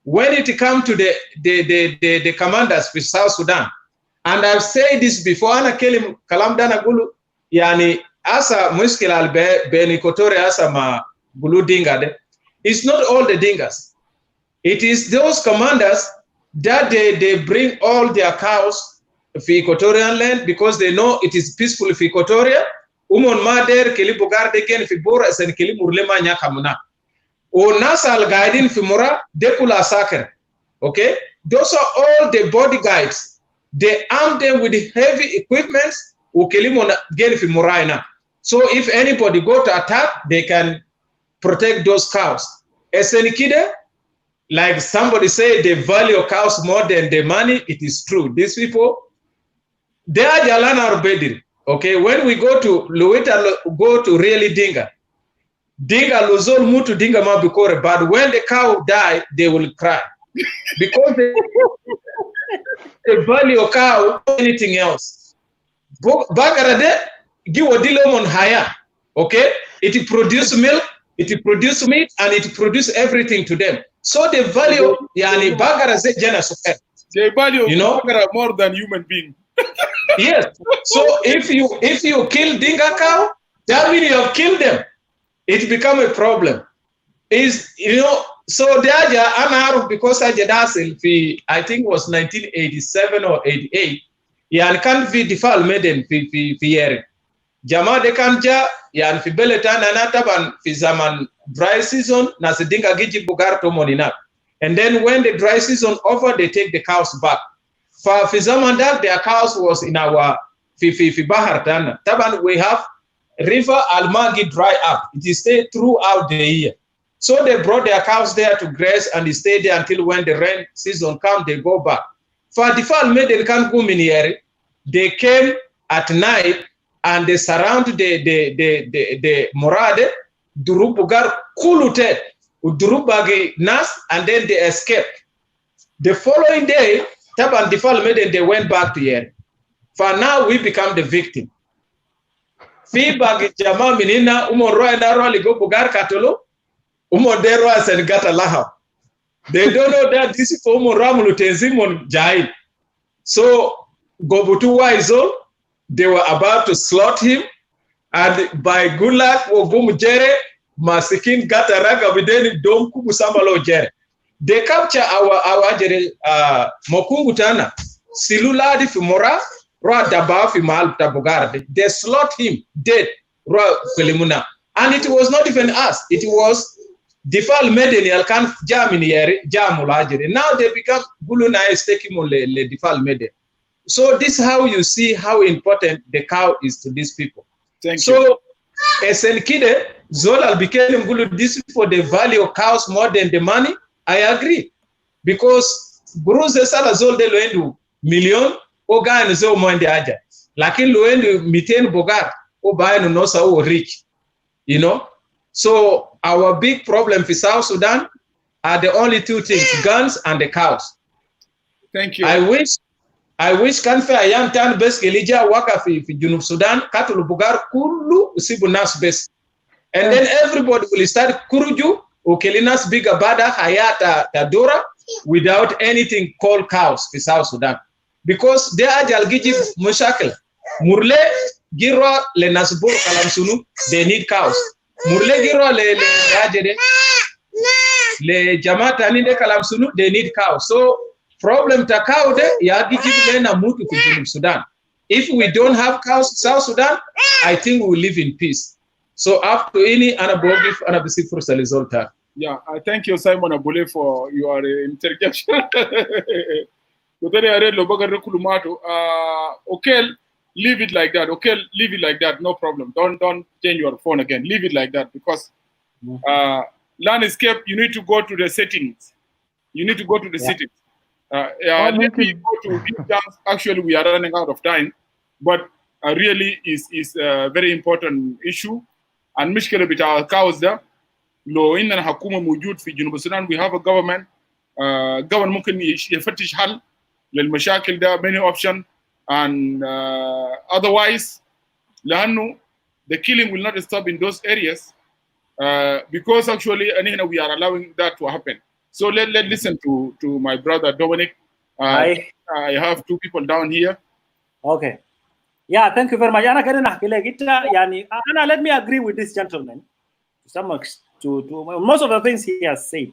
When it comes to the commanders for South Sudan, and I've said this before, Ana Kelim Kalam Dana Gulu, yani asa muskil al benikotore asa ma Gulu Dingade. It's not all the Dingas. It is those commanders that they bring all their cows for Equatorial land because they know it is peaceful for Equatoria. Umon mader keli bogar degen fi bora sen keli murlema nya kamuna. O nasal guiding fi mura dekula saker. Okay? Those are all the bodyguards. They arm them with heavy equipment. O keli mona gen fi muraina. So if anybody go to attack, they can protect those cows. Esenikide, like somebody say, they value cows more than the money. It is true. These people, they are Jalana or Bedir. Okay, when we go to Luita, go to really Dinga, Dinga lozol mutu dinga ma bikore, but when the cow die, they will cry. Because the value of cow anything else. Bagarade, give a dilomon higher. Okay? It produce milk, it produce meat, and it produce everything to them. So the value, yani bagara ze jana super. They value, you know, more than human being. Yes. So if you kill dinga cow, that means you have killed them. It become a problem. Is, you know, so the idea I'm because I did I think it was 1987 or 88. Yani kan fi difal meden fi yere. Jama de kanja yani fi beletan na taban fi zaman dry season na sedinga giji bugar to monina. And then when the dry season over, they take the cows back. For fi zaman that their cows was in our fi bahar tana. Taban we have river Almagi dry up. It stay throughout the year. So they brought their cows there to graze and they stay there until when the rain season comes, they go back. For Difal Meden can't go miniere, they came at night and they surround the Morade, Durubugar Kulute, Udurubagi Nas, and then they escaped. The following day, Taban Difal Meden, they went back to Yeri. For now, we become the victim. Feedback Jama Minina, Umoroa and Aroli go Bugar Katolo. Umoderwa and gata laha. They don't know that this is for Umoramulu Tenzimon Jail. So Gobutu Waizo, they were about to slaughter him, and by good luck, Ogumujere, Masikin gata raga videni dom kubusambalo jere. They capture our jere Mokungutana, Siluladi Fimora, Ra Daba Fimal Tabogarde. They slaughter him dead, Ra Felimuna. And it was not even us, it was Difal Meden Alkan Jamini Jamulajere. Now they become Buluna is taking le Difal Meden. So this is how you see how important the cow is to these people. Thank you. So Esenkide, Zola became Gulu this for the value of cows more than the money. I agree. Because Bruce Sala Zol de Luendu million Oga and Zo Mwende Aja. Lakin Luendu Miten Bogar, Oba no Nosa o rich. You know? So our big problem for South Sudan are the only two things, guns and the cows. Thank you. I wish Kanfe Ayam Tan Bes Gelija Waka fi Junub Sudan, Katul Bugar Kulu Usibu Nas Bes. And then everybody will start Kuruju, Ukelinas Biga Bada, Hayata Tadora, without anything called cows for South Sudan. Because they are Jalgiji Mushakil. Murle, Girwa, Le Nasbur, Kalamsunu, they need cows. Murle Girwa, Le Jamata Nide Kalamsunu, they need cows. So, problem ta cow de Yagiji Lena Mutu in Sudan. If we don't have cows in South Sudan, I think we will live in peace. So after any anabogif anabisi for resulta. Yeah, I thank you, Simon Abule, for your interjection. Okay, leave it like that. Okay, leave it like that. No problem. Don't change your phone again. Leave it like that because landscape. You need to go to the settings. You need to go to the settings. Let me go to give chance. Actually, we are running out of time, but really is a very important issue. And مشكلة بتاع cows ده لو إننا حكومة موجود في جنوب السودان we have a government government ممكن يفتش حل للمشاكل ده many options and otherwise لأنه the killing will not stop in those areas because actually we are allowing that to happen. So let's listen to my brother Dominic. I have two people down here. Okay. Yeah, thank you very much. Let me agree with this gentleman to most of the things he has said.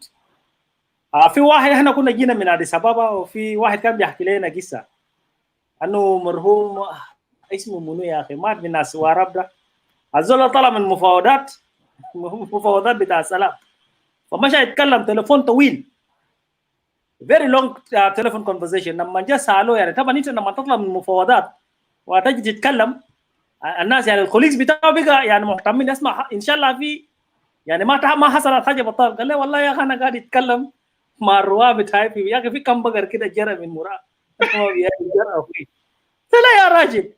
في واحد احنا كنا جينا من أديس أبابا وفي واحد كان بيحكي لنا قصة أنه مرحوم اسمه منو يا أخي مات من ناس وارب ده الزول طلع من مفاوضات بتاع السلام فمشى يتكلم تليفون طويل very long telephone conversation لما جاء سألوه يعني طبعا أنت لما تطلع من مفاوضات وتجي تتكلم الناس يعني الكوليكس بتاعه بقى يعني مهتمين يسمع ان شاء الله في يعني ما حصلت حاجه بطال قال له والله يا اخي انا قاعد اتكلم مع الرواب بتاعي يا اخي في كم بقر كده جرى من مراه ما جرى فيه لا يا راجل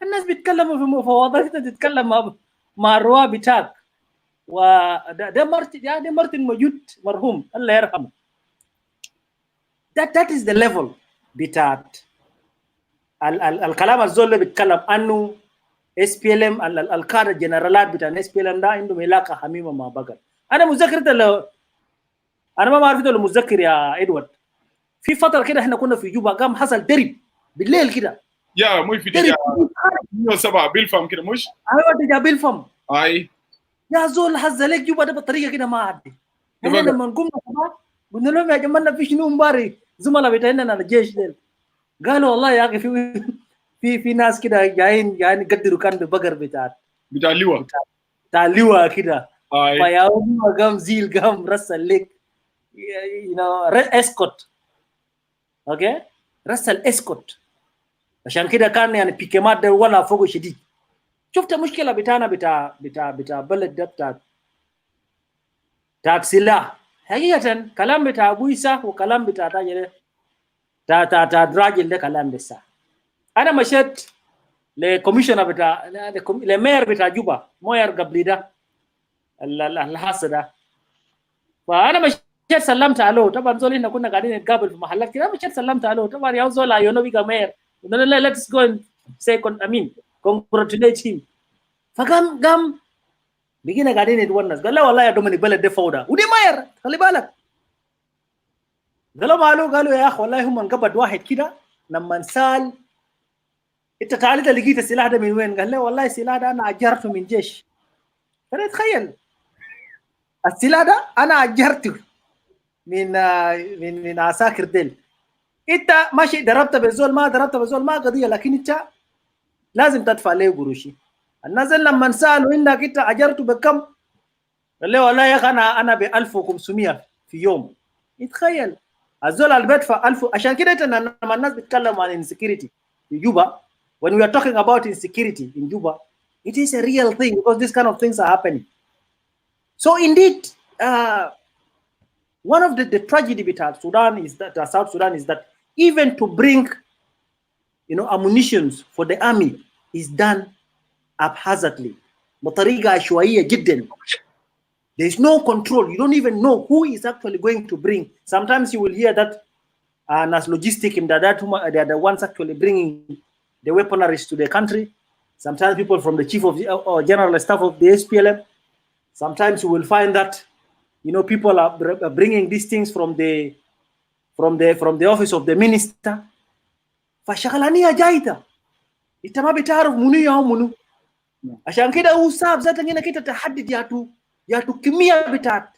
الناس بيتكلموا في مفاوضات انت تتكلم مع الرواب بتاعك وده مرتين موجود مرحوم الله يرحمه. that is the level بتاعت الكلام الزول اللي بيتكلم عنه SPLM القاعدة الجنرالات بتاع SPLM ده عندهم علاقة حميمة مع بقر. أنا مذكر أنا ما بعرف لو متذكر يا إدوارد، في فترة كده إحنا كنا في جوبا قام حصل درب بالليل كده. يا مو في دقيقة 107 بالفم كده مش؟ أيوة ده بالفم. أي. يا زول حظ عليك جوبا ده بالطريقة كده ما عدي. إحنا لما قمنا قلنا لهم يا جماعة في شنو مباري زملاء بتاعنا الجيش ديل. قالوا والله يا أخي في ناس كده جايين يقدروا كان ببقر بتاع اللواء بتاع اللواء كده. أي. فيا قام زيل قام رسل لك اسكوت. اوكي رسل اسكوت عشان كده كان يعني بيكمات ده ولا فوق شديد. شفت المشكله بتاعنا بتاع بلد ده بتاع سلاح حقيقه. كلام بتاع ابوي صح وكلام بتاع تاجر تا راجل ده كلام ده صح. انا مشيت لكوميشنر بتاع لمير بتاع جوبا موير قبل ده الحاصل ده. فانا مشيت سلمت عليه. طبعا زول هنا كنا قاعدين نتقابل في محلات كده. مشيت سلمت عليه. طبعا يا زول ايونو بيجا مير قلنا له ليتس جو اند سي كونجراتوليت هيم. فقام بقينا قاعدين نتونس. قال لا والله يا دومينيك بلد ده فوضى ودي مير خلي بالك. قالوا يا اخ والله هم انقبض واحد كده لما انسال انت تعال انت لقيت السلاح ده من وين؟ قال له والله السلاح ده انا اجرته من جيش. فانا تخيل السلاح ده انا اجرته من عساكر ديل. انت ماشي ضربت بالزول ما ضربت بالزول ما قضيه، لكن انت لازم تدفع له قروشي. الناس لما سالوا انك انت اجرته بكم؟ قال له والله يا اخي انا ب 1500 في يوم. يتخيل الزول اللي بدفع 1000. عشان كده لما الناس بيتكلموا عن insecurity في جوبا، when we are talking about insecurity in Juba, it is a real thing because these kind of things are happening. So indeed, one of the tragedy between Sudan is that South Sudan is that even to bring, ammunitions for the army is done haphazardly. بطريقة عشوائية جدا. There is no control. You don't even know who is actually going to bring. Sometimes you will hear that as logistic in that they are the ones actually bringing the weaponaries to the country. Sometimes people from the chief of the or general staff of the SPLM. Sometimes you will find that people are bringing these things from the office of the minister. فشغلانية جايدة. انت ما بتعرف منو يا منو. عشان كده هو صعب ذات انك انت تحدد يا تو كمية بتاع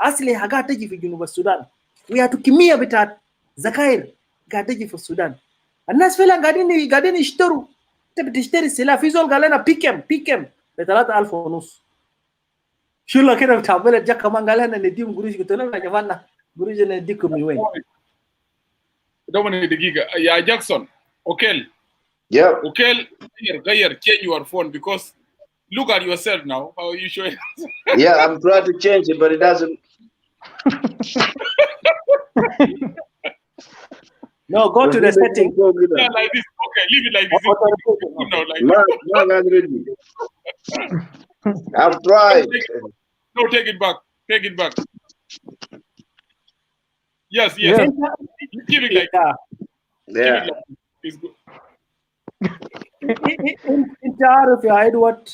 اصلي حاجات تجي في جنوب السودان ويا تو كمية بتاع ذخائر قاعد تجي في السودان. الناس فعلا قاعدين يشتروا. انت بتشتري سلاح في زول قال لنا بيكم ب 3500. شو له كده بتاع بلد جا كمان قال لنا نديهم قروش. قلت لهم يا جماعه قروش نديكم من وين؟ دومينيك دقيقة يا جاكسون. اوكي اوكي غير change your phone because look at yourself now. How are you showing? Yeah, I'm trying to change it, but it doesn't. No, go to the setting. Yeah, like this. Okay, leave it like this. I've tried. No, take it back. Take it back. Yes. Keep it like that. Yeah. It's good. انت عارف يا ادوارد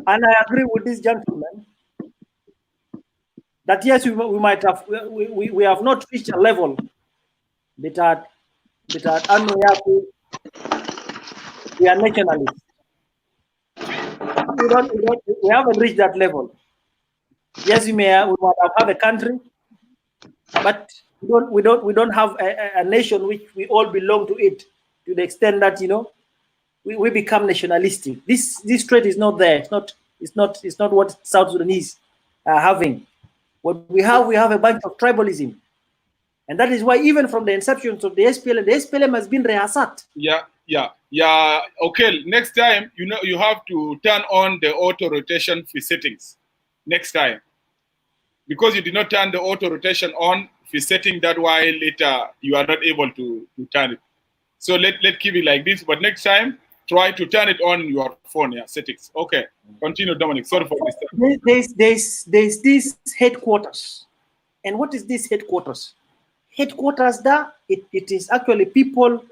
and I agree with this gentleman that yes we might have we have not reached a level that we are nationalists. We haven't reached that level. Yes, we might have a country, but we don't have a nation which we all belong to it to the extent that we become nationalistic. This trait is not there. It's not what South Sudanese are having. What we have a bunch of tribalism, and that is why even from the inception of the SPLM has been rehearsed. Yeah. Okay, next time you have to turn on the auto rotation for settings. Next time, because you did not turn the auto rotation on for setting, that why later you are not able to turn it. So let's keep it like this. But next time try to turn it on your phone. Yeah, settings. Okay, continue, Dominic. Sorry for this. There's this headquarters, and what is this headquarters? Headquarters that it is actually people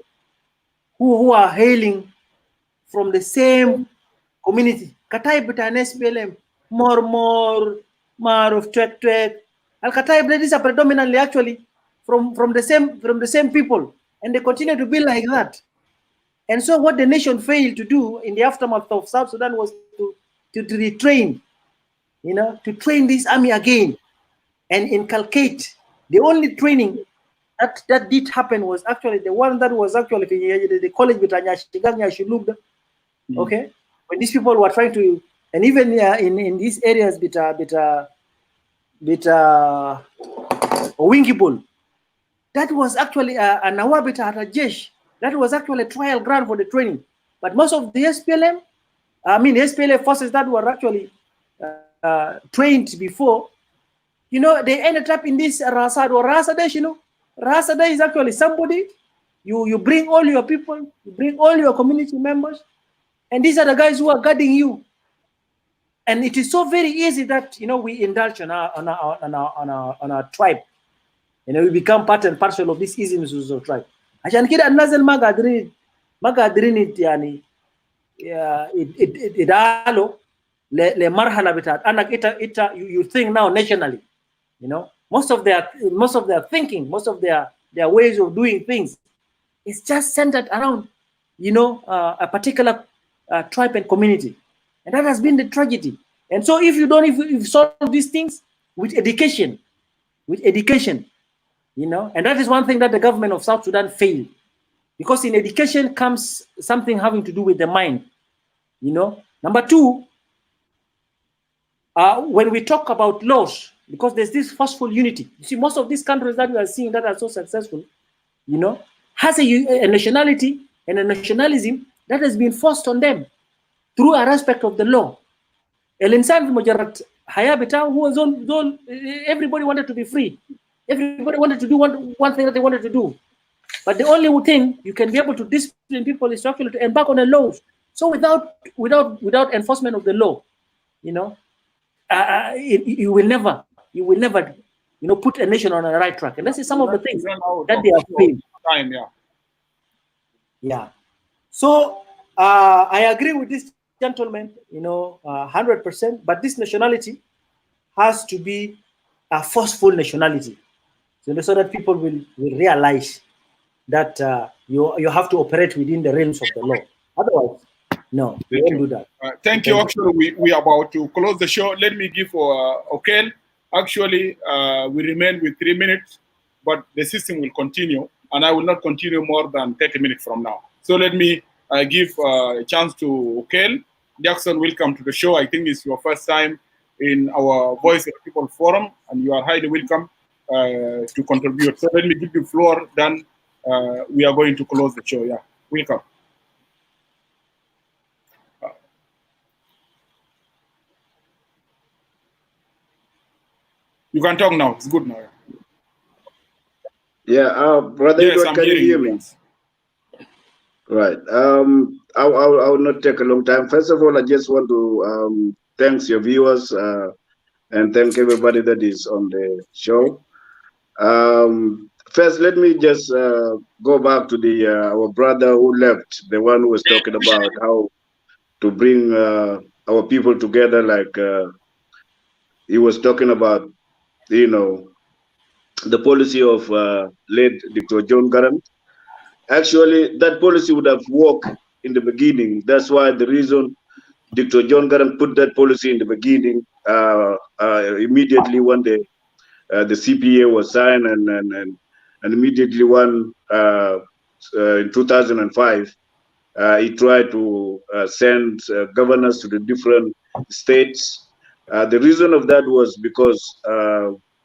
who are hailing from the same community. Kataib bitan SPLM, more Maruf Twek. Al Kataib ladies are predominantly actually from the same people, and they continue to be like that. And so what the nation failed to do in the aftermath of South Sudan was to retrain, to train this army again and inculcate. The only training that did happen was actually the one that was actually the college with Shilugda. Okay, when these people were trying to, and even in these areas, Winkibul, that was actually an Awabita Rajesh. That was actually a trial ground for the training. But most of the SPLM, SPLM forces that were actually trained before, they ended up in this Rasad or Rasadesh, Rasada is actually somebody, you bring all your people, you bring all your community members, and these are the guys who are guarding you. And it is so very easy that, we indulge on our tribe. We become part and parcel of this isms of tribe. عشان كده الناس ما قادرين يعني يدعوا لمرحله بتاعت انك you think now nationally, most of their thinking, most of their ways of doing things is just centered around a particular tribe and community, and that has been the tragedy. And so if you solve these things with education, and that is one thing that the government of South Sudan failed, because in education comes something having to do with the mind. Number two, when we talk about laws, because there's this forceful unity. You see, most of these countries that we are seeing that are so successful, has a nationality and a nationalism that has been forced on them through a respect of the law. El Insan Mujarrat Hayabita, who was on, everybody wanted to be free. Everybody wanted to do one thing that they wanted to do. But the only thing you can be able to discipline people is actually to embark on the laws. So without enforcement of the law, you will never, put a nation on the right track. And this is some of the things that they are doing. Yeah. So I agree with this gentleman, 100%. But this nationality has to be a forceful nationality, so that people will realize that you have to operate within the realms of the law. Otherwise, no, we won't do that. Thank you. Actually, we are about to close the show. Let me give Okel. Actually, we remain with 3 minutes, but the system will continue, and I will not continue more than 30 minutes from now. So let me give a chance to Okel. Jackson, welcome to the show. I think it's your first time in our Voice of People Forum, and you are highly welcome to contribute. So let me give you the floor, then we are going to close the show. Yeah, welcome. You can talk now. It's good now. Yeah, brother, yes, Edward, can you hear me? Right. I will not take a long time. First of all, I just want to thank your viewers and thank everybody that is on the show. First, let me just go back to the our brother who left, the one who was talking about how to bring our people together. Like he was talking about, the policy of late Dr. John Garang. Actually, that policy would have worked in the beginning. That's why the reason Dr. John Garang put that policy in the beginning, immediately when the CPA was signed, and immediately when in 2005, he tried to send governors to the different states. The reason of that was because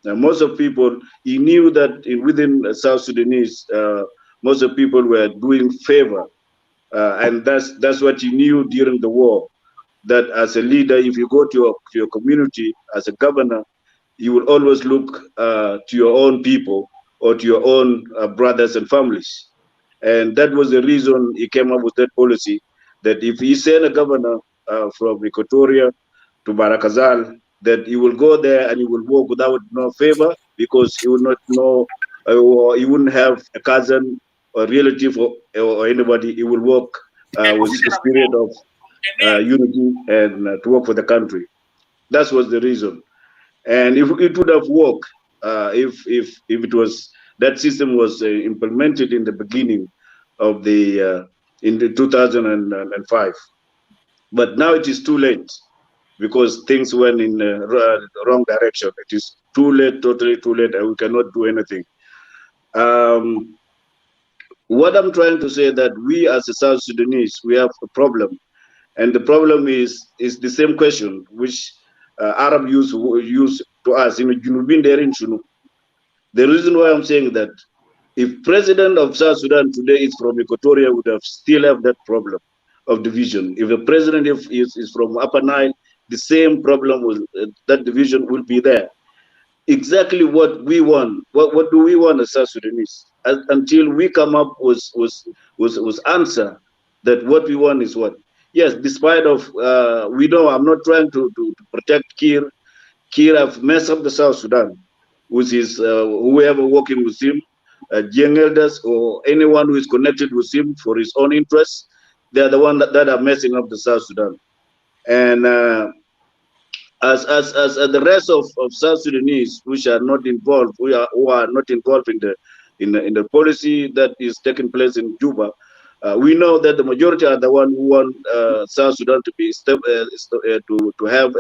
most of people, he knew that within South Sudanese, most of people were doing favor, and that's what he knew during the war. That as a leader, if you go to your community as a governor, you will always look to your own people or to your own brothers and families. And that was the reason he came up with that policy, that if he send a governor from Equatoria to Barakazal, that he will go there and he will work without no favor because he will not know, or he wouldn't have a cousin or relative or anybody. He will work with a spirit of unity and to work for the country. That was the reason. And if it would have worked, if it was, that system was implemented in the beginning of the in the 2005, but now it is too late because things went in the wrong direction. It is too late, totally too late, and we cannot do anything. What I'm trying to say that we as a South Sudanese, we have a problem, and the problem is the same question which Arab use to us in Junubin Derin Shunu. The reason why I'm saying that, if President of South Sudan today is from Equatoria, would have still have that problem of division. If the president is from Upper Nile, the same problem will that division will be there. Exactly what we want. What do we want as South Sudanese? Until we come up with answer that what we want is what. Yes, despite of we know, I'm not trying to protect Kir. Kir have messed up the South Sudan with his whoever working with him, young elders or anyone who is connected with him for his own interests. They are the ones that are messing up the South Sudan. And as the rest of South Sudanese, which are not involved, who are not involved in the policy that is taking place in Juba, we know that the majority are the one who want South Sudan to be to have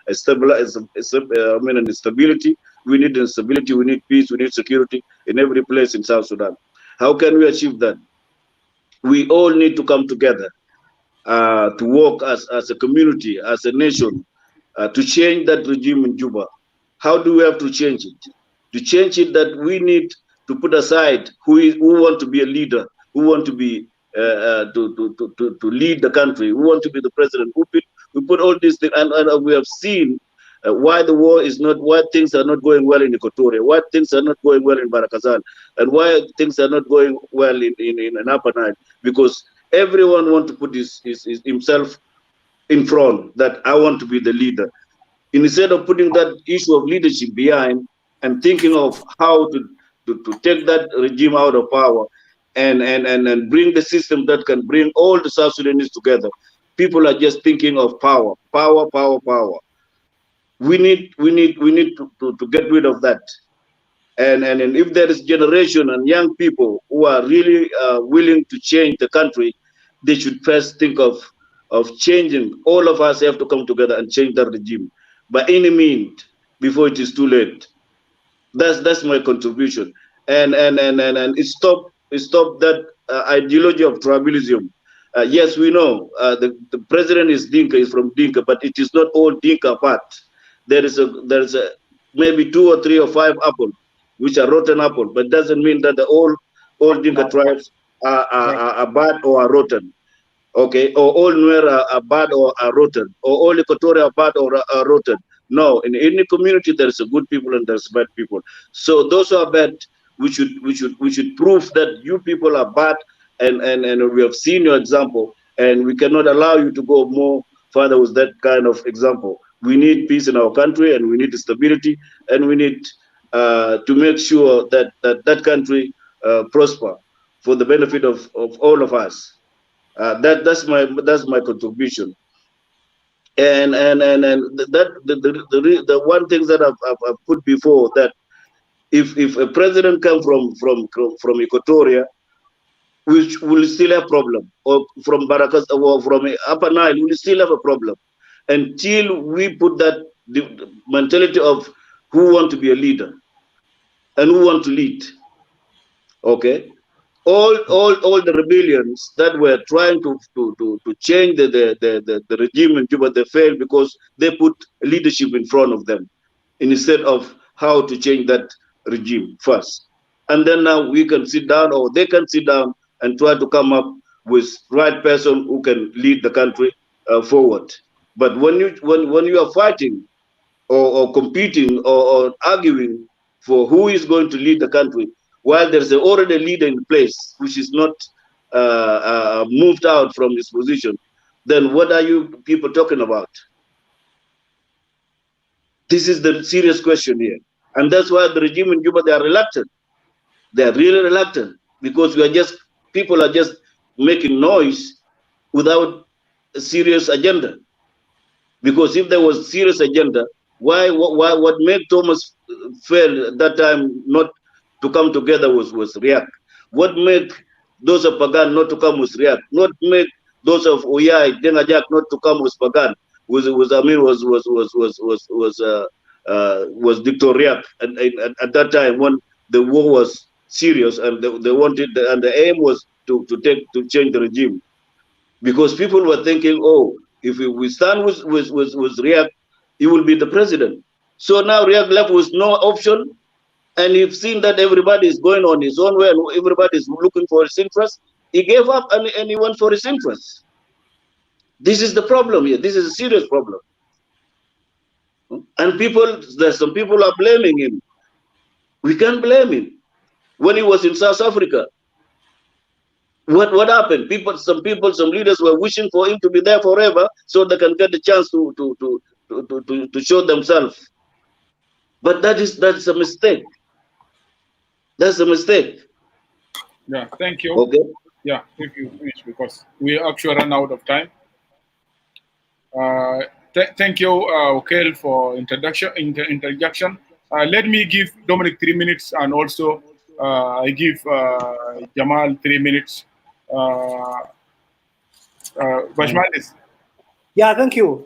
a stability. We need stability. We need peace. We need security in every place in South Sudan. How can we achieve that? We all need to come together to work as a community, as a nation, to change that regime in Juba. How do we have to change it? To change it, that we need to put aside who want to be a leader, who want to be to lead the country, who want to be the president. We put all these things, and we have seen why the war is not, why things are not going well in Equatoria, why things are not going well in Barakazal, and why things are not going well in Upper Nile, because everyone wants to put himself in front, that I want to be the leader. Instead of putting that issue of leadership behind and thinking of how to take that regime out of power and bring the system that can bring all the South Sudanese together. People are just thinking of power. We need to get rid of that. And if there is generation and young people who are really willing to change the country, they should first think of changing. All of us have to come together and change that regime by any means before it is too late. That's my contribution. And stop that ideology of tribalism. Yes, we know the president is Dinka, is from Dinka, but it is not all Dinka apart. There is a maybe 2 or 3 or 5 apples which are rotten apple, but doesn't mean that the all Dinka tribes are bad or are rotten. Okay, or all Nuer are bad or are rotten, or all Equatoria are bad or are rotten. No, in any community there is a good people and there's bad people. So those who are bad, we should prove that you people are bad, and we have seen your example, and we cannot allow you to go more further with that kind of example. We need peace in our country, and we need stability, and we need to make sure that that country prosper for the benefit of all of us. That's my contribution. And that the one thing that I've put before, that if a president comes from Equatoria, which will still have problem, or from Barakas or from Upper Nile, we will still have a problem until we put that the mentality of who want to be a leader and who want to lead. Okay, all the rebellions that were trying to change the regime in Juba, they failed because they put leadership in front of them instead of how to change that regime first. And then now we can sit down, or they can sit down and try to come up with right person who can lead the country forward. But when you are fighting or competing or arguing for who is going to lead the country, while there's already a leader in place which is not moved out from his position, then what are you people talking about? This is the serious question here. And that's why the regime in Cuba, they are reluctant. They are really reluctant because people are just making noise without a serious agenda. Because if there was serious agenda, what made Thomas fail at that time not to come together was Riak. What made those of Pagan not to come was Riak. Not made those of Oyai, Dengajak not to come was Pagan. Was Dr. Riak at that time when the war was serious and they wanted and the aim was to change the regime, because people were thinking, oh, if we stand with Riak, he will be the president. So now Riak left with no option, and you've seen that everybody is going on his own way and everybody is looking for his interest. He gave up and he went for his interest. This is the problem here. This is a serious problem. And there's some people are blaming him. We can't blame him. When he was in South Africa, what happened? Some leaders were wishing for him to be there forever so they can get the chance to show themselves. But that's a mistake. That's a mistake. Yeah, thank you. Okay. Yeah, if you finish, because we actually run out of time. Thank you, Okel, for interjection. Let me give Dominic 3 minutes, and also I give Jamal 3 minutes. Bashmanis. Yeah, thank you.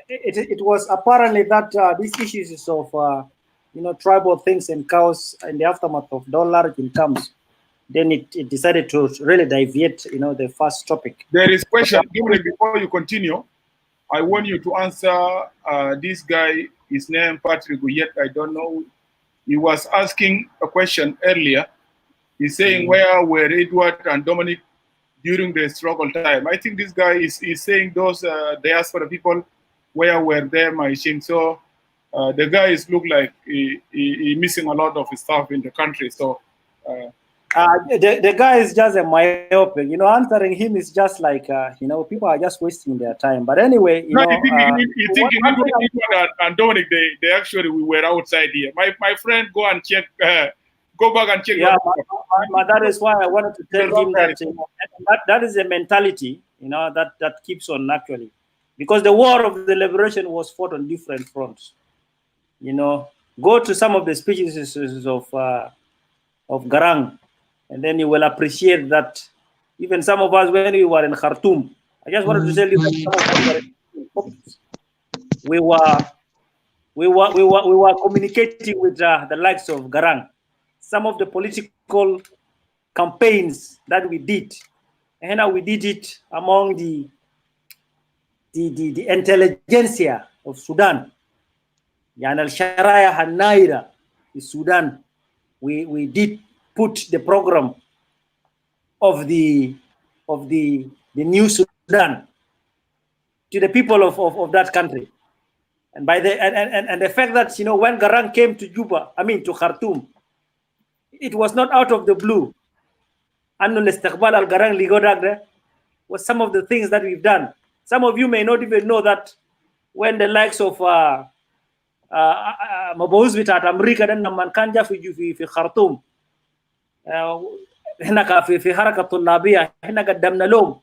It was apparently that these issues of tribal things and chaos in the aftermath of dollar incomes, then it decided to really deviate, the first topic. There is question, Dominic, before you continue. I want you to answer this guy, his name Patrick Guyet, I don't know. He was asking a question earlier. He's saying, where were Edward and Dominic during the struggle time? I think this guy is saying those diaspora people, where were they, my thing. So the guy look like he missing a lot of stuff in the country. So the guy is just a myopic. Answering him is just like people are just wasting their time. But anyway, you think Edward and Dominic, they actually we were outside here. My friend, go and check. Go back and check. Yeah, but that is why I wanted to tell him that that is a mentality, that keeps on actually, because the war of the liberation was fought on different fronts. Go to some of the speeches of Garang, and then you will appreciate that. Even some of us, when we were in Khartoum, I just wanted to tell you that some of us were we were communicating with the likes of Garang. Some of the political campaigns that we did, and we did it among the intelligentsia of Sudan. Yani al-Sharaya Hanaira in Sudan. We did put the program of the new Sudan to the people of that country. And by the fact that when Garang came to to Khartoum, it was not out of the blue. Annu al-istiqbal al-Garang ligodag was some of the things that we've done. Some of you may not even know that when the likes of Mabawuz bitat America dan naman kanja fi Khartoum, هنا في حركة طلابية هنا قدمنا لهم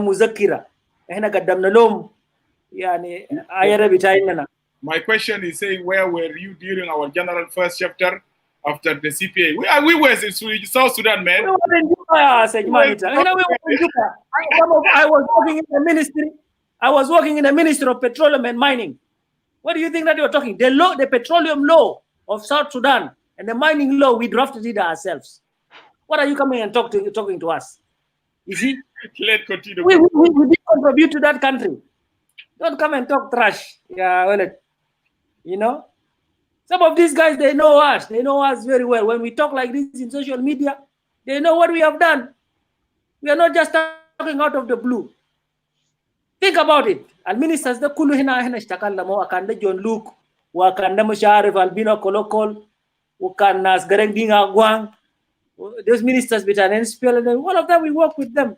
مذكرة هنا قدمنا لهم يعني آية بتاعنا. My question is saying, where were you during our general first chapter after the CPA? We were in South Sudan, man. We were in Juba, I was working in the ministry. I was working in the Ministry of Petroleum and Mining. What do you think that you're talking? The petroleum law of South Sudan and the mining law, we drafted it ourselves. What are you coming and talking to us? You see? Let's continue. We did contribute to that country. Don't come and talk trash. Yeah, well, some of these guys, they know us. They know us very well. When we talk like this in social media, they know what we have done. We are not just talking out of the blue. Think about it. Al-ministers, the kulu hina ishtakallamo, wakanda John Luke, wakanda Musharif, Albino Kolokol, wakan Nas Gareng Dinga Gwang, those ministers between NSPL, and all of them, we work with them.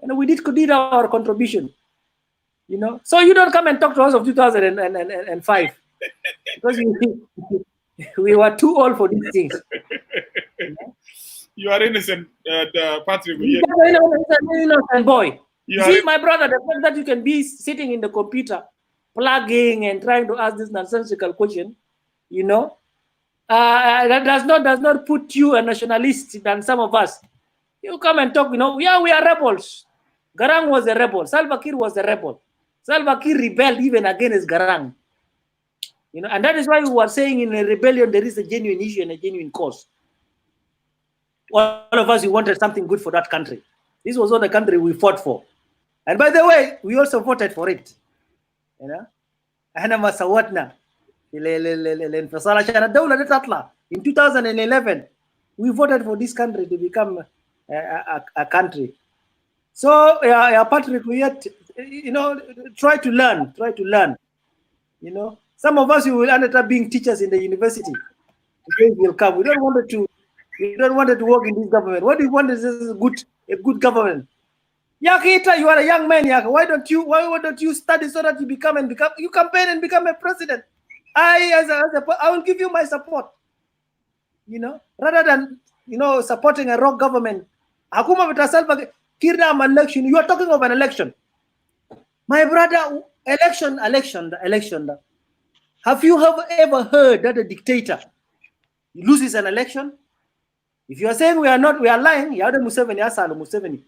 And we did our contribution. You know, so you don't come and talk to us of 2005 because we were too old for these things. You are innocent, Patrick. You're an innocent boy. You see, my brother, the fact that you can be sitting in the computer, plugging and trying to ask this nonsensical question, you know, that does not put you a nationalist than some of us. You come and talk, you know, yeah, we are rebels. Garang was a rebel. Salva Kiir was a rebel. Salva Kiir rebelled even against Garang. You know, and that is why we were saying in a rebellion there is a genuine issue and a genuine cause. All of us, we wanted something good for that country. This was all the country we fought for. And by the way, we also voted for it. You know, in 2011, we voted for this country to become a country. So, Patrick, we yet, you know, try to learn. You know, some of us, we will end up being teachers in the university. Will come. We don't want to work in this government. What we want is a good government. Yakita, you are a young man, Yaka. Why don't you study so that you campaign and become a president? I will give you my support. You know, rather than, you know, supporting a rogue government. Hakuma election. You are talking of an election. My brother, election. Have you ever heard that a dictator loses an election? If you are saying we are lying, Yada Museveni.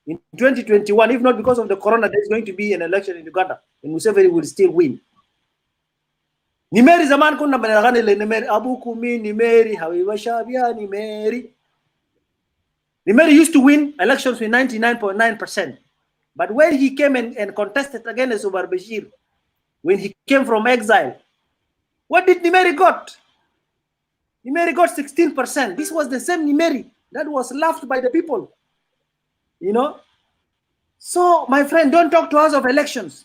In 2021, if not because of the corona, there's going to be an election in Uganda, and Museveni will still win. Nimeri zaman kuna banagane le nimeri abukumi nimeri hawiwa shabia nimeri. Nimeri used to win elections with 99.9%. But when he came and contested against Omar Bashir, when he came from exile, what did Nimeri got? Nimeri got 16%. This was the same Nimeri that was laughed by the people. You know? So, my friend, don't talk to us of elections.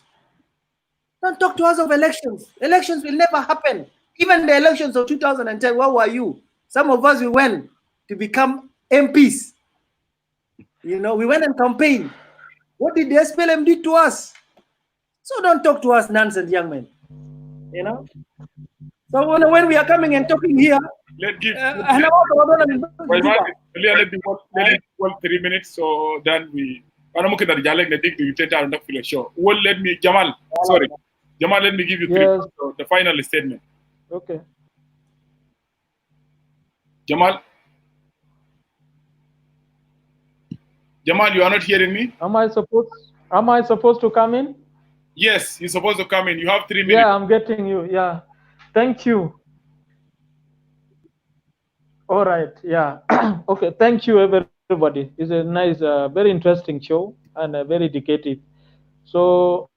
Don't talk to us of elections. Elections will never happen. Even the elections of 2010, where were you? Some of us, we went to become MPs. You know, we went and campaigned. What did the SPLM do to us? So don't talk to us nonsense, young men. You know? So when we are coming and talking here, let me work 3 minutes, so then we. Let me, Jamal. Sorry, Jamal. Let me give you 3 minutes, so the final statement. Okay. Jamal, you are not hearing me. Am I supposed to come in? Yes, you're supposed to come in. You have 3 minutes. Yeah, I'm getting you. Yeah, thank you. All right. Yeah. Okay. Thank you, everybody. It's a nice, very interesting show and very educative. So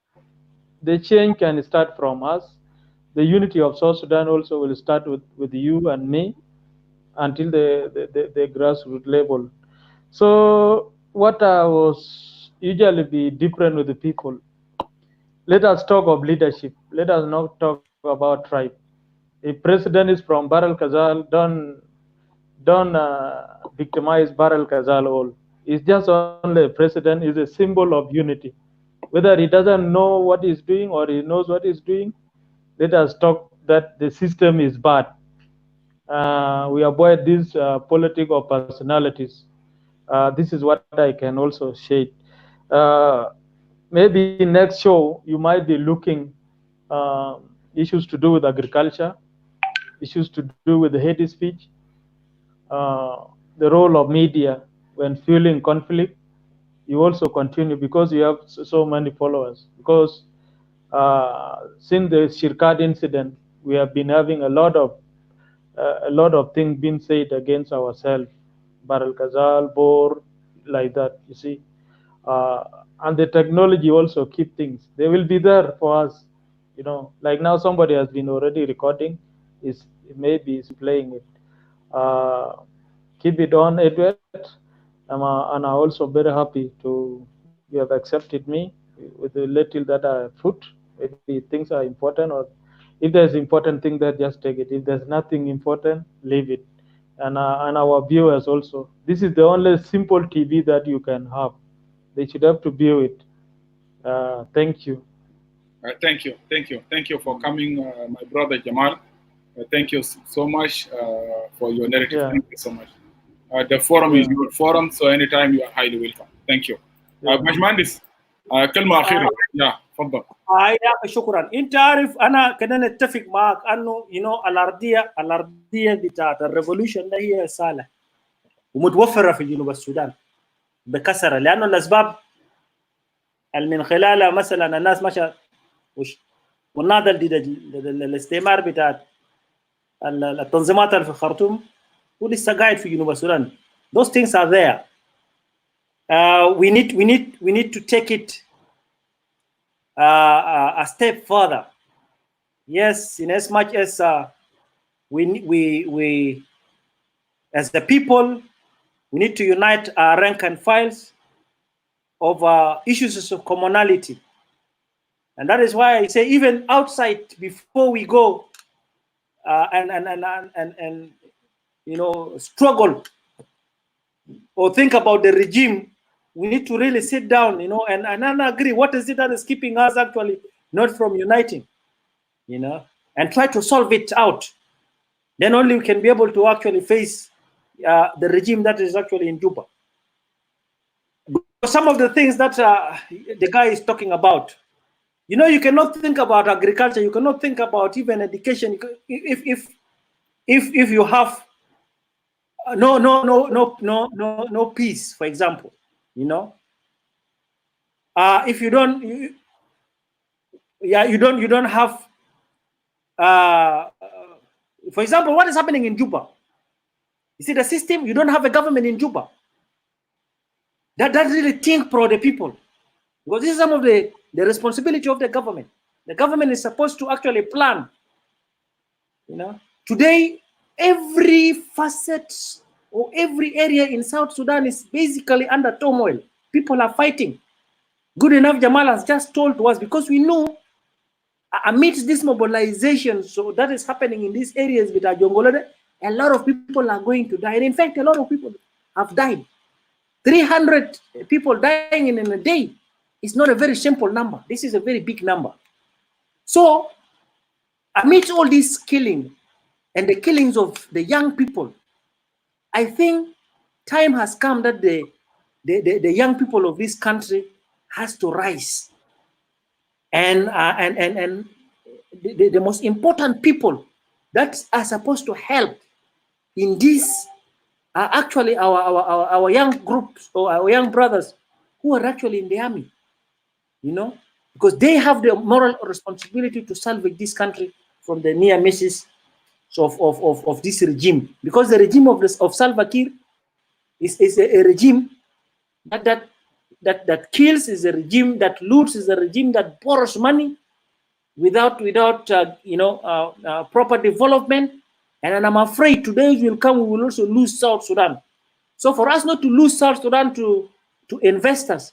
the change can start from us. The unity of South Sudan also will start with you and me until the grassroots level. So what was usually be different with the people. Let us talk of leadership. Let us not talk about tribe. If president is from Baral Kazal, don't victimize Baral Kazal all. It's just only a president is a symbol of unity. Whether he doesn't know what he's doing or he knows what he's doing, let us talk that the system is bad. We avoid this politics of personalities. This is what I can also shade. Maybe next show you might be looking issues to do with agriculture, issues to do with the hate speech, the role of media when fueling conflict. You also continue because you have so many followers. Because since the Shirkat incident, we have been having a lot of things being said against ourselves, Baral Kazal, Bor, like that. You see. And the technology also keep things. They will be there for us, you know. Like now, somebody has been already recording. Maybe is playing it. Keep it on, Edward. And I'm also very happy you have accepted me with the little that I put. Maybe things are important, or if there's important thing, that just take it. If there's nothing important, leave it. and our viewers also. This is the only simple TV that you can have. They should have to view it. Thank you. Thank you for coming, my brother Jamal. Thank you so much for your narrative. Yeah. Thank you so much. The forum is your forum, so anytime you are highly welcome. Thank you. باشمهندس كلمة أخيرة. يا تفضل. يا شكرا. أنت عارف أنا كنا نتفق معك أنه الأرضية بتاعت الريفولوشن ده هي سهلة ومتوفرة في جنوب السودان بكثرة، لأنه الأسباب اللي من خلالها مثلا الناس مشى والناضل ضد الاستعمار بتاعت التنظيمات اللي في الخرطوم ولسه قاعد في جنوب السودان. Those things are there. We need to take it a step further. Yes, in as much as we as the people, we need to unite our rank and files over issues of commonality. And that is why I say even outside, before we go and you know, struggle or think about the regime, we need to really sit down, you know, and agree what is it that is keeping us actually not from uniting, you know, and try to solve it out. Then only we can be able to actually face the regime that is actually in Juba. Some of the things that the guy is talking about, you know, you cannot think about agriculture, you cannot think about even education if you have no peace, for example, you know. If you don't, you don't have. For example, what is happening in Juba? You see the system. You don't have a government in Juba. That really think pro the people, because this is some of the responsibility of the government. The government is supposed to actually plan. You know, today every facet or every area in South Sudan is basically under turmoil. People are fighting. Good enough, Jamal has just told us, because we know amidst this mobilization, so that is happening in these areas with Ajongolode, a lot of people are going to die. And in fact, a lot of people have died. 300 people dying in a day is not a very simple number. This is a very big number. So, amidst all this killing and the killings of the young people, I think time has come that the young people of this country has to rise, and the most important people that are supposed to help in this are actually our young groups or our young brothers who are actually in the army, you know, because they have the moral responsibility to salvage this country from the near misses of this regime, because the regime of Salva Kiir is a regime that kills, is a regime that loots, is a regime that borrows money without proper development. And I'm afraid today will come, we will also lose South Sudan. So for us not to lose South Sudan to investors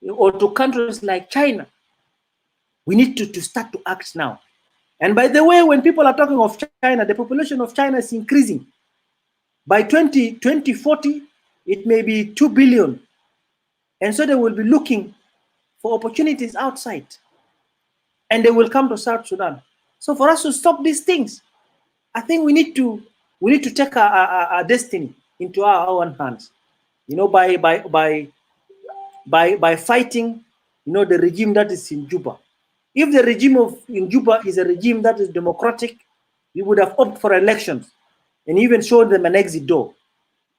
or to countries like China, we need to start to act now. And by the way, when people are talking of China, the population of China is increasing. By 2040, it may be 2 billion. And so they will be looking for opportunities outside. And they will come to South Sudan. So for us to stop these things, I think we need to take our destiny into our own hands. You know, by fighting, you know, the regime that is in Juba. If the regime in Juba is a regime that is democratic, we would have opted for elections and even shown them an exit door.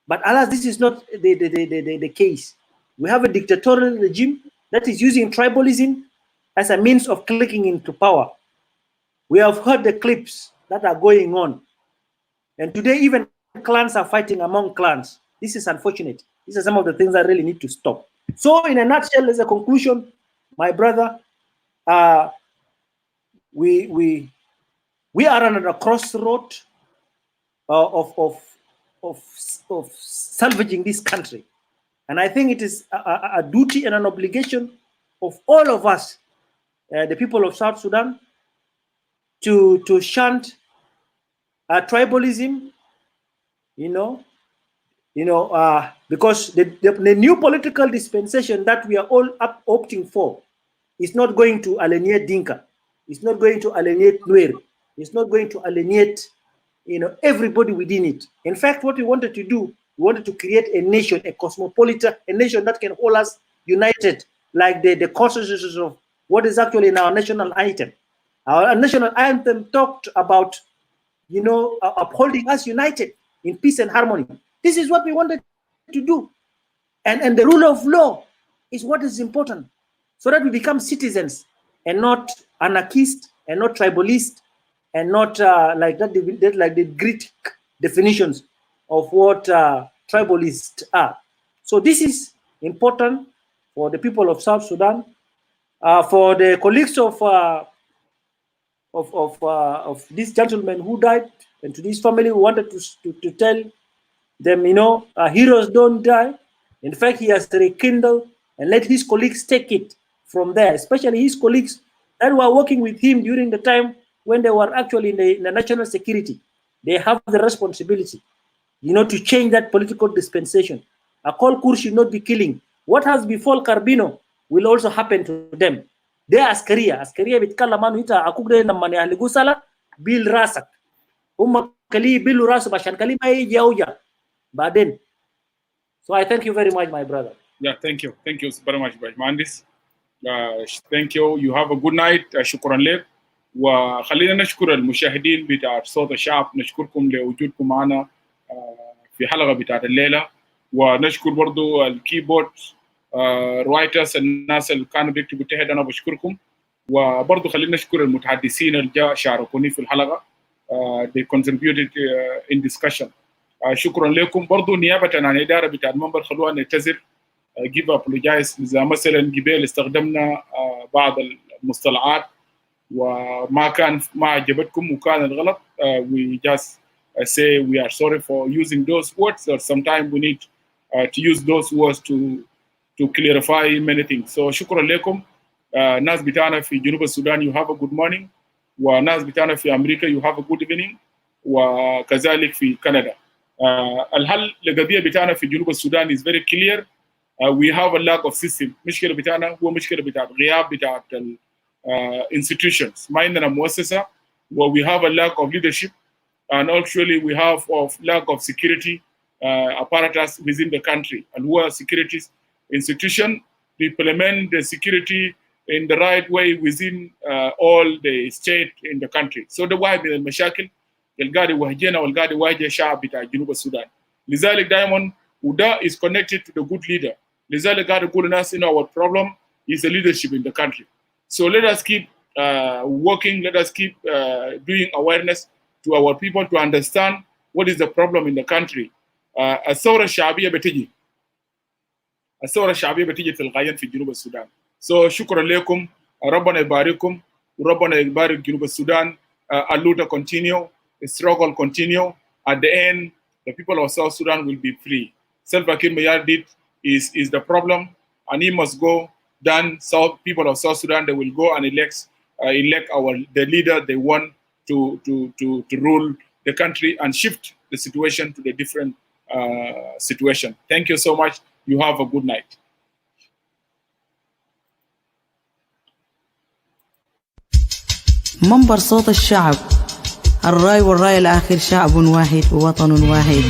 But alas, this is not the case. We have a dictatorial regime that is using tribalism as a means of clicking into power. We have heard the clips that are going on. And today, even clans are fighting among clans. This is unfortunate. These are some of the things that really need to stop. So in a nutshell, as a conclusion, my brother, we are on a crossroad of salvaging this country. And I think it is a duty and an obligation of all of us, the people of South Sudan, to shunt tribalism because the new political dispensation that we are all opting for is not going to alienate Dinka. It's not going to alienate Nuer. It's not going to alienate, everybody within it. In fact, what we wanted to do, we wanted to create a nation, a cosmopolitan, a nation that can hold us united, like the consciousness of what is actually in our national anthem. Our national anthem talked about, upholding us united in peace and harmony. This is what we wanted to do. And the rule of law is what is important, so that we become citizens and not anarchists and not tribalists and not like the Greek definitions of what tribalists are. So this is important for the people of South Sudan, for the colleagues of this gentleman who died, and to this family, we wanted to tell them, heroes don't die. In fact, he has rekindled, and let his colleagues take it from there, especially his colleagues that were working with him during the time when they were actually in the national security. They have the responsibility, to change that political dispensation. A call kur should not be killing. What has befall Carbino will also happen to them. They are askaria bitkallamanu ita akugde na mane aligusala bil rasak. Kali bil rasu bashan kali mai jauja. Baden. So I thank you very much, my brother. Yeah, thank you. Thank you very much, Bajmandis. Thank you. You have a good night. شكرا لك. وخلينا نشكر المشاهدين بتاع صوت الشعب، نشكركم لوجودكم معنا في حلقة بتاعت الليلة، ونشكر برضو الكيبورد رايترز، الناس اللي كانوا بيكتبوا تحت، أنا بشكركم. وبرضو خلينا نشكر المتحدثين اللي جاء شاركوني في الحلقة. They contributed in discussion. شكرا لكم. برضو نيابة عن الإدارة بتاع المنبر خلونا نعتذر، give apologize إذا مثلا قبل استخدمنا بعض المصطلحات وما كان ما عجبتكم وكان الغلط. We just say we are sorry for using those words, or sometimes we need to use those words to clarify many things. So شكرا لكم. ناس بتاعنا في جنوب السودان you have a good morning، وناس بتاعنا في أمريكا you have a good evening، وكذلك في كندا. الحل لقضية بتاعنا في جنوب السودان is very clear. We have a lack of system. مشكلة بتاعنا هو مشكلة بتاعت غياب بتاعت institutions. ما عندنا مؤسسة، we have a lack of leadership, and actually we have lack of security apparatus within the country. And who are security institution to implement the security in the right way within all the state in the country. So the واحد من المشاكل القاعدة يواجهنا والقاعدة يواجه الشعب بتاع جنوب السودان. لذلك دائما وده is connected to the good leader. لذلك قاعد يقول الناس our problem is the leadership in the country. So let us keep working, let us keep doing awareness to our people to understand what is the problem in the country. الثورة الشعبية بتجي. الثورة الشعبية بتجي تلقائيا في جنوب السودان. So شكرا لكم، ربنا يبارككم وربنا يبارك جنوب السودان. اللوطة continue, the struggle continue. At the end, the people of South Sudan will be free. Salva Kiir Mayardit is the problem, and he must go. Then people of South Sudan, they will go and elect the leader they want to rule the country and shift the situation to the different situation. Thank you so much. You have a good night. منبر صوت الشعب، الرأي والرأي الآخر، شعب واحد ووطن واحد.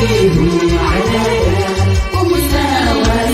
فيه عدالة ومساواة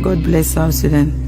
God bless South Sudan.